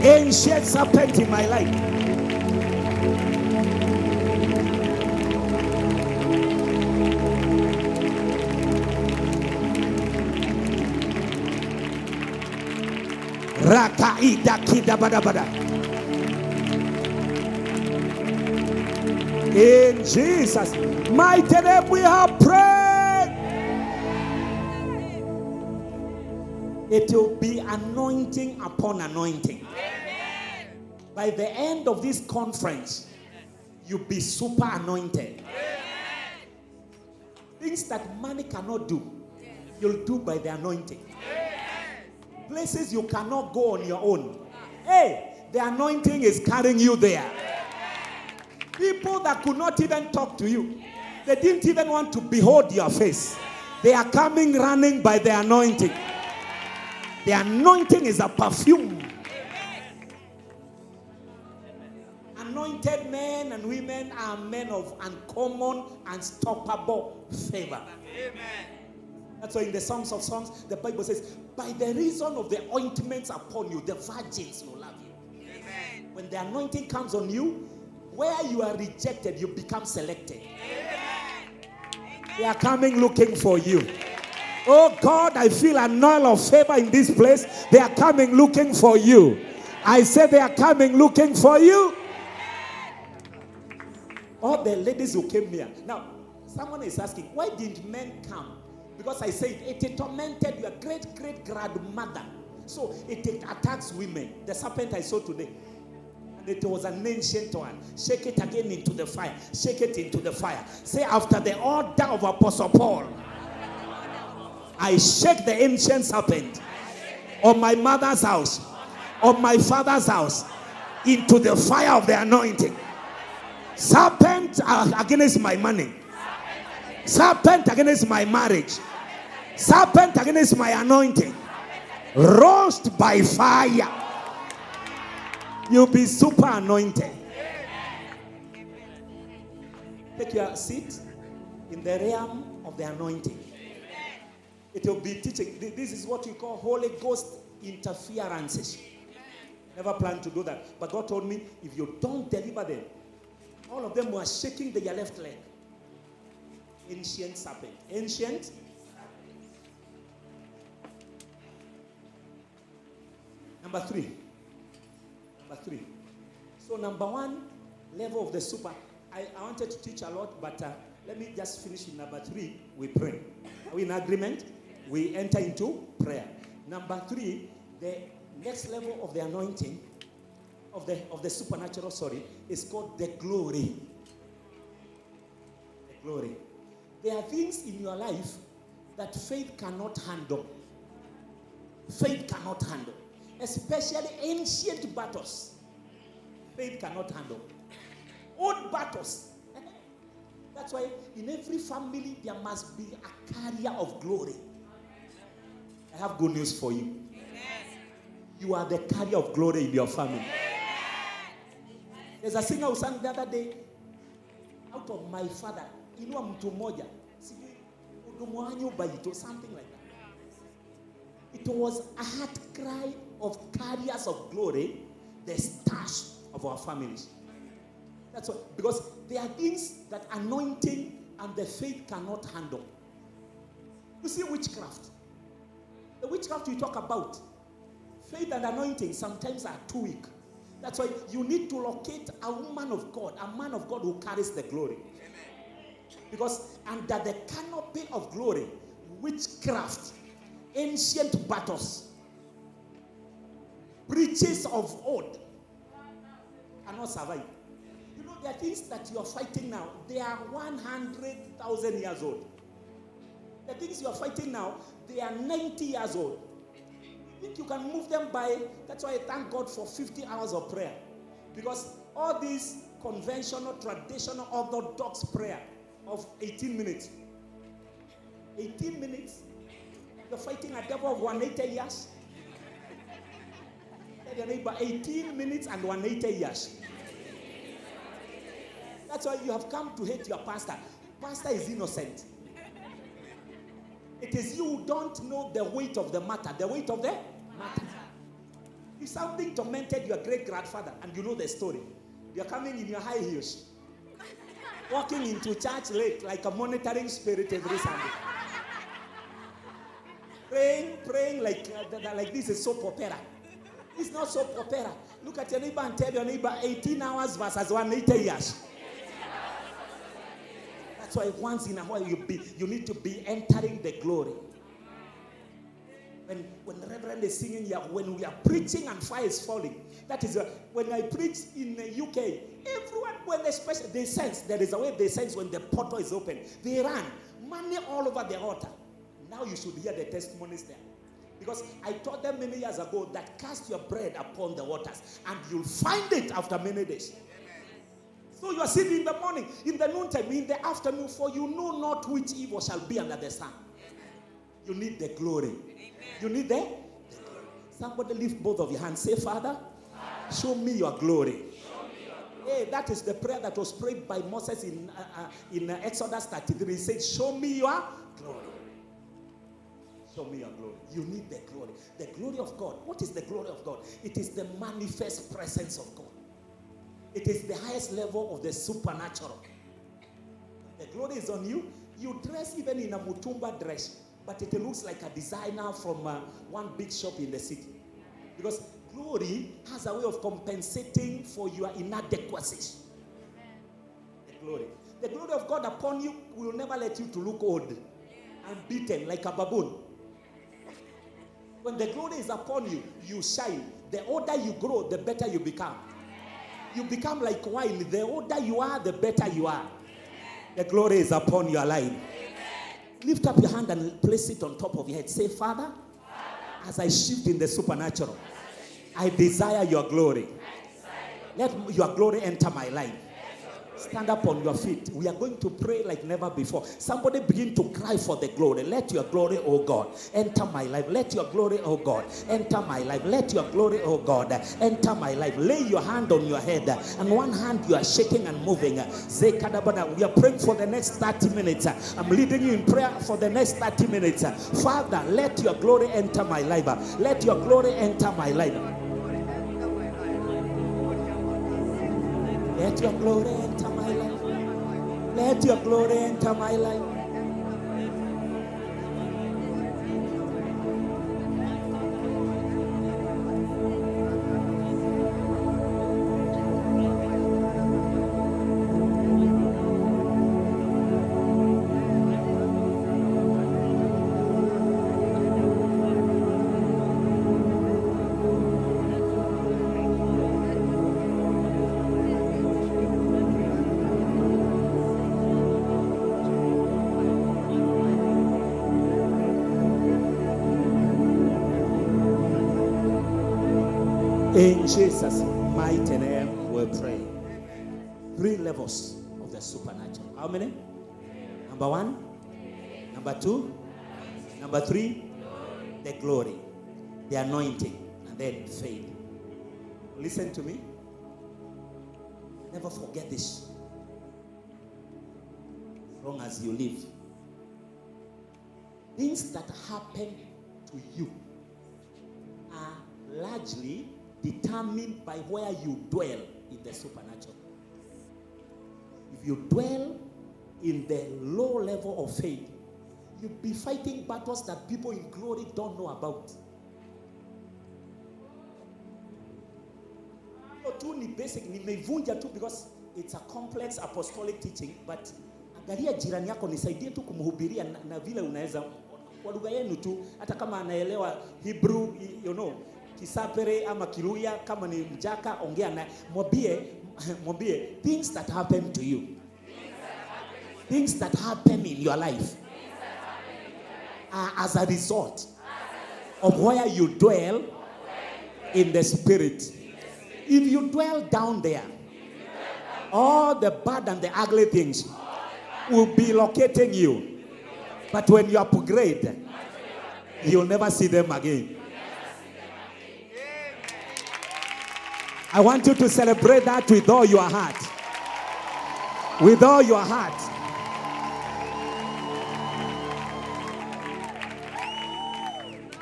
Ancient serpent in my life. Rakaida kida bada bada. In Jesus' mighty name we have prayed. It will be anointing upon anointing. By the end of this conference, you'll be super anointed. Things that money cannot do, you'll do by the anointing. Places you cannot go on your own. Hey, the anointing is carrying you there. People that could not even talk to you, they didn't even want to behold your face. They are coming running by the anointing. The anointing is a perfume. Anointed men and women are men of uncommon, unstoppable favor. Amen. That's why in the Songs of Songs, the Bible says, by the reason of the ointments upon you, the virgins will love you. Amen. When the anointing comes on you, where you are rejected, you become selected. Amen. They are coming looking for you. Oh God, I feel an oil of favor in this place. They are coming looking for you. I say they are coming looking for you. All the ladies who came here. Now, someone is asking, why didn't men come? Because I said it tormented your great-great-grandmother. So it attacks women. The serpent I saw today. And it was an ancient one. Shake it again into the fire. Shake it into the fire. Say, after the order of Apostle Paul, I shake the ancient serpent of my mother's house, of my father's house, into the fire of the anointing. Serpent against my money. Serpent against my marriage. Serpent against my anointing. Roast by fire. You'll be super anointed. Take your seat in the realm of the anointing. It will be teaching. This is what we call Holy Ghost interferences. Never planned to do that. But God told me, if you don't deliver them, all of them were shaking their left leg. Ancient serpent. Ancient. Number three. So number one, level of the super. I wanted to teach a lot, but let me just finish with number 3. We pray. Are we in agreement? We enter into prayer. Number 3, the next level of the anointing, of the supernatural, is called the glory. The glory. There are things in your life that faith cannot handle. Faith cannot handle. Especially ancient battles. Faith cannot handle. Old battles. That's why in every family there must be a carrier of glory. I have good news for you. You are the carrier of glory in your family. There's a singer who sang the other day, out of my father, inua mtu moja, something like that. It was a heart cry of carriers of glory, the stars of our families. That's what, because there are things that anointing and the faith cannot handle. You see witchcraft. The witchcraft we talk about, Faith and anointing sometimes are too weak. That's why you need to locate a woman of God, a man of God who carries the glory. Because under the canopy of glory, witchcraft, ancient battles, breaches of oath cannot survive. You know, there are things that you are fighting now, they are 100,000 years old. The things you are fighting now, they are 90 years old. You think you can move them by, that's why I thank God for 50 hours of prayer. Because all these conventional, traditional, orthodox prayer of 18 minutes. 18 minutes, you're fighting a devil of 180 years. Tell your neighbor, 18 minutes and 180 years. That's why you have come to hate your pastor. Pastor is innocent. It is you who don't know the weight of the matter. The weight of the matter. If something tormented your great-grandfather and you know the story, you're coming in your high heels, walking into church late like a monitoring spirit every Sunday. Praying like this is soap opera. It's not soap opera. Look at your neighbor and tell your neighbor 18 hours versus 180 years. That's why once in a while you need to be entering the glory. When the Reverend is singing here, when we are preaching and fire is falling, that is when I preach in the UK, everyone, when they sense, there is a way they sense when the portal is open, they run, money all over the altar. Now you should hear the testimonies there. Because I taught them many years ago that cast your bread upon the waters and you'll find it after many days. So you are sitting in the morning, in the noontime, in the afternoon, for you know not which evil shall be under the sun. You need the glory. You need the glory. Somebody lift both of your hands. Say, Father, show me your glory. Hey, that is the prayer that was prayed by Moses in Exodus 33. He said, show me your glory. Show me your glory. You need the glory. The glory of God. What is the glory of God? It is the manifest presence of God. It is the highest level of the supernatural. The glory is on you. You dress even in a mutumba dress, but it looks like a designer from one big shop in the city. Because glory has a way of compensating for your inadequacies. The glory. The glory of God upon you will never let you to look old and beaten like a baboon. When the glory is upon you, you shine. The older you grow, the better you become. You become like wine. The older you are, the better you are. The glory is upon your life. Lift up your hand and place it on top of your head. Say, Father, as I shift in the supernatural, I desire your glory. Let your glory enter my life. Stand up on your feet. We are going to pray like never before. Somebody begin to cry for the glory. Let your glory, oh God, enter my life. Let your glory, oh God, enter my life. Let your glory, oh God, enter my life. Lay your hand on your head. And one hand you are shaking and moving. We are praying for the next 30 minutes. I'm leading you in prayer for the next 30 minutes. Father, let your glory enter my life. Let your glory enter my life. Let your glory enter my life. Let your glory enter my life. In Jesus' mighty name we pray. 3 levels of the supernatural. How many? Number 1, number 2, number 3, the glory, the anointing, and then faith. Listen to me. Never forget this. As long as you live, things that happen to you are largely determined by where you dwell in the supernatural. If you dwell in the low level of faith, you'll be fighting battles that people in glory don't know about. tu ni basic, nimeivunja tu because it's a complex apostolic teaching, but angalia jirani yako, nisaidie tu kumhubiria na vile unaweza kwa lugha yenu tu, hata kama anaelewa Hebrew, you know, Kisapere ama Kiluya, kama ni Mjaka, ongea na mwambie things that happen to you. Things that happen in your life are as a result of where you dwell in the spirit. If you dwell down there, all the bad and the ugly things will be locating you. But when you upgrade, you'll never see them again. I want you to celebrate that with all your heart. With all your heart.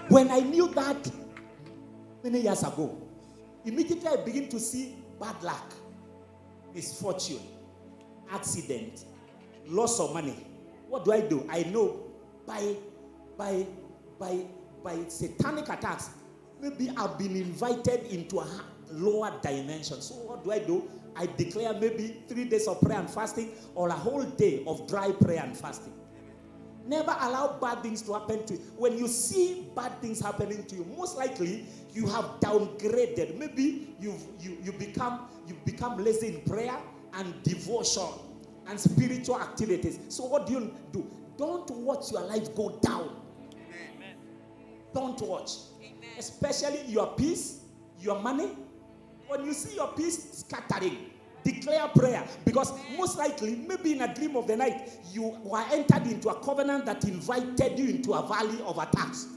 When I knew that many years ago, immediately I begin to see bad luck, misfortune, accident, loss of money. What do? I know by satanic attacks, maybe I've been invited into a lower dimension. So what do? I declare maybe 3 days of prayer and fasting or a whole day of dry prayer and fasting. Never allow bad things to happen to you. When you see bad things happening to you, most likely you have downgraded. Maybe you become lazy in prayer and devotion and spiritual activities. So what do? Don't watch your life go down. Amen. Don't watch. Amen. Especially your peace, your money. When you see your peace scattering, declare prayer, because most likely, maybe in a dream of the night, you were entered into a covenant that invited you into a valley of attacks.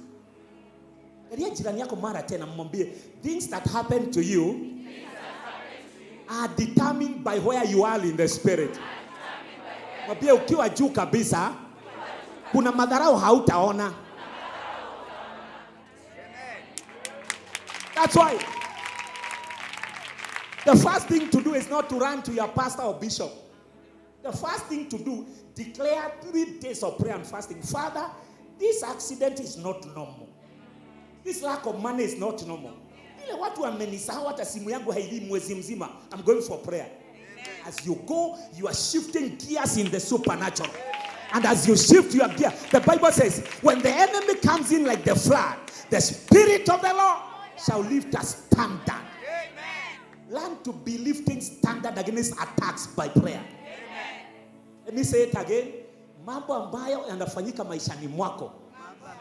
Things that happen to you are determined by where you are in the spirit. Ukiwa juu kabisa, kuna madharau hautaona. That's why the first thing to do is not to run to your pastor or bishop. The first thing to do, declare 3 days of prayer and fasting. Father, this accident is not normal. This lack of money is not normal. I'm going for prayer. As you go, you are shifting gears in the supernatural. And as you shift your gear, the Bible says, when the enemy comes in like the flood, the Spirit of the Lord shall lift a standard. Learn to be lifting standard against attacks by prayer. Amen. Let me say it again. Mambo ambayo yanafanyika maishani mwako.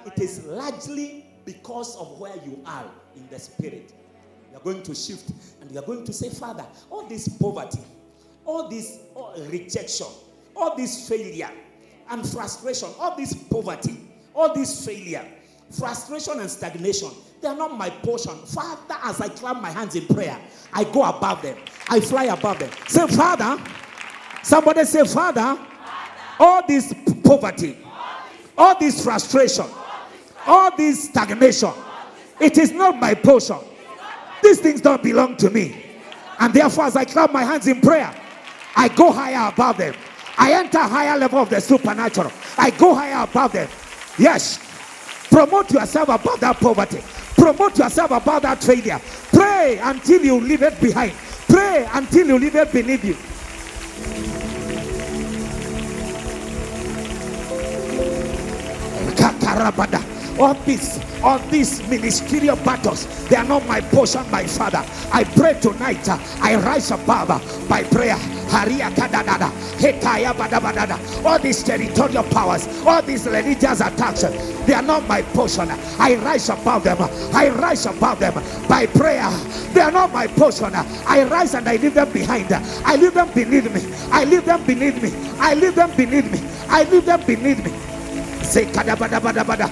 It is largely because of where you are in the spirit. You are going to shift and you are going to say, Father, all this poverty, all this rejection, all this failure and frustration, all this poverty, all this failure, frustration and stagnation, they are not my portion. Father, as I clap my hands in prayer, I go above them. I fly above them. Say, Father. Somebody say, Father, all this poverty, all this frustration, all this stagnation, it is not my portion. These things don't belong to me. And therefore, as I clap my hands in prayer, I go higher above them. I enter a higher level of the supernatural. I go higher above them. Yes. Promote yourself above that poverty. Promote yourself above that failure. Pray until you leave it behind. Pray until you leave it beneath you. Kakarabada. All these ministerial battles, they are not my portion, my Father. I pray tonight, I rise above by prayer. All these territorial powers, all these religious attacks, they are not my portion. I rise above them. I rise above them by prayer. They are not my portion. I rise and I leave them behind. I leave them beneath me. I leave them beneath me. I leave them beneath me. I leave them beneath me. Say kadabada.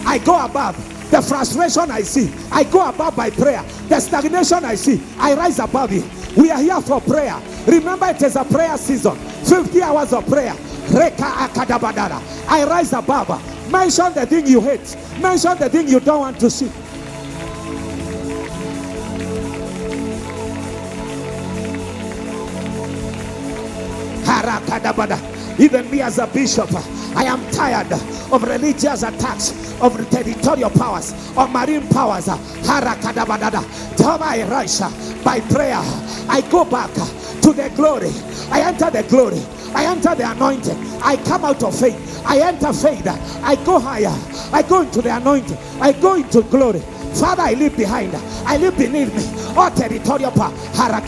I go above the frustration I see. I go above by prayer. The stagnation I see, I rise above it. We are here for prayer. Remember, it is a prayer season. 50 hours of prayer. I rise above. Mention the thing you hate. Mention the thing you don't want to see. Even me as a bishop, I am tired of religious attacks, of territorial powers, of marine powers. Jehovah, I rise by prayer. I go back to the glory. I enter the glory. I enter the anointing. I come out of faith. I enter faith. I go higher. I go into the anointing. I go into glory. Father, I live behind. I live beneath me. All territorial power. I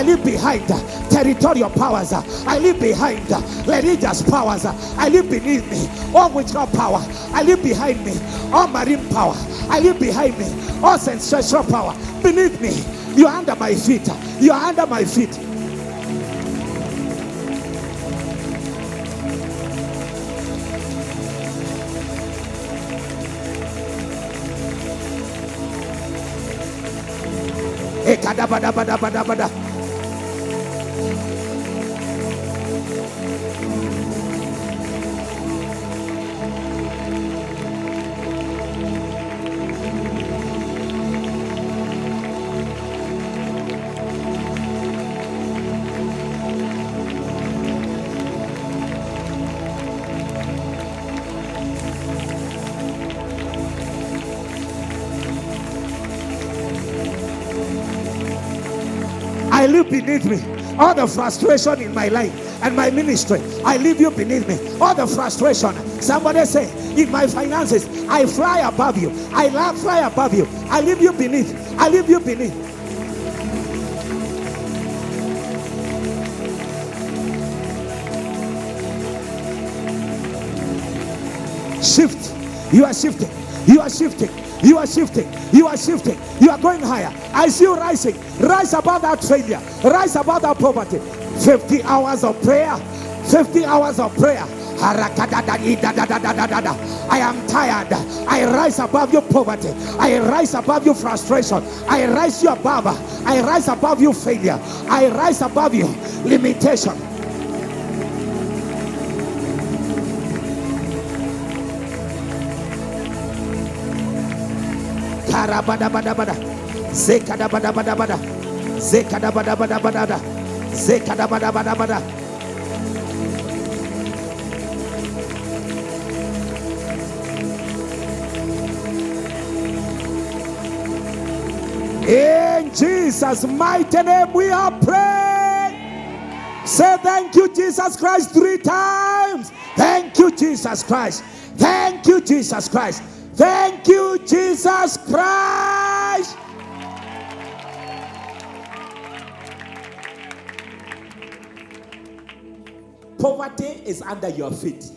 live behind territorial powers. I live behind religious powers. I live beneath me. All witchcraft power. I live behind me. All marine power. I live behind me. All sensual power. Beneath me. You are under my feet. You are under my feet. I live beneath me. All the frustration in my life and my ministry, I leave you beneath me. All the frustration. Somebody say, in my finances, I fly above you. I fly above you. I leave you beneath. I leave you beneath. Shift. You are shifting. You are shifting. You are shifting. You are shifting. You are going higher. I see you rising. Rise above that failure. Rise above that poverty. 50 hours of prayer. 50 hours of prayer. I am tired. I rise above your poverty. I rise above your frustration. I rise you above. I rise above your failure. I rise above your limitation. Karabadabadabada, Zekadabadabadabada, Zekadabadabadabada, Zekadabadabadabada. In Jesus' mighty name we are praying. Say thank you, Jesus Christ, 3 times. Thank you, Jesus Christ. Thank you, Jesus Christ. Thank you, Jesus Christ. Poverty is under your feet.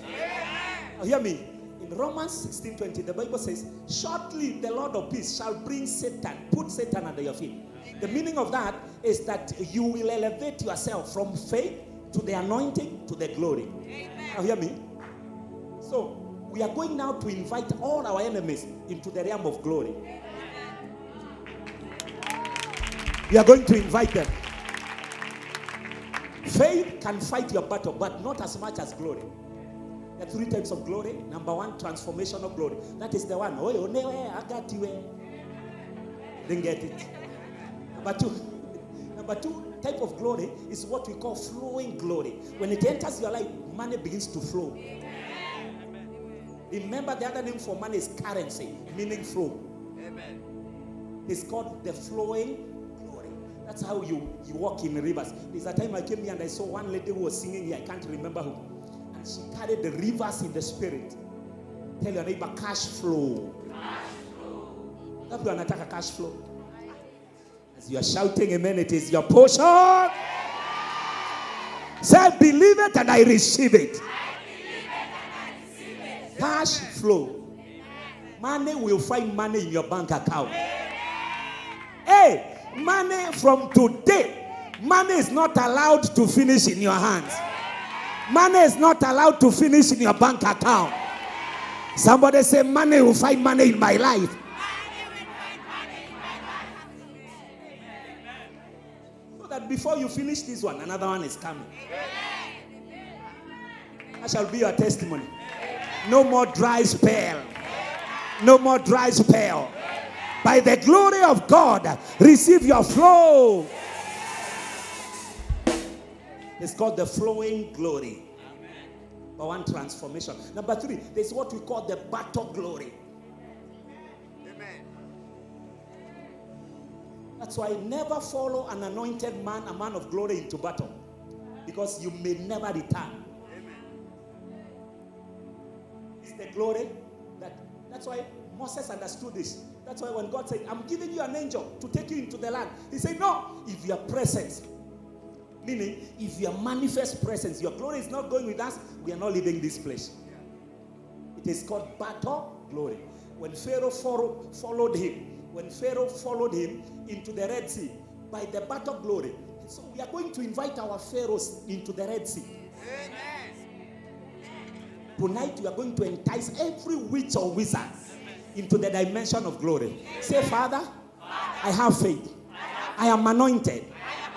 Now hear me. In Romans 16:20, the Bible says, shortly the Lord of peace shall bring Satan, put Satan under your feet. The meaning of that is that you will elevate yourself from faith to the anointing to the glory. Now hear me. So, we are going now to invite all our enemies into the realm of glory. We are going to invite them. Faith can fight your battle, but not as much as glory. There are 3 types of glory. Number 1, transformational glory. That is the one. Oh, I got you. Didn't get it. Number two type of glory is what we call flowing glory. When it enters your life, money begins to flow. Remember, the other name for money is currency, meaning flow. Amen. It's called the flowing glory. That's how you walk in rivers. There's a time I came here and I saw one lady who was singing here. I can't remember who. And she carried the rivers in the spirit. Tell your neighbor, cash flow. Cash flow. That's what anataka cash flow. As you are shouting amen, it is your portion. Say, believe it and I receive it. Cash flow. Money will find money in your bank account. Hey, money from today. Money is not allowed to finish in your hands. Money is not allowed to finish in your bank account. Somebody say, money will find money in my life. So that before you finish this one, another one is coming. That shall be your testimony. No more dry spell. No more dry spell. By the glory of God, receive your flow. It's called the flowing glory. Number one, transformation. Number three, there's what we call the battle glory. That's why never follow an anointed man, a man of glory, into battle, because you may never return. It's the glory that's why Moses understood this. That's why when God said, I'm giving you an angel to take you into the land, he said, no, if your presence, meaning if your manifest presence, your glory is not going with us, we are not leaving this place. It is called battle glory. When Pharaoh followed him into the Red Sea by the battle glory, so we are going to invite our pharaohs into the Red Sea. Tonight we are going to entice every witch or wizard into the dimension of glory. Say, Father, I have faith. I am anointed,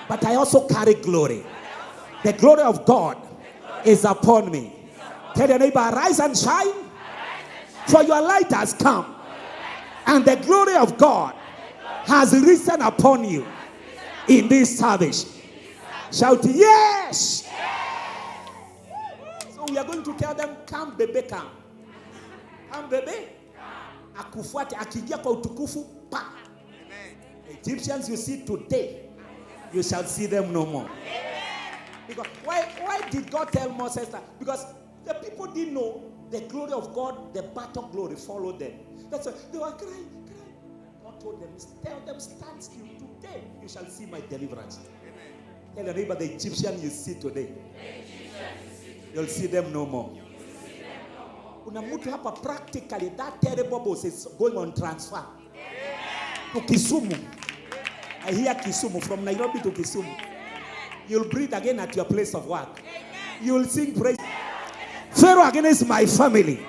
but I also carry glory. The glory of God is upon me. Tell your neighbor, arise and shine, for your light has come, and the glory of God has risen upon you in this service. Shout, yes! So we are going to tell them, come baby, come. Come baby. Akufuate, akiingia kwa utukufu, pa. Egyptians you see today, you shall see them no more. Because why did God tell Moses that? Because the people didn't know the glory of God, the battle glory followed them. That's why they were crying. God told them, tell them, stand still. Today you shall see my deliverance. Tell your neighbor, the Egyptian you see today, you'll see them no more. Kuna mtu hapa practically that terrible boss is going on transfer to Kisumu. I hear Kisumu, from Nairobi to Kisumu. You'll breathe again at your place of work. You'll sing praise. Pharaoh against my family.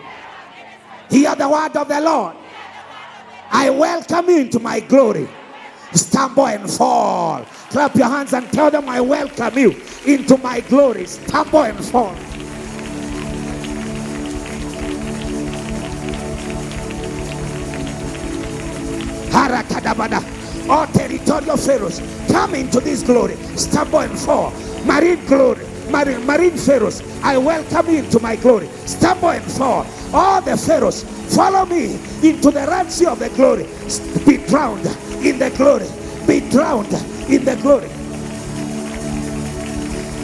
Hear the word of the Lord. I welcome you into my glory. Stumble and fall. Clap your hands and tell them, I welcome you into my glory. Stumble and fall. Harakadabada. All territorial pharaohs, come into this glory. Stumble and fall. Marine glory. Marine pharaohs, I welcome you into my glory. Stumble and fall. All the pharaohs, follow me into the Red Sea of the glory. Be drowned in the glory. Be drowned in the glory.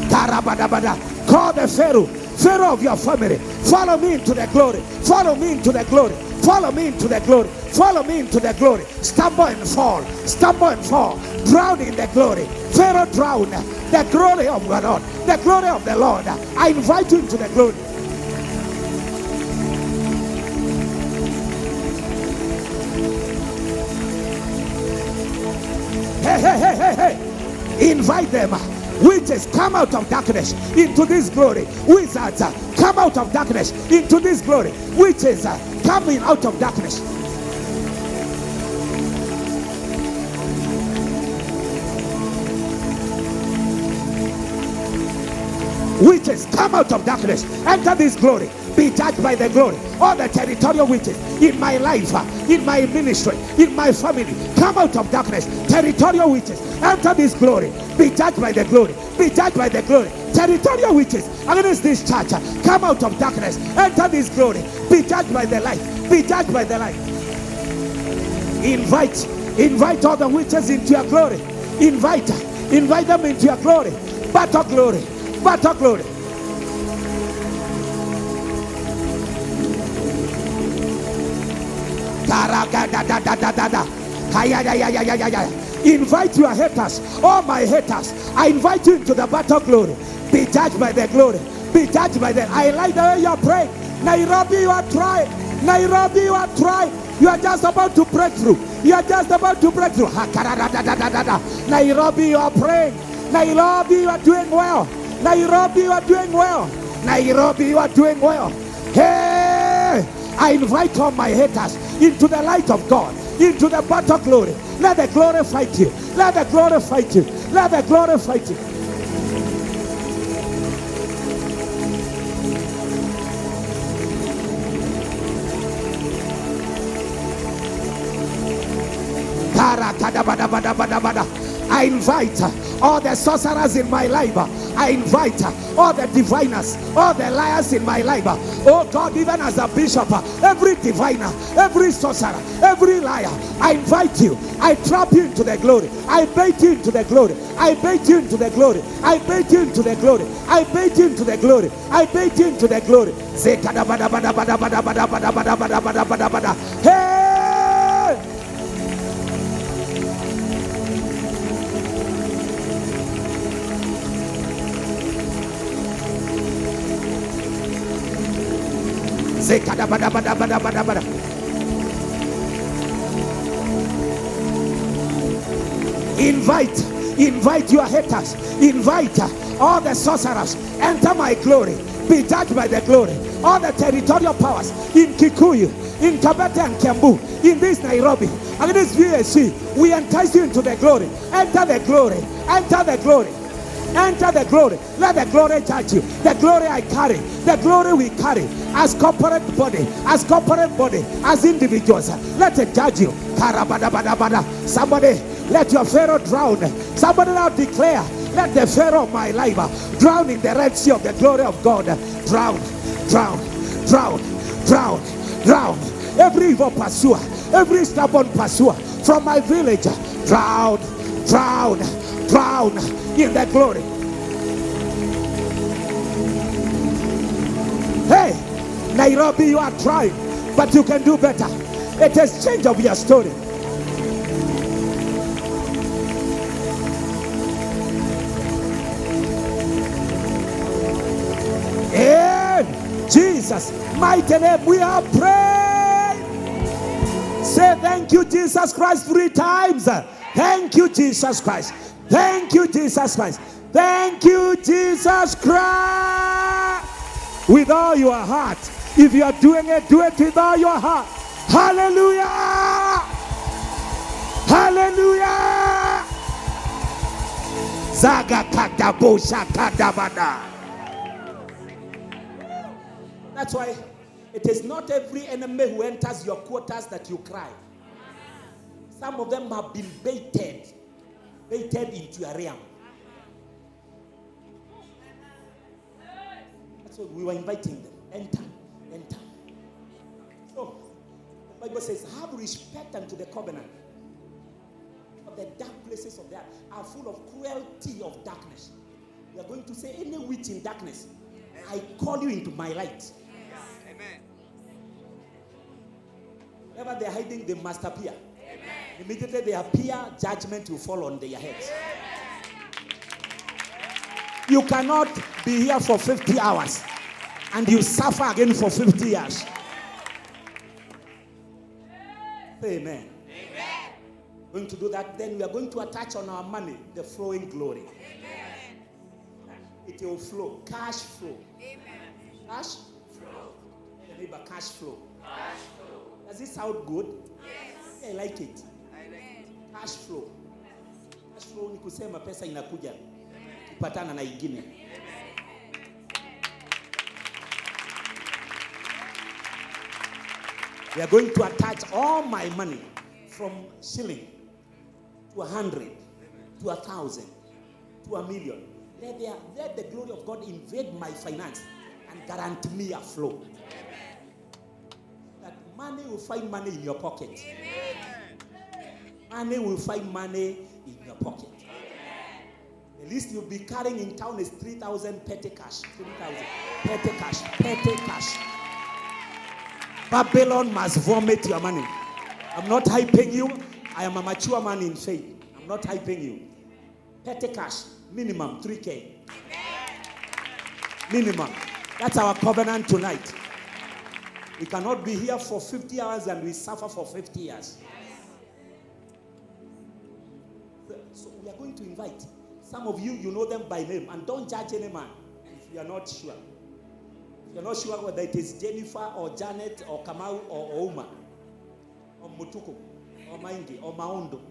Karabadabada. Call the Pharaoh of your family. Follow me into the glory. Follow me into the glory. Follow me into the glory. Follow me into the glory. Stumble and fall. Stumble and fall. Drown in the glory. Pharaoh drown. The glory of God. The glory of the Lord. I invite you into the glory. Hey. Invite them. Witches, come out of darkness into this glory. Wizards, come out of darkness into this glory. Witches, coming out of darkness. Witches, come out of darkness. Enter this glory. Be judged by the glory. All the territorial witches in my life, in my ministry, in my family, come out of darkness. Territorial witches, enter this glory. Be judged by the glory. Be judged by the glory. Territorial witches against this church, come out of darkness. Enter this glory. Be judged by the light. Be judged by the light. Invite all the witches into your glory. Invite them into your glory. Battle glory. Battle glory. Invite your haters, all my haters. I invite you into the battle glory. Be judged by the glory. Be judged by the. I like the way you are praying. Nairobi, you are trying. Nairobi, you are trying. You are just about to break through. You are just about to break through. Nairobi, you are praying. Nairobi, you are doing well. Nairobi, you are doing well. Nairobi, you are doing well. Hey, I invite all my haters into the light of God, into the battle glory. Let the glory fight you. Let the glory fight you. Let the glory fight you. I invite all the sorcerers in my life, I invite all the diviners, all the liars in my life. Oh God, even as a bishop, every diviner, every sorcerer, every liar, I invite you. I trap you into the glory. I bait you into the glory. I bait you into the glory. I bait you into the glory. I bait you into the glory. I bait you into the glory. Hey! Invite your haters, invite all the sorcerers, enter my glory, be judged by the glory. All the territorial powers in Kikuyu, in Kabete and Kiambu, in this Nairobi, and in this VSC, we entice you into the glory. Enter the glory, enter the glory. Enter the glory. Let the glory judge you. The glory I carry, the glory we carry as corporate body, as individuals. Let it judge you. Somebody, let your Pharaoh drown. Somebody now declare, let the Pharaoh of my life drown in the Red Sea of the glory of God. Drown, drown, drown, drown, drown. Every evil pursuer, every stubborn pursuer from my village, drown, drown, drown in the glory. Hey, Nairobi, you are trying, but you can do better. It is change of your story. In Jesus' mighty name, we are praying. Say thank you, Jesus Christ, 3 times. Thank you, Jesus Christ. Thank you, Jesus Christ. Thank you, Jesus Christ. With all your heart. If you are doing it, do it with all your heart. Hallelujah. Hallelujah. Zaga kadabosha kadabada. That's why it is not every enemy who enters your quarters that you cry. Some of them have been baited into your realm. That's what we were inviting them. Enter. So, the Bible says, have respect unto the covenant. For the dark places of the earth are full of cruelty of darkness. We are going to say, any witch in darkness, I call you into my light. Amen. Wherever they are hiding, they must appear. Immediately they appear, judgment will fall on their heads. You cannot be here for 50 hours and you suffer again for 50 years. Amen. Going to do that, then we are going to attach on our money the flowing glory. It will flow. Cash flow. Cash flow. The neighbor, cash flow. Does this sound good? Yes. I like it. Cash flow. Cash flow ni kusema pesa inakuja kupatana na ingine. We are going to attach all my money from shilling to 100 to 1,000 to 1,000,000. Let the glory of God invade my finance and guarantee me a flow. That money will find money in your pocket. Money will find money in your pocket. The least you'll be carrying in town is 3,000 petty cash. 3,000 petty cash. Petty cash. Babylon must vomit your money. I'm not hyping you. I am a mature man in faith. I'm not hyping you. Petty cash, minimum 3K. Minimum. That's our covenant tonight. We cannot be here for 50 hours and we suffer for 50 years. So we are going to invite. Some of you know them by name. And don't judge any man if you are not sure. If you are not sure whether it is Jennifer or Janet or Kamau or Oma or Mutuku or Maingi or Maondo.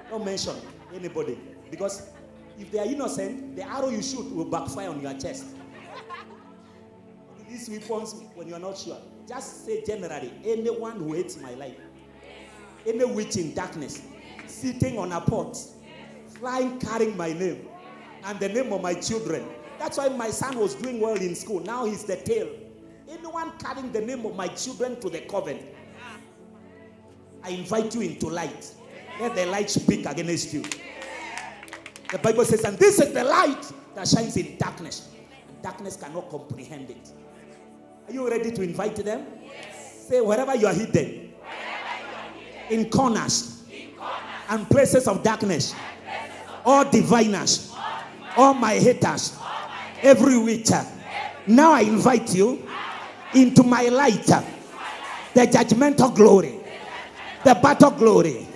Don't mention anybody. Because if they are innocent, the arrow you shoot will backfire on your chest. These weapons, when you are not sure, just say generally, anyone who hates my life, any witch in darkness, sitting on a pot, flying, carrying my name and the name of my children. That's why my son was doing well in school. Now he's the tail. Anyone carrying the name of my children to the coven, I invite you into light. Let the light speak against you. The Bible says, and this is the light that shines in darkness. And darkness cannot comprehend it. Are you ready to invite them? Yes. Say, wherever you are hidden, in corners, and places of darkness, all diviners, all my haters, every witcher, now I invite you into my light, the judgmental glory, the battle glory.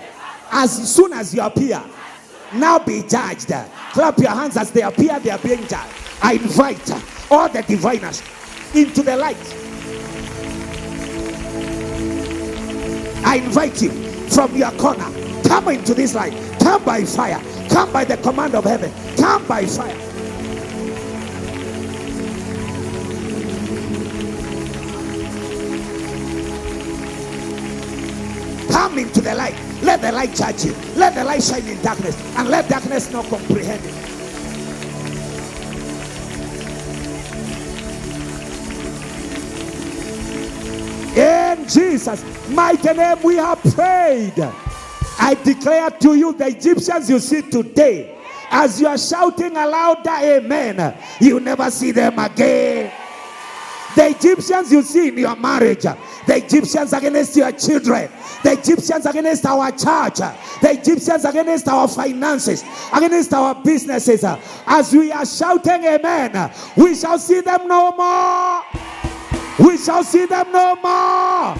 As soon as you appear, now be judged. Clap your hands as they appear, they are being judged. I invite all the diviners into the light. I invite you from your corner. Come into this light. Come by fire. Come by the command of heaven. Come by fire. Come into the light. Let the light judge you. Let the light shine in darkness. And let darkness not comprehend it. In Jesus' mighty name we have prayed. I declare to you, the Egyptians you see today, as you are shouting aloud, amen, you never see them again. The Egyptians you see in your marriage, the Egyptians against your children, the Egyptians against our church, the Egyptians against our finances, against our businesses, as we are shouting amen, we shall see them no more. We shall see them no more.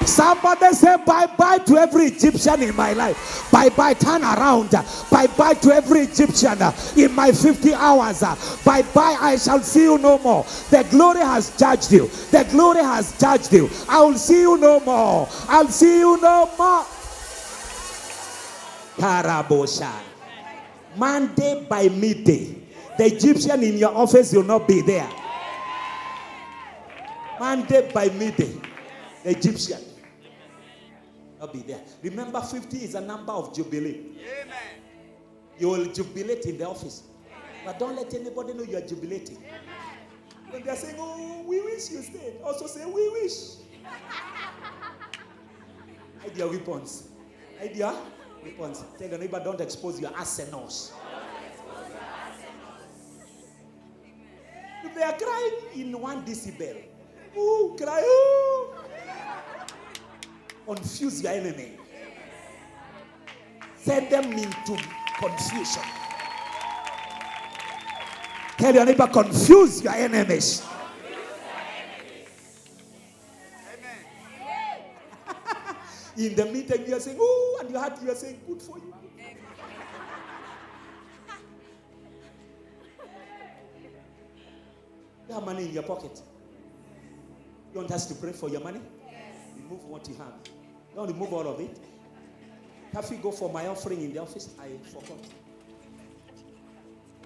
Somebody say bye-bye to every Egyptian in my life. Bye-bye, turn around. Bye-bye to every Egyptian in my 50 hours. Bye-bye, I shall see you no more. The glory has judged you. The glory has judged you. I will see you no more. I'll see you no more. Karabosha. Monday by midday, the Egyptian in your office will not be there. Monday by midday, the Egyptian will be there. Remember, 50 is a number of jubilee. Amen. You will jubilate in the office. Amen. But don't let anybody know you are jubilating. Amen. When they are saying, oh, we wish you stayed, also say, we wish. Hide your weapons. Hide your weapons. Tell your neighbor, don't expose your arsenals. If they are crying in 1 decibel, ooh, cry, ooh. Confuse your enemy. Send them into confusion. Tell your neighbor, confuse your enemies. In the meeting, you are saying, ooh, and your heart, you are saying, good for you. You have money in your pocket. You want us to pray for your money? Yes. Remove what you have. Don't remove all of it. Have you go for my offering in the office? I forgot.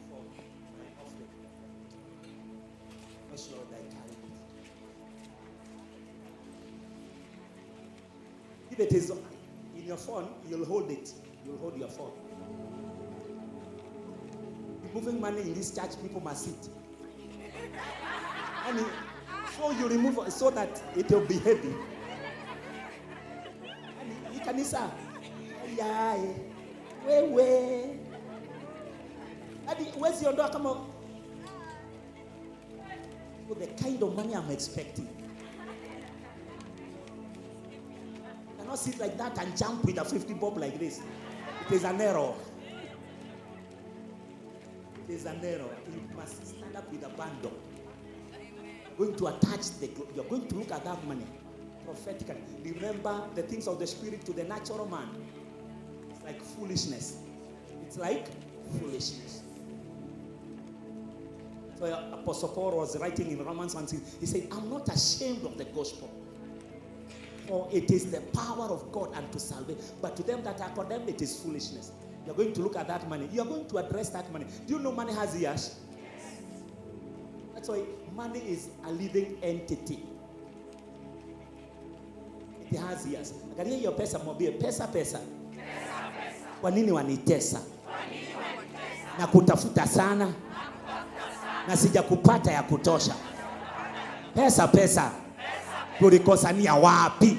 For my offering. Yes, Lord, I carry it. If it is in your phone, you'll hold it. You'll hold your phone. Removing money in this church, people must sit. And so you remove it so that it will be heavy. And you can say, yeah, where? Where's your door? Come on. So the kind of money I'm expecting. You cannot sit like that and jump with a 50 bob like this. It is an error. It is an error. You must stand up with a bundle. Going to attach you're going to look at that money prophetically. Remember the things of the spirit to the natural man. It's like foolishness. It's like foolishness. So Apostle Paul was writing in Romans 1, he said, I'm not ashamed of the gospel, for it is the power of God unto salvation. But to them that are condemned, it is foolishness. You're going to look at that money. You're going to address that money. Do you know money has ears? That's why money is a living entity. It has ears. Angalia hiyo pesa, mwambie pesa. Kwa nini wanitesa? Na kutafuta sana na sijakupata ya kutosha. Pesa tulikosania wapi?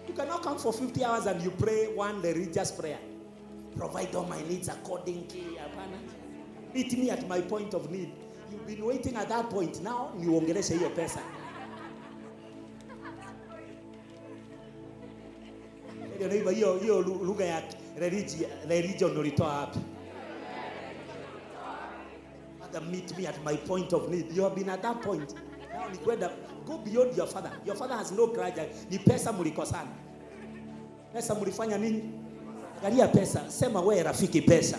You cannot come for 50 hours and you pray one religious prayer. Provide all my needs according to Hapana. Meet me at my point of need. You've been waiting at that point. Now niongeleshe hiyo pesa. Hiyo lugha ya religion ulitoa wapi? Father, meet me at my point of need. You have been at that point. Now ni kwenda, go beyond your father. Your father has no grudge. Ni pesa mlikosana. Pesa mlifanya nini? Angalia pesa. Sema wewe rafiki pesa.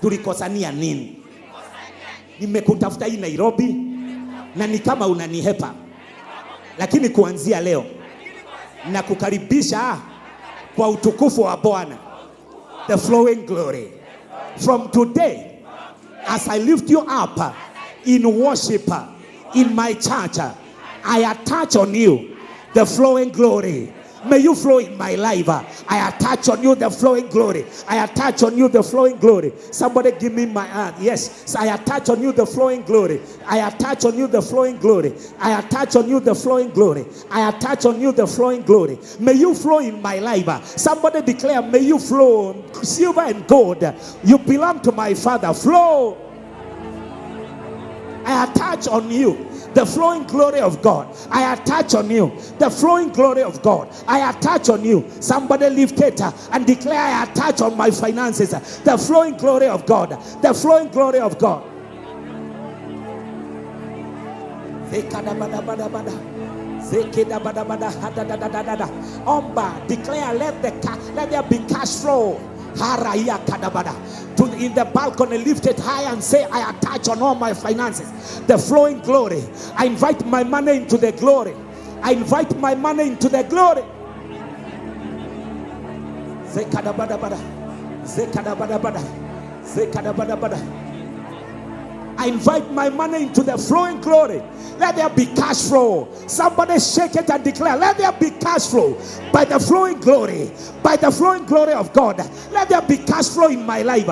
Tulikosania nini? Nimekutafuta hii Nairobi na ni kama unanihepa. Lakini kuanzia leo na kukaribisha kwa utukufu wa Bwana. The flowing glory. From today, as I lift you up in worship in my church, I attach on you the flowing glory. May you flow in my life. I attach on you the flowing glory. I attach on you the flowing glory. Somebody give me my hand. Yes. So I attach on you the flowing glory. I attach on you the flowing glory. I attach on you the flowing glory. I attach on you the flowing glory. May you flow in my life. Somebody declare, may you flow. Silver and gold. You belong to my Father. Flow. I attach on you the flowing glory of God. I attach on you the flowing glory of God. I attach on you. Somebody lift it and declare, I attach on my finances the flowing glory of God. The flowing glory of God. Declare, let there be cash flow. In the balcony, lift it high and say, I attach on all my finances the flowing glory. I invite my money into the glory. I invite my money into the glory. I invite my money into the flowing glory. Let there be cash flow. Somebody shake it and declare, let there be cash flow by the flowing glory. By the flowing glory of God. Let there be cash flow in my life.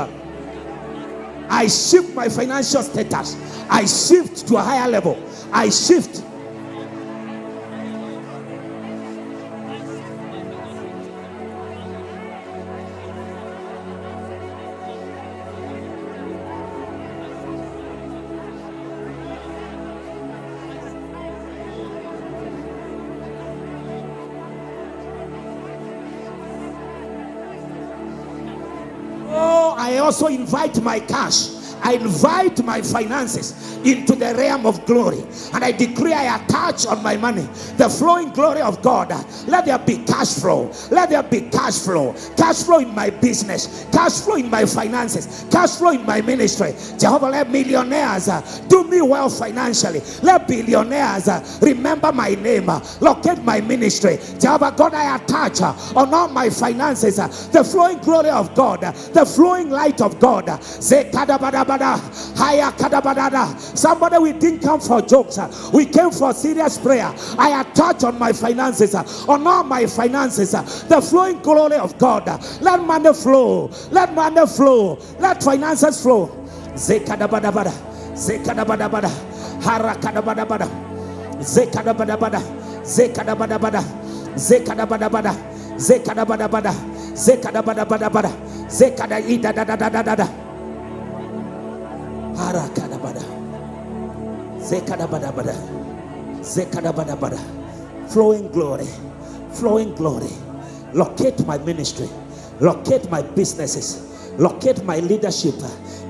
I shift my financial status. I shift to a higher level. I shift. I also invite my cash. I invite my finances into the realm of glory. And I decree, I attach on my money the flowing glory of God. Let there be cash flow. Let there be cash flow. Cash flow in my business. Cash flow in my finances. Cash flow in my ministry. Jehovah, let millionaires do me well financially. Let billionaires remember my name. Locate my ministry. Jehovah God, I attach on all my finances the flowing glory of God. The flowing light of God. Somebody, we didn't come for jokes. We came for serious prayer. I attach on my finances, on all my finances, the flowing glory of God. Let money flow. Let money flow. Let finances flow. Zekadabadabada. Zekadabadabada. Harakadabadabada. Zekadabadabada. Zekadabadabada. Zekadabadabada. Zekadabadabada. Zekadabadabada. Zekadaidadadadada. Harakadabada. Zekadabadabada. Zekadabadabada. Flowing glory. Flowing glory. Locate my ministry. Locate my businesses. Locate my leadership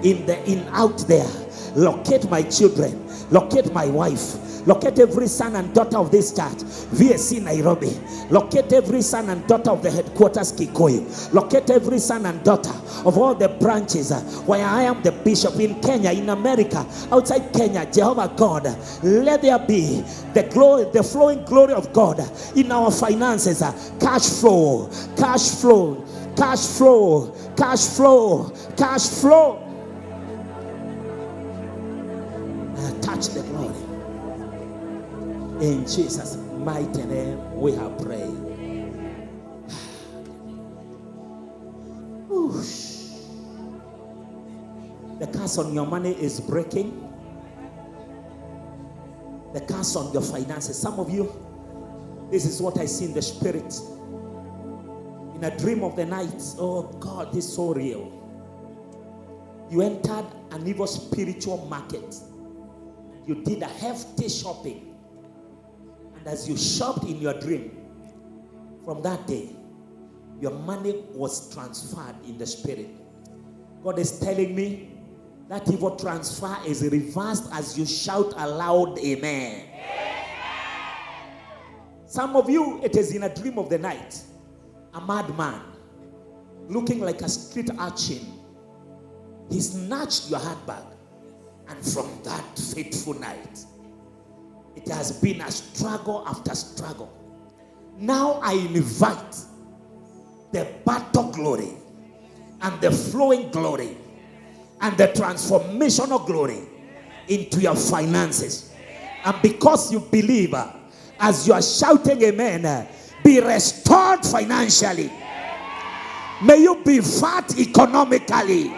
in out there. Locate my children. Locate my wife. Locate every son and daughter of this church, VSC Nairobi. Locate every son and daughter of the headquarters Kikuyu. Locate every son and daughter of all the branches where I am the bishop in Kenya, in America, outside Kenya. Jehovah God, let there be the glory, the flowing glory of God in our finances. Cash flow, cash flow, cash flow, cash flow, cash flow. Touch the glory. In Jesus' mighty name we have prayed. The curse on your money is breaking. The curse on your finances. Some of you, this is what I see in the spirit. In a dream of the night. Oh God, this is so real. You entered an evil spiritual market. You did a hefty shopping. And as you shopped in your dream, from that day, your money was transferred in the spirit. God is telling me that evil transfer is reversed as you shout aloud, amen. Some of you, it is in a dream of the night. A madman, looking like a street urchin. He snatched your handbag. And from that fateful night, it has been a struggle after struggle. Now I invite the battle glory and the flowing glory and the transformational glory into your finances. And because you believe, as you are shouting amen, be restored financially. May you be fat economically.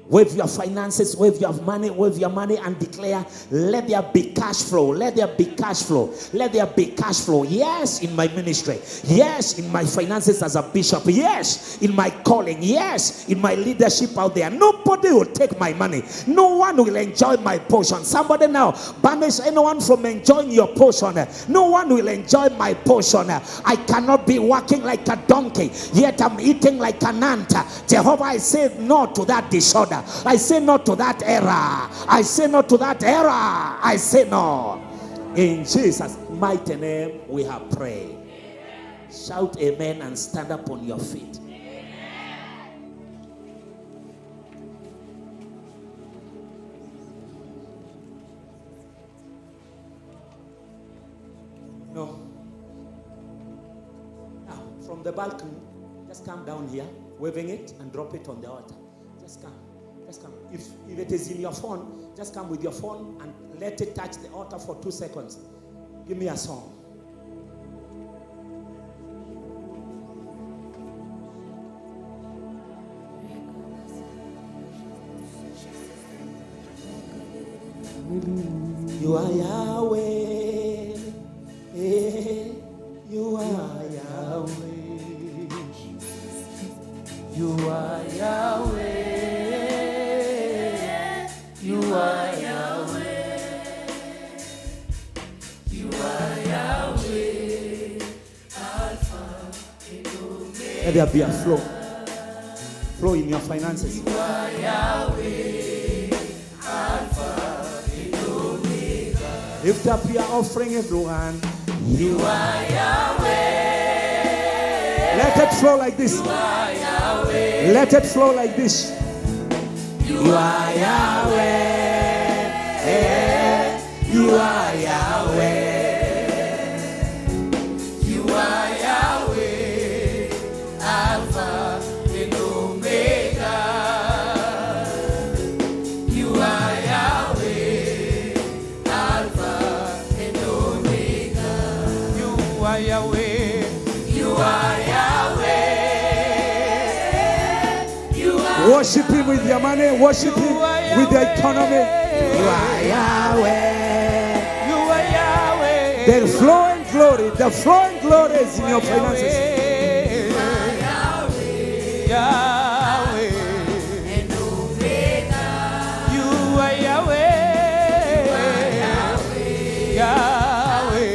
Wave your finances, wave your money and declare, let there be cash flow, let there be cash flow, let there be cash flow. Yes, in my ministry. Yes, in my finances as a bishop. Yes, in my calling. Yes, in my leadership out there. Nobody will take my money. No one will enjoy my portion. Somebody now, banish anyone from enjoying your portion. No one will enjoy my portion. I cannot be walking like a donkey, yet I'm eating like an ant. Jehovah, I say no to that disorder. I say no to that error. I say no to that error. I say no. In Jesus' mighty name we have prayed. Shout amen and stand up on your feet. No. Now, from the balcony, just come down here, waving it and drop it on the altar. Just come. Just come. If it is in your phone, just come with your phone and let it touch the altar for 2 seconds. Give me a song. You are Yahweh. You are Yahweh. You are Yahweh. You are Yahweh. You are Yahweh. Alpha and Omega. Let there be a flow. Flow in your finances. You are Yahweh. Alpha and Omega. Lift up your offering, everyone. You are Yahweh. Let it flow like this. You are Yahweh. Let it flow like this. You are Yahweh. You are Yahweh. You are Yahweh. Alpha and Omega. You are Yahweh. Alpha and Omega. You are Yahweh. You are Yahweh. Worship him with your money. Worship him with your economy. You are Yahweh. You are Yahweh. The flowing glory is in your finances. You are Yahweh. Yahweh. And Omega. You are Yahweh. You are Yahweh. Yahweh.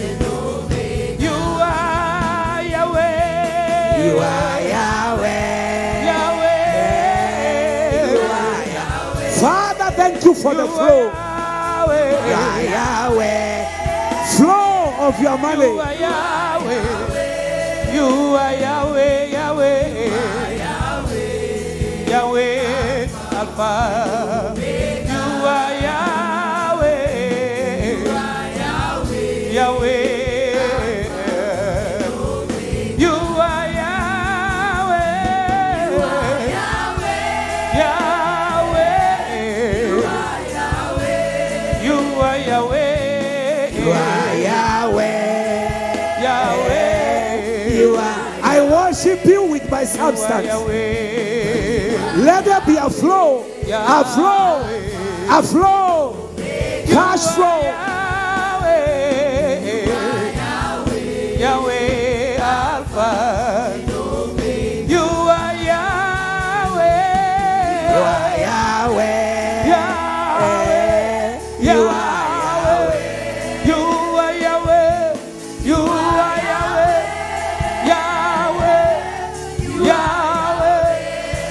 And Omega. You are Yahweh. You are Yahweh. Father, thank you for the flow. You are Yahweh. Flow of your money. You are Yahweh. You are Yahweh. Yahweh. Yahweh. Alpha. You are Yahweh. You are Yahweh. Yahweh. worship you with my substance. Let there be a flow, a flow, a flow, cash flow. Yahweh Alpha, you are Yahweh. You are Yahweh. Yahweh. You are Yahweh. You are Yahweh.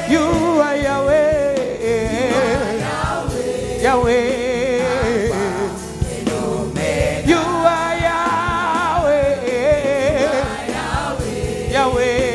You are Yahweh. Yahweh. Yahweh. You are Yahweh. Yahweh.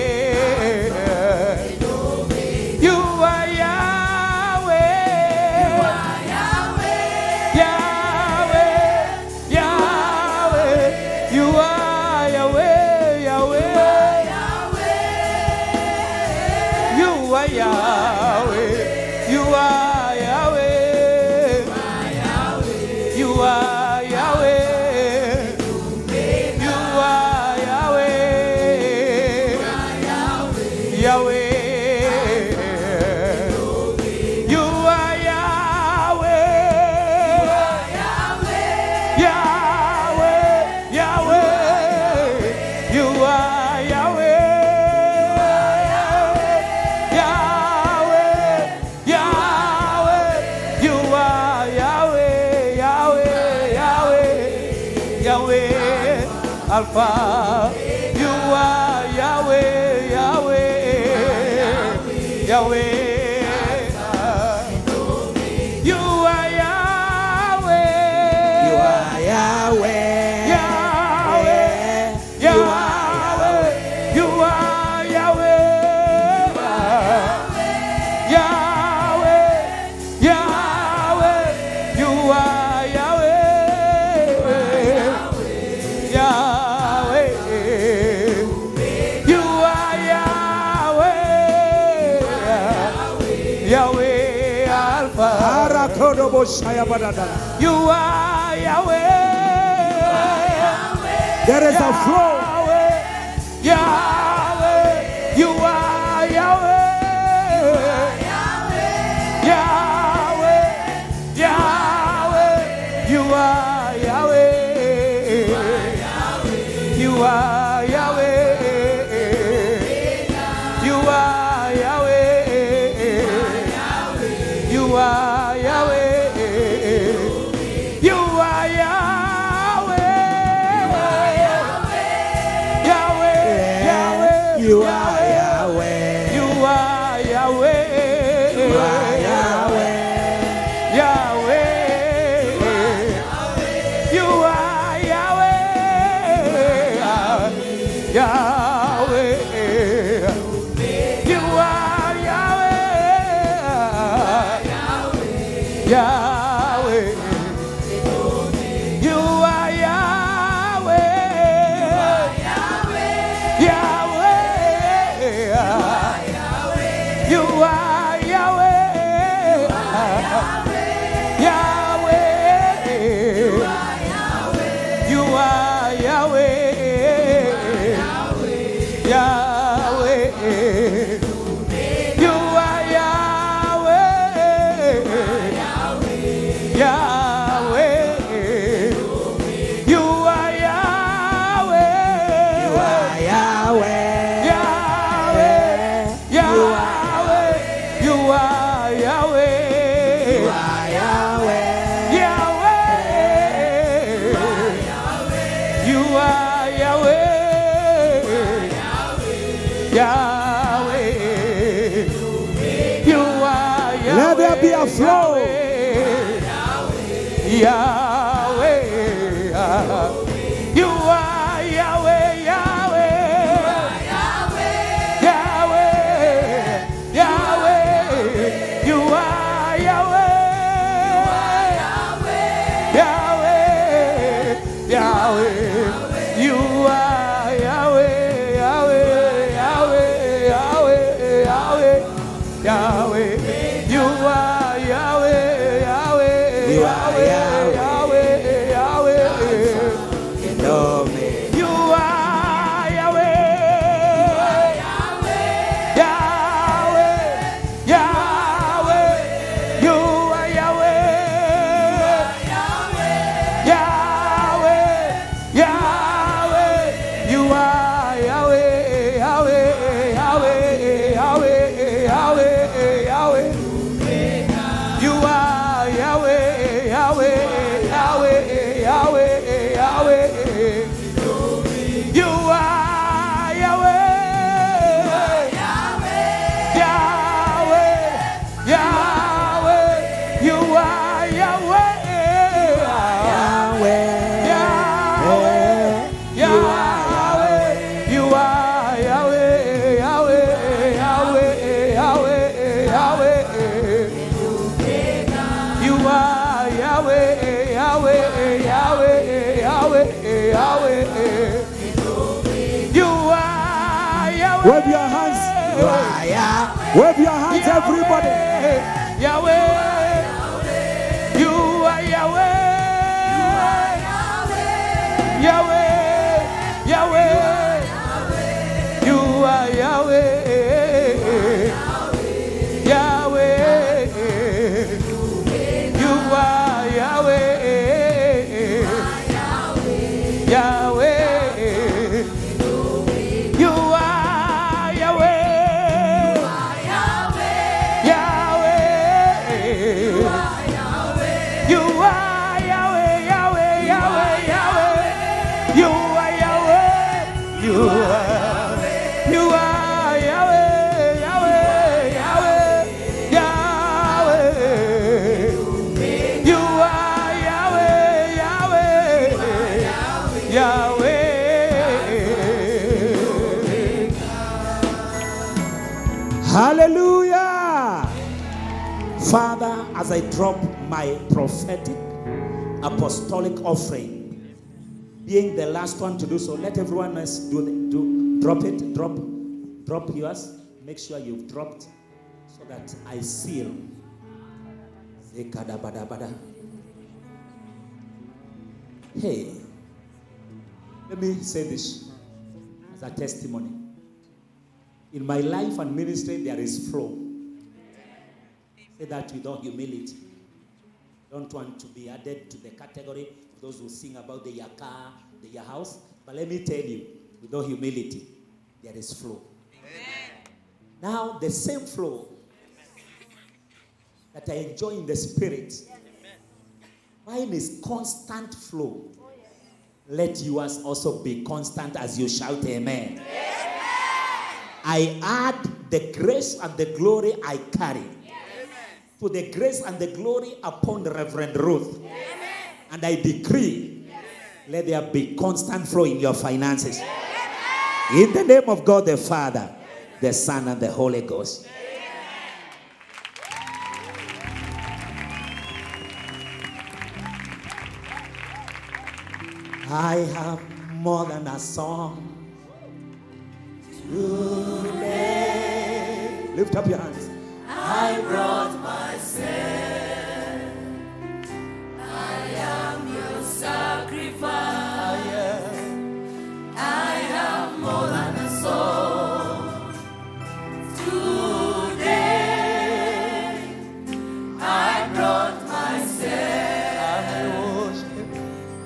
Alpha, you are Yahweh, Yahweh, Yahweh. You are Yahweh, you are Yahweh, Yahweh, Yahweh. You are Yahweh, Yahweh, Yahweh. You are Yahweh, Yahweh. Yahweh Alpha. You are Yahweh. There is a flow. Yahweh. You are Yahweh. Yahweh. Yahweh. You are Yahweh. You are Yahweh. You are Yahweh. You are Yahweh. You are Yahweh. Yahweh. Yahweh. You are Yahweh. You are Yahweh. You are Yahweh. Yahweh. You are Yahweh. Yahweh. You are Yahweh. Yahweh. You are Yahweh. Yahweh. You are Yahweh. Yahweh. You are Yahweh. Yahweh. You are Yahweh. Yahweh. You are Yahweh. Yahweh. Yahweh. You are Yahweh. Yahweh. You are Yahweh. Yahweh. You are Yahweh. Let there be a flow. Yahweh. You are Yahweh. Yahweh. Yahweh. You are Yahweh. Yahweh. Yahweh. You are Yahweh. Yahweh. You are Yahweh. Yahweh. Wave your hands. Wave your hands, everybody. Yahweh. You are Yahweh. Yahweh. Yahweh. You are Yahweh. Yahweh. You are Yahweh. Yahweh. You are Yahweh. Yahweh. You are Yahweh. Yahweh. Yahweh. Yahweh. You are Yahweh. You are. You are Yahweh. Yahweh. Yahweh. Yahweh. You are Yahweh. Yahweh. Yahweh. Hallelujah. Father, as I drop my prophetic apostolic offering, being the last one to do so, let everyone else drop it, drop yours. Make sure you've dropped so that I seal. Hey, let me say this as a testimony. In my life and ministry, there is flow. Say that with all humility. Don't want to be added to the category of those who sing about the car, the house. But let me tell you, with all humility, there is flow. Amen. Now, the same flow that I enjoy in the spirit, mine is constant flow. Let yours also be constant as you shout amen. I add the grace and the glory I carry to the grace and the glory upon the Reverend Ruth. And I decree, let there be constant flow in your finances. In the name of God the Father, the Son, and the Holy Ghost. I have more than a song. Today. Lift up your hands. I brought myself. I am your sacrifice. I am more than a song. Today I brought myself.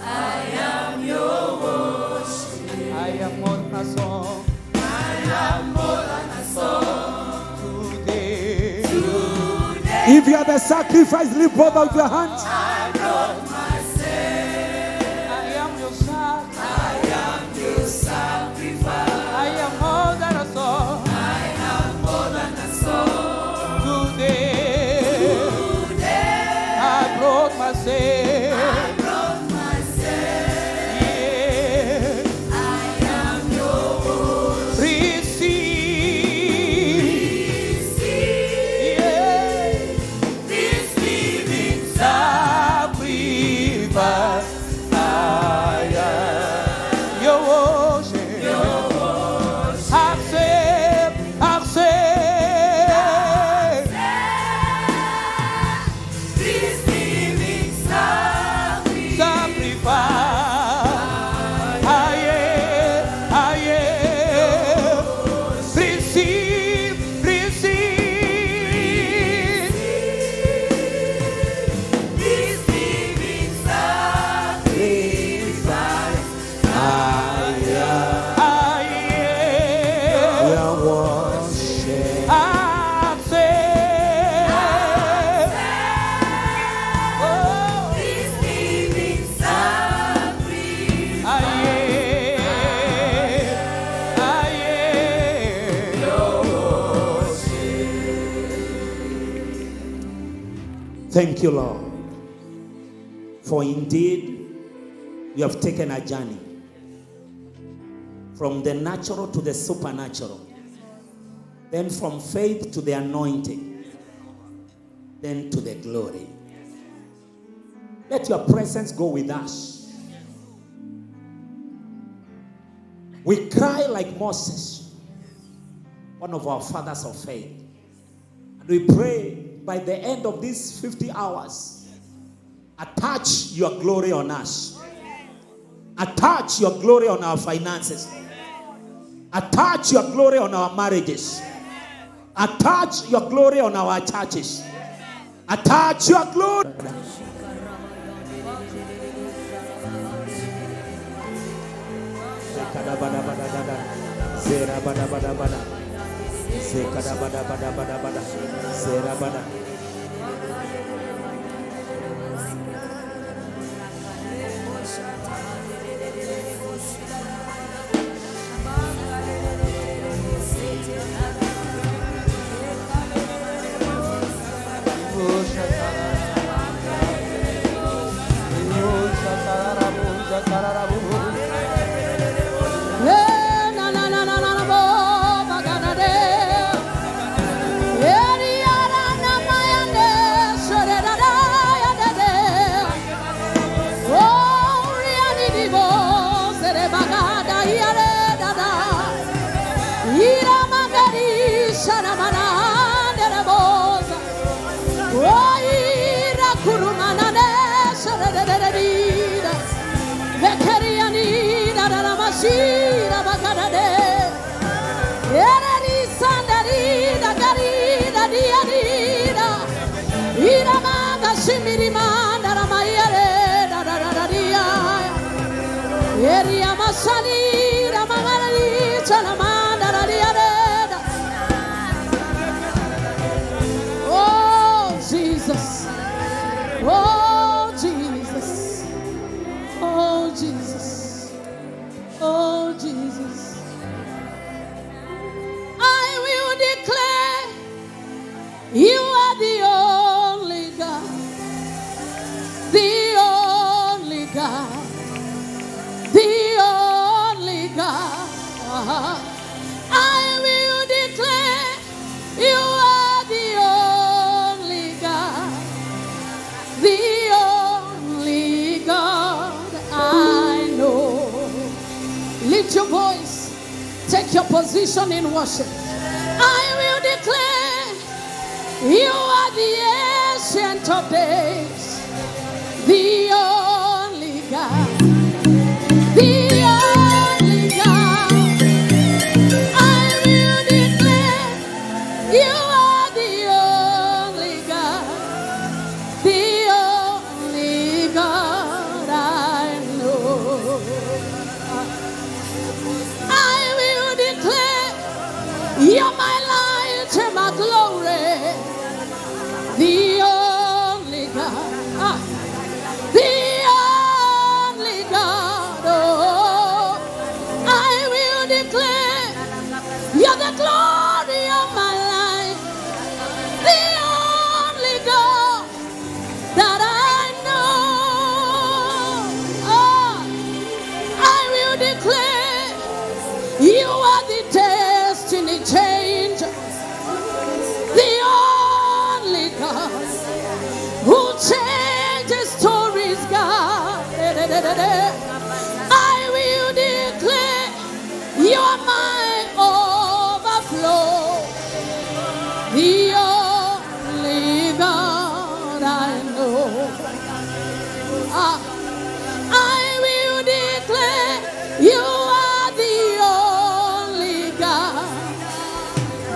I am your worship. I am more than a song. I am more than a song. Today. Today If you are the sacrifice, lift both of your hands. I brought myself. I am your sacrifice. I am your sacrifice. I am more than a song. I am more than a song. Today. Today I brought myself. I brought myself. Yeah. I am your worship. Receive. Yeah. This living Sacrifice. I am your worship. Accept. Accept. This living sacrifice. Sacrifice. I am. Receive. Receive. This living sacrifice. I am. Your worship. Accept. Oh. This living sacrifice. I am your worship. Thank you, Lord, for indeed you have taken a journey from the natural to the supernatural, then from faith to the anointing, then to the glory. Let your presence go with us. We cry like Moses. one of our fathers of faith. And we pray by the end of these 50 hours, attach your glory on us. Attach your glory on our finances. Attach your glory on our marriages. Attach your glory on our churches. Attach your glory. Oh Jesus, oh Jesus, oh Jesus, oh Jesus. I will declare you are the only God, the only God, the only God. I will declare you are the only God, the only God I know. Lift your voice, take your position in worship. I will declare you are the ancient of days, the only God, the only God. I will declare you are the only God, the only God I know. I will declare you're my light and my glory, the only God, the only God. Oh, I will declare you're the glory of my life, the only God that I know. Oh, I will declare you are the destiny changer, the only God who changes stories, God. I will declare you are my overflow, the only God I know. I will declare you are the only God,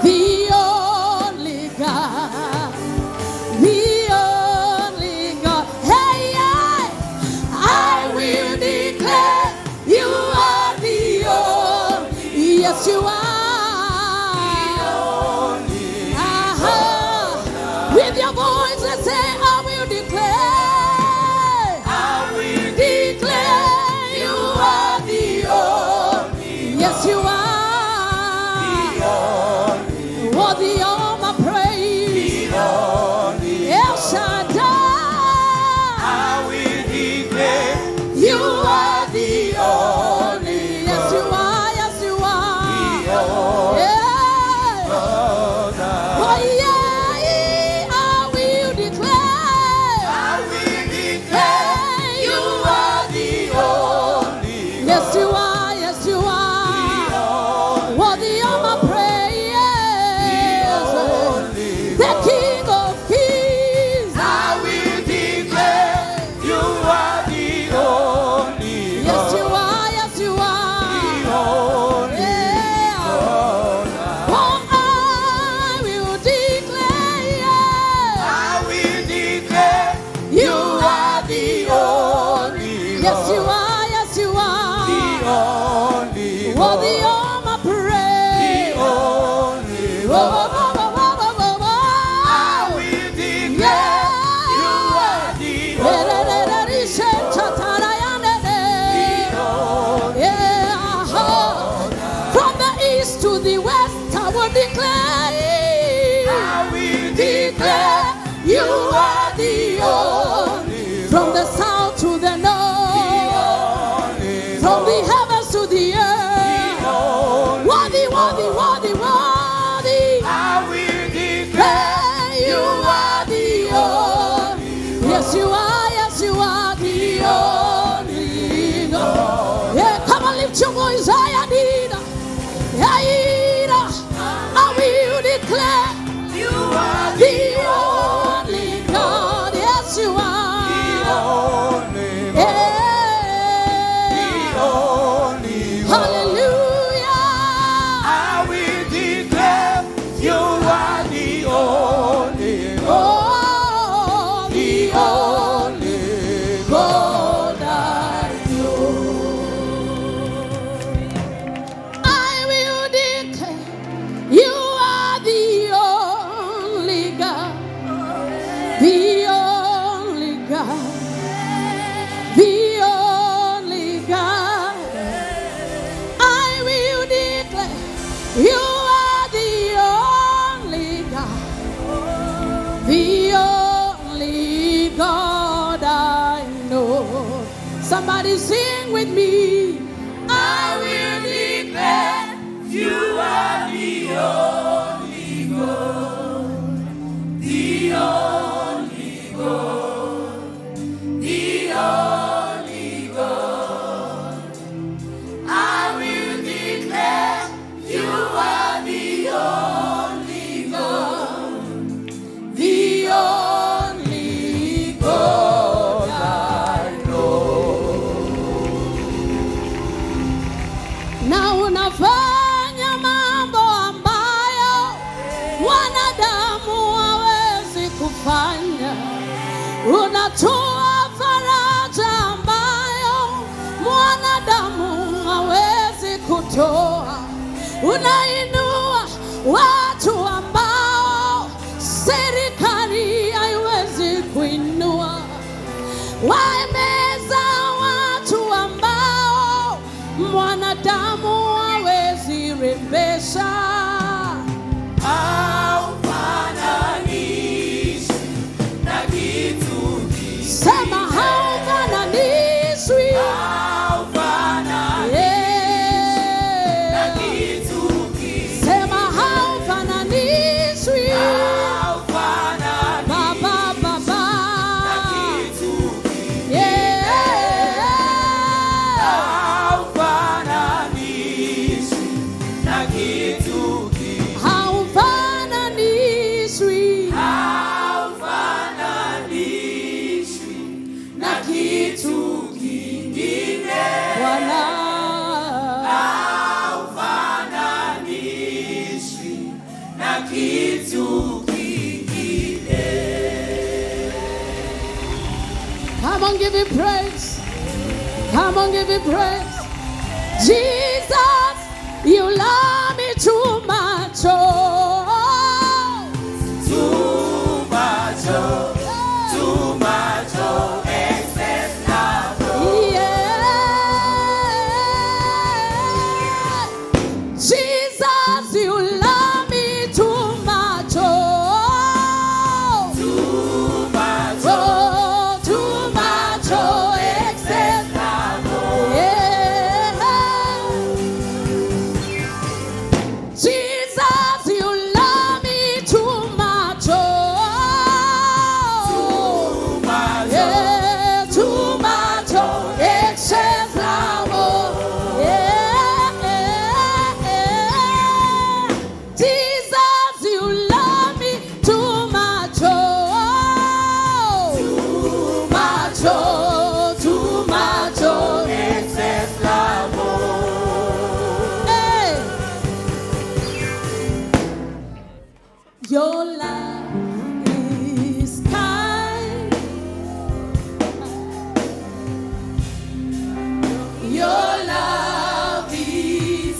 the only God, the only God. Hey, I will declare you are the only. Yes, you are. With your voice, let's say, I will declare. I will declare you are the only. Yes, you are. Worthy of my praise. El Shaddai. I will declare you are the only. Yes, you are. Yes, you are. Yeah. Oh, yeah. I will declare. I will declare you are the only. Yes, you are. Yes, you are. Worthy of my praise. Worthy of my praise. The only Oh, God. oh, oh, oh, oh, oh, oh, I oh. will declare you are the only Yeah. From the east to the west, I will declare. I will declare You are the only. From the south to the north, from the heavens to the earth. Worthy, worthy, worthy, worthy. I will declare You are the only. Yes, you are. Yes, you are the only God. Yeah, come on, lift your voice. I need. I will declare you are the only God. Yes, you are. only Yeah. only Hallelujah. I will declare you are the only Oh, the only God I know. I will declare you are the only God. The only God. The only God. I will declare you are the only God. The only God I know. Somebody sing with me. I will declare you are the only God. The only God. The only God. I will declare you are the only God. The only God I know. Na unafanya mambo ambayo wanadamu hawezi kufanya. Unatoa faraja ambayo mwanadamu hawezi kutoa. Unainua watu ambao serikali haiwezi kuinua. Waemeza watu ambao mwanadamu hawezi rembesha. haufananishwi na kitu kingine. Sema haufananishwi. Haufananishwi na Yeah. kitu kingine. Sema haufananishwi. Haufananishwi Baba, baba. na kitu kingine. Yeah. Haufananishwi na kitu kingine. Haufananishwi. Haufananishwi na kitu kingine. Bwana. Haufananishwi na kitu kingine. Come on, give him praise. Come on, give him praise. Jesus, you love me too much. Oh. Too much, oh, too much, oh, excess love. Yeah. Jesus, you love me too much. Oh. Too much, oh, Oh, too much. Oh, excess love. yeah. Jesus, you love me too much. Oh. Too much, Yeah, too much. Oh, excess love. Oh. Yeah, yeah, yeah. Jesus, you love me too much. Oh. Too much. Oh, too much. Oh, excess love. hey. Your love is kind. Your love is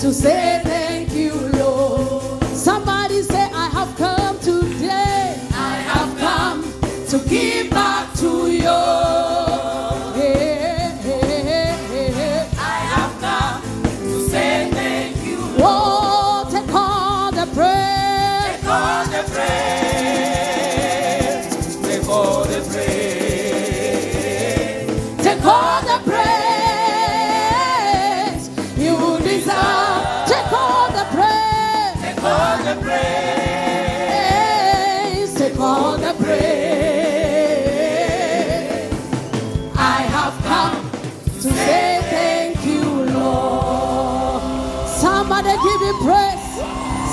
to say thank you, Lord. Somebody say, I have come today. I have come to give back to you. I have come to say thank you. Oh, take all the praise. Take all the praise. Take all the praise. Take all the praise you deserve. Take all the praise. Take all the praise. Take all the praise. I have come to say thank you, Lord. Somebody give him praise.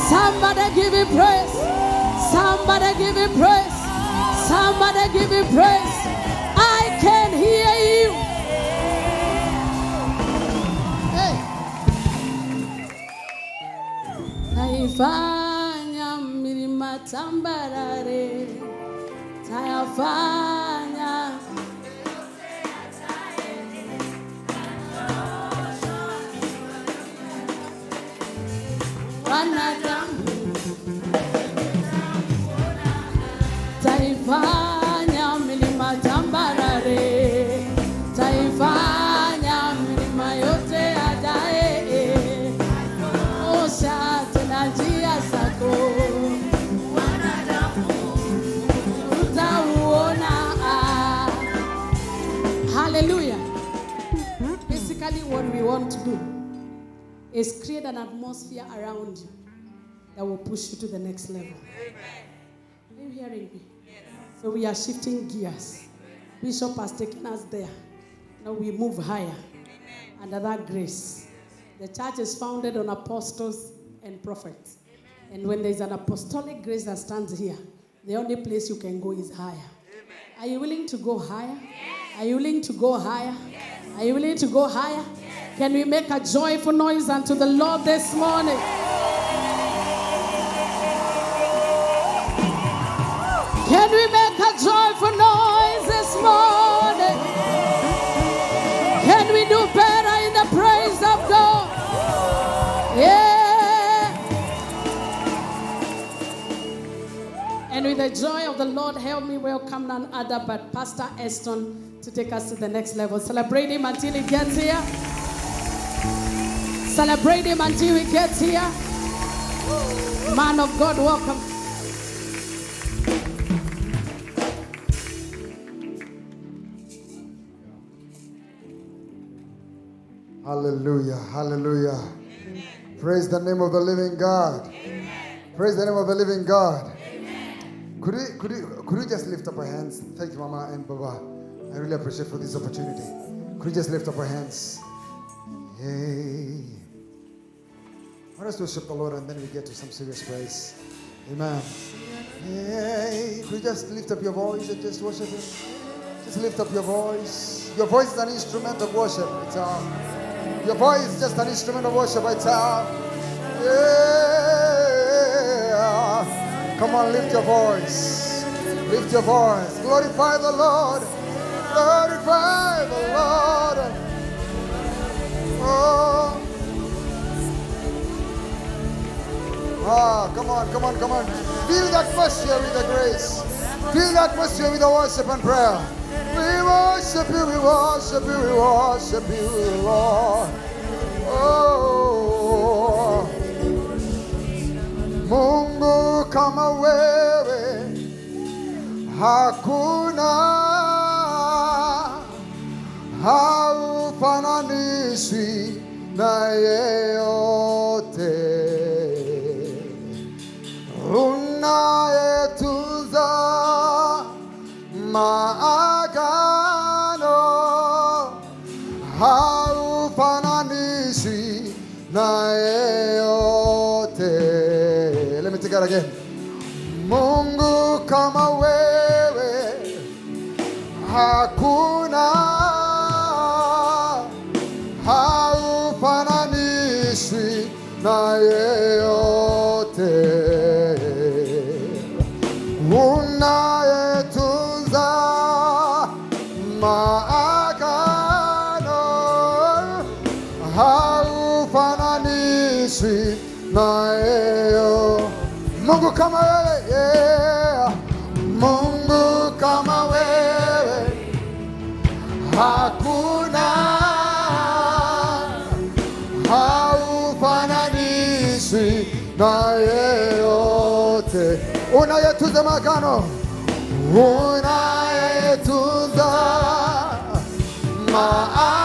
Somebody give him praise. Somebody give him praise. Somebody give him praise. I can hear you. Hey. Taifanya milima tambarare. Tayafanya. Wanadamu. Taifanya milima tambarare. Taifanya milima yote yajae. Osha tena njia zako. Utauona. Hallelujah. Basically what we want to do is create an atmosphere around you that will push you to the next level. Are you hearing me? So we are shifting gears. Bishop has taken us there. Now we move higher under that grace. The church is founded on apostles and prophets. And when there's an apostolic grace that stands here, the only place you can go is higher. Are you willing to go higher? Are you willing to go higher? Are you willing to go higher? Can we make a joyful noise unto the Lord this morning? Can we make a joyful noise this morning? Can we do better in the praise of God? Yeah. And with the joy of the Lord, help me welcome none other but Pastor Eston to take us to the next level. Celebrate him until he gets here. Celebrate him until he gets here. Man of God, welcome. Hallelujah, hallelujah. Amen. Praise the name of the living God. Amen. Praise the name of the living God. Amen. Could you just lift up our hands? Thank you, Mama and Baba. I really appreciate for this opportunity. Could you just lift up our hands? Yay. Let us worship the Lord and then we get to some serious praise. Amen. Yay. Could you just lift up your voice and just worship Him? Just lift up your voice. Your voice is an instrument of worship. It's your voice is just an instrument of worship. It's yeah. Come on, lift your voice. Lift your voice. Glorify the Lord. Glorify the Lord. Oh. Come on, come on, come on. Fill the atmosphere with the grace. Fill the atmosphere with the worship and prayer. We worship you, we worship you, we worship you, Lord. Oh, Mungu kama wewe hakuna, haufananishwi na yeyote. Unayetunza maagano, haufananishwi na yeyote. Let me take that again. Mungu kama wewe hakuna, haufananishwi na yeyote. Unayetunza maagano, haufananishwi hafananishwi na yeye. Mungu kama wewe, yeah. Mungu kama wewe hakuna, haufananishwi na yeyote. Unayetunza maagano, unayetunza maagano